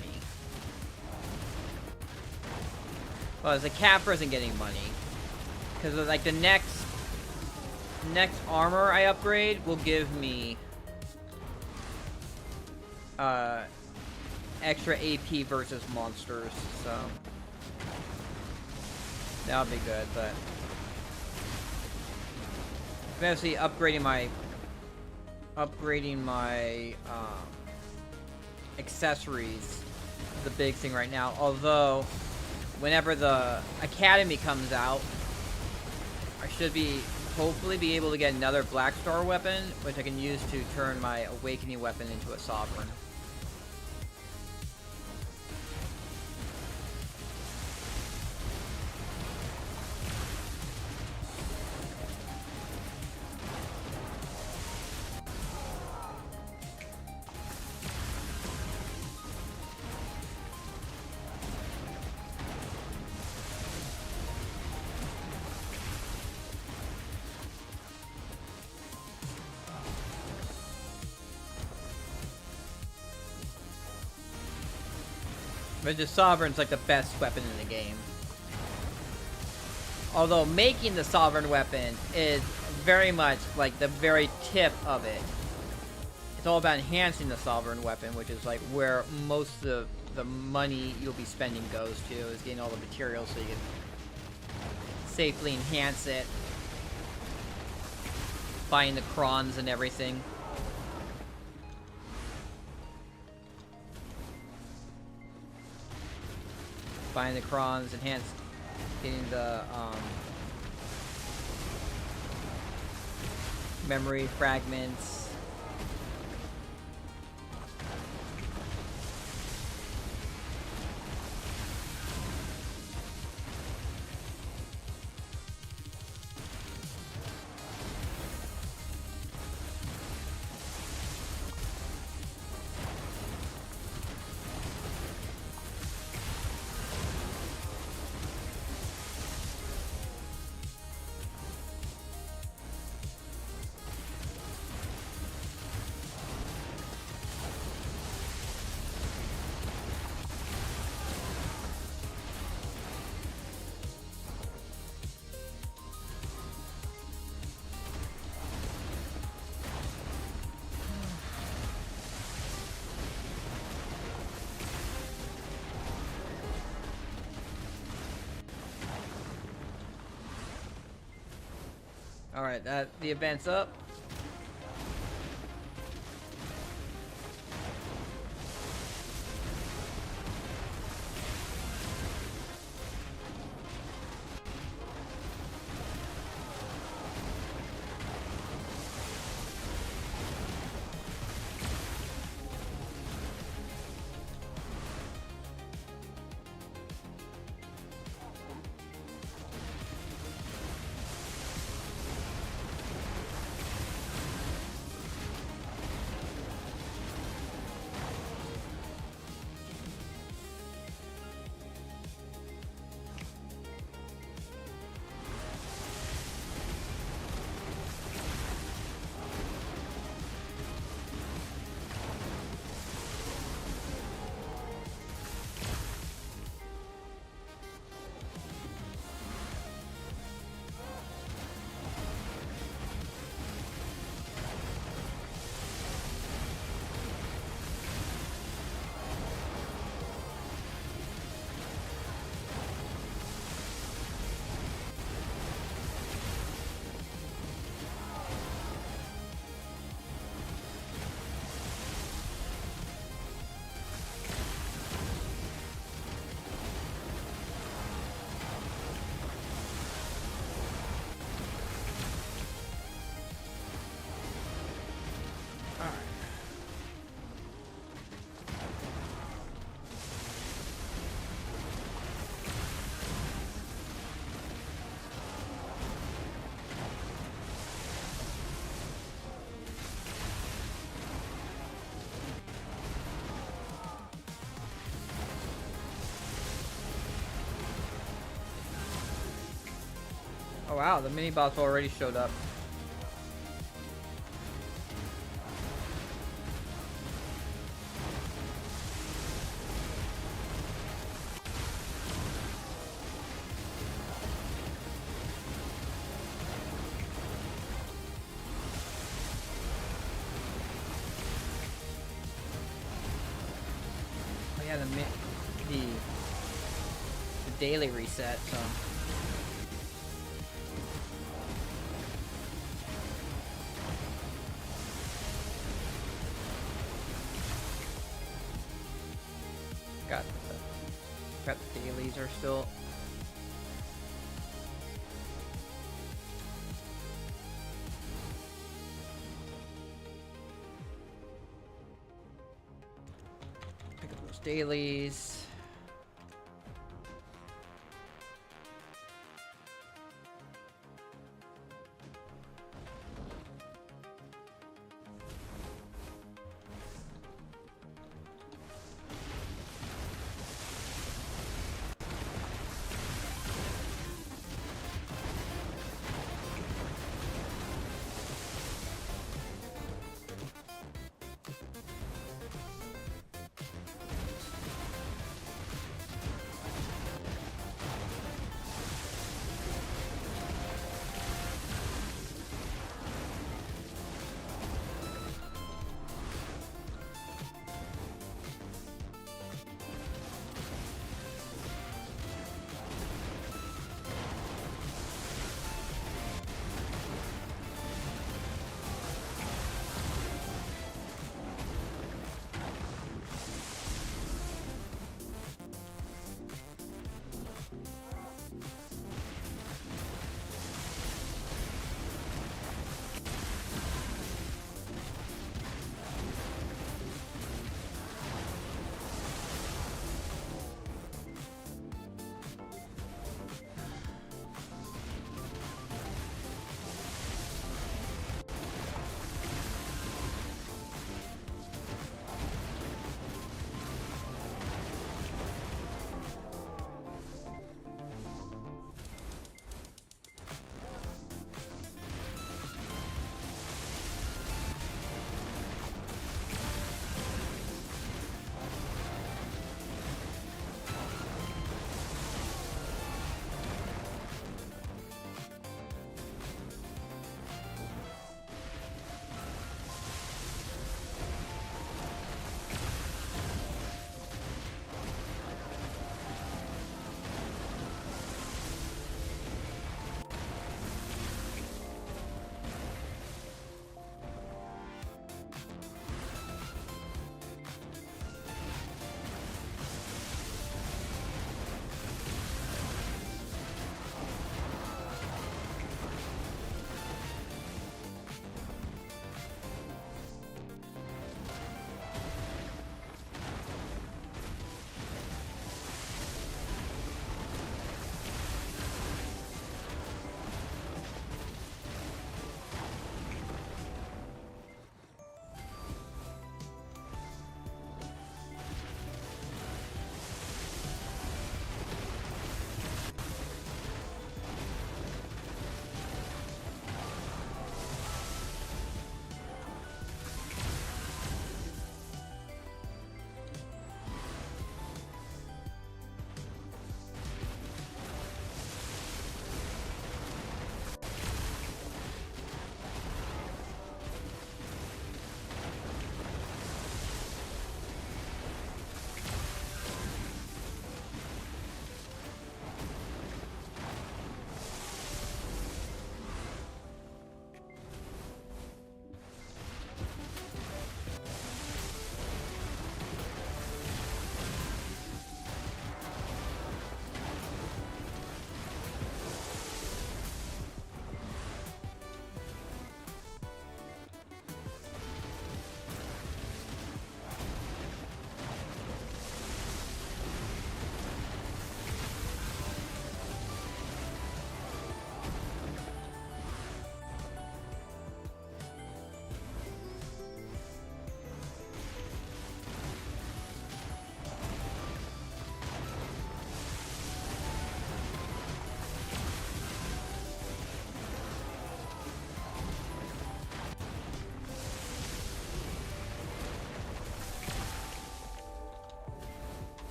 Well, as a capper isn't getting money, because like the next armor I upgrade will give me extra AP versus monsters, so that'll be good. But eventually upgrading my accessories is the big thing right now. Although, whenever the Academy comes out, I should hopefully be able to get another Black Star weapon, which I can use to turn my Awakening weapon into a Sovereign. But the Sovereign's like the best weapon in the game. Although making the Sovereign weapon is very much like the very tip of it. It's all about enhancing the Sovereign weapon, which is like where most of the money you'll be spending goes to, is getting all the materials so you can safely enhance it. Buying the crons and everything. Buying the crons, getting the memory fragments. Alright, the event's up. wow, the mini boss already showed up. Oh yeah, the daily reset, so. Got the dailies are still. Pick up those dailies.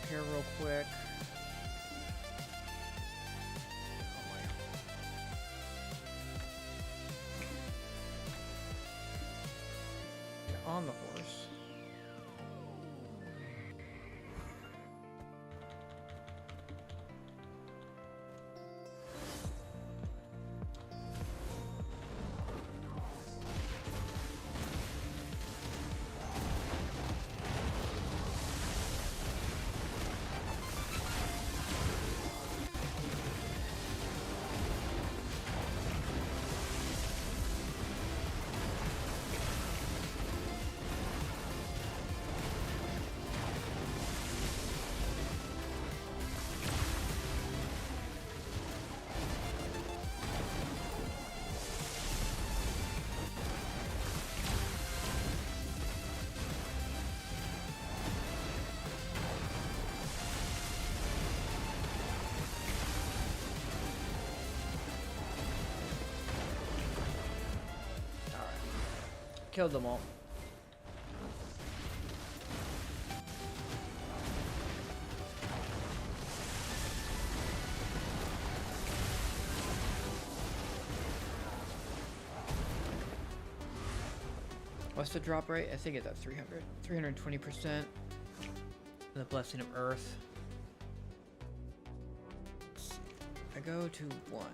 here real quick. Get on the horse. Killed them all. What's the drop rate? I think it's at 320%. The blessing of Earth. I go to 1.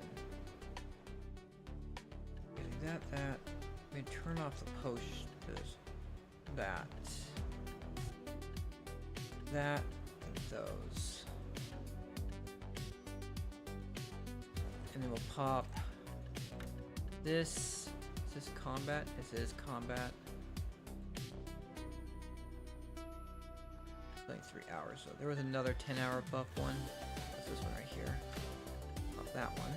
Getting that. We turn off the posters. That, and those. And then we'll pop this. Is this combat? This is combat. Like 3 hours. So there was another 10-hour buff one. That's this one right here. Not that one.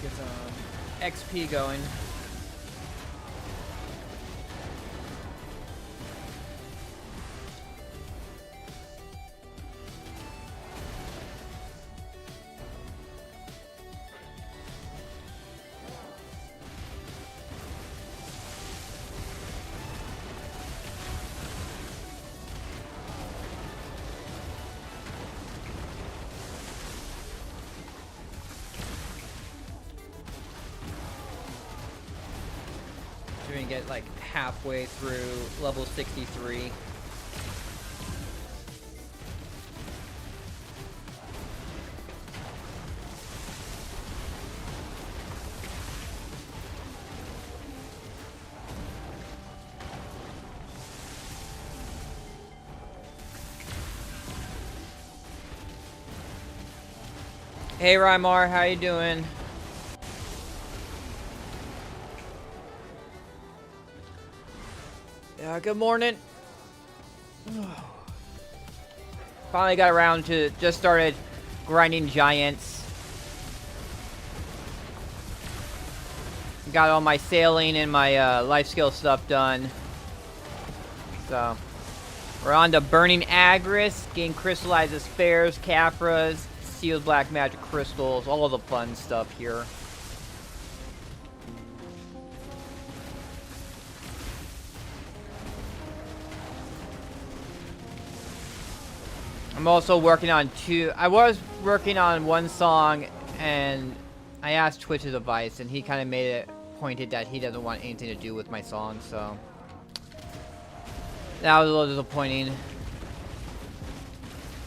Get some XP going. We're gonna get like halfway through level 63. Hey Rymar, how you doing? Good morning. Finally got around to, just started grinding giants. Got all my sailing and my life skill stuff done. So, we're on to burning agris, getting crystallized spares, Caphras, sealed black magic crystals, all the fun stuff here. I'm also working on I was working on one song, and I asked Twitch's advice, and he kind of made it pointed that he doesn't want anything to do with my song, so that was a little disappointing.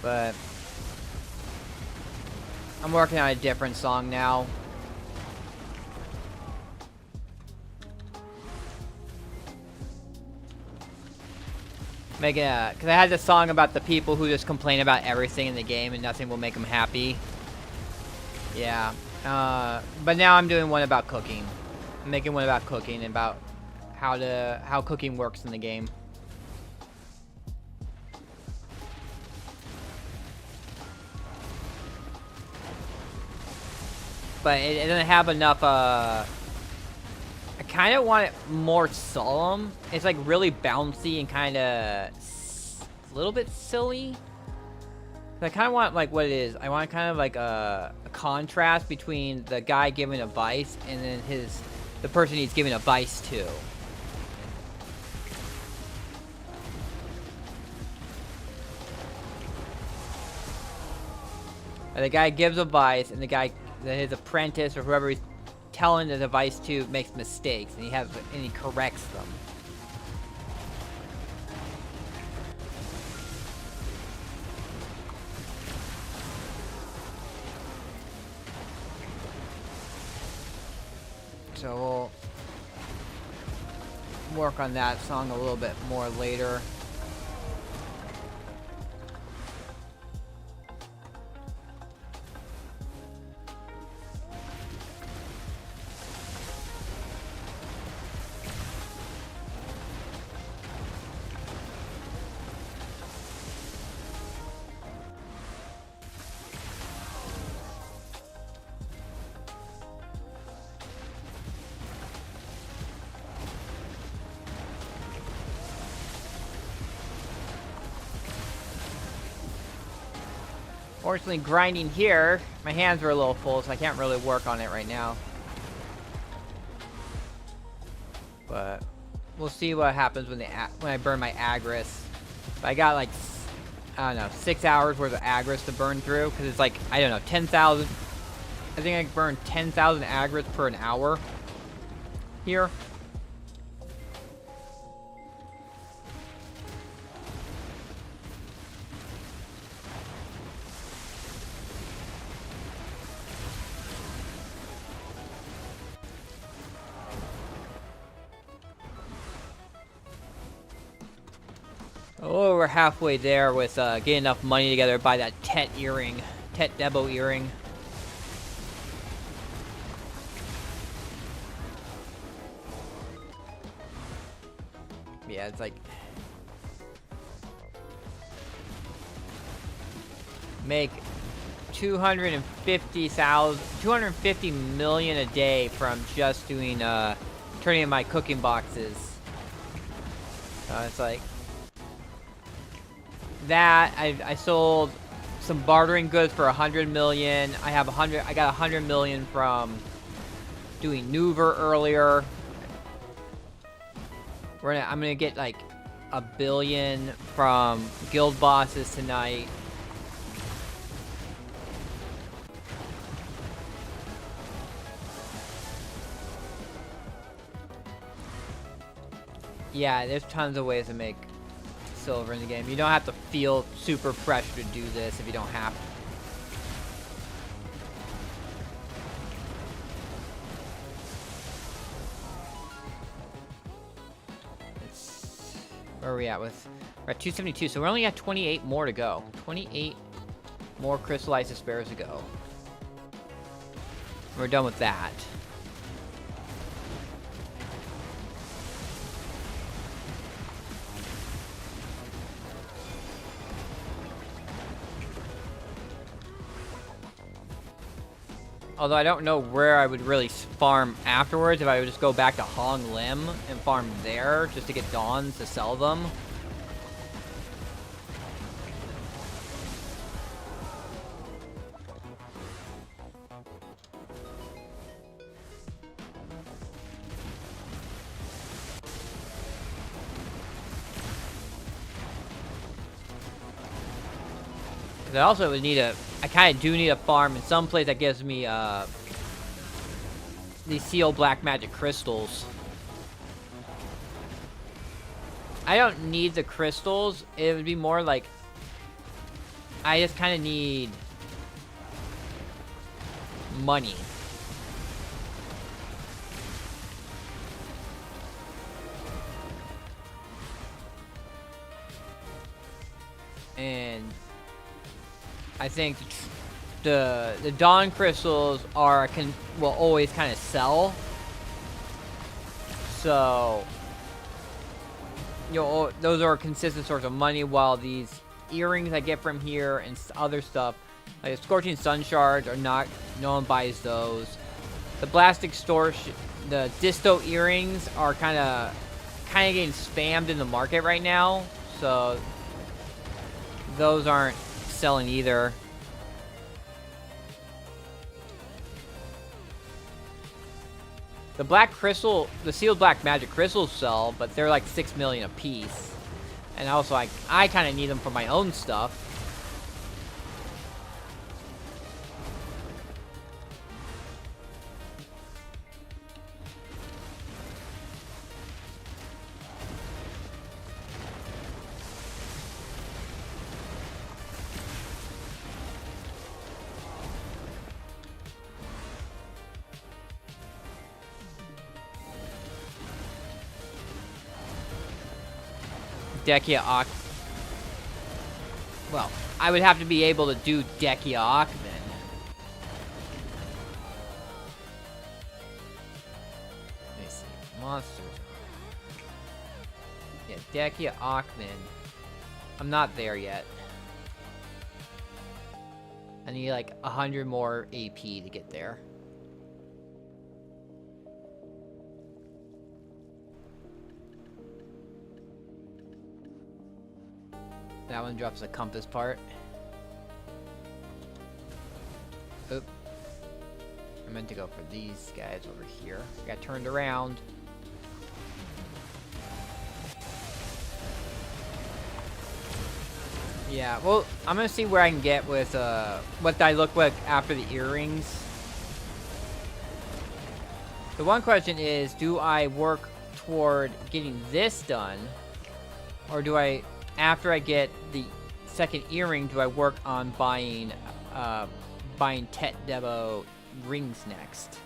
But I'm working on a different song now. Making a, because I had this song about the people who just complain about everything in the game and nothing will make them happy. Yeah. But now I'm doing one about cooking. I'm making one about cooking and about how cooking works in the game. But it doesn't have enough, I kind of want it more solemn. It's like really bouncy and kind of a little bit silly. I kind of want, like, what it is. I want kind of like a contrast between the guy giving advice and then the person he's giving advice to. And the guy gives advice, and his apprentice or whoever he's telling the advice to makes mistakes, and he corrects them. So we'll work on that song a little bit more later. Fortunately, grinding here, my hands are a little full, so I can't really work on it right now. But we'll see what happens when I burn my agris. But I got like, I don't know, 6 hours worth of agris to burn through, because it's like, I don't know, 10,000. I think I can burn 10,000 agris per an hour here. Oh, we're halfway there with getting enough money together to buy that Tet earring. Tet Debo earring. Yeah, it's like... Make 250 million a day from just doing, turning in my cooking boxes. It's like... That I sold some bartering goods for 100 million. I got 100 million from doing Nuver earlier. I'm gonna get like 1 billion from guild bosses tonight. Yeah, there's tons of ways to make silver in the game. You don't have to feel super pressure to do this if you don't have to. Where are we at with? We're at 272, so we're only at 28 more to go. 28 more crystallized despairs to go. We're done with that. Although I don't know where I would really farm afterwards, if I would just go back to Hong Lim and farm there just to get Dawns to sell them. Because I also would need I kind of do need a farm in some place that gives me these seal black magic crystals. I don't need the crystals. It would be more like I just kind of need money. And I think the Dawn crystals will always kind of sell. So those are a consistent source of money, while these earrings I get from here and other stuff, like the Scorching Sun Shards, are not. No one buys those. The Blastic Storch, the Disto earrings are kind of getting spammed in the market right now. So those aren't selling either. The black crystal, the sealed black magic crystals sell, but they're like 6 million a piece. And also, I kind of need them for my own stuff. Dekia Ak. Well, I would have to be able to do Dekia Ak then. Let me see. Monsters. Yeah, Dekia Akman. I'm not there yet. I need like 100 more AP to get there. That one drops the compass part. Oop. I meant to go for these guys over here. Got turned around. Yeah, well, I'm gonna see where I can get with, what I look like after the earrings. The one question is, do I work toward getting this done? Or do I, after I get the second earring, do I work on buying Tet Debo rings next?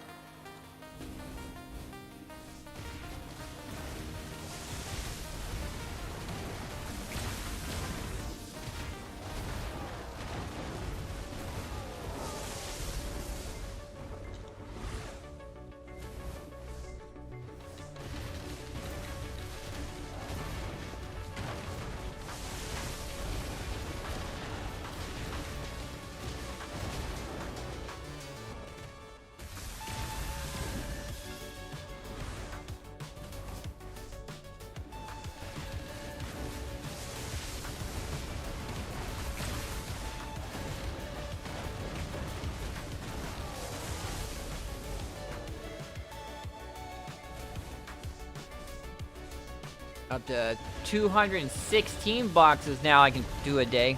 Up to 216 boxes now I can do a day.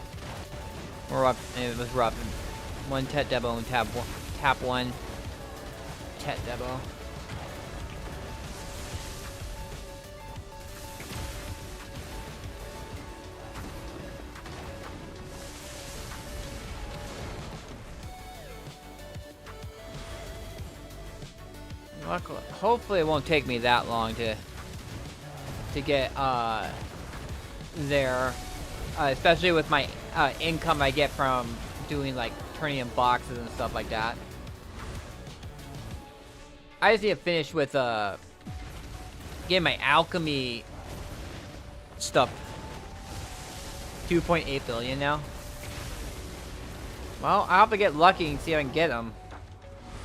We're up, it was rough. One Tet Debo and tap one Tet Debo. Hopefully it won't take me that long to get there, especially with my income I get from doing like turning in boxes and stuff like that. I just need to finish with getting my alchemy stuff. 2.8 billion now. Well, I hope to get lucky and see if I can get them.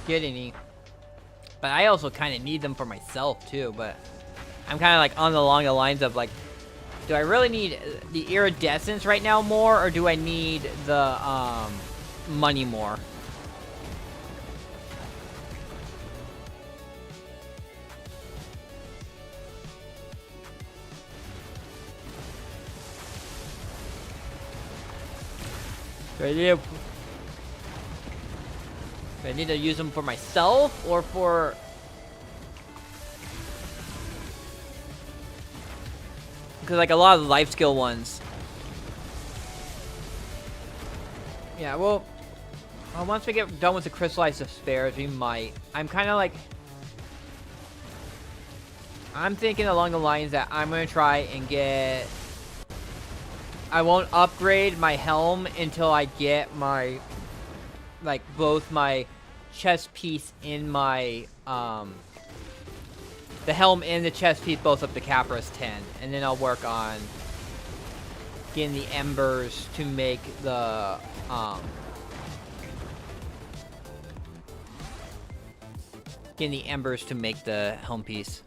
Get any. But I also kind of need them for myself too, but I'm kind of like along the lines of like, do I really need the iridescence right now more, or do I need the money more? Do I need to use them for myself or for... Because like a lot of the life skill ones. Yeah, well, once we get done with the crystallized despairs, we might. I'm kind of like... I'm thinking along the lines that I'm going to try and get... I won't upgrade my helm until I get my... Like, both my chest piece in my... the helm and the chest piece both up to Capra's 10. And then I'll work on getting the embers to make the, getting the embers to make the helm piece.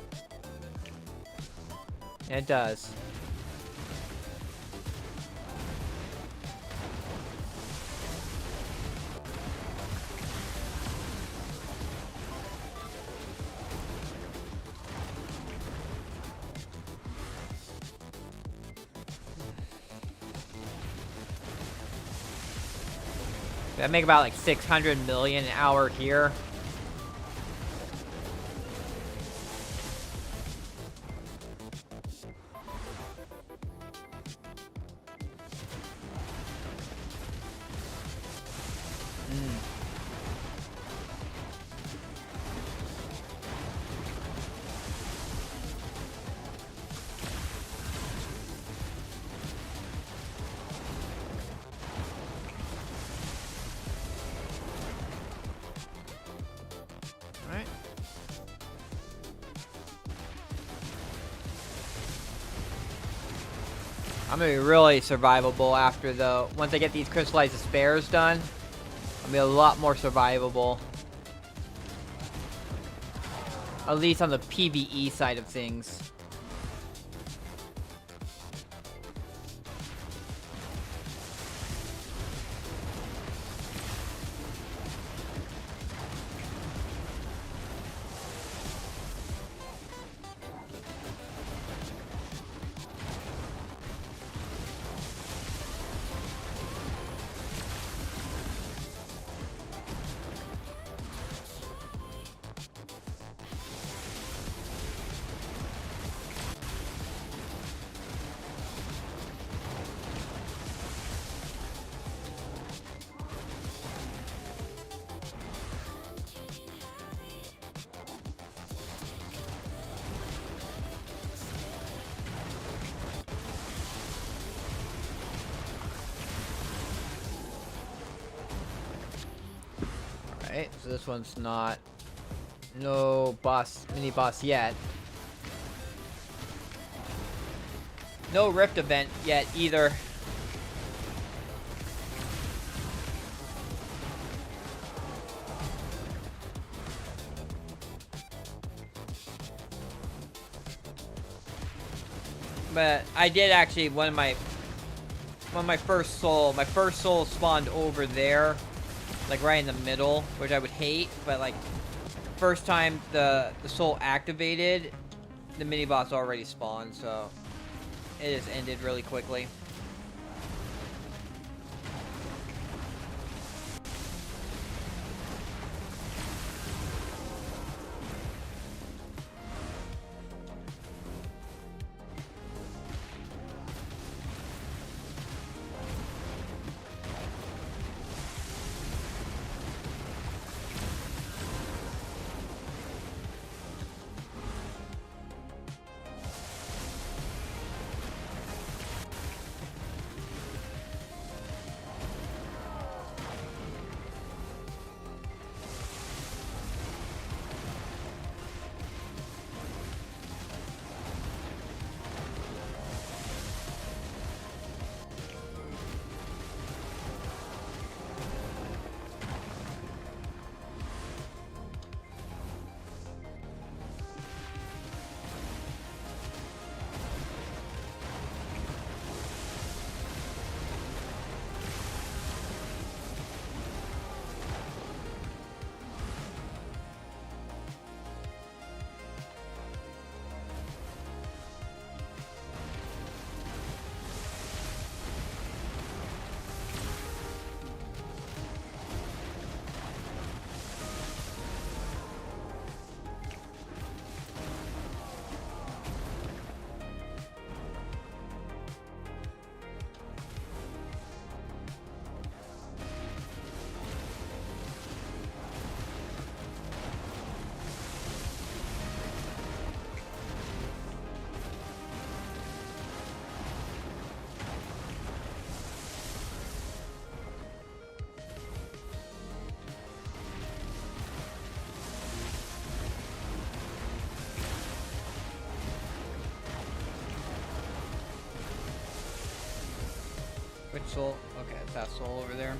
And it does. I make about like 600 million an hour here. Alright. I'm gonna be really survivable after once I get these crystallized despairs done. I'll be a lot more survivable. At least on the PvE side of things. Alright, so this one's not... No boss, mini boss yet. No rift event yet either. But I did actually my first soul spawned over there, like right in the middle, which I would hate, but like first time the soul activated, the mini boss already spawned, so it just ended really quickly. Which soul? Okay, it's that soul over there.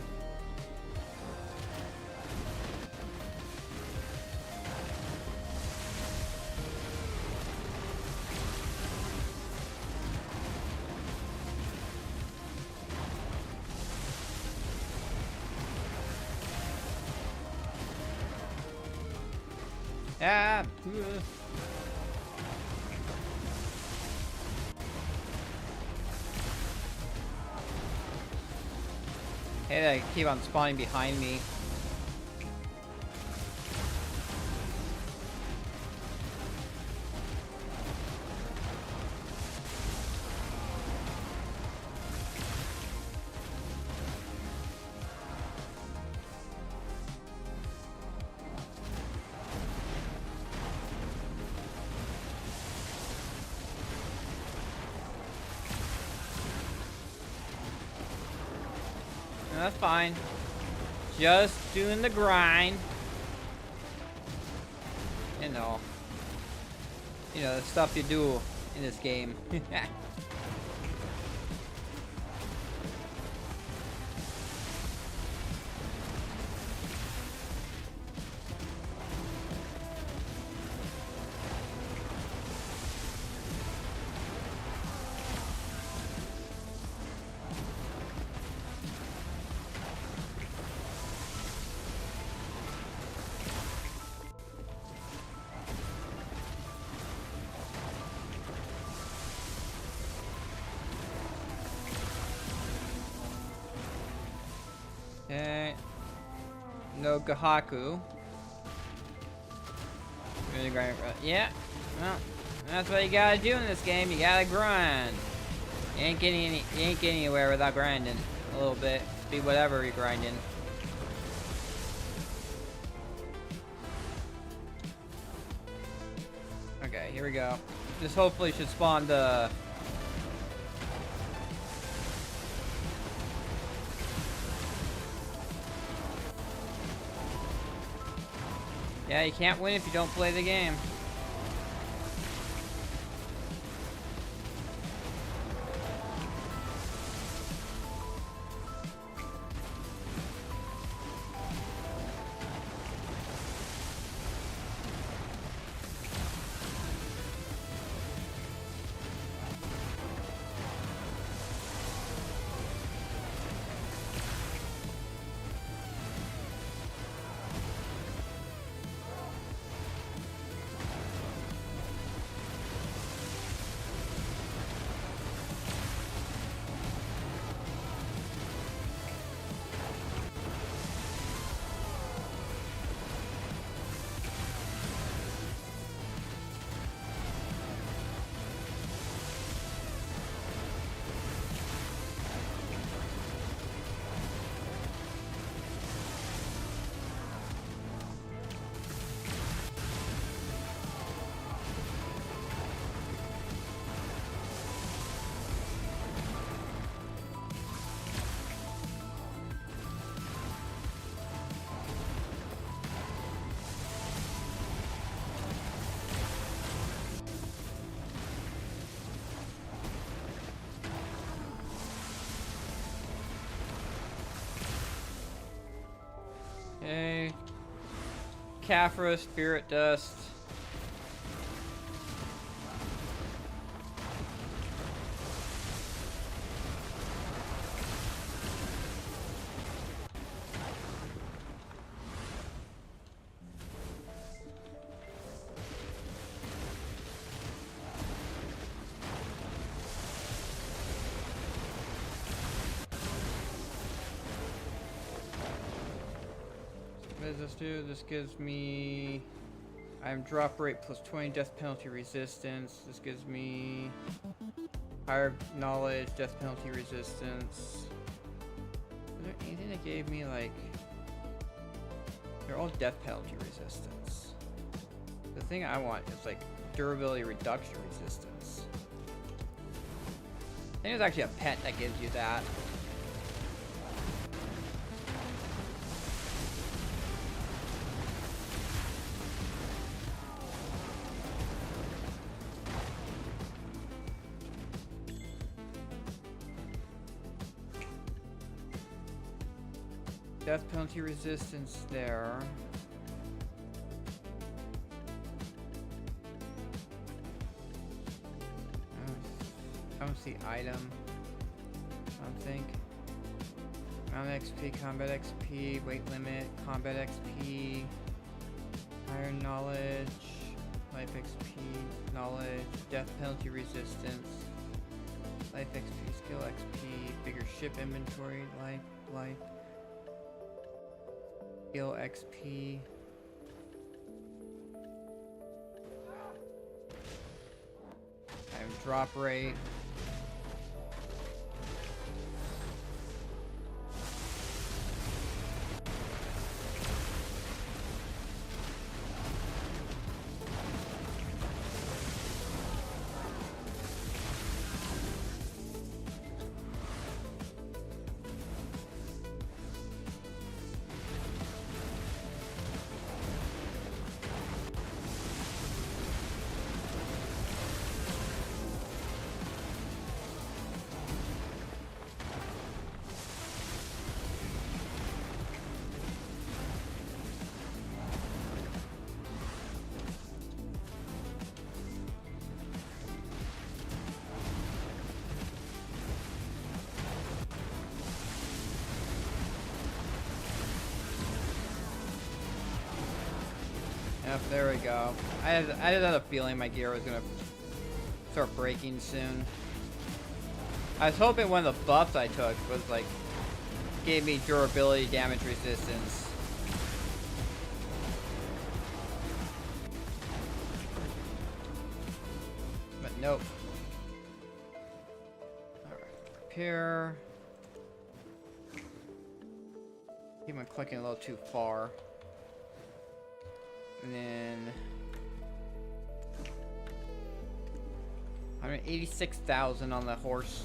Ah! Hey, they keep on spawning behind me. That's fine. Just doing the grind. You know, the stuff you do in this game. Okay. No Gahaku. Really grind. Yeah. Well, that's what you gotta do in this game. You gotta grind. You ain't getting anywhere without grinding a little bit. Be whatever you're grinding. Okay, here we go. This hopefully should spawn the. Yeah, you can't win if you don't play the game. Okay. Caphra, Spirit Dust. What does this do? This gives me item drop rate plus 20 death penalty resistance. This gives me higher knowledge, death penalty resistance. Is there anything that gave me like... They're all death penalty resistance. The thing I want is like durability reduction resistance. I think there's actually a pet that gives you that. Death penalty resistance there. I don't see item. I don't think. Mount XP, combat XP, weight limit, combat XP, higher knowledge, life XP, knowledge, death penalty resistance, life XP, skill XP, bigger ship inventory, life. Heal XP. And drop rate. Yep, there we go. I just had a feeling my gear was gonna start breaking soon. I was hoping one of the buffs I took was like gave me durability, damage resistance. But nope. Alright, repair. Keep on clicking a little too far. And then 186,000 on the horse.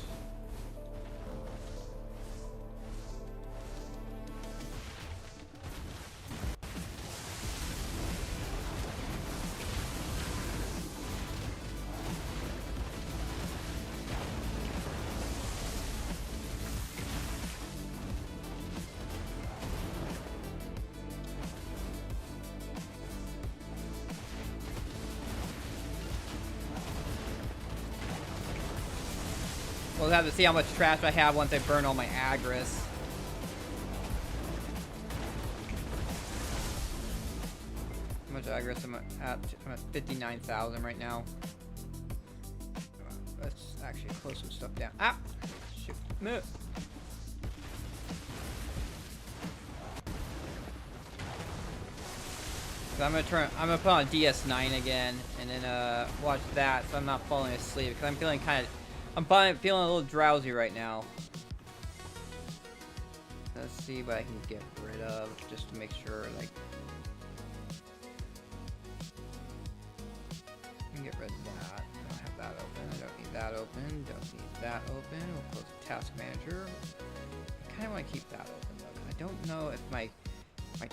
We'll have to see how much trash I have once I burn all my agris. How much agris am I at? I'm at 59,000 right now. Let's actually close some stuff down. Ah! Shoot. Move. So I'm gonna put on DS9 again, and then watch that so I'm not falling asleep, because I'm feeling feeling a little drowsy right now. Let's see what I can get rid of, just to make sure, like... I can get rid of that. I don't have that open. I don't need that open. Don't need that open. We'll close the task manager. I kind of want to keep that open, though, because I don't know if my thing...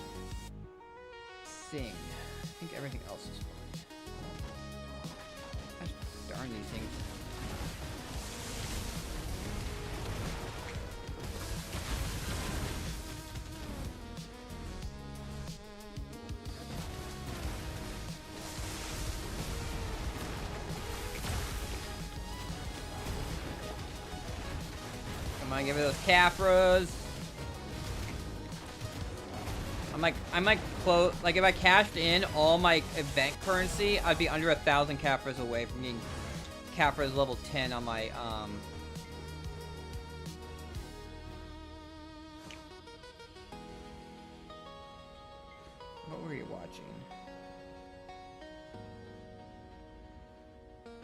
I think everything else is fine. Gosh darn these things. Give me those Capras. I'm like close. Like if I cashed in all my event currency, I'd be under 1,000 Capras away from getting Capras level 10 on my What were you watching?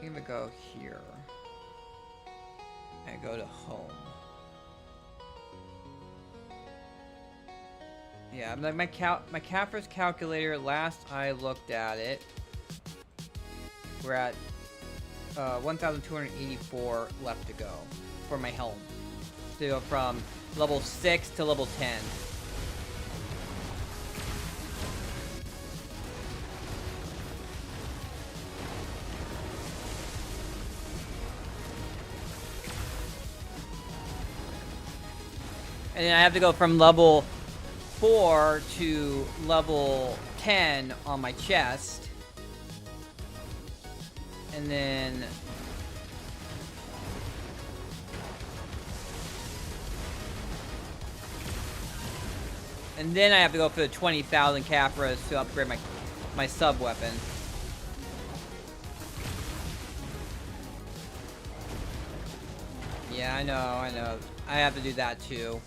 I'm gonna go here and go to home. Yeah, like my Capras calculator, last I looked at it, we're at 1,284 left to go for my helm. To go from level 6 to level 10. And then I have to go from level 4 to level 10 on my chest. And then I have to go for the 20,000 Capras to upgrade my sub weapon. Yeah, I know. I have to do that too.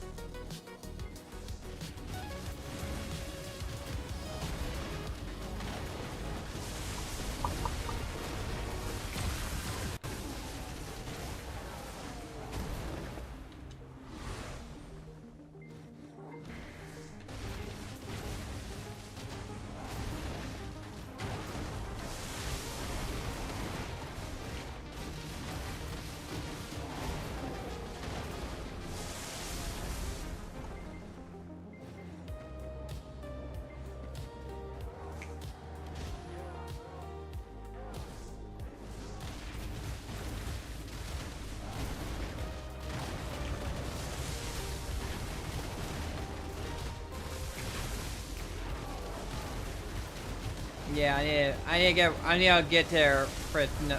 Yeah, I need to get there for no.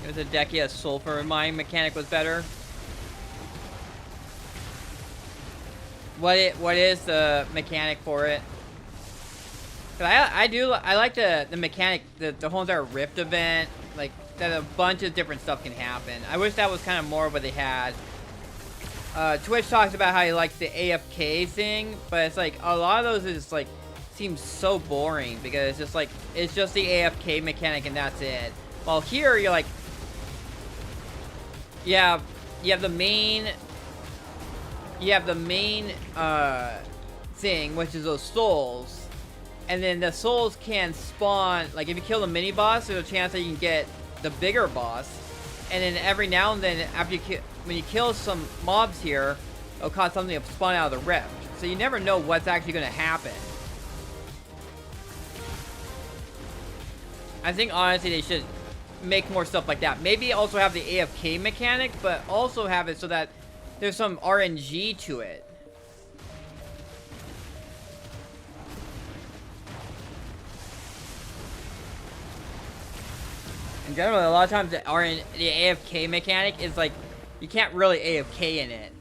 It was a Dekia sulfur mine mechanic was better. What is the mechanic for it? 'Cause I like the mechanic, the whole entire Rift event, like that a bunch of different stuff can happen. I wish that was kind of more what they had. Twitch talks about how he likes the AFK thing, but it's like a lot of those is like seems so boring because it's just like it's just the AFK mechanic and that's it. While here you're like you have the main thing, which is those souls, and then the souls can spawn. Like if you kill the mini boss, there's a chance that you can get the bigger boss, and then every now and then after when you kill some mobs here, it'll cause something to spawn out of the rift. So you never know what's actually going to happen. I think honestly they should make more stuff like that. Maybe also have the AFK mechanic, but also have it so that there's some RNG to it. In general, a lot of times the AFK mechanic is like you can't really AFK in it.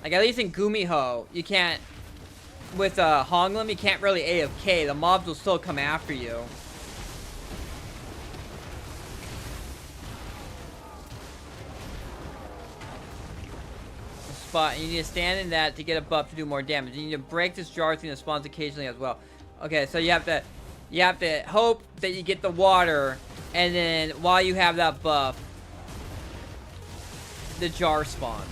Like at least in Gumiho, you can't. With Honglum, you can't really AFK. The mobs will still come after you. Spot. You need to stand in that to get a buff to do more damage. You need to break this jar thing that spawns occasionally as well. Okay, so you have to hope that you get the water, and then while you have that buff, the jar spawns.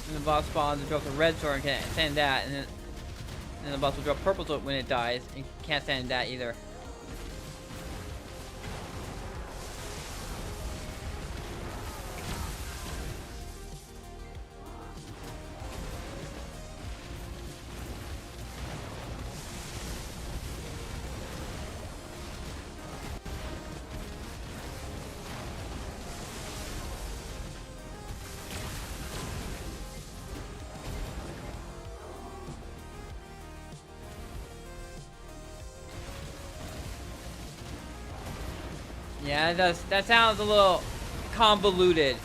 And the boss spawns and drops a red sword and can't stand that, and then the boss will drop purple sword when it dies, and can't stand that either. Yeah, it does. That sounds a little convoluted.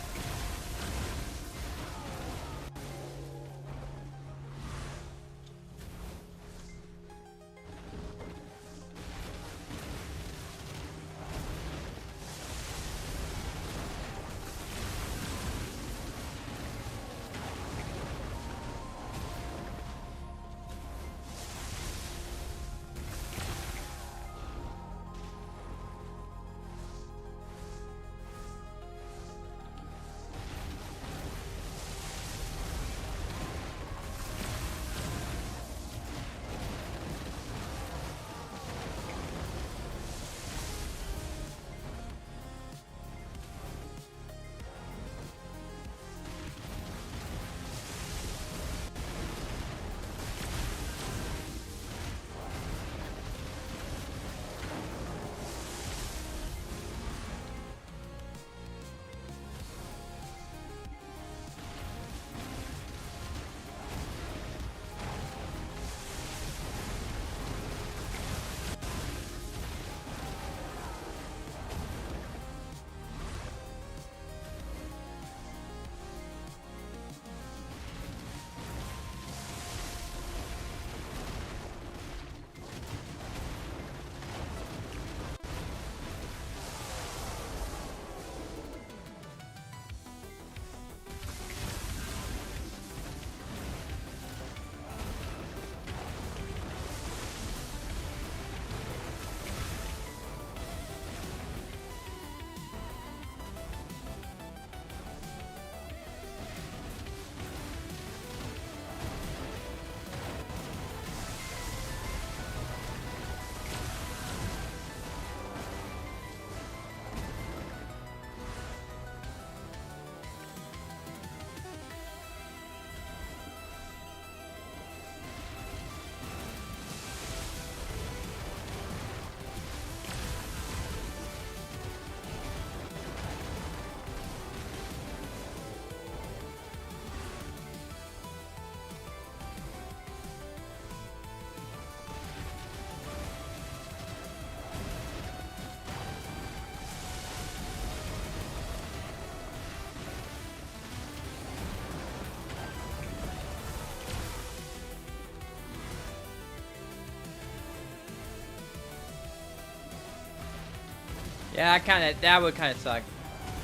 Yeah, that would kind of suck.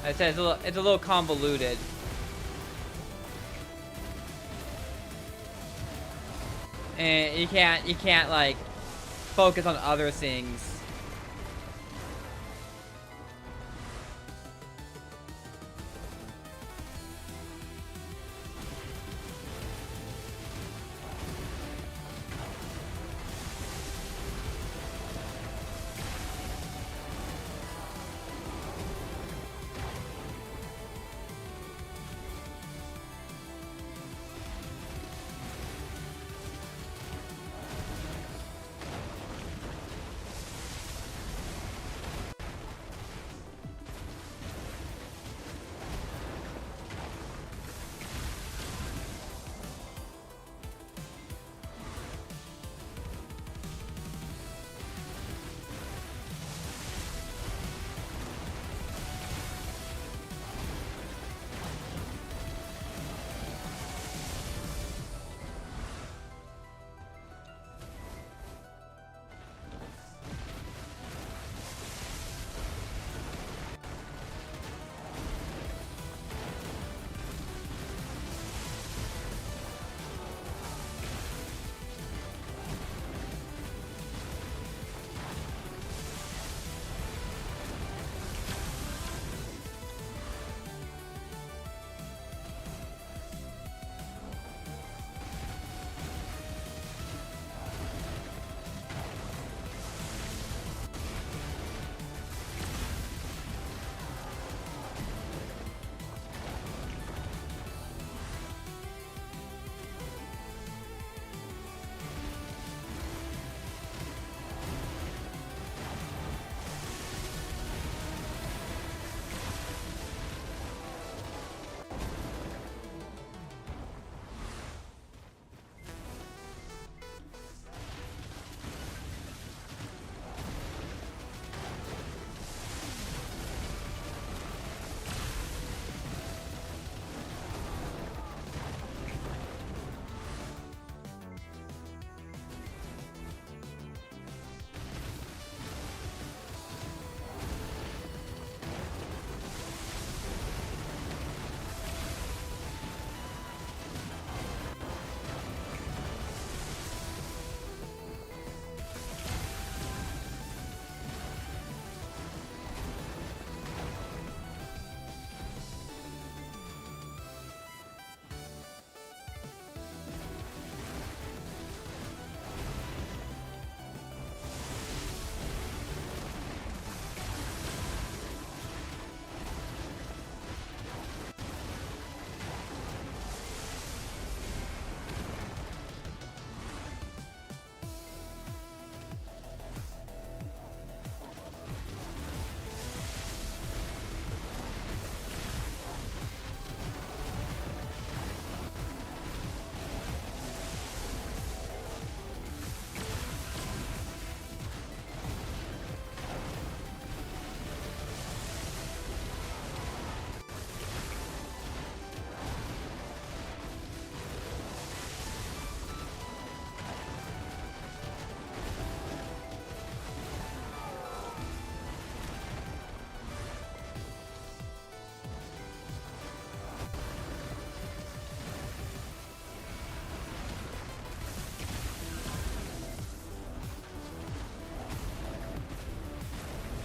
I said it's a little convoluted. And you can't like focus on other things.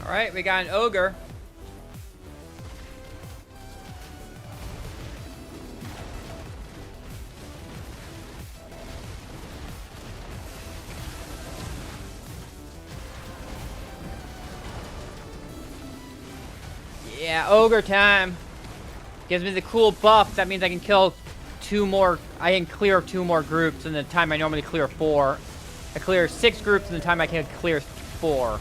Alright, we got an ogre. Yeah, ogre time. Gives me the cool buff. That means I can kill two more. I can clear 2 more groups in the time I normally clear 4. I clear 6 groups in the time I can clear 4.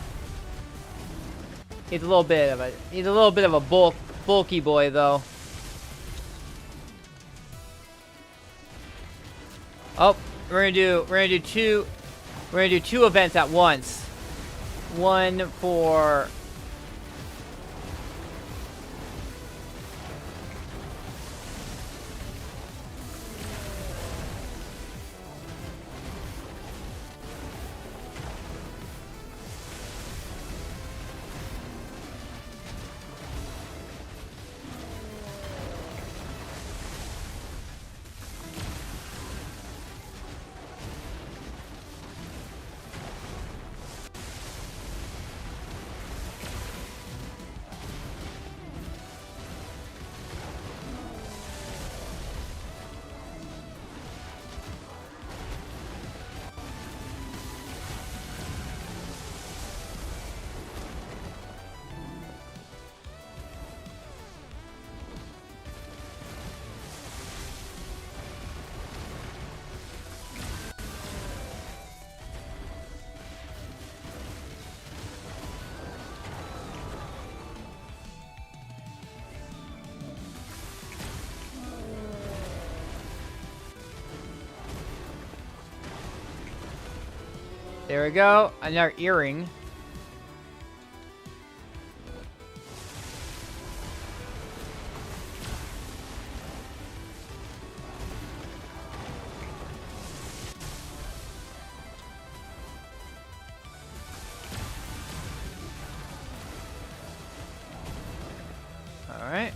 He's a little bit of a bulky boy though. Oh, we're gonna do 2 events at once. One for There we go. Another earring. All right.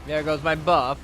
There goes my buff.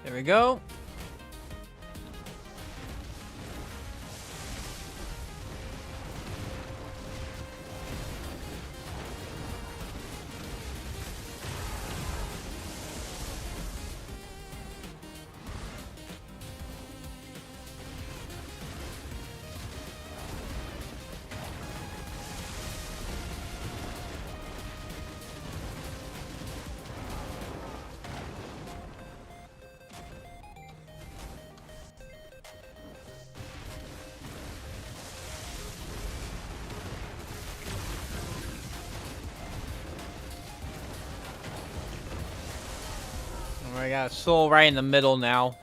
There we go. I got a soul right in the middle now.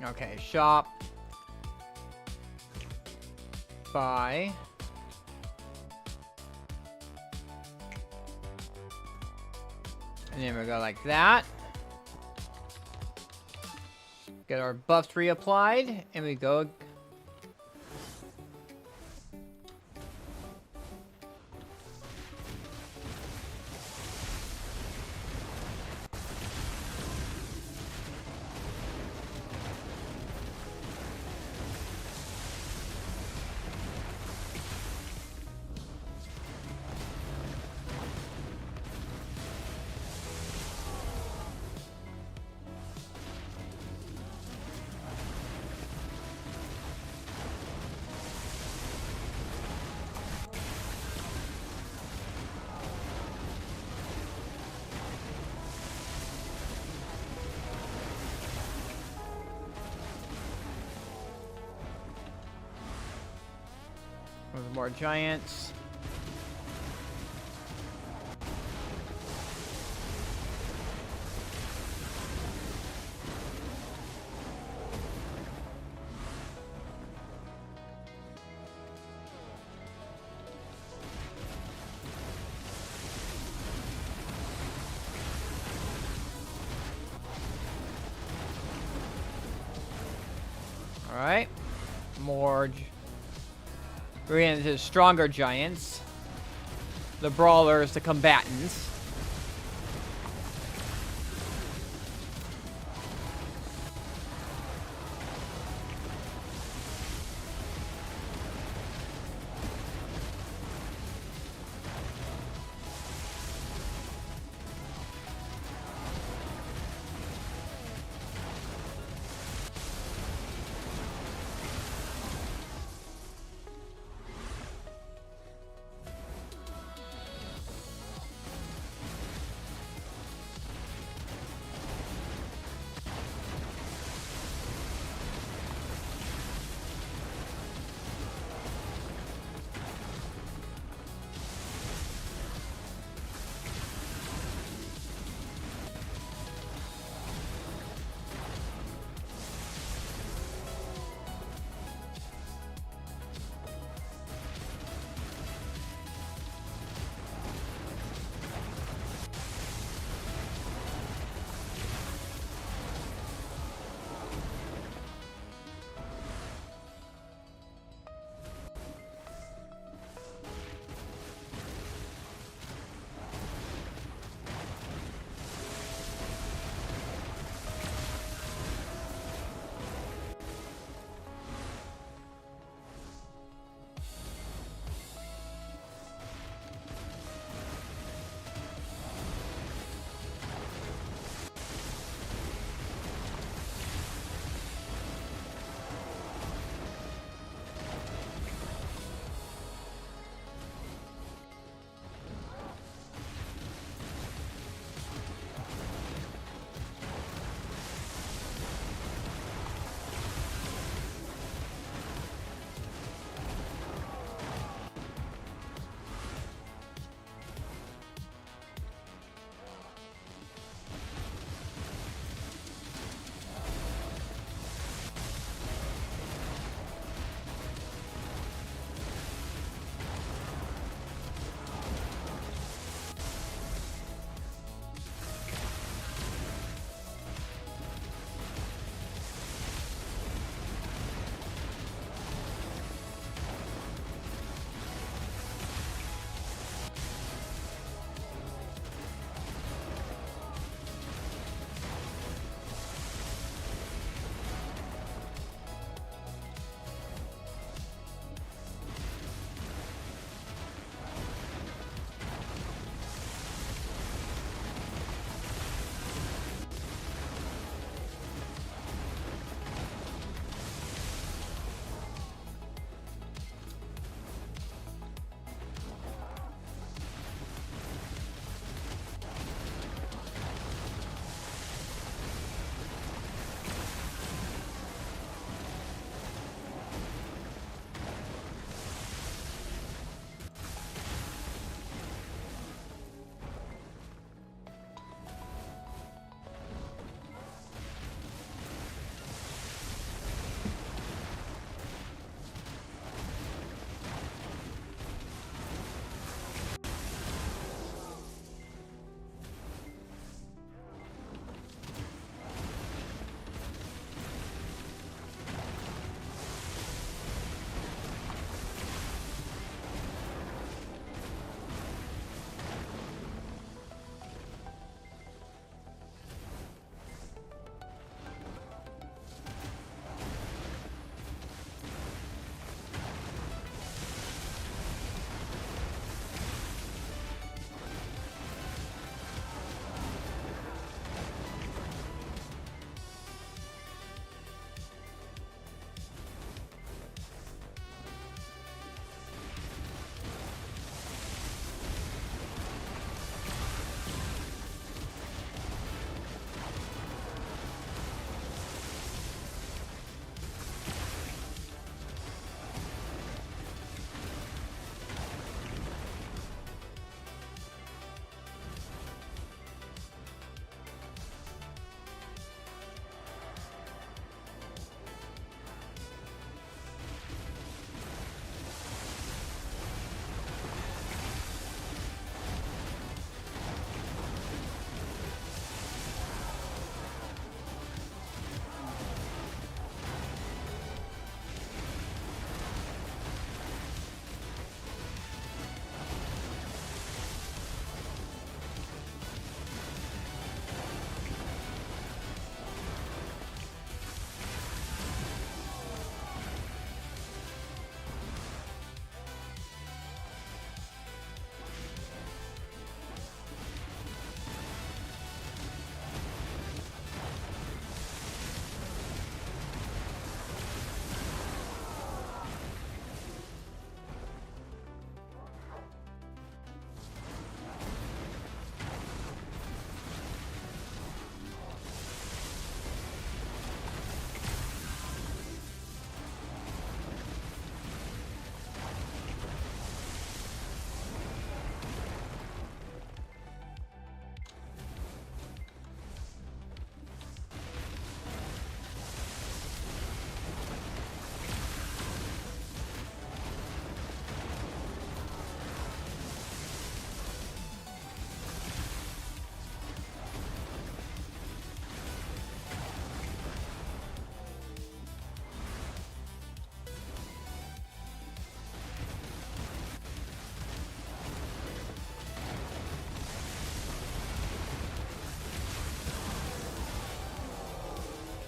Okay, shop. Buy. And then we go like that. Get our buffs reapplied, and we go. With more giants. All right, more. We're getting into stronger giants. The brawlers, the combatants.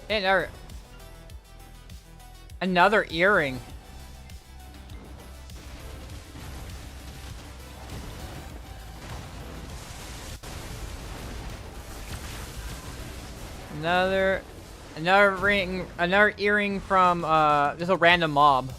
Another earring. Another earring from just a random mob.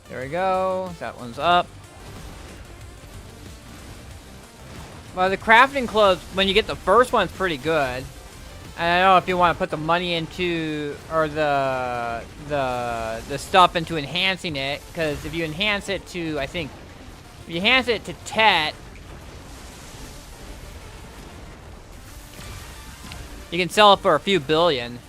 There we go. That one's up. Well, the crafting clothes, when you get the first one, it's pretty good. And I don't know if you want to put the money into, or the stuff into enhancing it, because if you enhance it to, I think, if you enhance it to Tet, you can sell it for a few billion.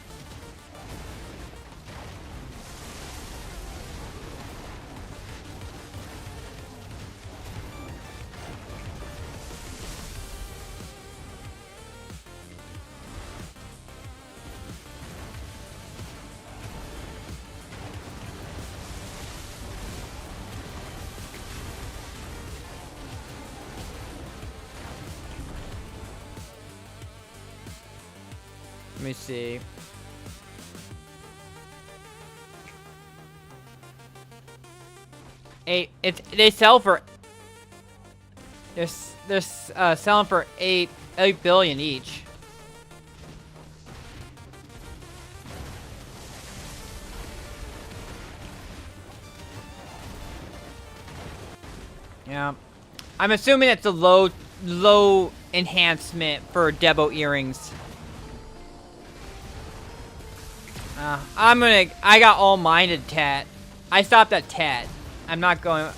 Let me see. They sell for. They're selling for 8 billion each. Yeah, I'm assuming it's a low enhancement for Debo earrings. I got all mine at Tet. I stopped at Tet. I'm not going.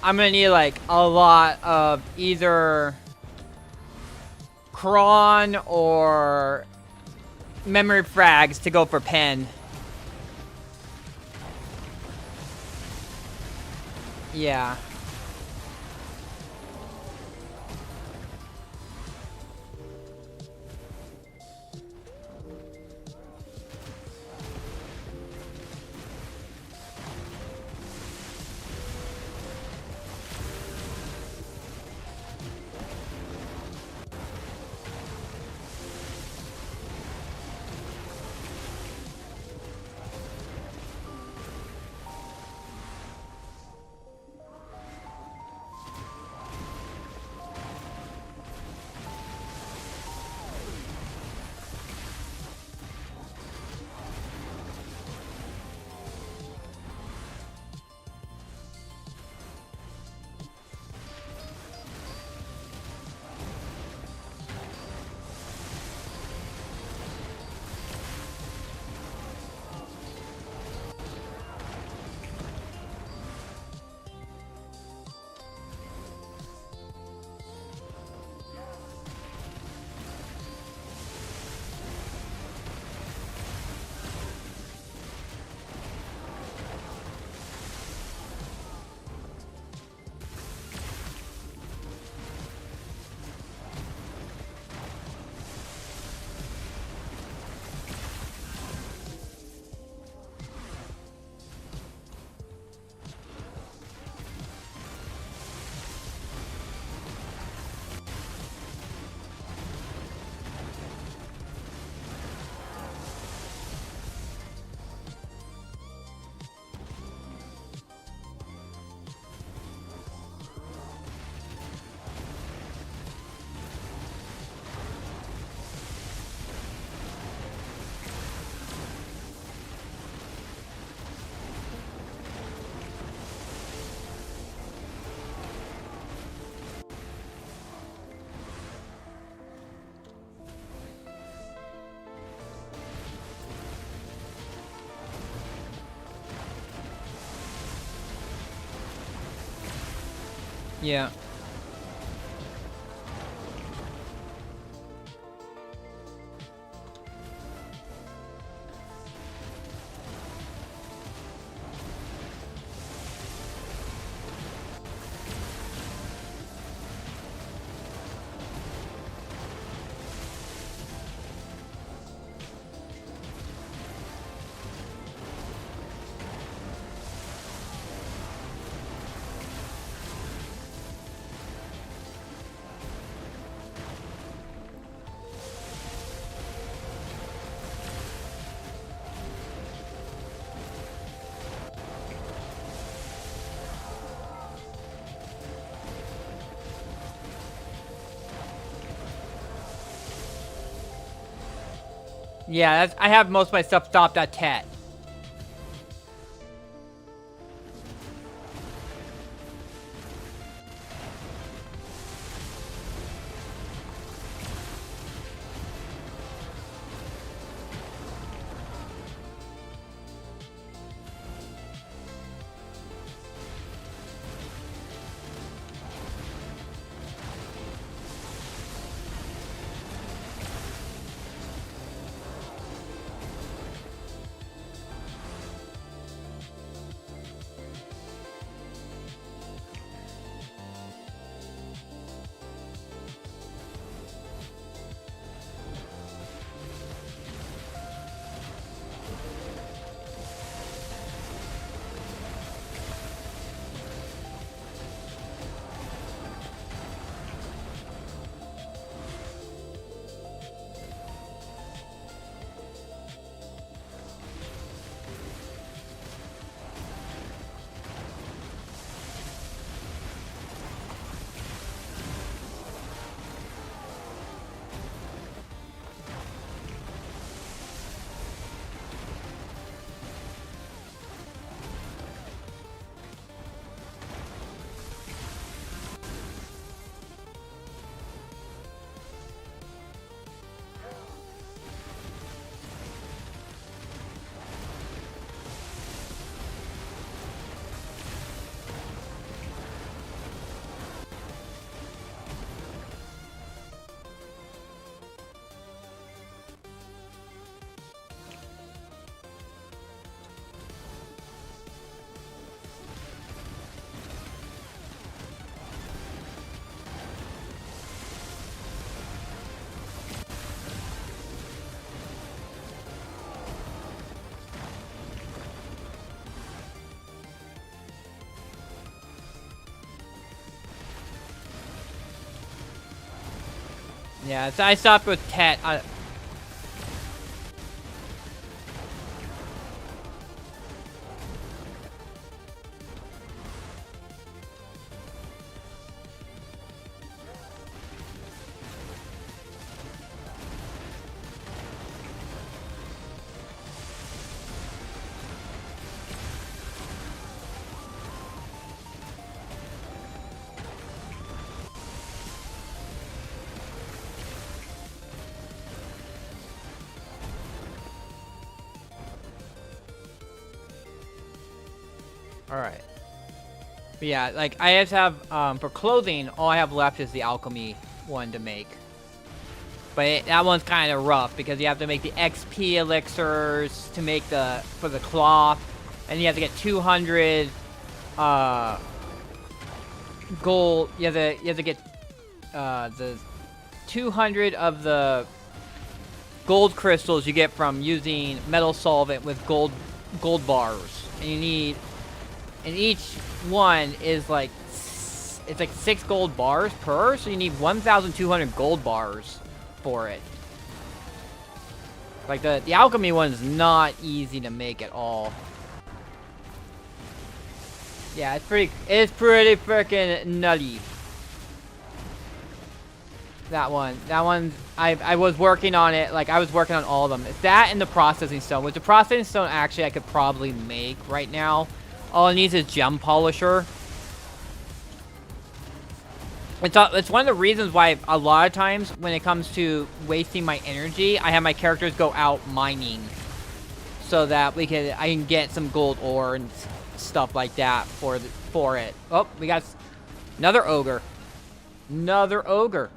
I'm gonna need like a lot of either cron or memory frags to go for pen. Yeah. Yeah. Yeah, I have most of my stuff stopped at Tet. Yeah, so I stopped with Tet. Alright. But yeah, like, I just have, for clothing, all I have left is the alchemy one to make. But that one's kind of rough, because you have to make the XP elixirs to make for the cloth. And you have to get 200, gold. You have to get, the 200 of the gold crystals you get from using metal solvent with gold bars. And you need... And each one is like, it's like 6 gold bars per, so you need 1,200 gold bars for it. Like, the alchemy one is not easy to make at all. Yeah, it's pretty freaking nutty. That one, I was working on it, like, I was working on all of them. It's that and the processing stone, which the processing stone, actually, I could probably make right now. All it needs is gem polisher. It's one of the reasons why a lot of times when it comes to wasting my energy, I have my characters go out mining, so that I can get some gold ore and stuff like that for it. Oh, we got Another ogre. Another ogre.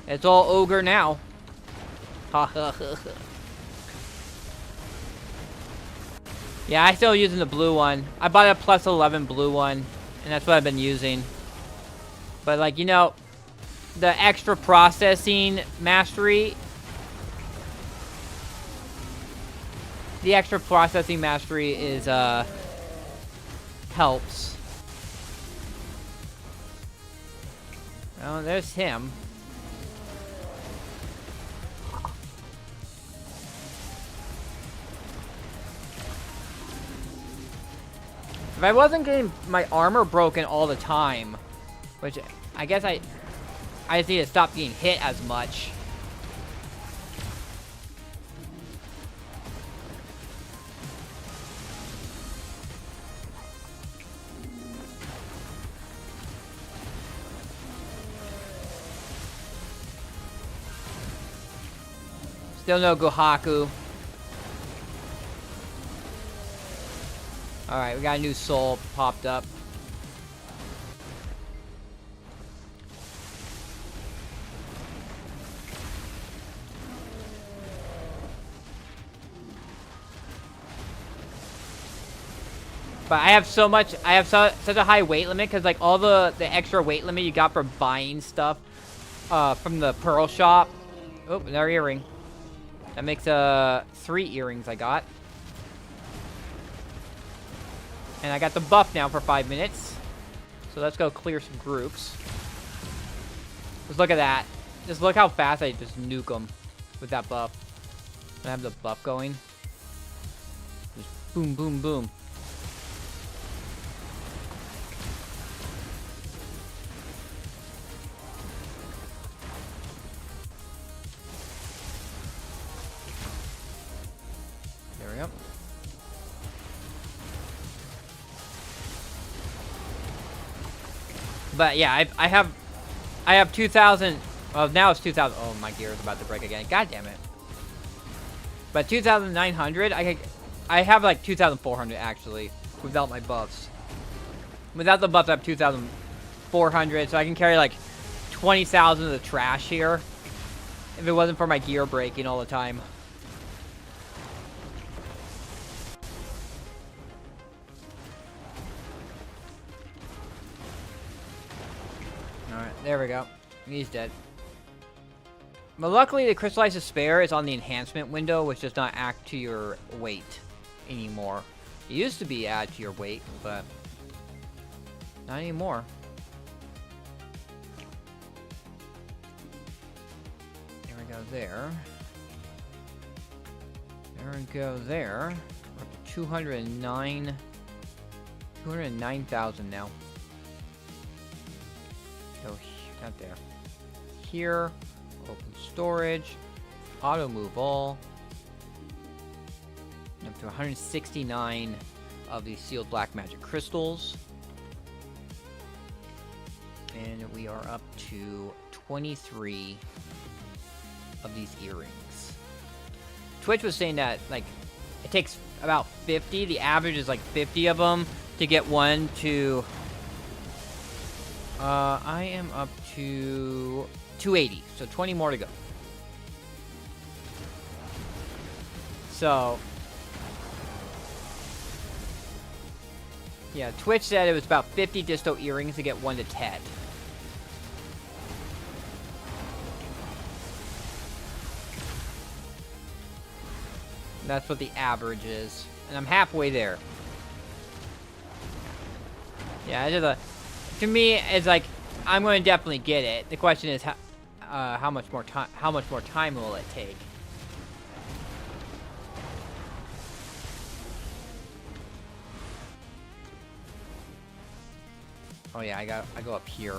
It's all ogre now. Ha ha ha. Yeah, I'm still using the blue one. I bought a plus 11 blue one, and that's what I've been using. But, like, you know, the extra processing mastery... The extra processing mastery is, helps. Oh, there's him. If I wasn't getting my armor broken all the time, which I guess I just need to stop getting hit as much. Still no Gohaku. Alright, we got a new soul popped up. But I have so much, I have such a high weight limit because like all the extra weight limit you got for buying stuff from the pearl shop. Oh, another earring. That makes 3 earrings I got. And I got the buff now for 5 minutes. So let's go clear some groups. Just look at that. Just look how fast I just nuke them with that buff. I have the buff going. Just boom, boom, boom. There we go. But yeah, I have 2,000. Well, now it's 2,000. Oh, my gear is about to break again. God damn it. But 2,900. I have like 2,400 actually without my buffs. Without the buffs, I have 2,400. So I can carry like 20,000 of the trash here if it wasn't for my gear breaking all the time. Alright, there we go. He's dead. But luckily, the crystallized despair is on the enhancement window, which does not act to your weight anymore. It used to be add to your weight, but not anymore. There we go there. There we go there. We're up to 209,000 now. Oh, not there. Here, open storage, auto move all. Up to 169 of these sealed black magic crystals. And we are up to 23 of these earrings. Twitch was saying that, like, it takes about 50, the average is like 50 of them to get one to... I am up to 280, so 20 more to go. So, yeah, Twitch said it was about 50 disto earrings to get 1 to 10. That's what the average is, and I'm halfway there. Yeah, it's just to me, it's like I'm going to definitely get it. The question is how much more time? How much more time will it take? Oh yeah, I go up here.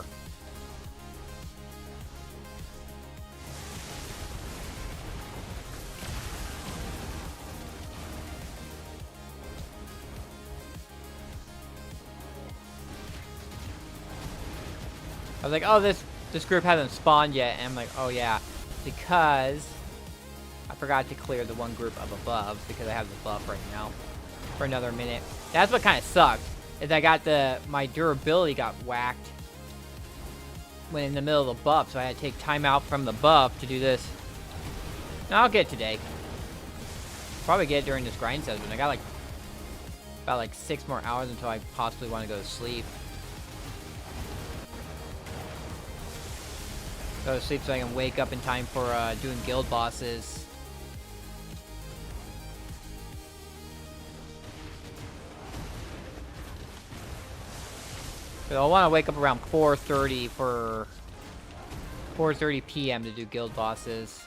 I was like, oh, this group hasn't spawned yet, and I'm like, oh yeah, because I forgot to clear the one group up above because I have the buff right now for another minute. That's what kind of sucked, is I got my durability got whacked when in the middle of the buff, so I had to take time out from the buff to do this. I'll get it today. Probably get it during this grind session. I got like about like 6 more hours until I possibly want to go to sleep. Go to sleep so I can wake up in time for doing guild bosses. But I want to wake up around 4:30 for 4:30 p.m. to do guild bosses.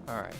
Alright.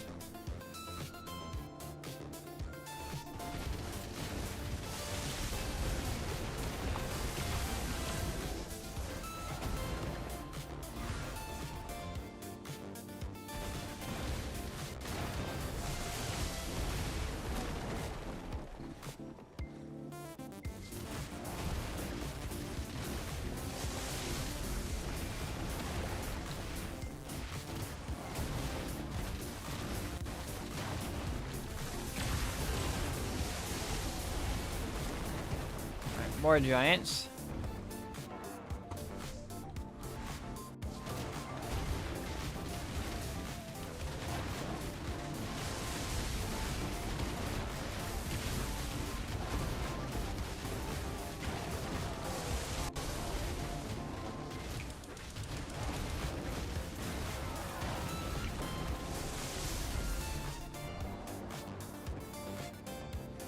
More giants.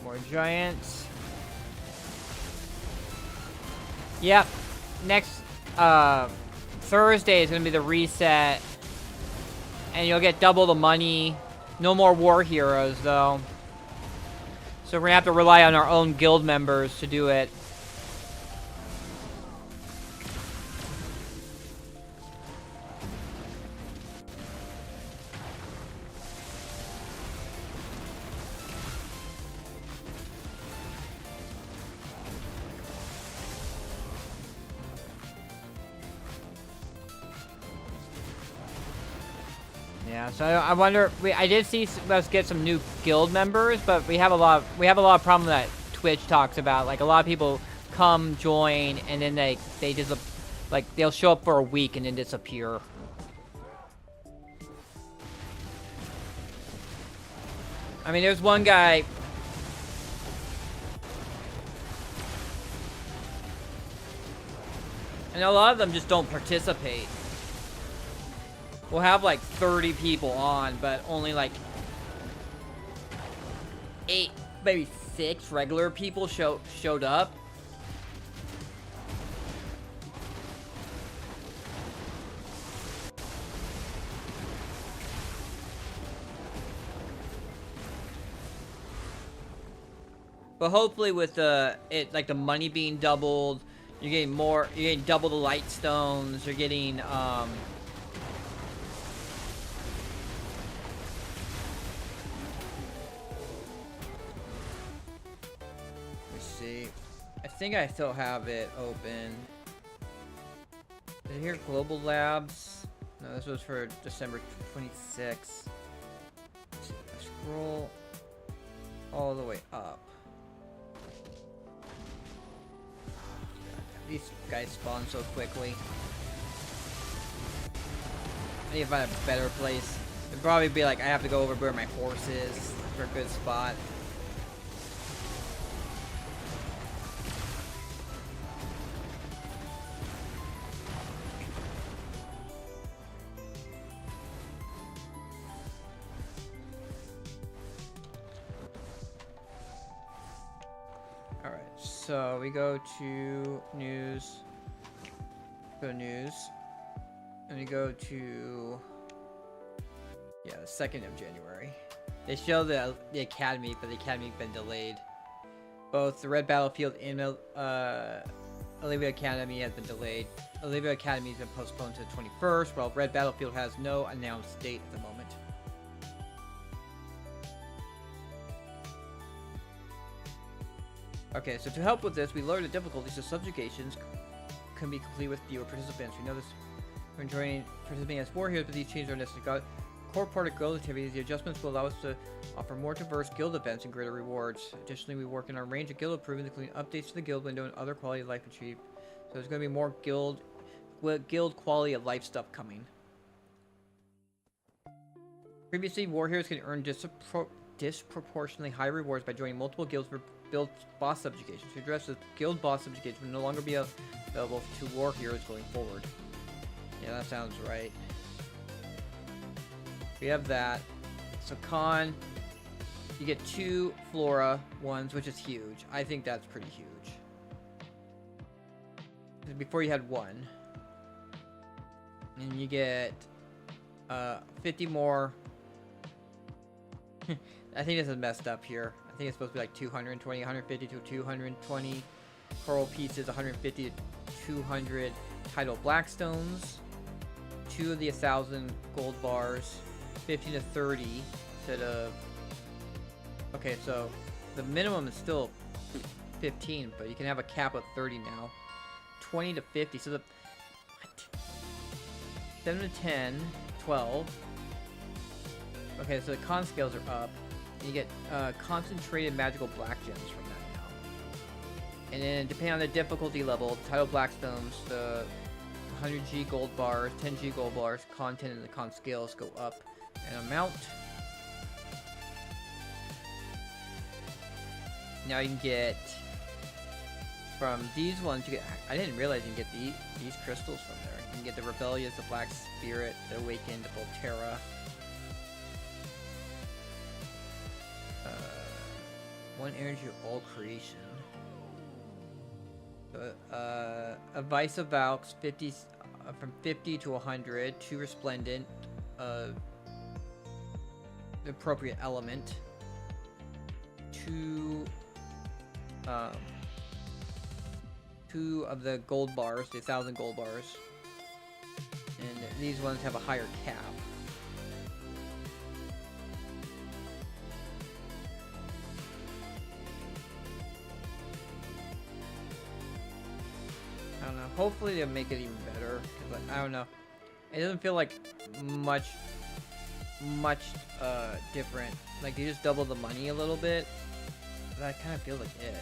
More giants. Yep. Next Thursday is gonna be the reset. And you'll get double the money. No more war heroes though. So we're gonna have to rely on our own guild members to do it. Yeah, so I wonder. I did see us get some new guild members, but we have a lot of problem that Twitch talks about. Like a lot of people come join and then they just like they'll show up for a week and then disappear. I mean, there's one guy. And a lot of them just don't participate. We'll have like 30 people on, but only like 8, maybe 6 regular people showed up. But hopefully with the money being doubled, you're getting double the light stones, you're getting I think I still have it open. Is it here Global Labs? No, this was for December 26th. Scroll all the way up. These guys spawn so quickly. I need to find a better place. It'd probably be like I have to go over where my horse is for a good spot. So we go to news, and we go to, yeah, the 2nd of January. They show the academy, but the academy's been delayed. Both the Red Battlefield and Olivia Academy has been delayed. Olivia Academy has been postponed to the 21st, while Red Battlefield has no announced date at the moment. Okay, so to help with this, we lowered the difficulty so subjugations can be complete with fewer participants. We notice we're enjoying participating as war heroes, but these changes are necessary. Core part of guild activities, the adjustments will allow us to offer more diverse guild events and greater rewards. Additionally, we work in our range of guild improvements, including updates to the guild window and other quality of life achieved. So there's going to be more guild quality of life stuff coming. Previously, war heroes can earn disproportionately high rewards by joining multiple guilds for build boss subjugations. To address this, guild boss subjugations will no longer be available to war heroes going forward. Yeah, that sounds right. We have that. So Con, you get 2 Flora ones, which is huge. I think that's pretty huge. Before you had 1. And you get 50 more. I think this is messed up here. I think it's supposed to be like 220, 150 to 220 coral pieces, 150 to 200 tidal blackstones, 2 of the 1,000 gold bars, 50 to 30 instead of... Okay, so the minimum is still 15, but you can have a cap of 30 now. 20 to 50, so the... What? 7 to 10, 12. Okay, so the con scales are up. And you get concentrated magical black gems from that now. And then, depending on the difficulty level, tidal blackstones, the 100G gold bars, 10G gold bars, content, and the con scales go up an amount. Now you can get from these ones. You get. I didn't realize you can get these crystals from there. You can get the Rebellious, the Black Spirit, the Awakened, the Volterra. 1 energy of all creation. A Vice of Valks, 50 from 50 to 100. 2 Resplendent. The appropriate element. 2 of the gold bars, the 1,000 gold bars, and these ones have a higher cap. I don't know. Hopefully they'll make it even better. Cause I don't know. It doesn't feel like much different. Like they just double the money a little bit. That kind of feels like it.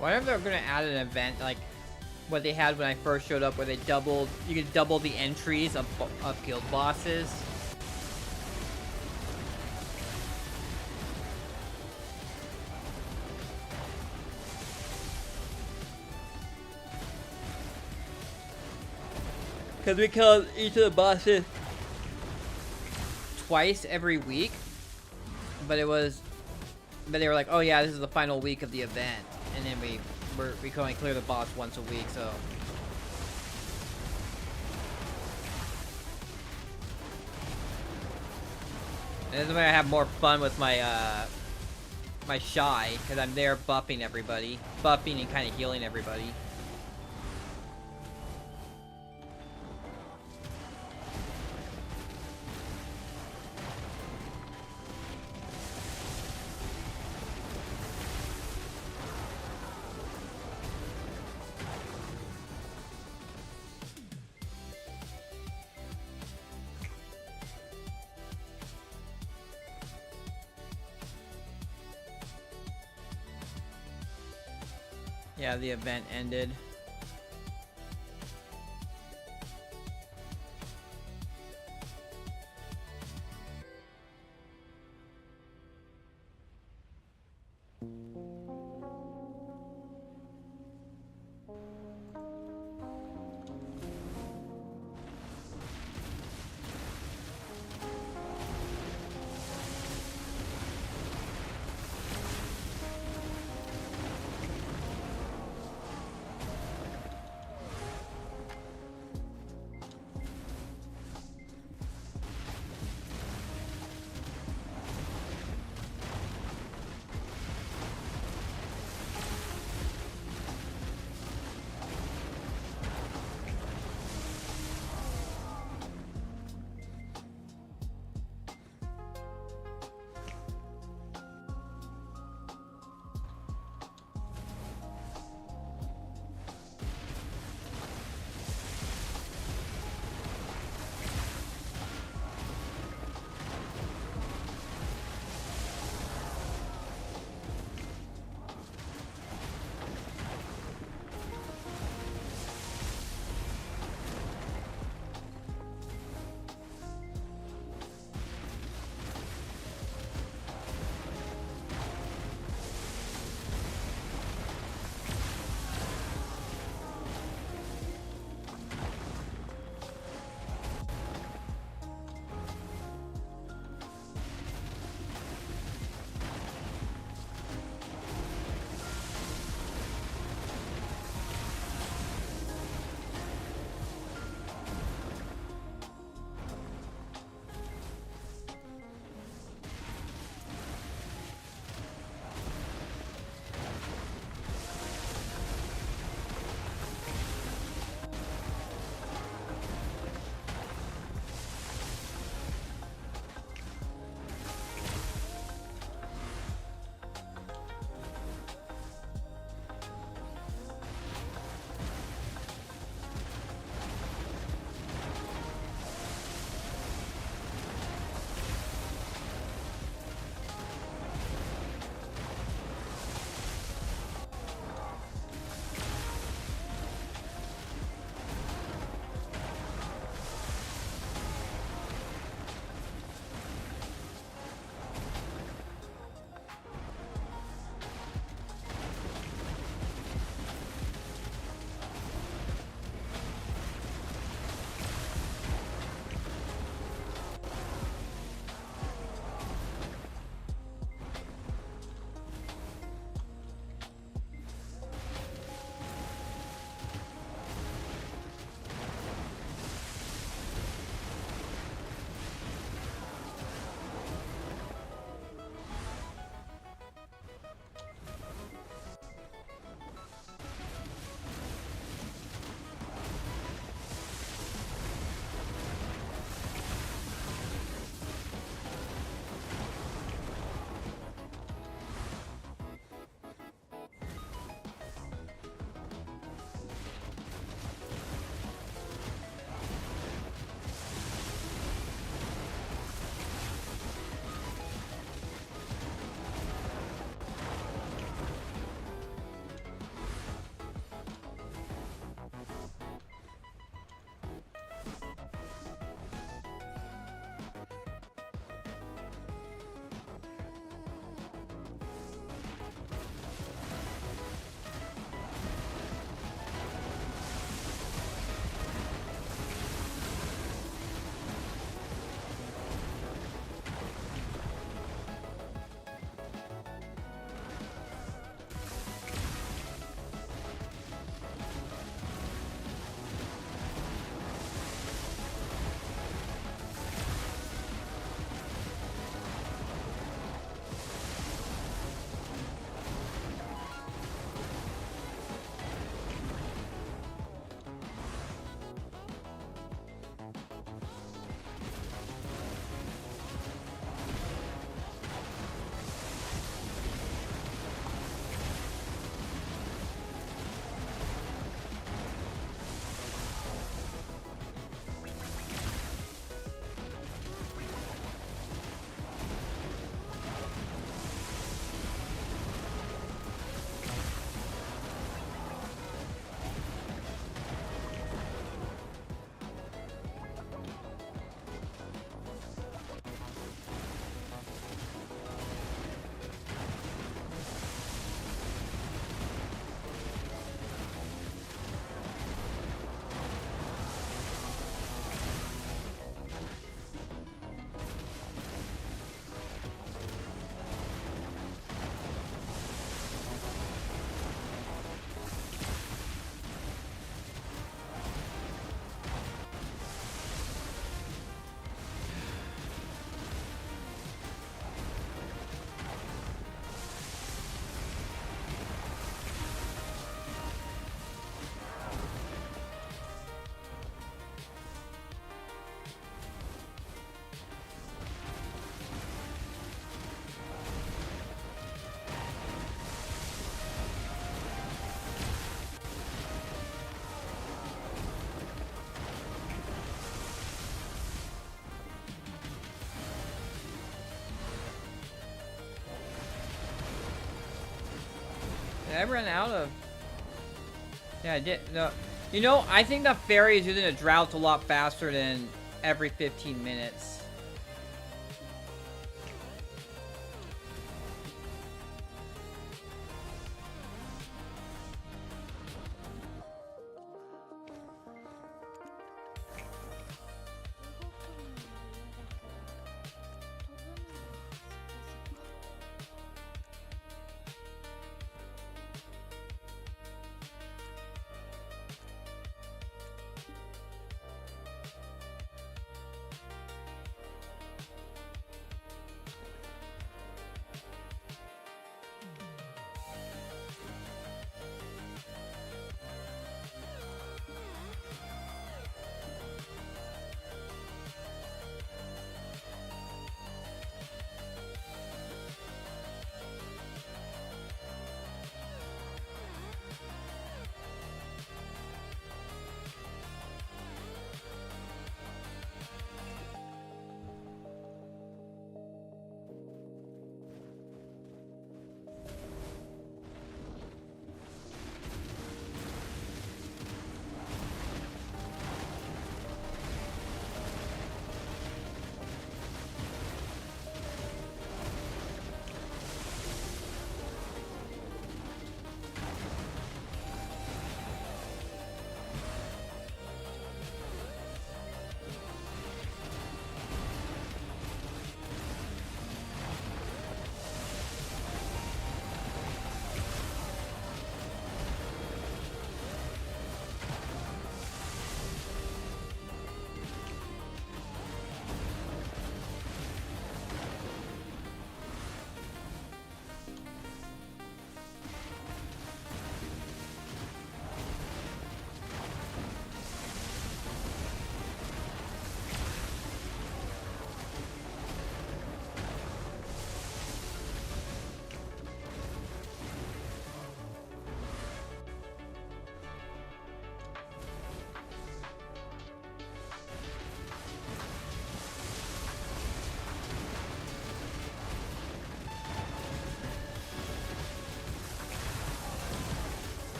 I wonder if they're gonna add an event like what they had when I first showed up, where they you could double the entries of guild bosses. Because we killed each of the bosses twice every week, but they were like, oh yeah, this is the final week of the event. And then we can only clear the boss once a week, so. And this is where I have more fun with my my shy, because I'm there buffing everybody, buffing and kind of healing everybody. Yeah, the event ended. I ran out of... Yeah, I did. No. You know, I think the fairy is using a drought a lot faster than every 15 minutes.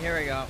Here we go.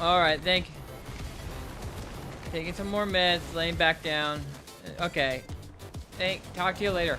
Alright, thank you. Taking some more meds, laying back down. Okay. Talk to you later.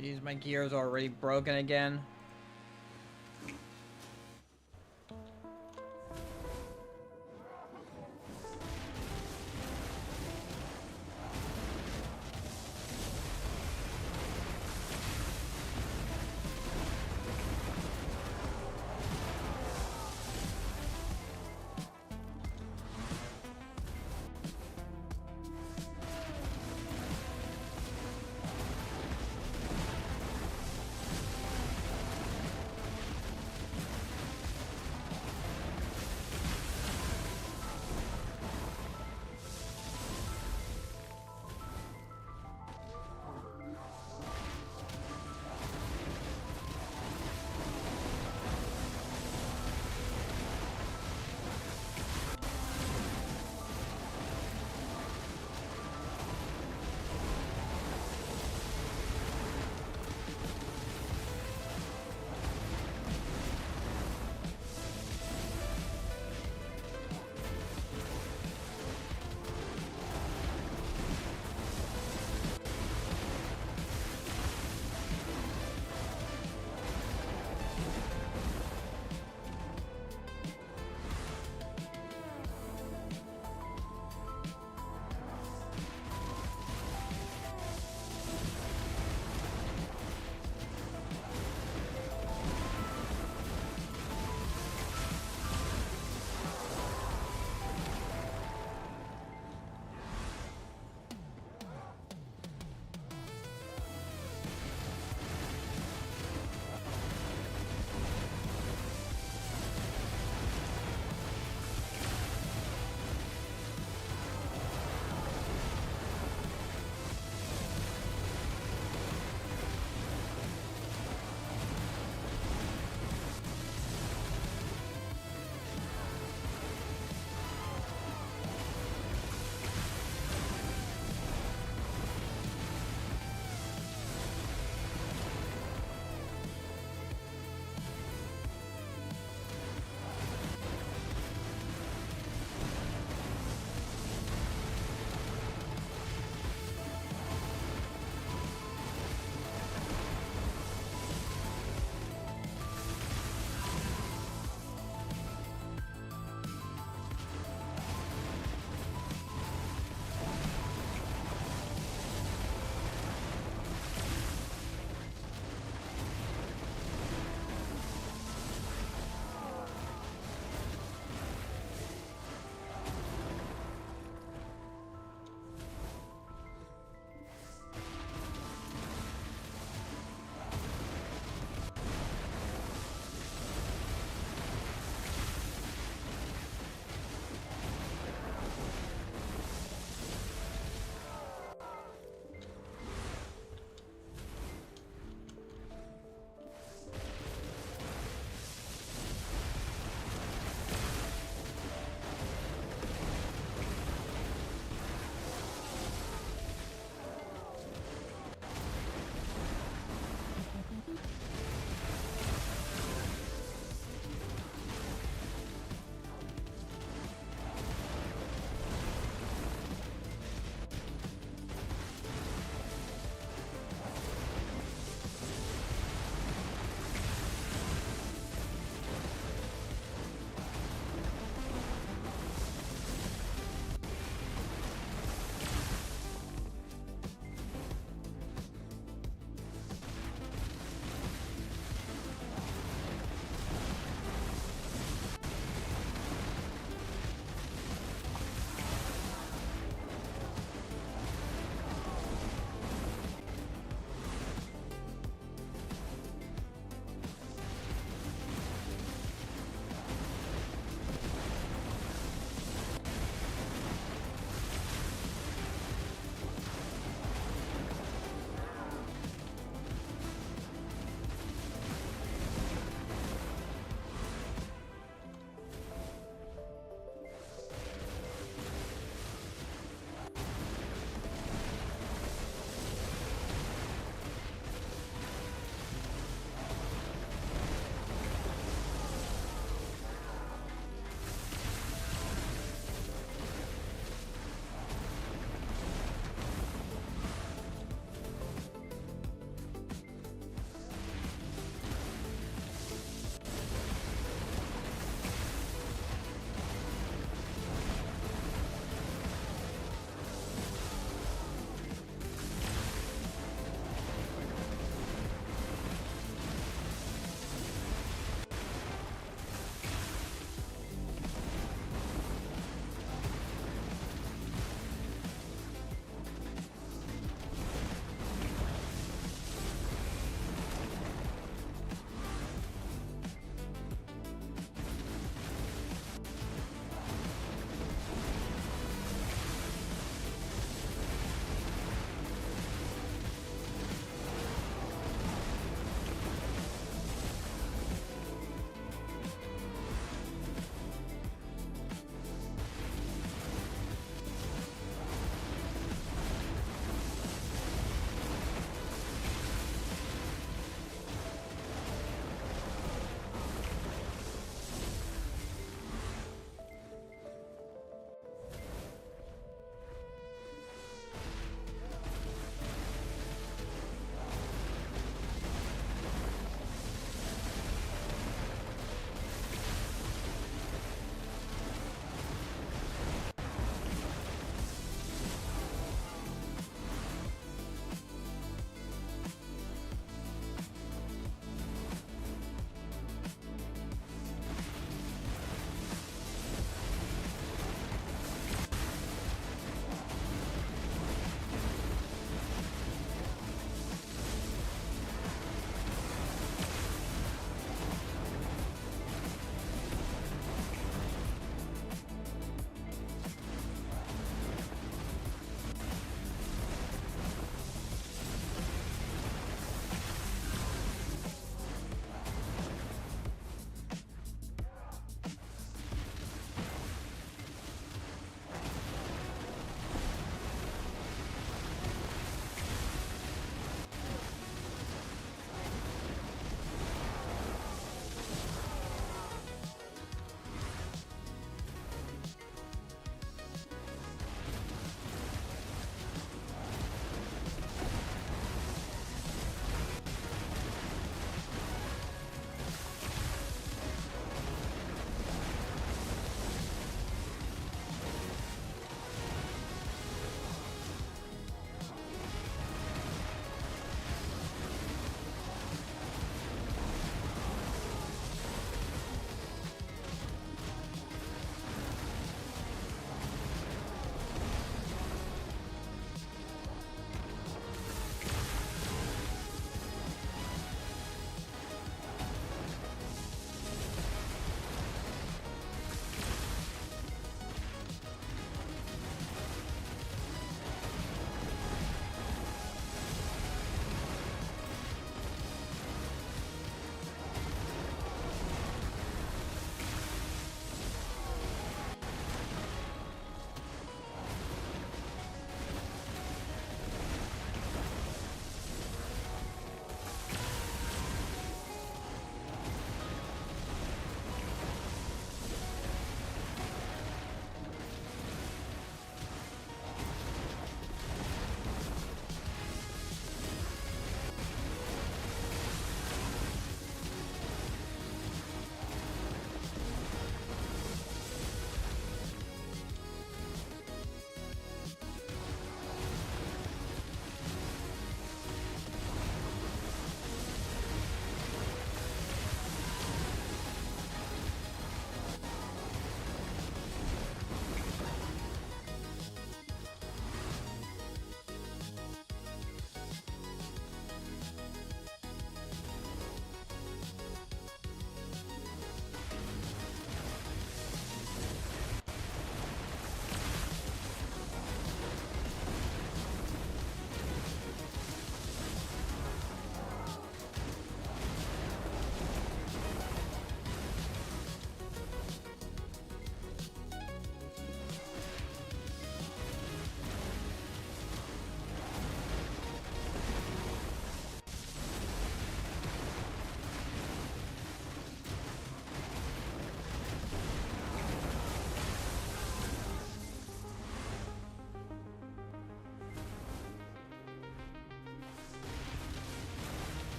Jeez, my gear's already broken again.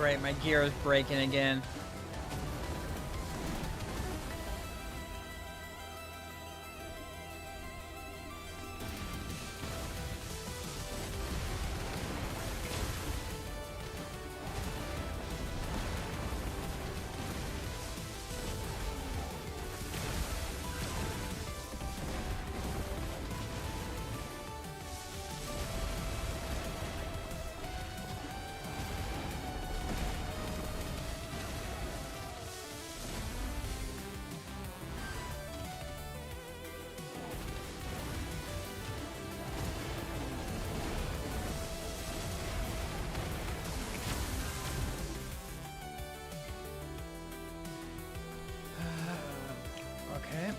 great. My gear is breaking again. Okay.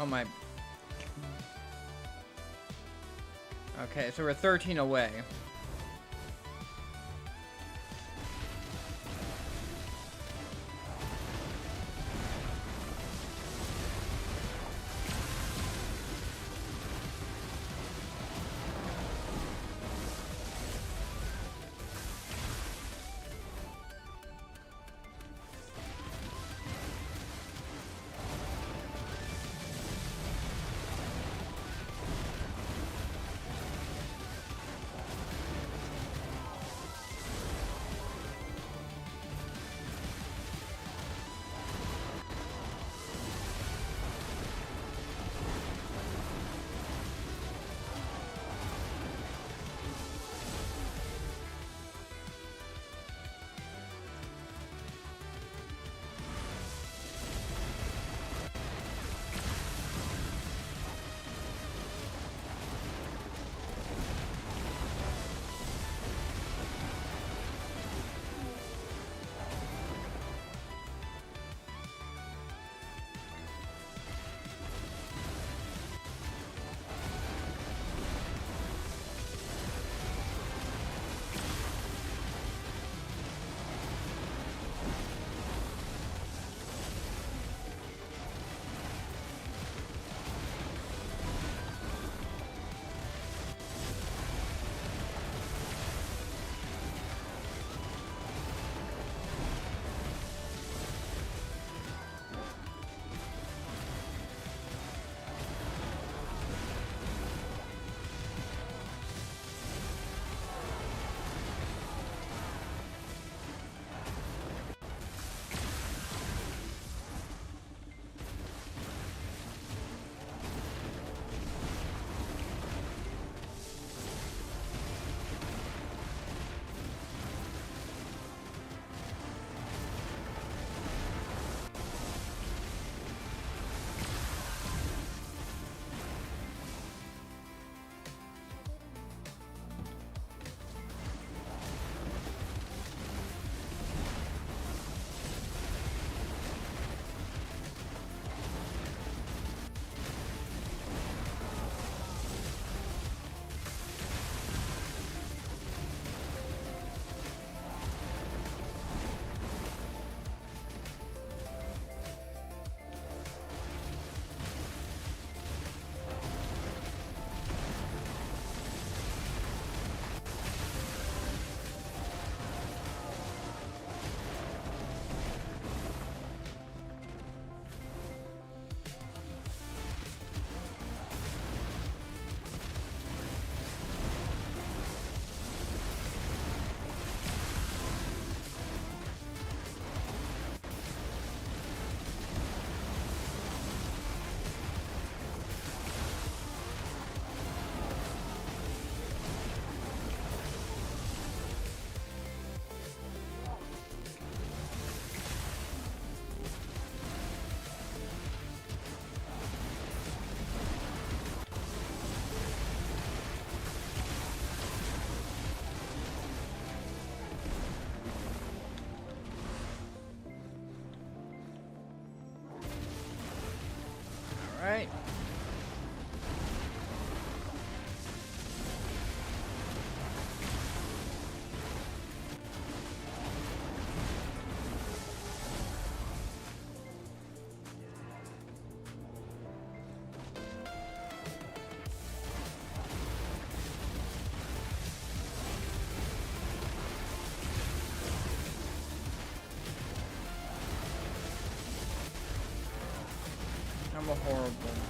Oh my. Okay, so we're 13 away. Alright. I'm a horrible.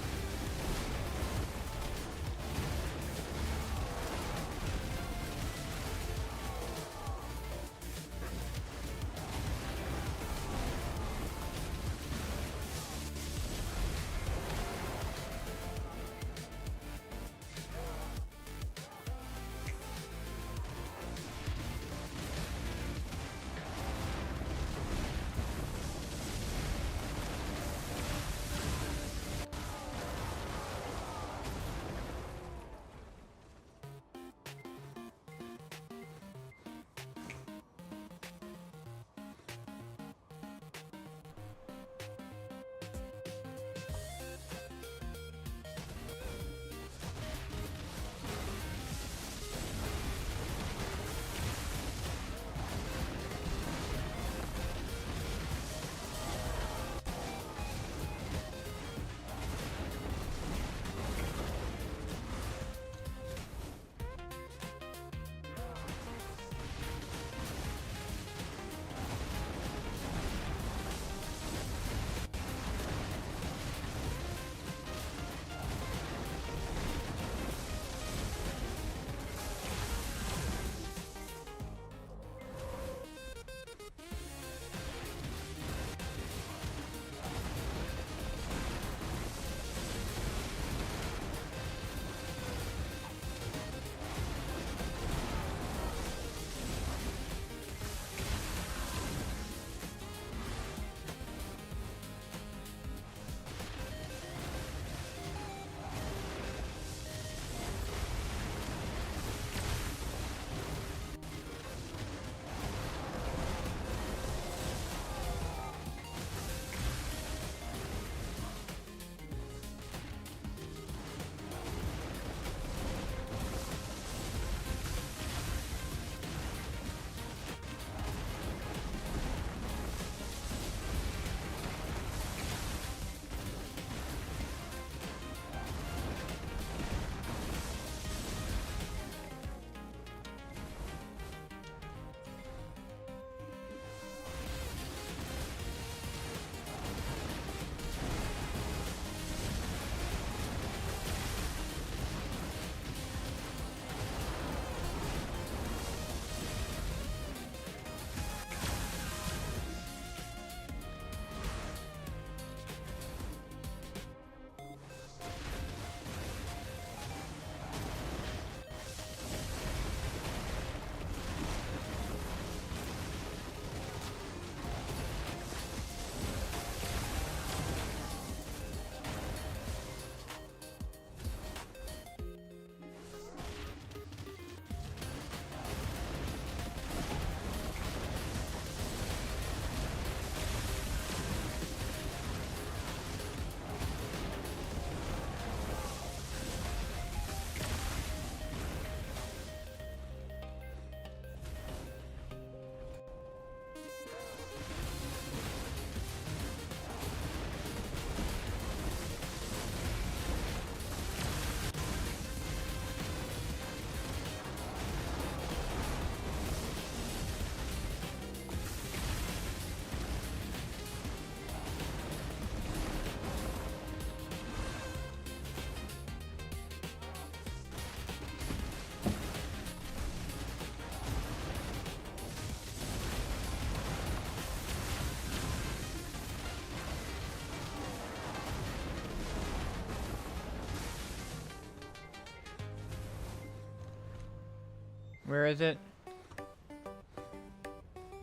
Where is it?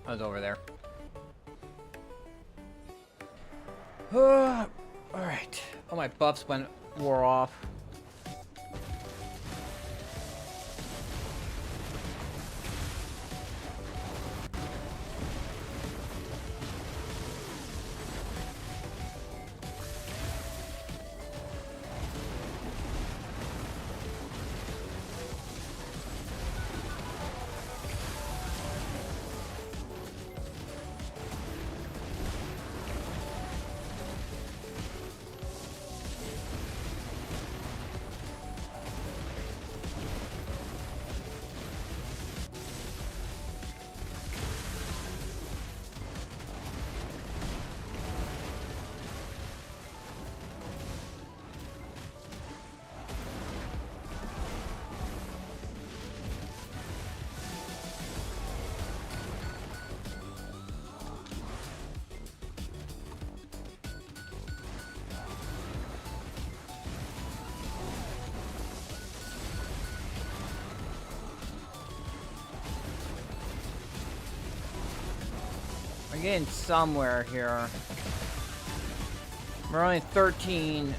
I was over there. Alright. Oh, my buffs wore off. We're getting somewhere here. We're only 13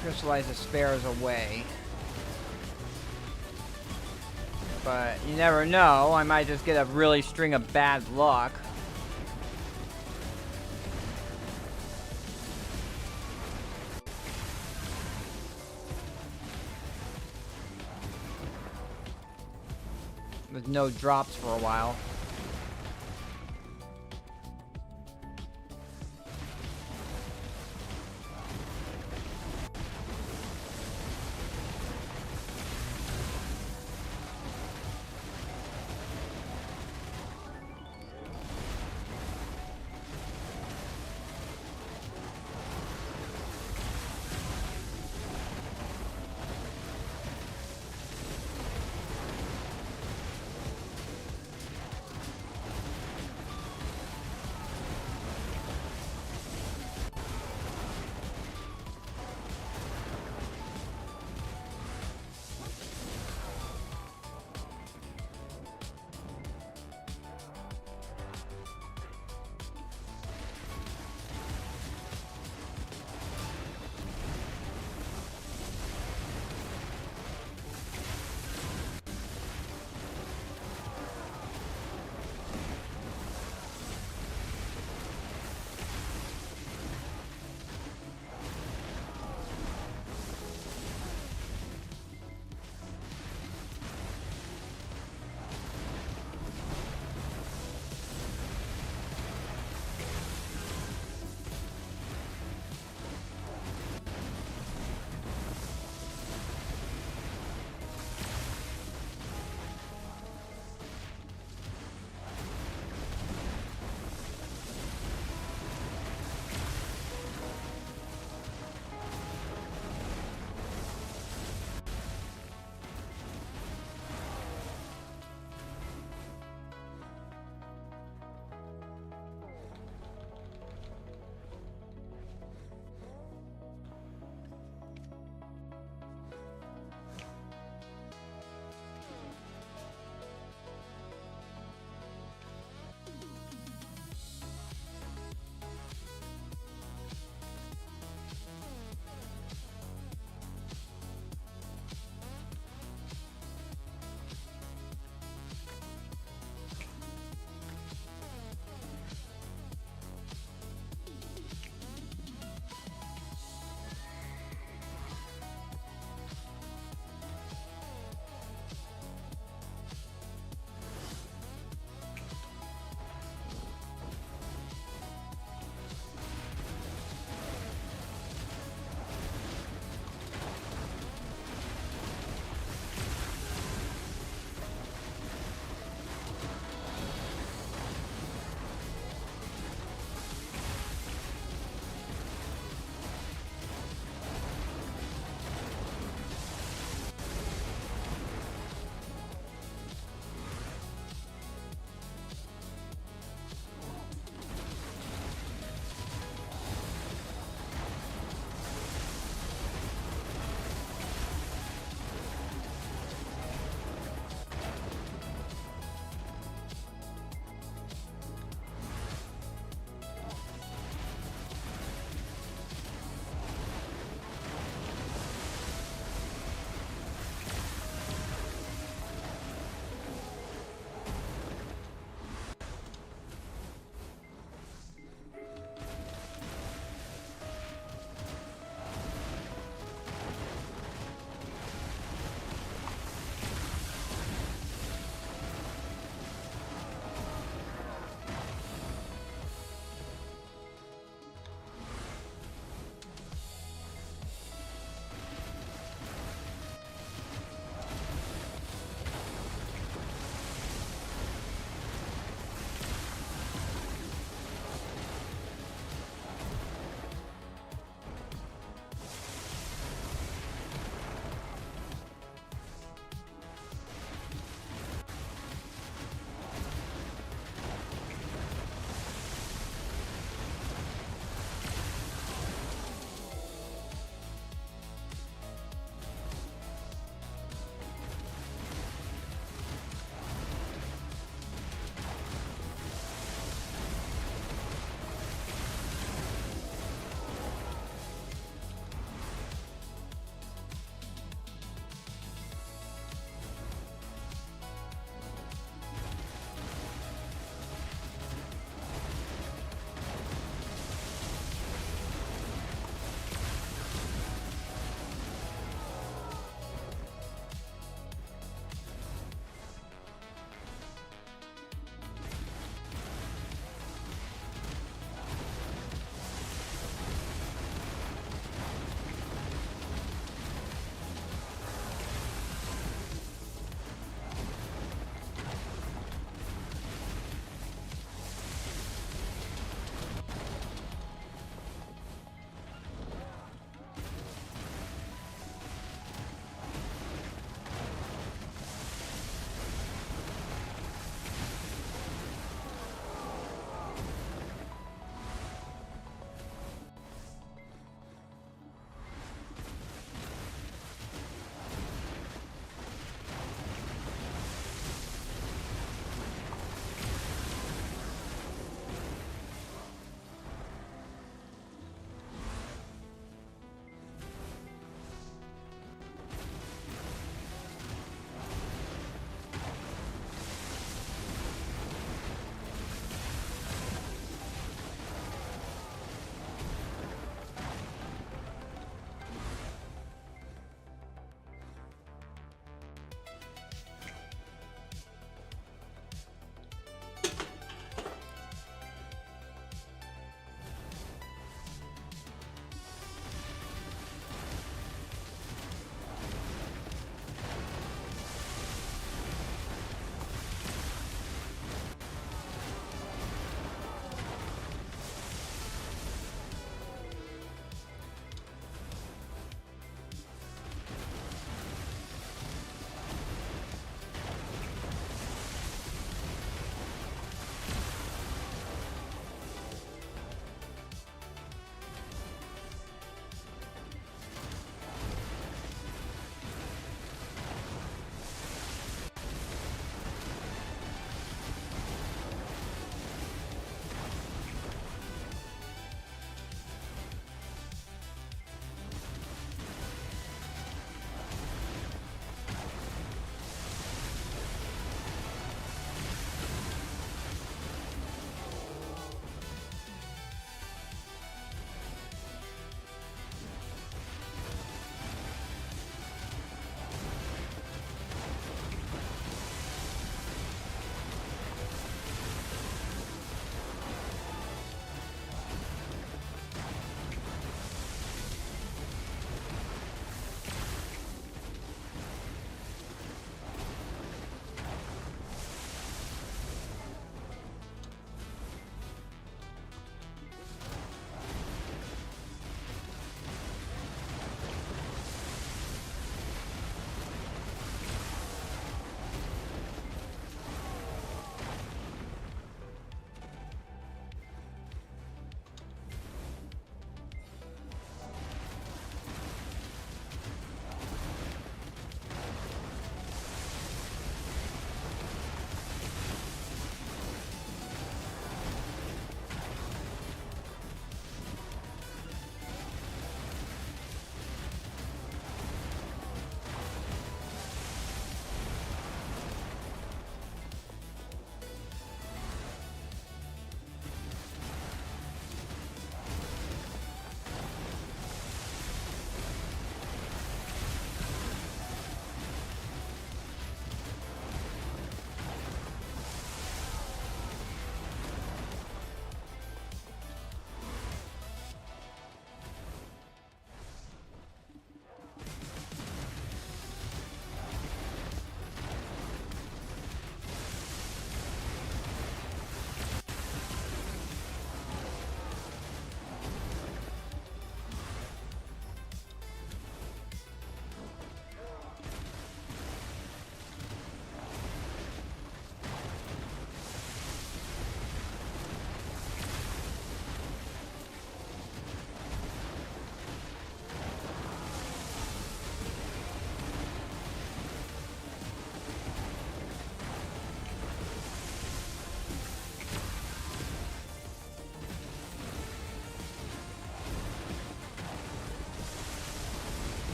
crystallized spares away. But you never know, I might just get a really string of bad luck. With no drops for a while.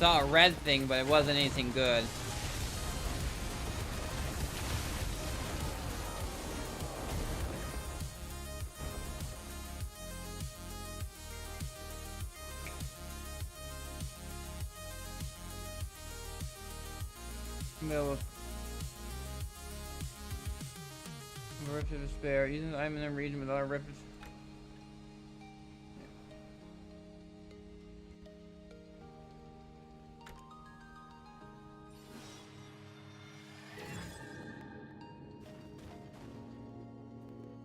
saw a red thing, but it wasn't anything good. Middle of Rift of Despair. Using I'm in a region without a rift.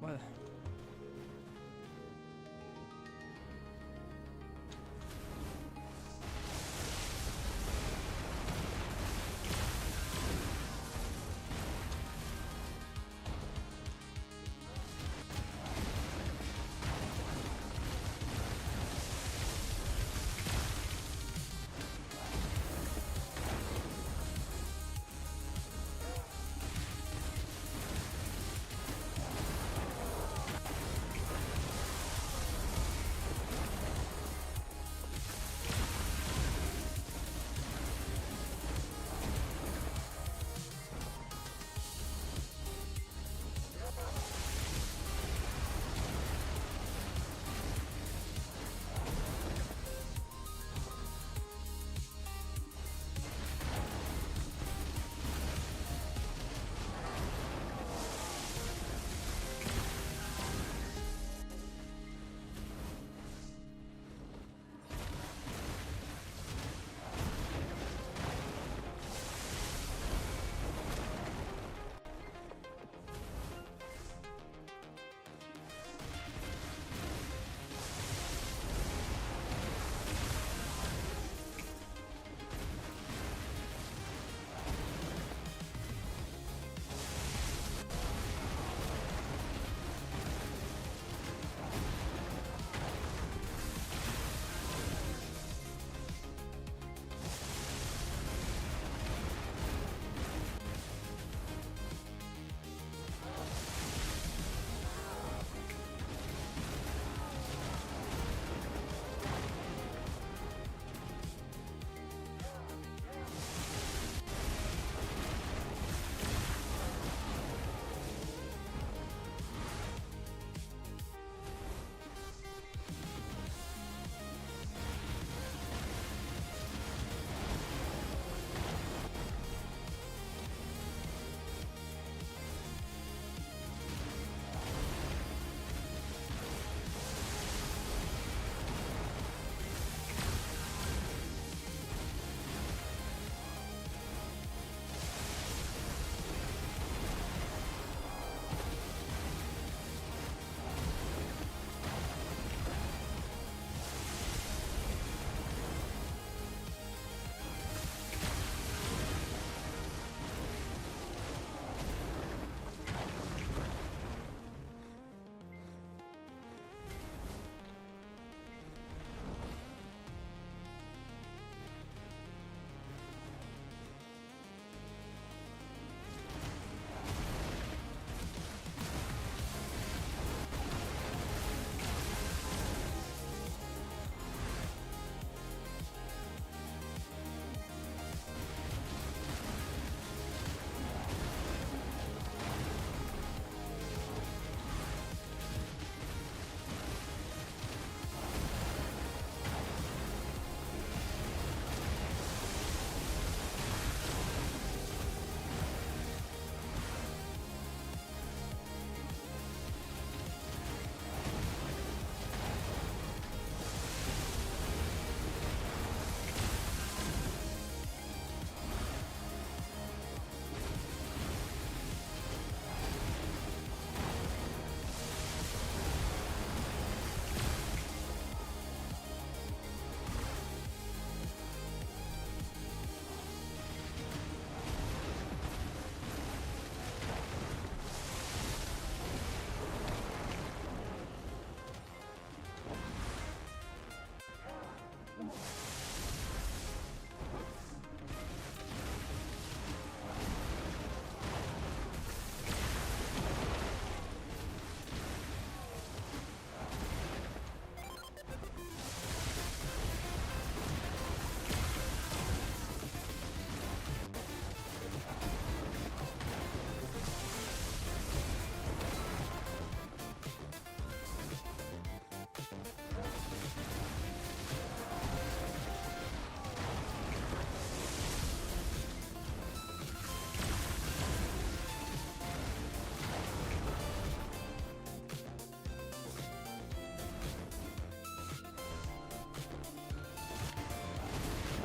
What?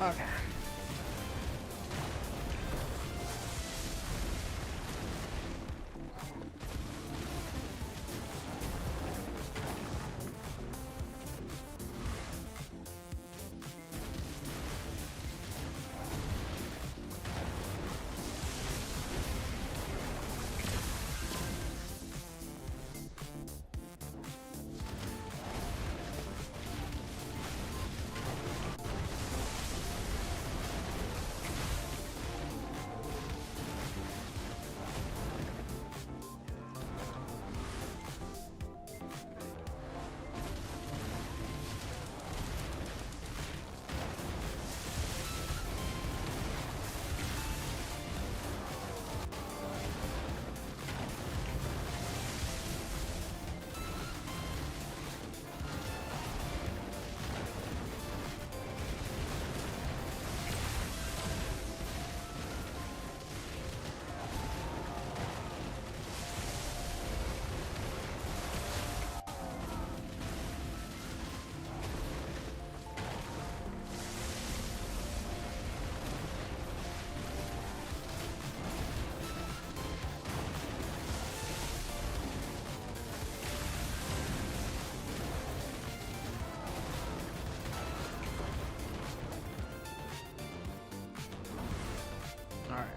Okay. Alright.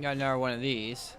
Got another one of these.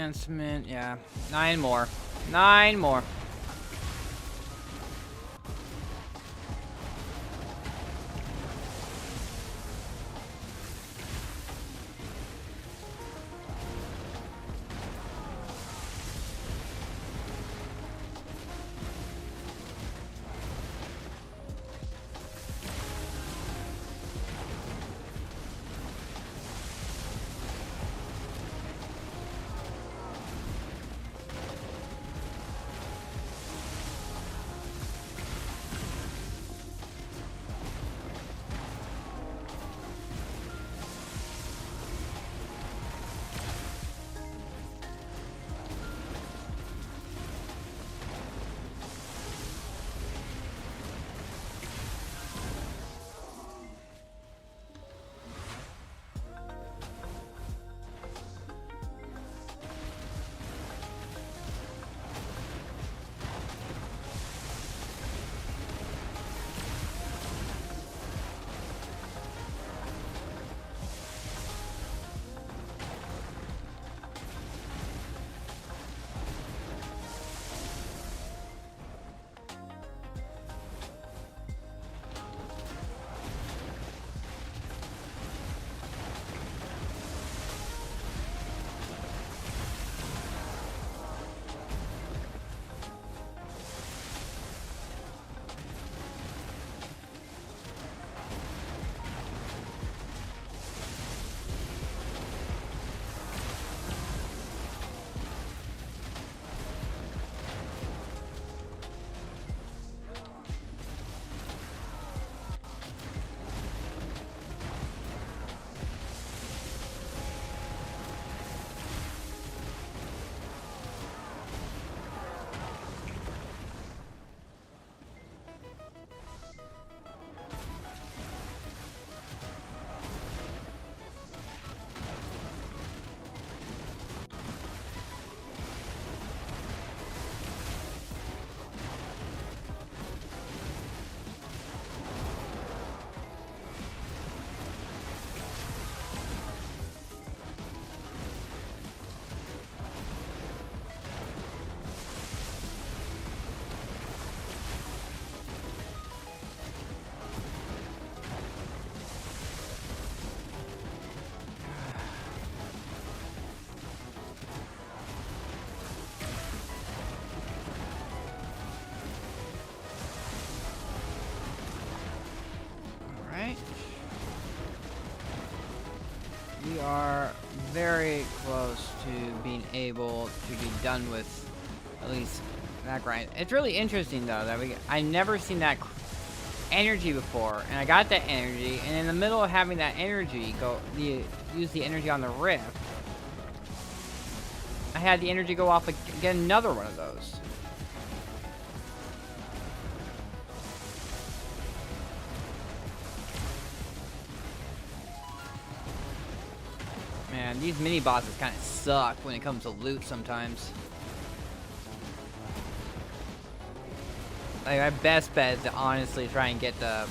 enhancement. Yeah. 9 more. 9 more. We are very close to being able to be done with at least that grind. It's really interesting though that I've never seen that energy before, and I got that energy, and in the middle of having that energy use the energy on the rift, I had the energy go off get another one of those. Man, these mini bosses kind of suck when it comes to loot sometimes. Like, my best bet is to honestly try and get the...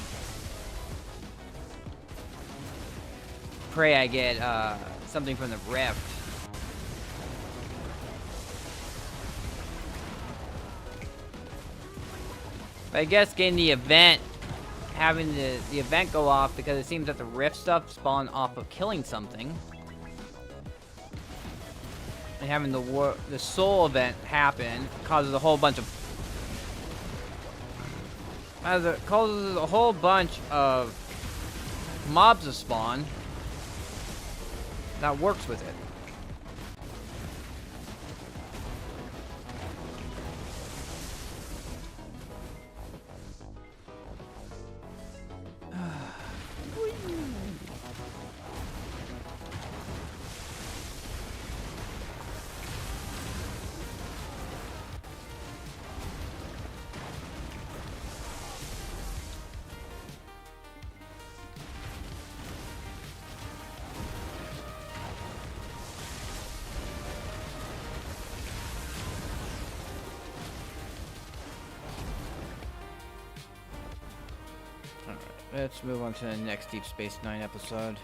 Pray I get something from the rift. But I guess getting the event, having the event go off, because it seems that the rift stuff spawned off of killing something. And having the soul event happen causes a whole bunch of causes a whole bunch of mobs to spawn. That works with it. Let's move on to the next Deep Space Nine episode.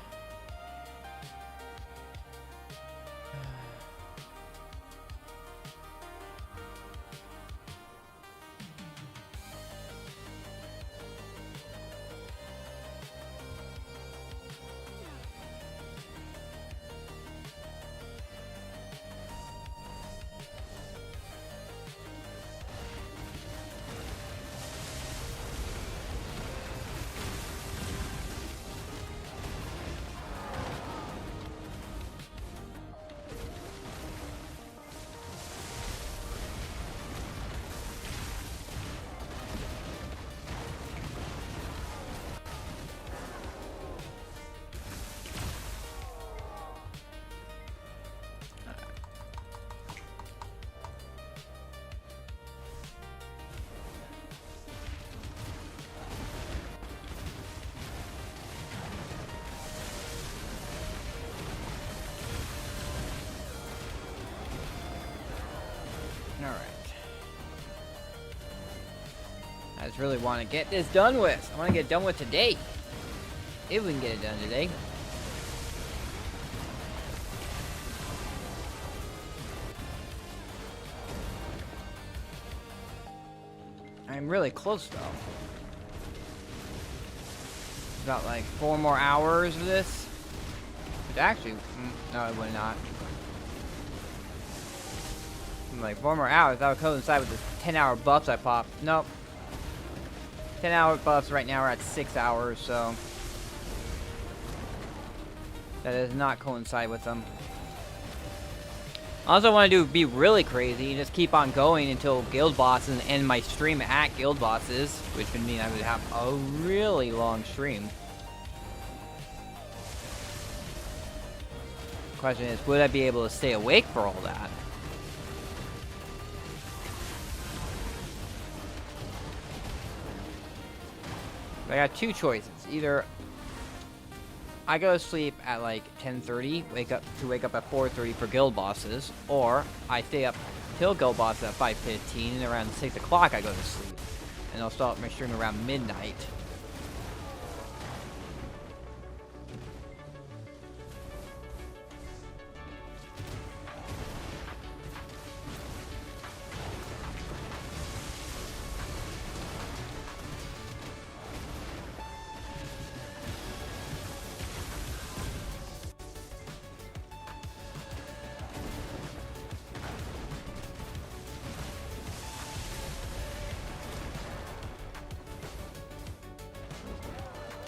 I just really want to get this done with. I want to get it done with today. If we can get it done today. I'm really close though. Got like 4 more hours of this. But actually, no, it would not. Like 4 more hours, that would coincide with the 10-hour buffs I popped. Nope. 10-hour buffs right now are at 6 hours, so that does not coincide with them. I also want to be really crazy and just keep on going until guild bosses and end my stream at guild bosses, which would mean I would have a really long stream. Question is, would I be able to stay awake for all that? I got 2 choices. Either I go to sleep at like 10:30, wake up at 4:30 for guild bosses, or I stay up till guild bosses at 5:15, and around 6 o'clock I go to sleep, and I'll start my stream around midnight.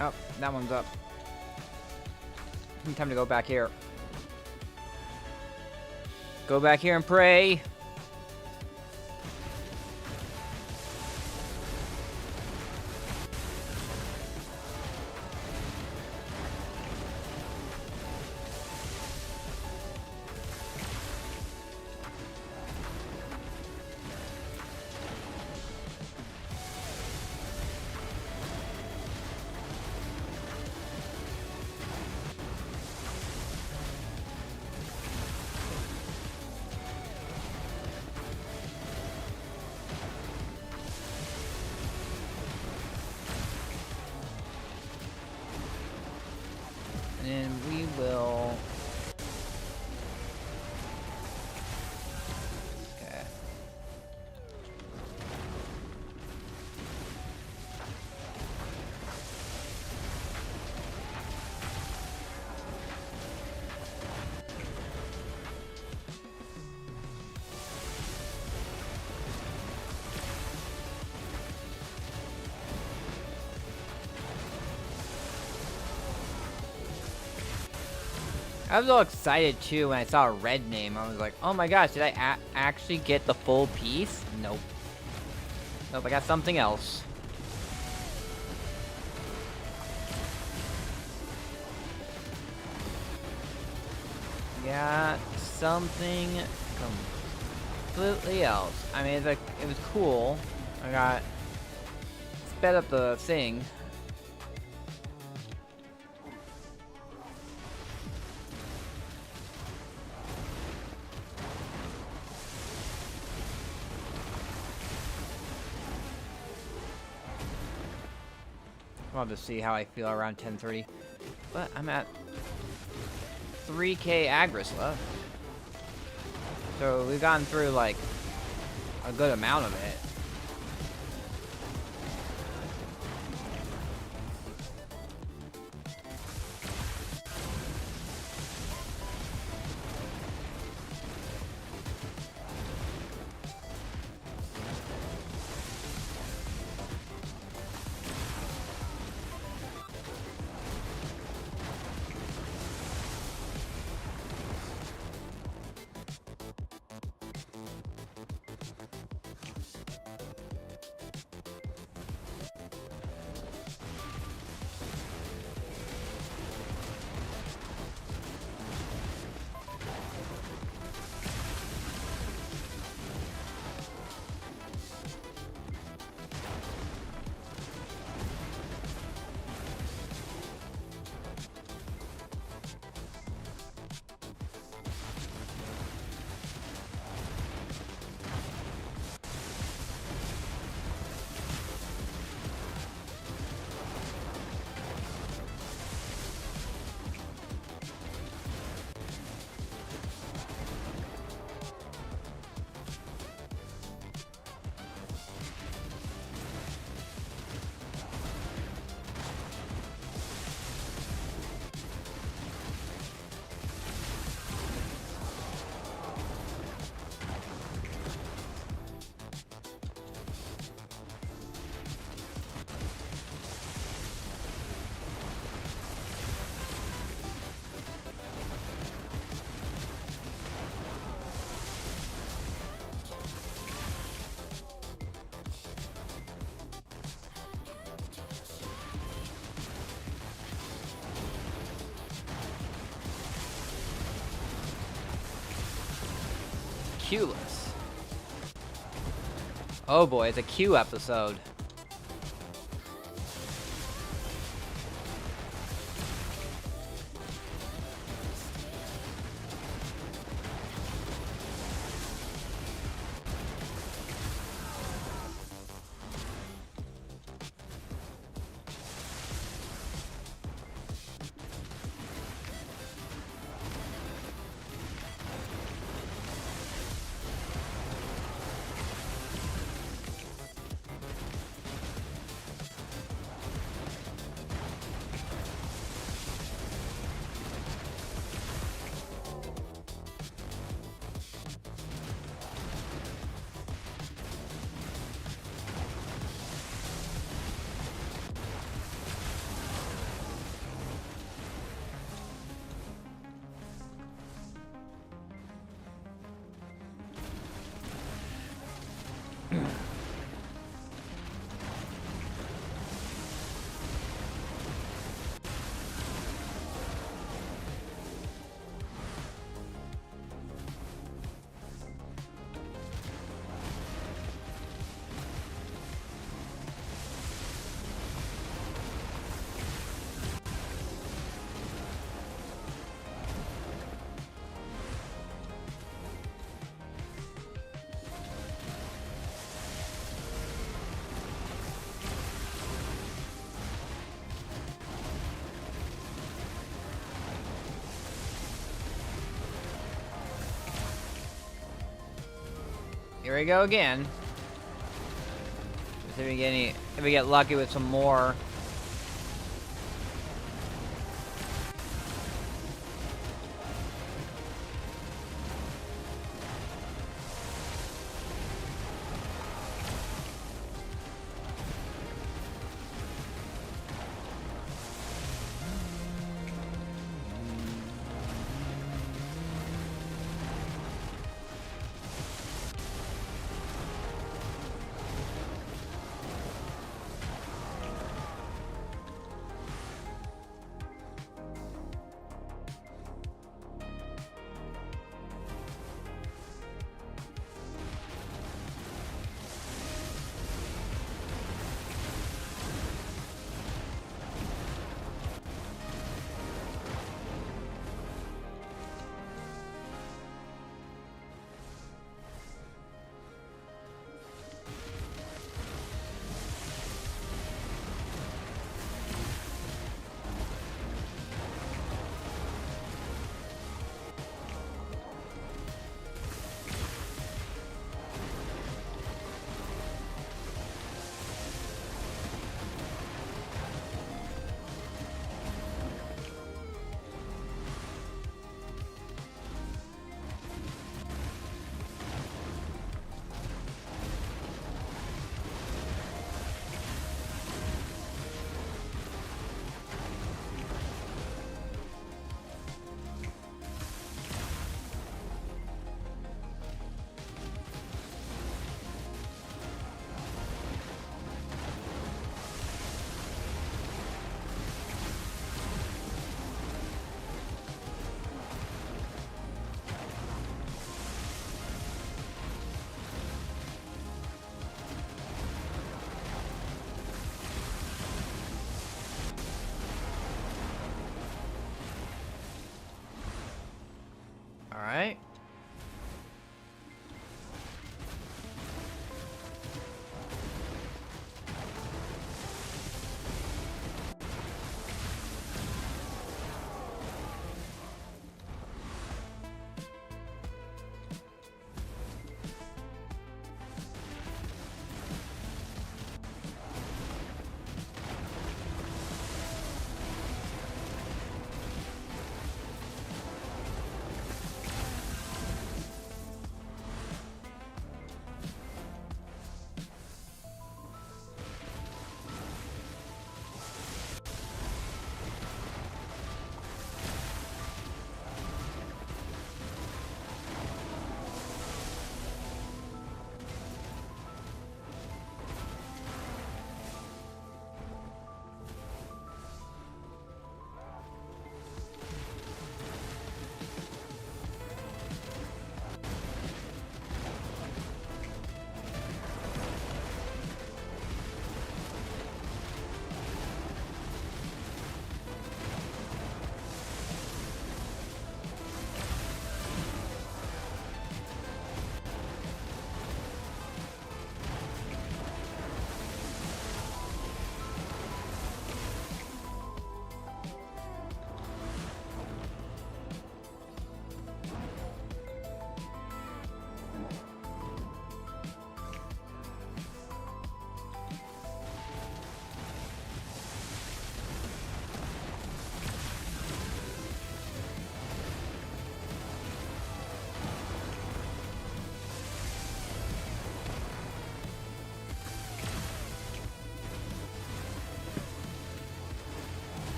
Oh, that one's up. Time to go back here. Go back here and pray. And we will... Okay. I was all excited too when I saw a red name. I was like, oh my gosh, did I actually get the full piece? Nope. Nope, I got something else. Got something completely else. I mean, it's like, it was cool. I got sped up the thing. I'll just see how I feel around 10:30. But I'm at 3k agris left. So we've gone through like a good amount of it. Q-less. Oh boy, it's a Q episode. Here we go again. See if we get lucky with some more. All right.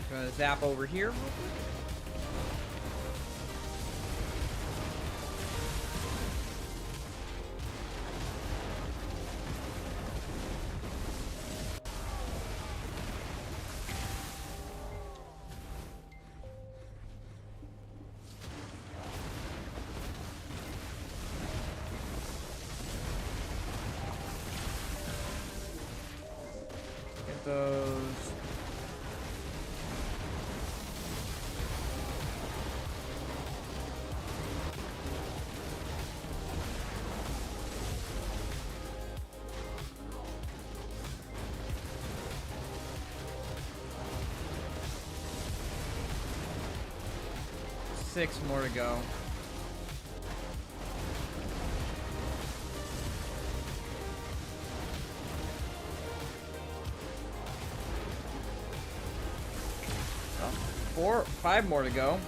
Gonna zap over here real quick. Get those. Six more to go. Oh, 5 more to go.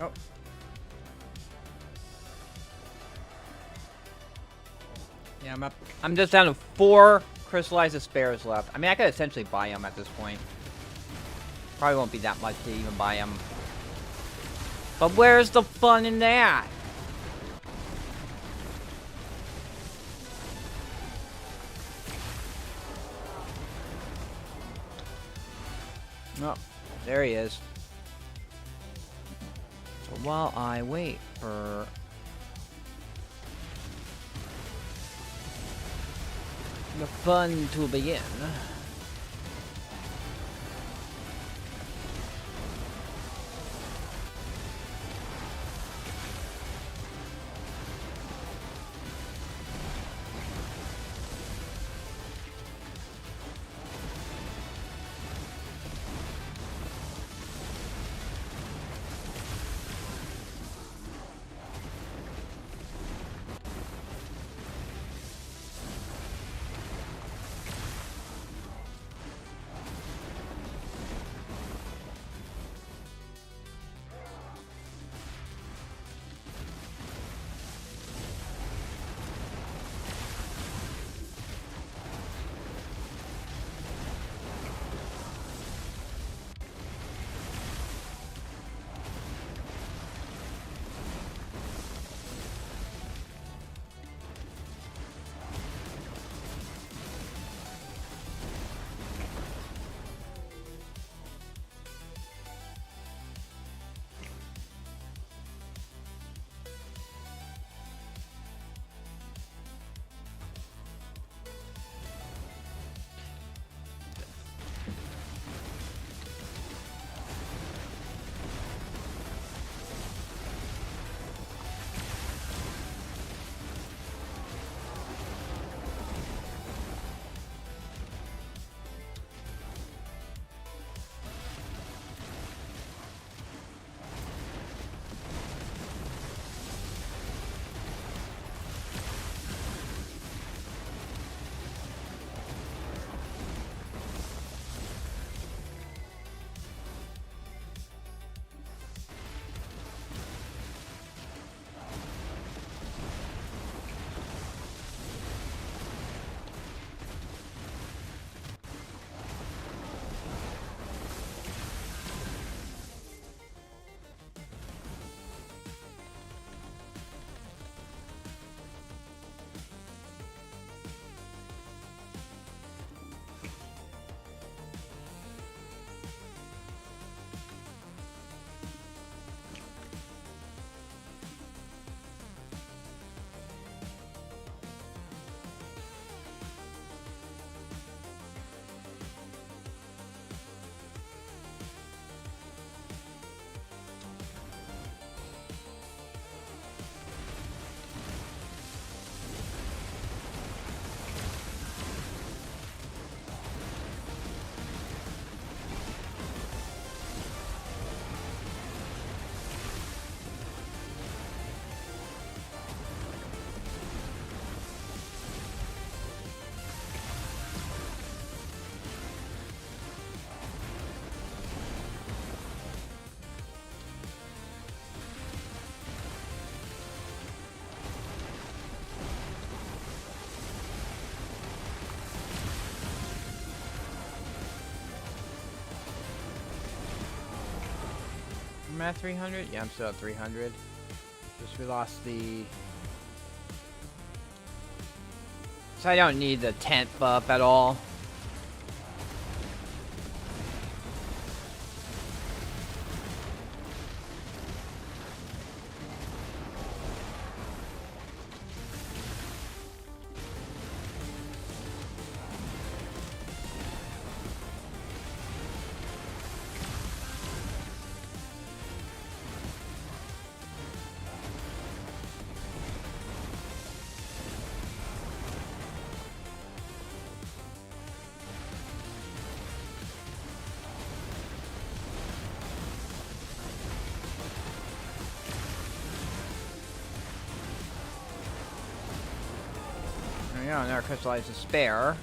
Oh. Yeah, I'm up. I'm just down to 4 crystallized despairs left. I mean, I could essentially buy them at this point. Probably won't be that much to even buy them. But where's the fun in that? Oh, there he is. So while I wait for the fun to begin. I'm at 300? Yeah, I'm still at 300. Just we lost the... So I don't need the tent buff at all. Yeah, another crystallized despair.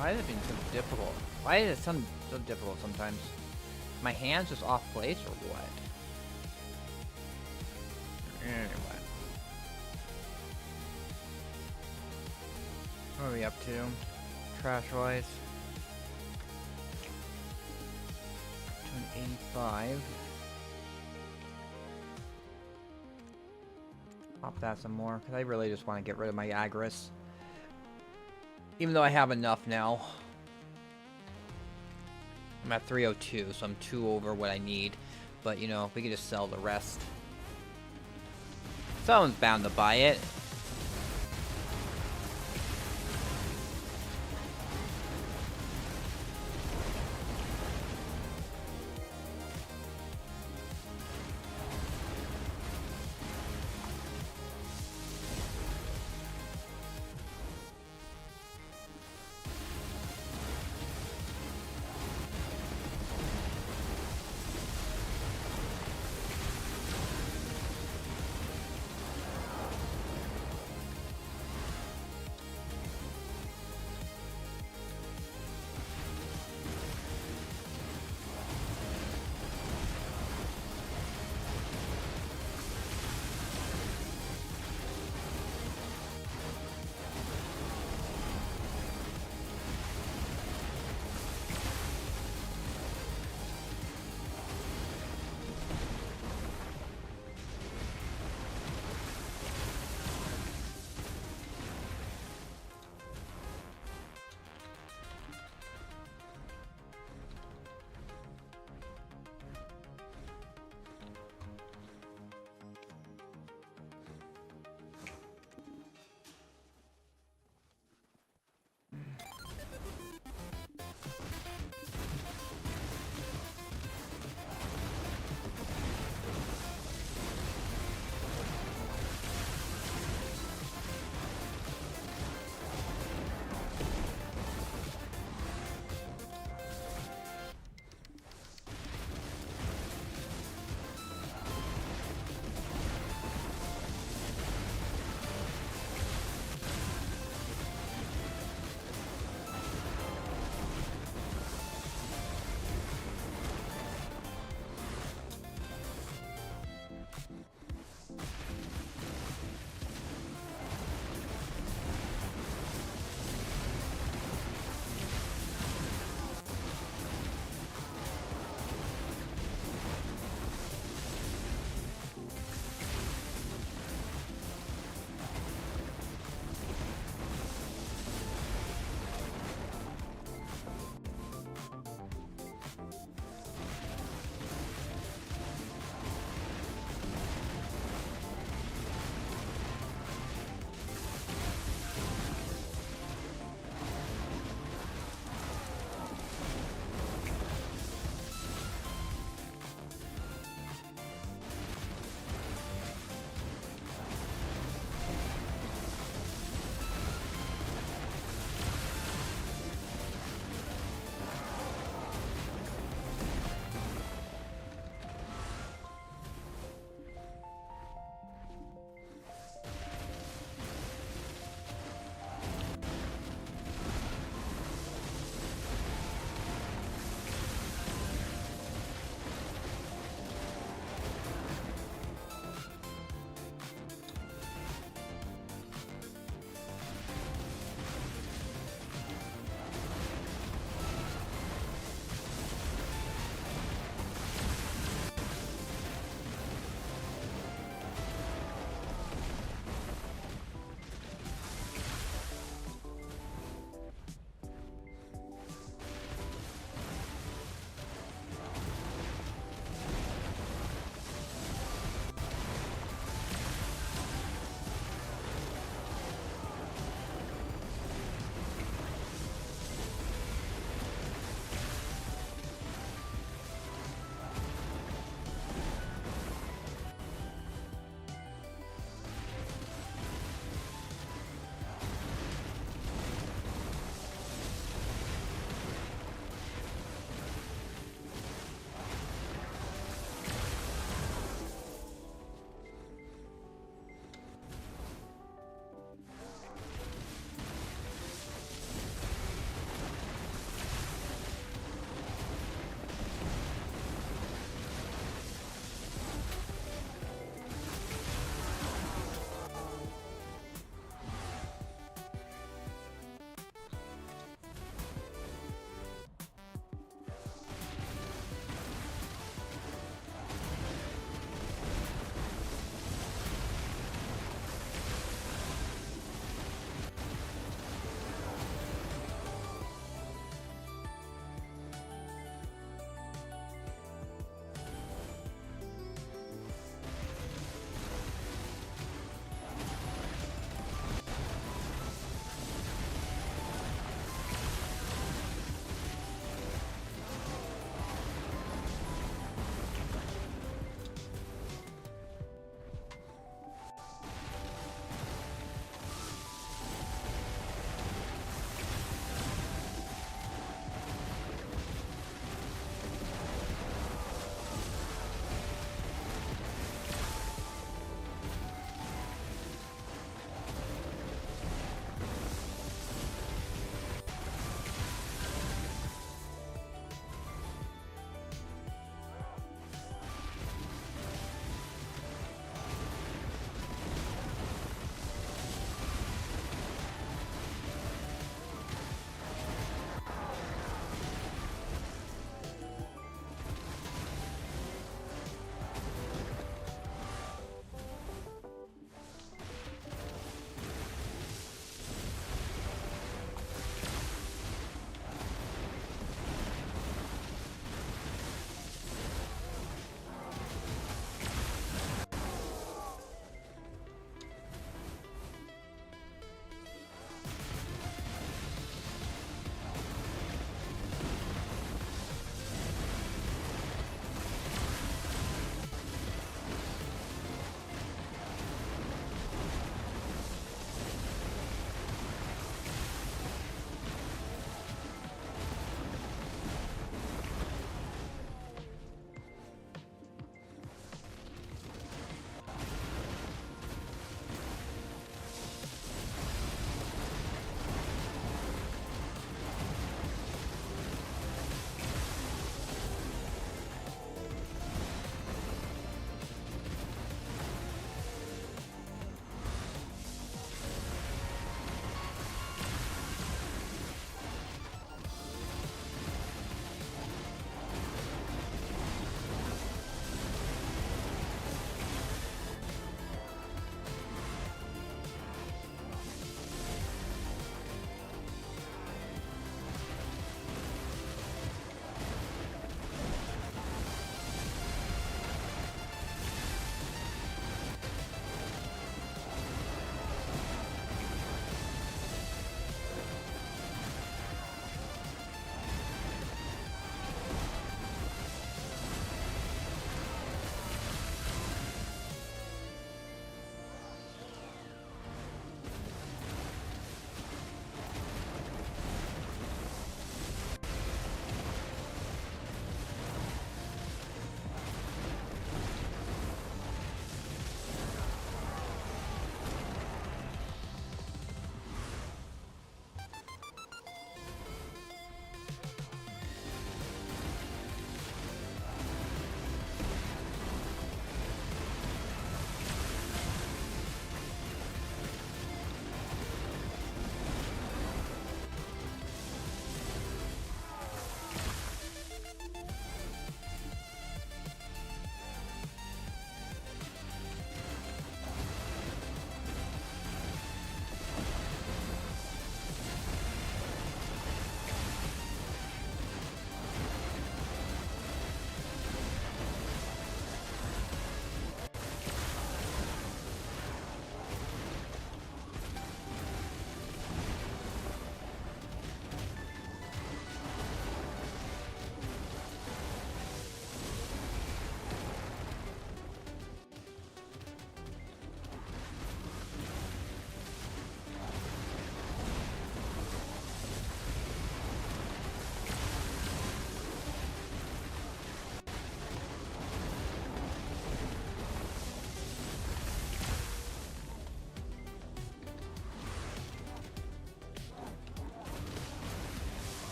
Why is it being so difficult? Why is it so difficult sometimes? My hand's just off place or what? Anyway. What are we up to? Trash-wise. 285. Pop that some more, because I really just want to get rid of my agris. Even though I have enough now. I'm at 302, so I'm 2 over what I need. But, you know, we can just sell the rest. Someone's bound to buy it.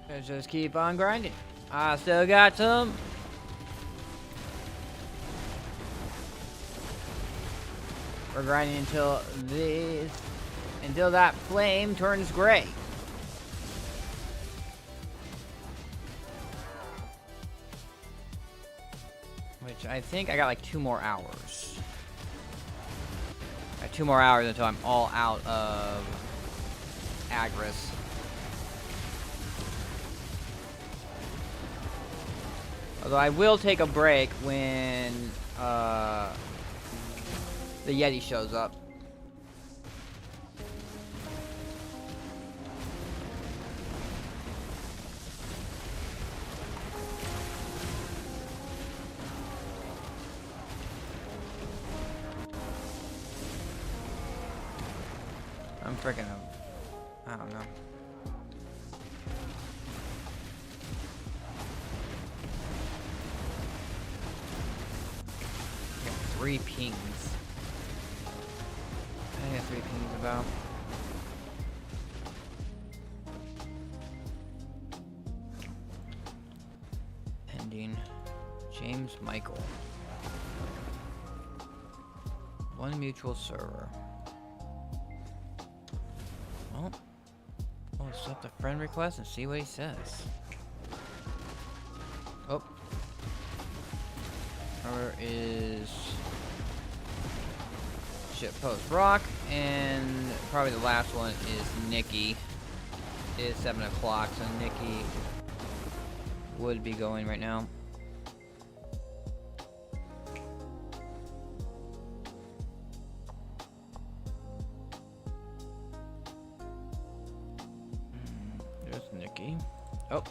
Let's just keep on grinding. I still got some. We're grinding until that flame turns gray. Which I think I got like 2 more hours. I got 2 more hours until I'm all out of agris. Although I will take a break when the Yeti shows up. I'm freaking I don't know. Got 3 pings. I got 3 pings about. Pending. James Michael. 1 mutual server. Well, we'll accept the friend request and see what he says. Oh. Where is Shitpost Rock, and probably the last one is Nikki. It is 7 o'clock, so Nikki would be going right now. There's Nikki. Oh.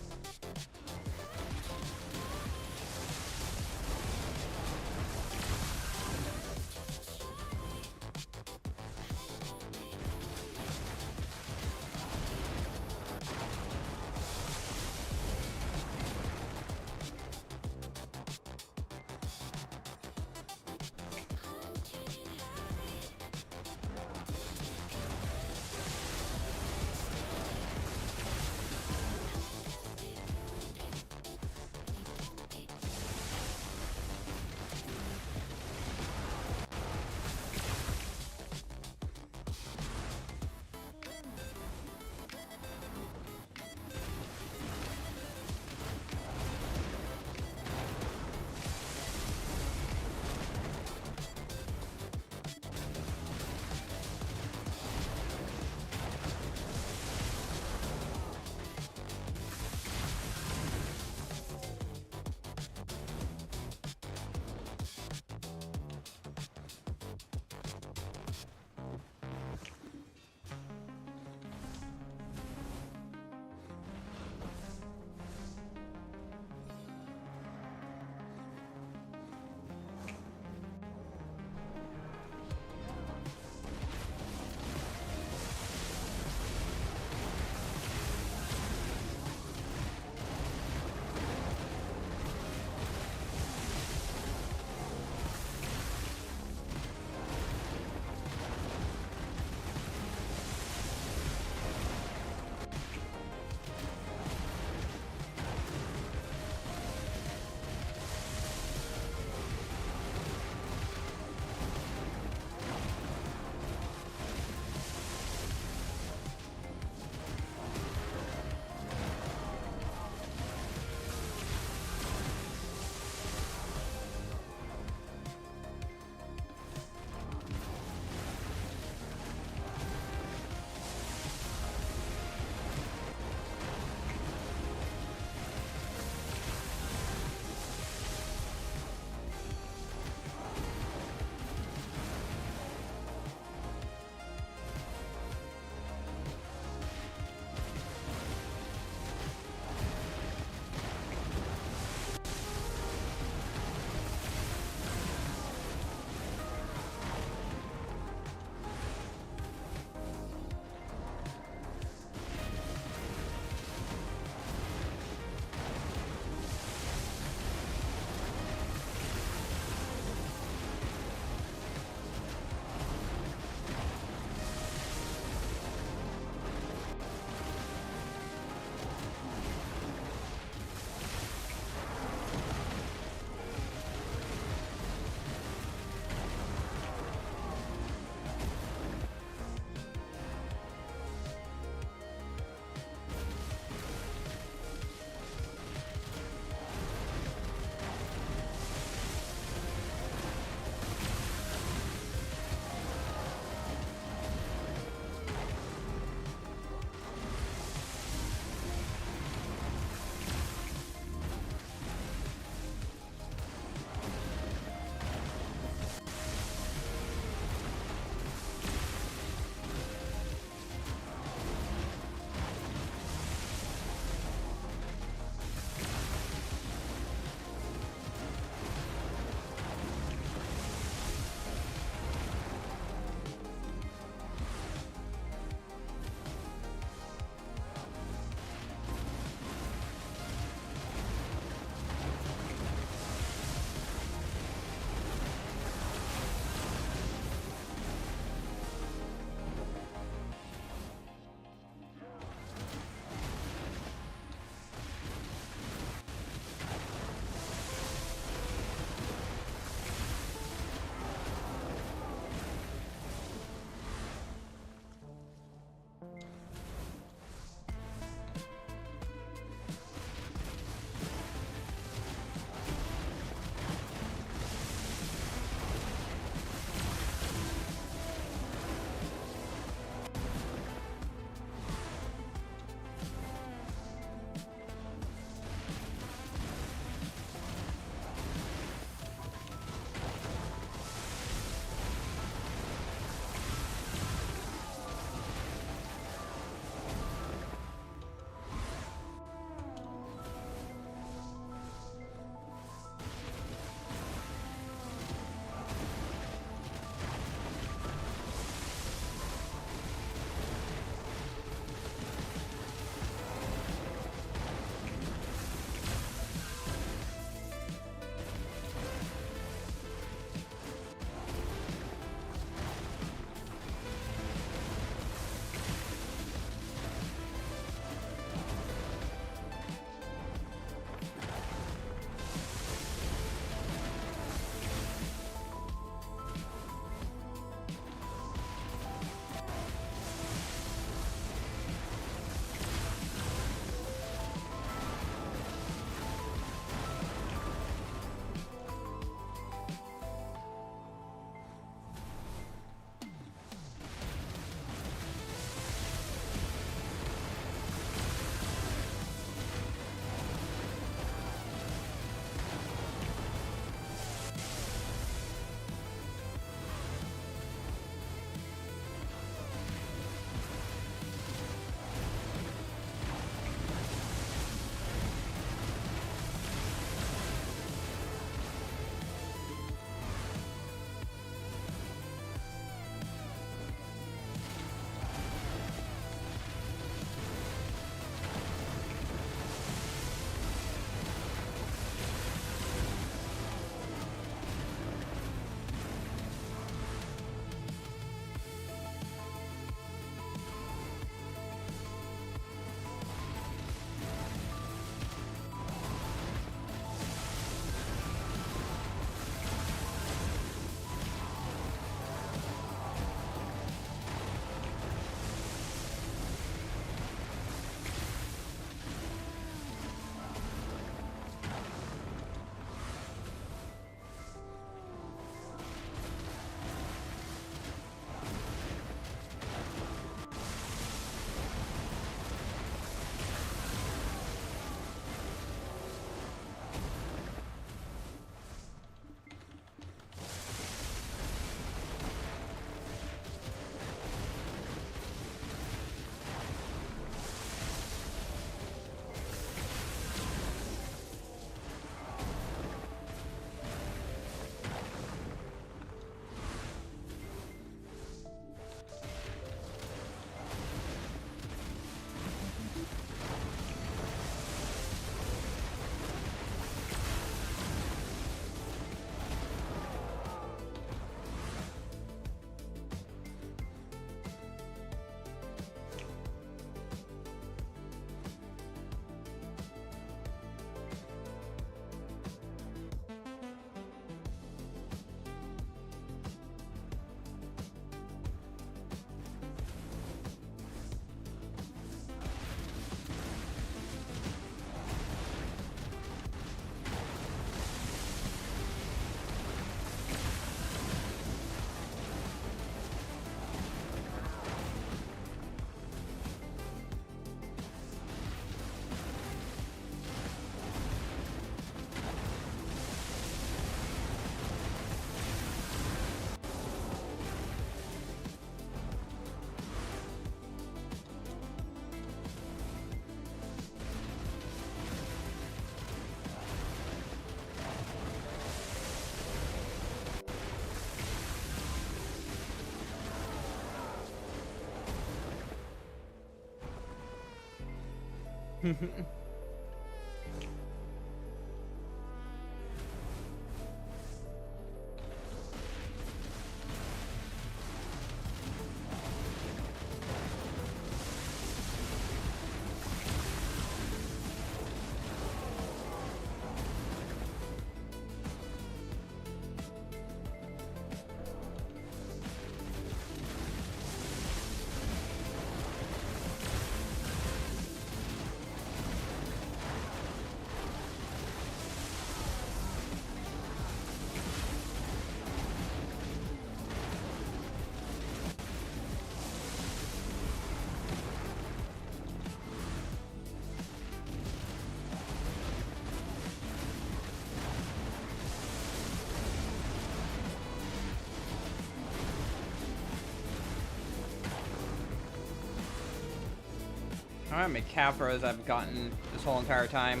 I don't know how many Capros I've gotten this whole entire time.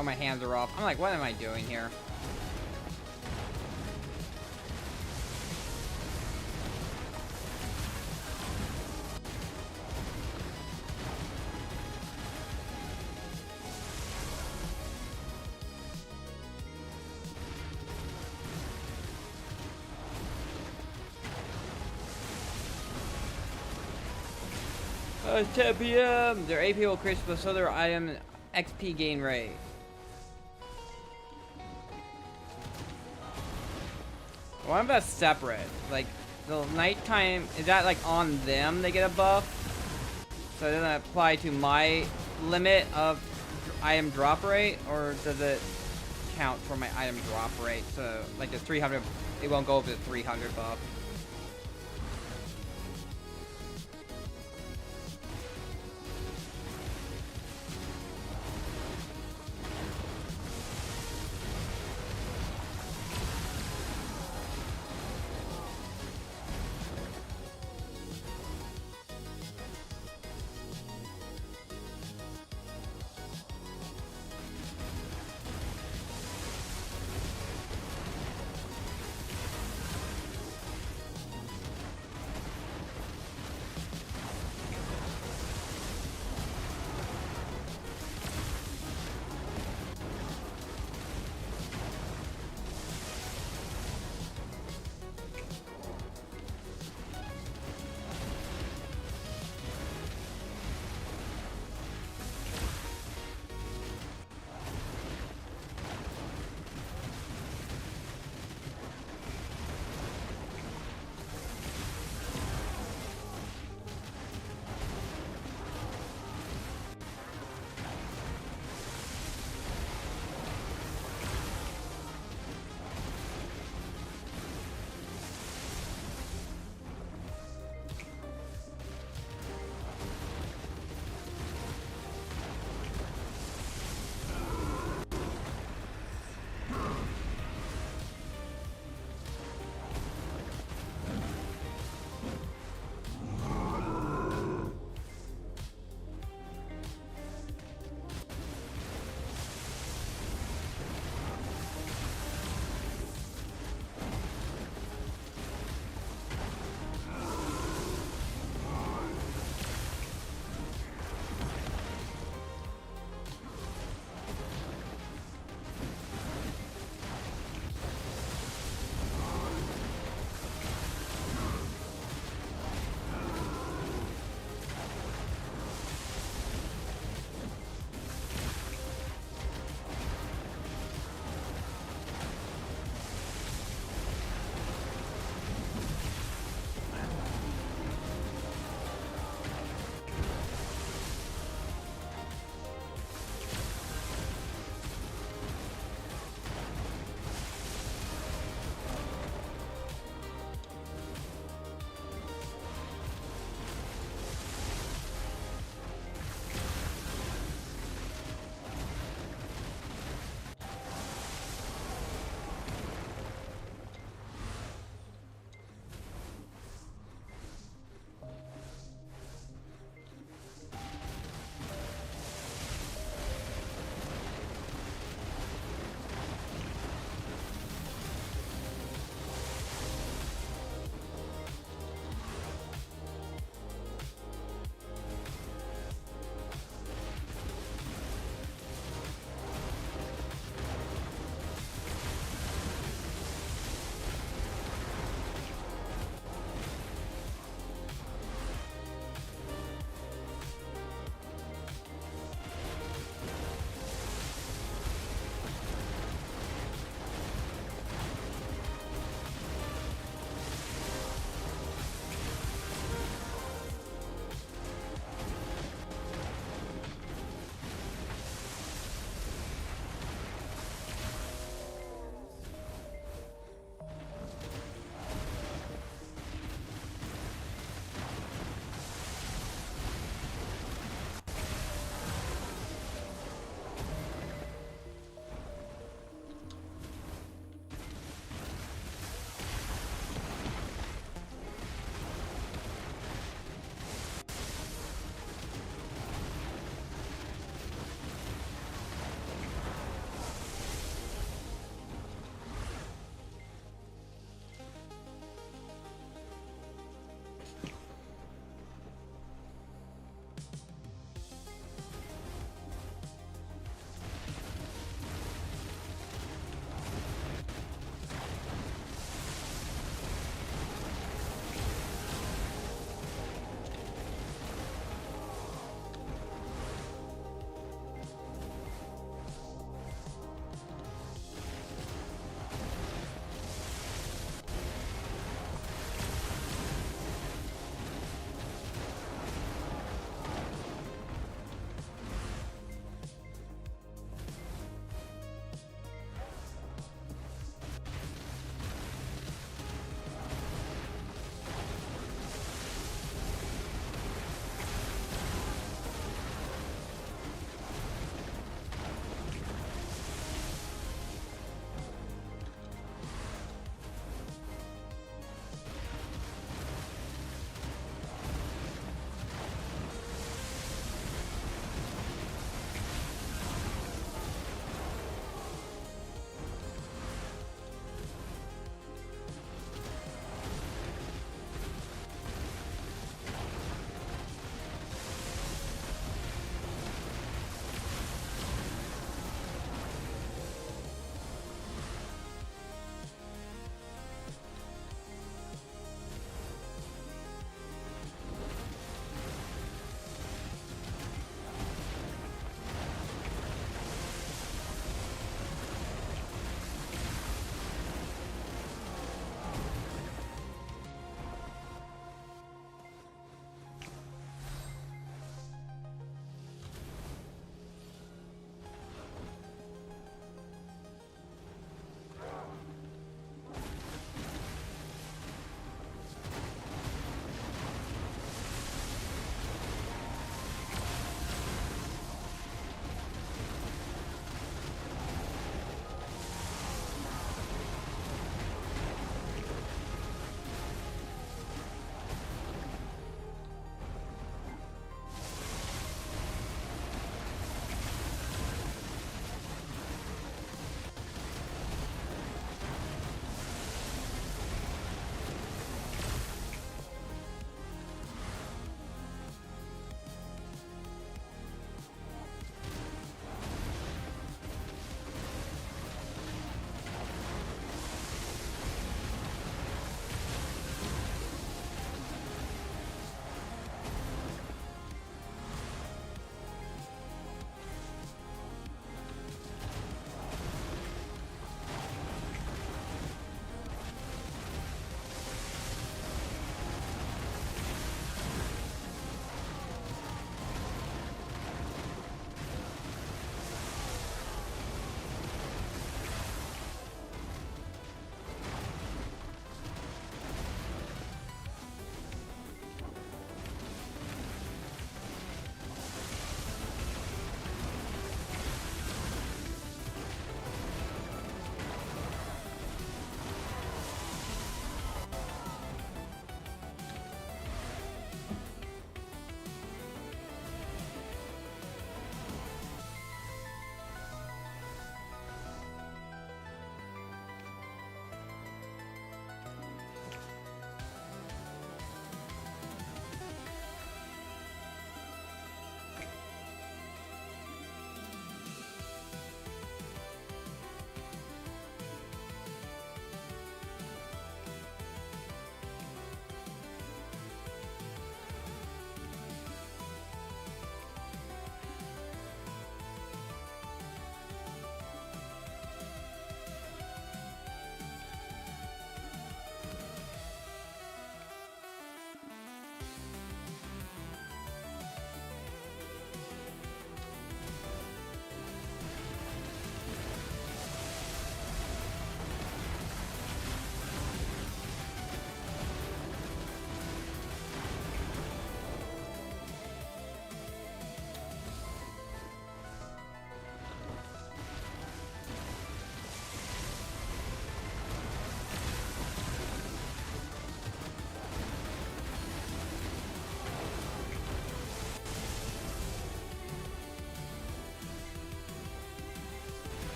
Oh, my hands are off. I'm like, what am I doing here? It's 10 PM. Their AP will increase plus other item XP gain rate. What if that's separate? Like, the nighttime, is that like on them they get a buff? So it doesn't apply to my limit of item drop rate? Or does it count for my item drop rate? So, like the 300, it won't go over the 300 buff.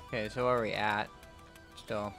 Okay, so where are we at? Still.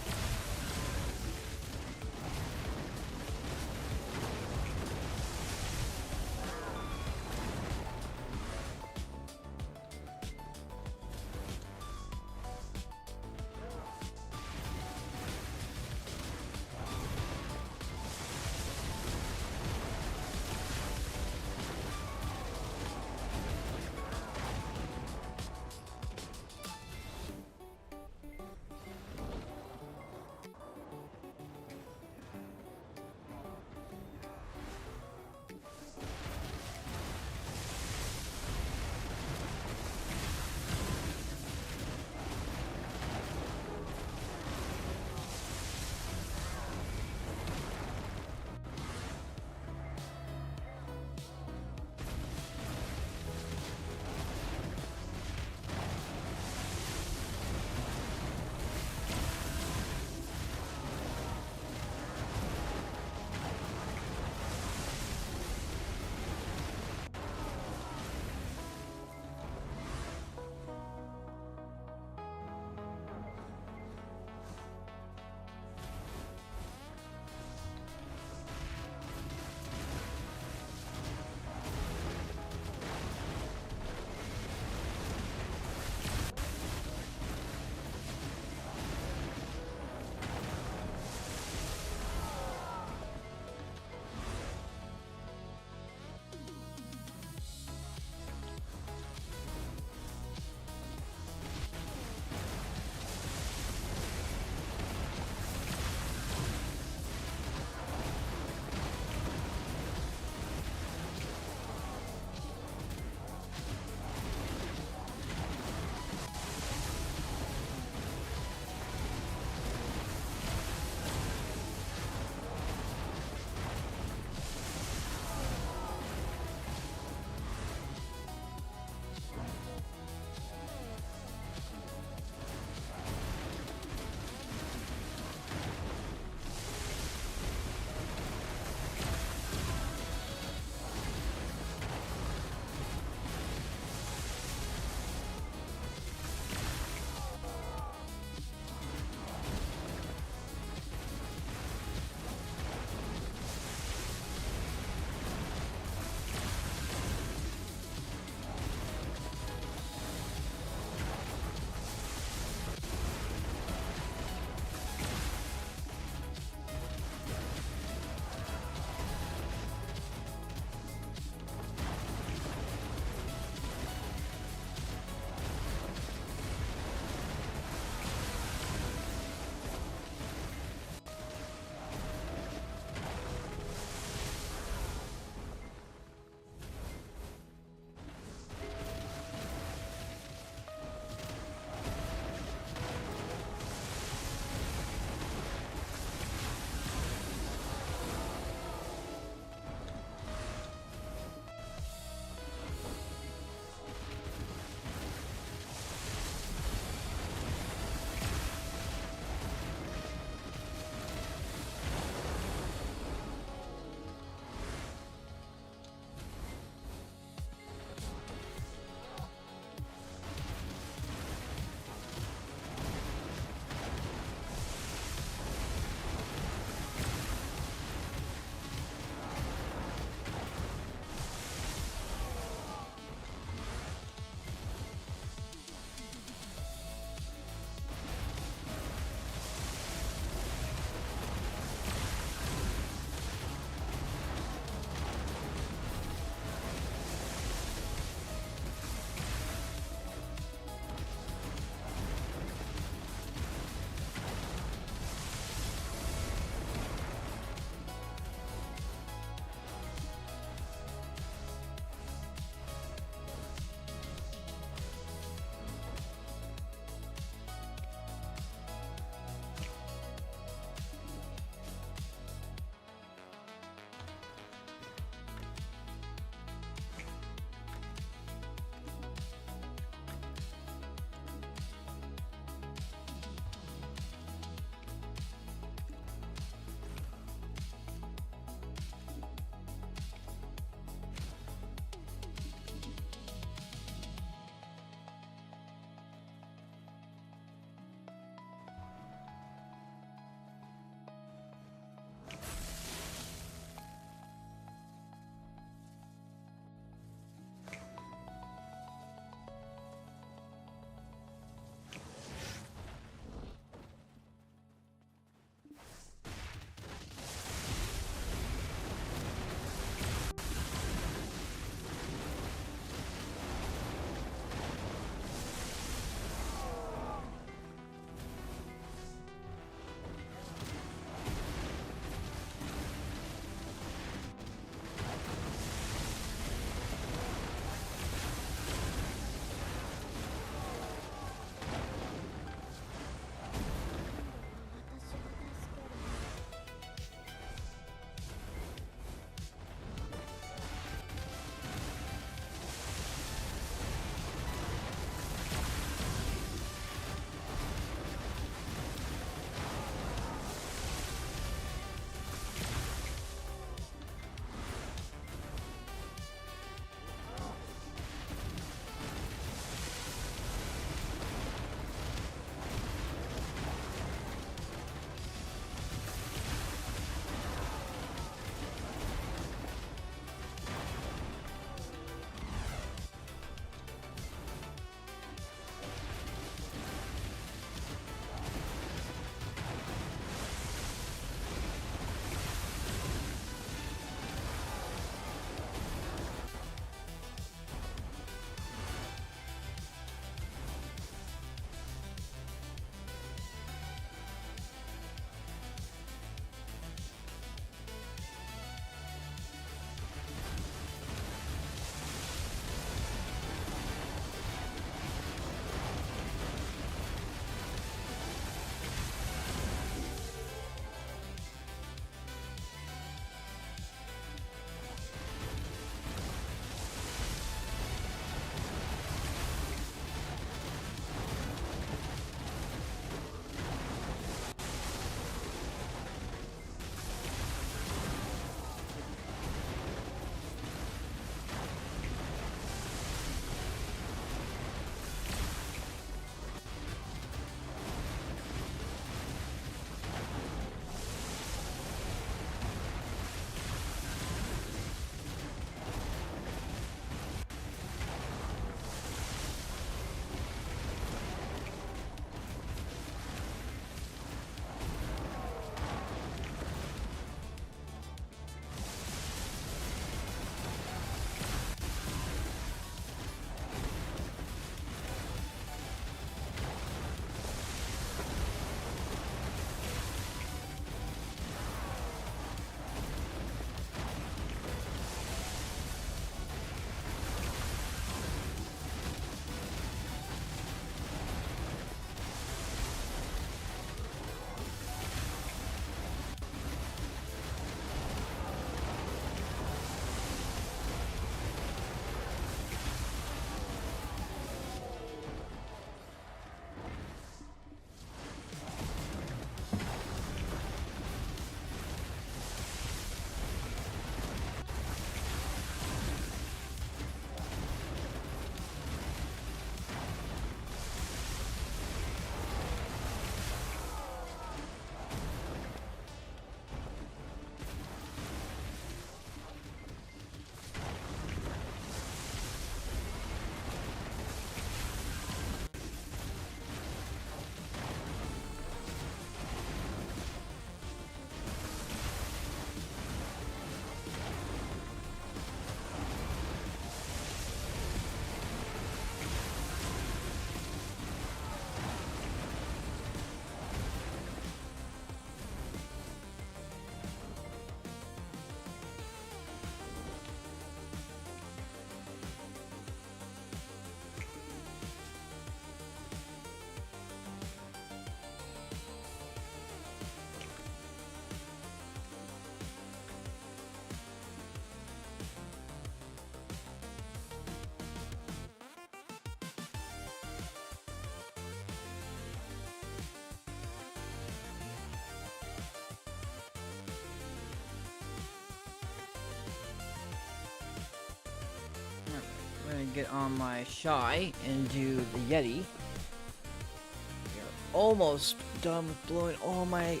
gonna get on my Shy and do the Yeti. We are almost done with blowing all my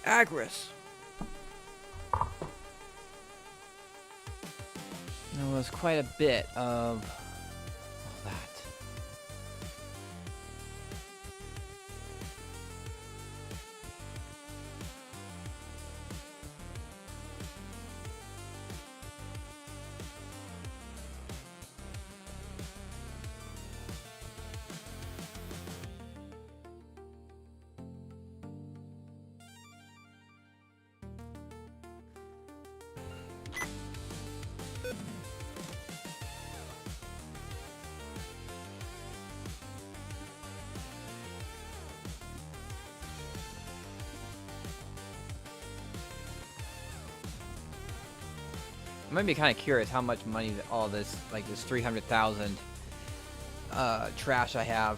agris. There was quite a bit of all that. I'm gonna be kind of curious how much money that all this, like this 300,000 trash I have.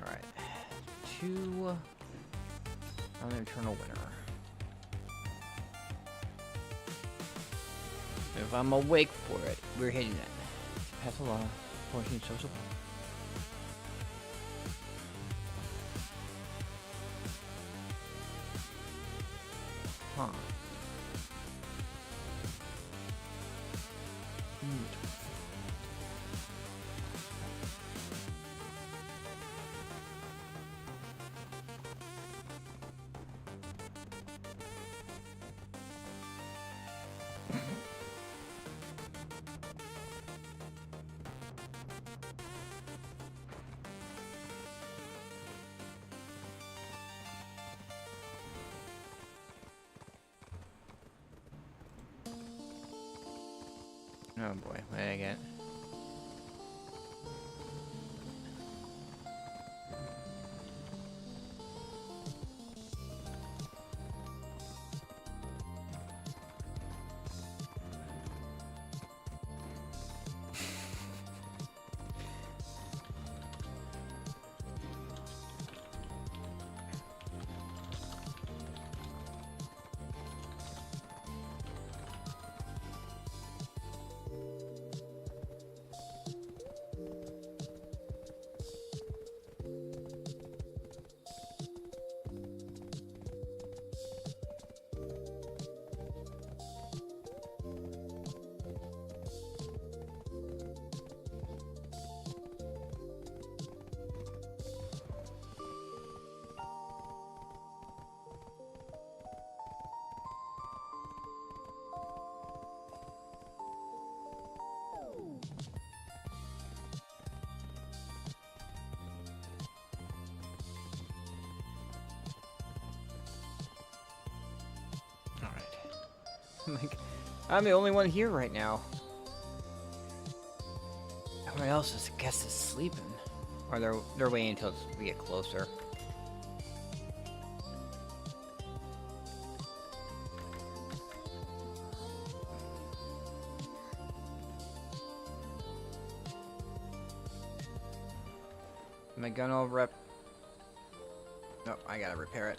Alright. 2. I'm an eternal winner. If I'm awake for it, we're hitting it. Pass a law. 14 social. Huh. Oh boy, what did I get? Like, I'm the only one here right now. Everyone else is, I guess, is sleeping, or they're waiting until we get closer. My gun all rep. Nope, I gotta repair it.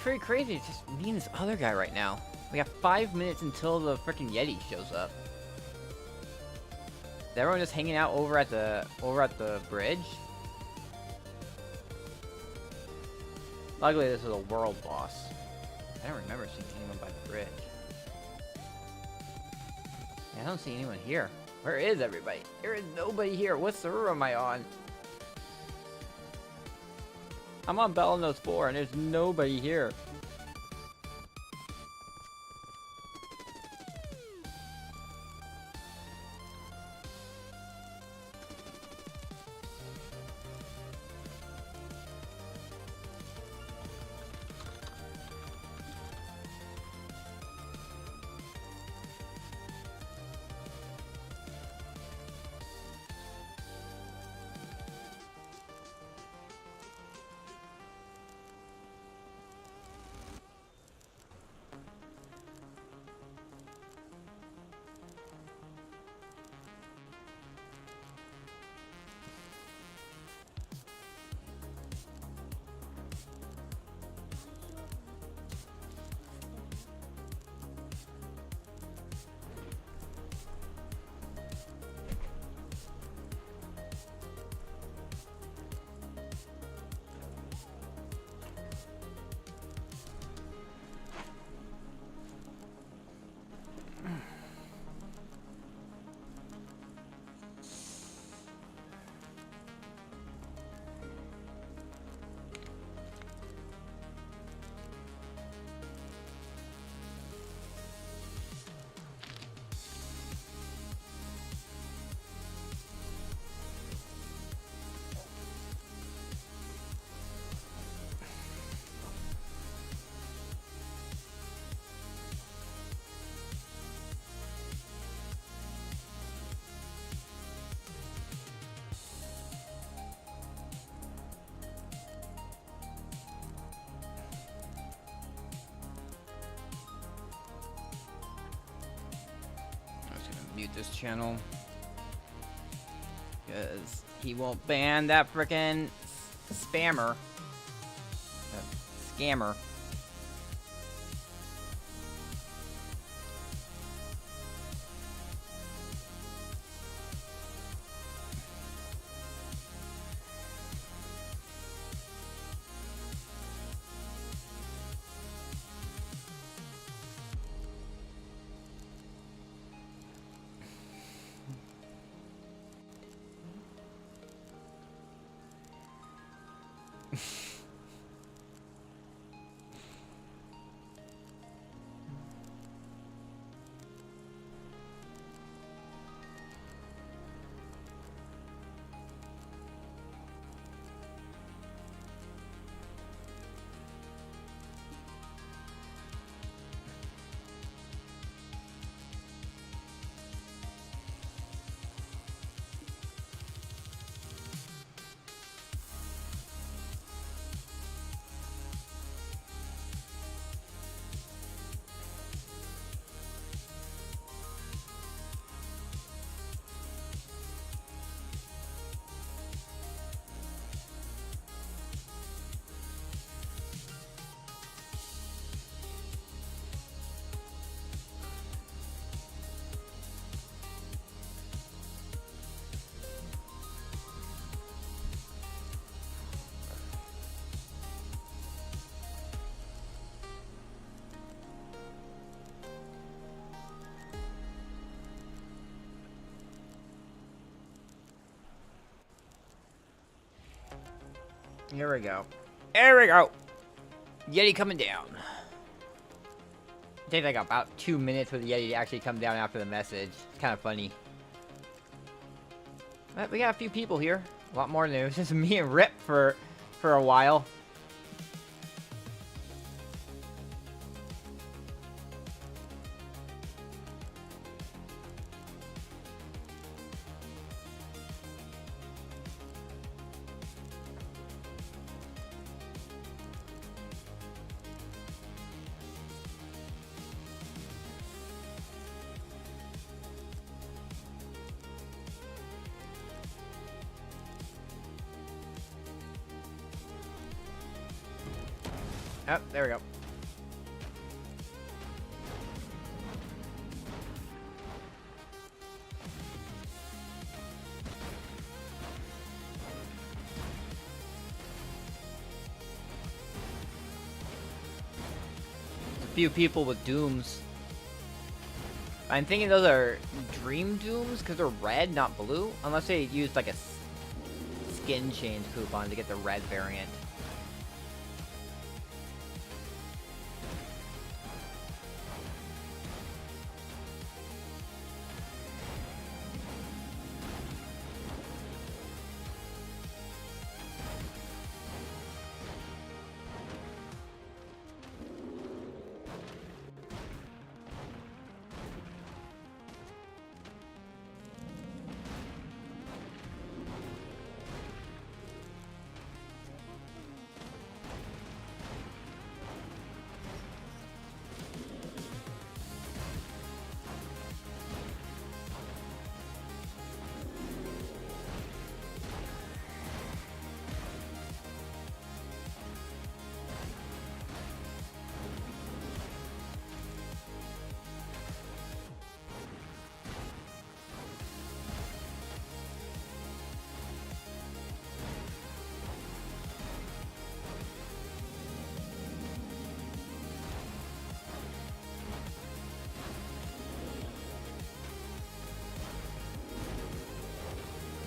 pretty crazy. It's just me and this other guy right now. We have 5 minutes until the freaking Yeti shows up. Is everyone just hanging out over at the bridge? Luckily, this is a world boss. I don't remember seeing anyone by the bridge. Yeah, I don't see anyone here. Where is everybody? There is nobody here. What server am I on? I'm on Bellinose 4 and there's nobody here. Mute this channel because he won't ban that frickin' spammer, scammer. Here we go. There we go. Yeti coming down. It takes like about 2 minutes for the Yeti to actually come down after the message. It's kind of funny. But we got a few people here. A lot more than it was just me and Rip for a while. Oh, there we go. few people with dooms. I'm thinking those are dream dooms because they're red, not blue. Unless they used like a skin change coupon to get the red variant.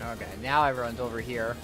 Okay, now everyone's over here.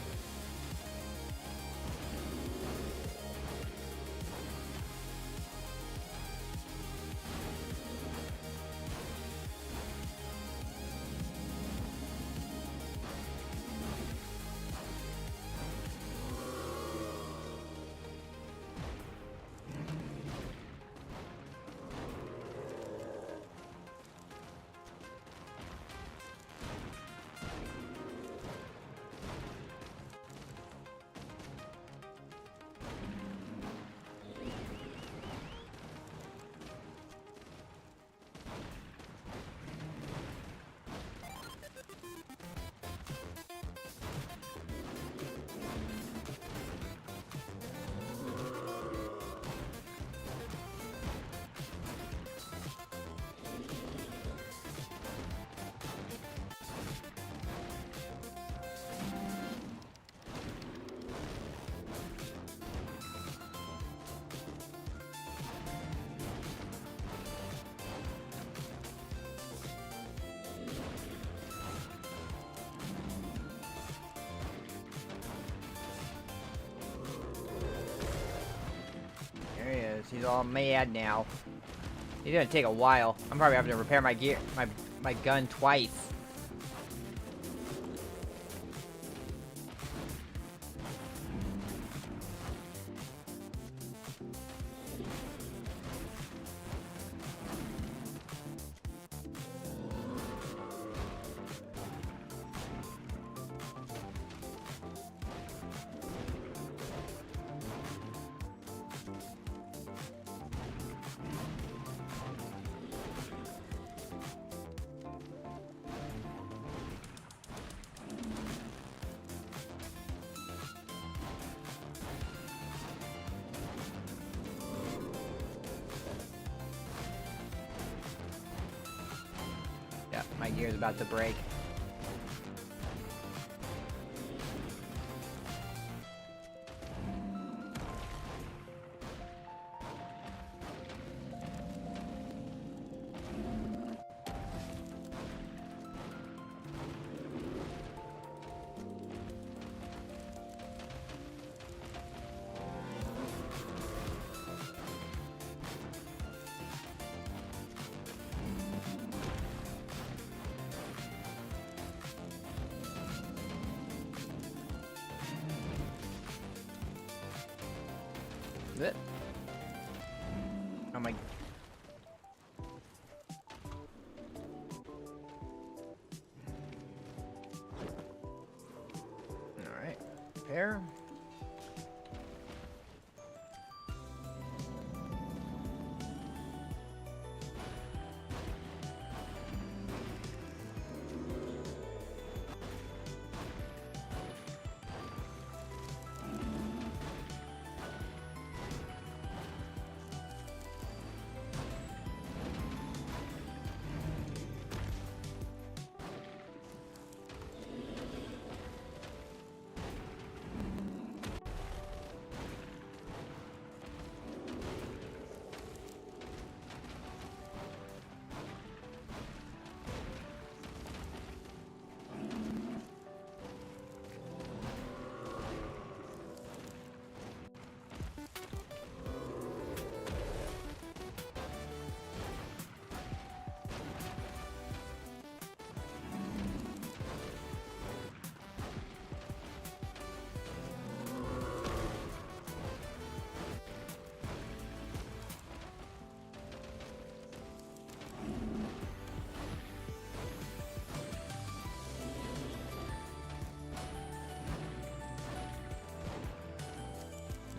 There he is. He's all mad now. He's gonna take a while. I'm probably having to repair my gear, my gun twice. Yeah, my gear's about to break. It. Oh my. Alright. Repair.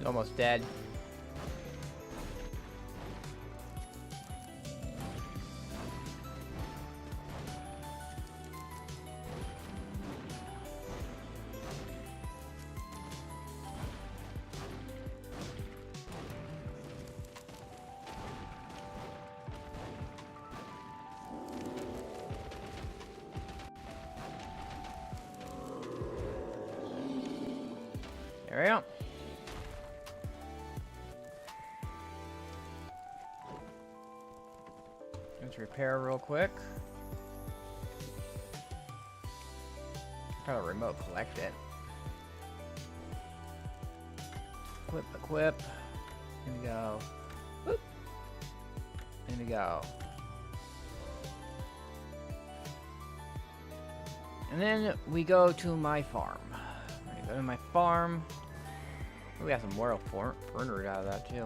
Almost dead. There we go. Let's repair real quick. Try to remote collect it. Equip. Here we go. Whoop. Here we go. And then we go to my farm. Go to my farm. We got some royal fernery out of that too.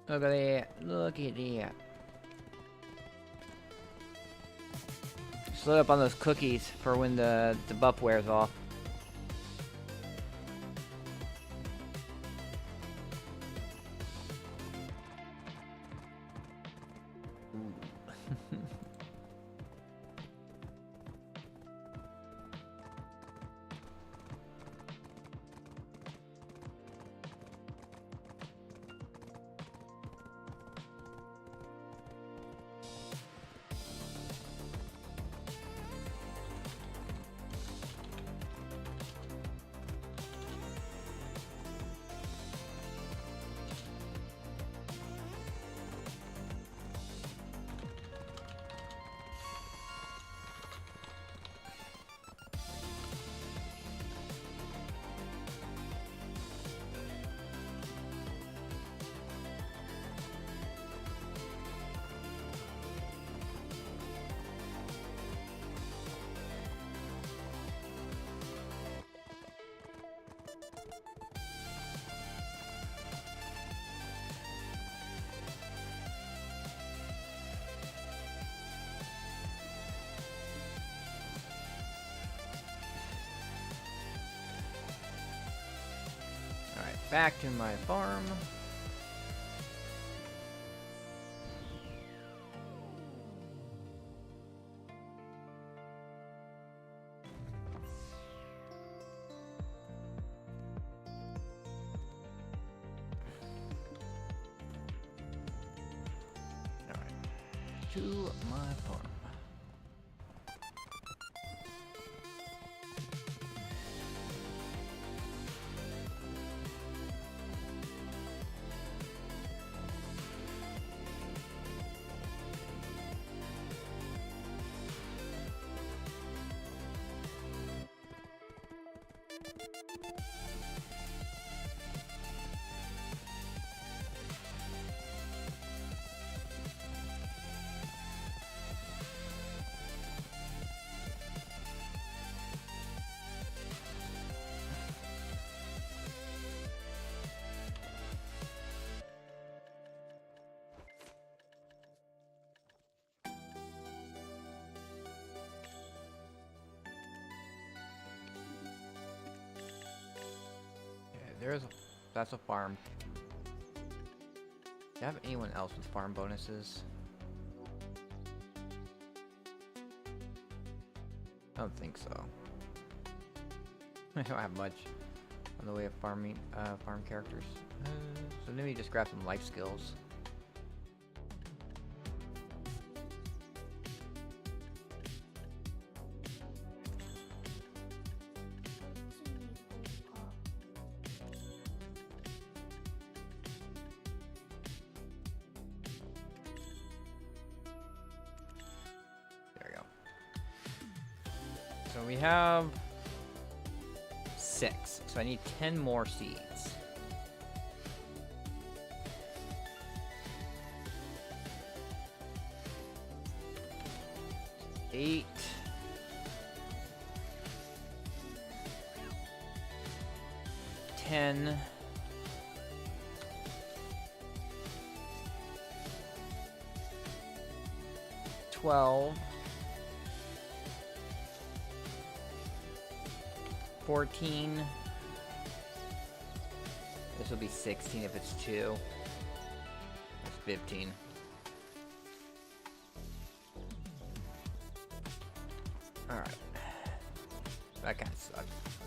Look at that. Look at that. Just load up on those cookies for when the buff wears off. Back to my farm. All right. To my farm. That's a farm. Do you have anyone else with farm bonuses? I don't think so. I don't have much on the way of farming, farm characters. So maybe just grab some life skills. So we have 6, so I need 10 more seeds. Eight. 10. 12. 14. This will be 16 if it's 2. That's 15. Alright. That kind of sucks.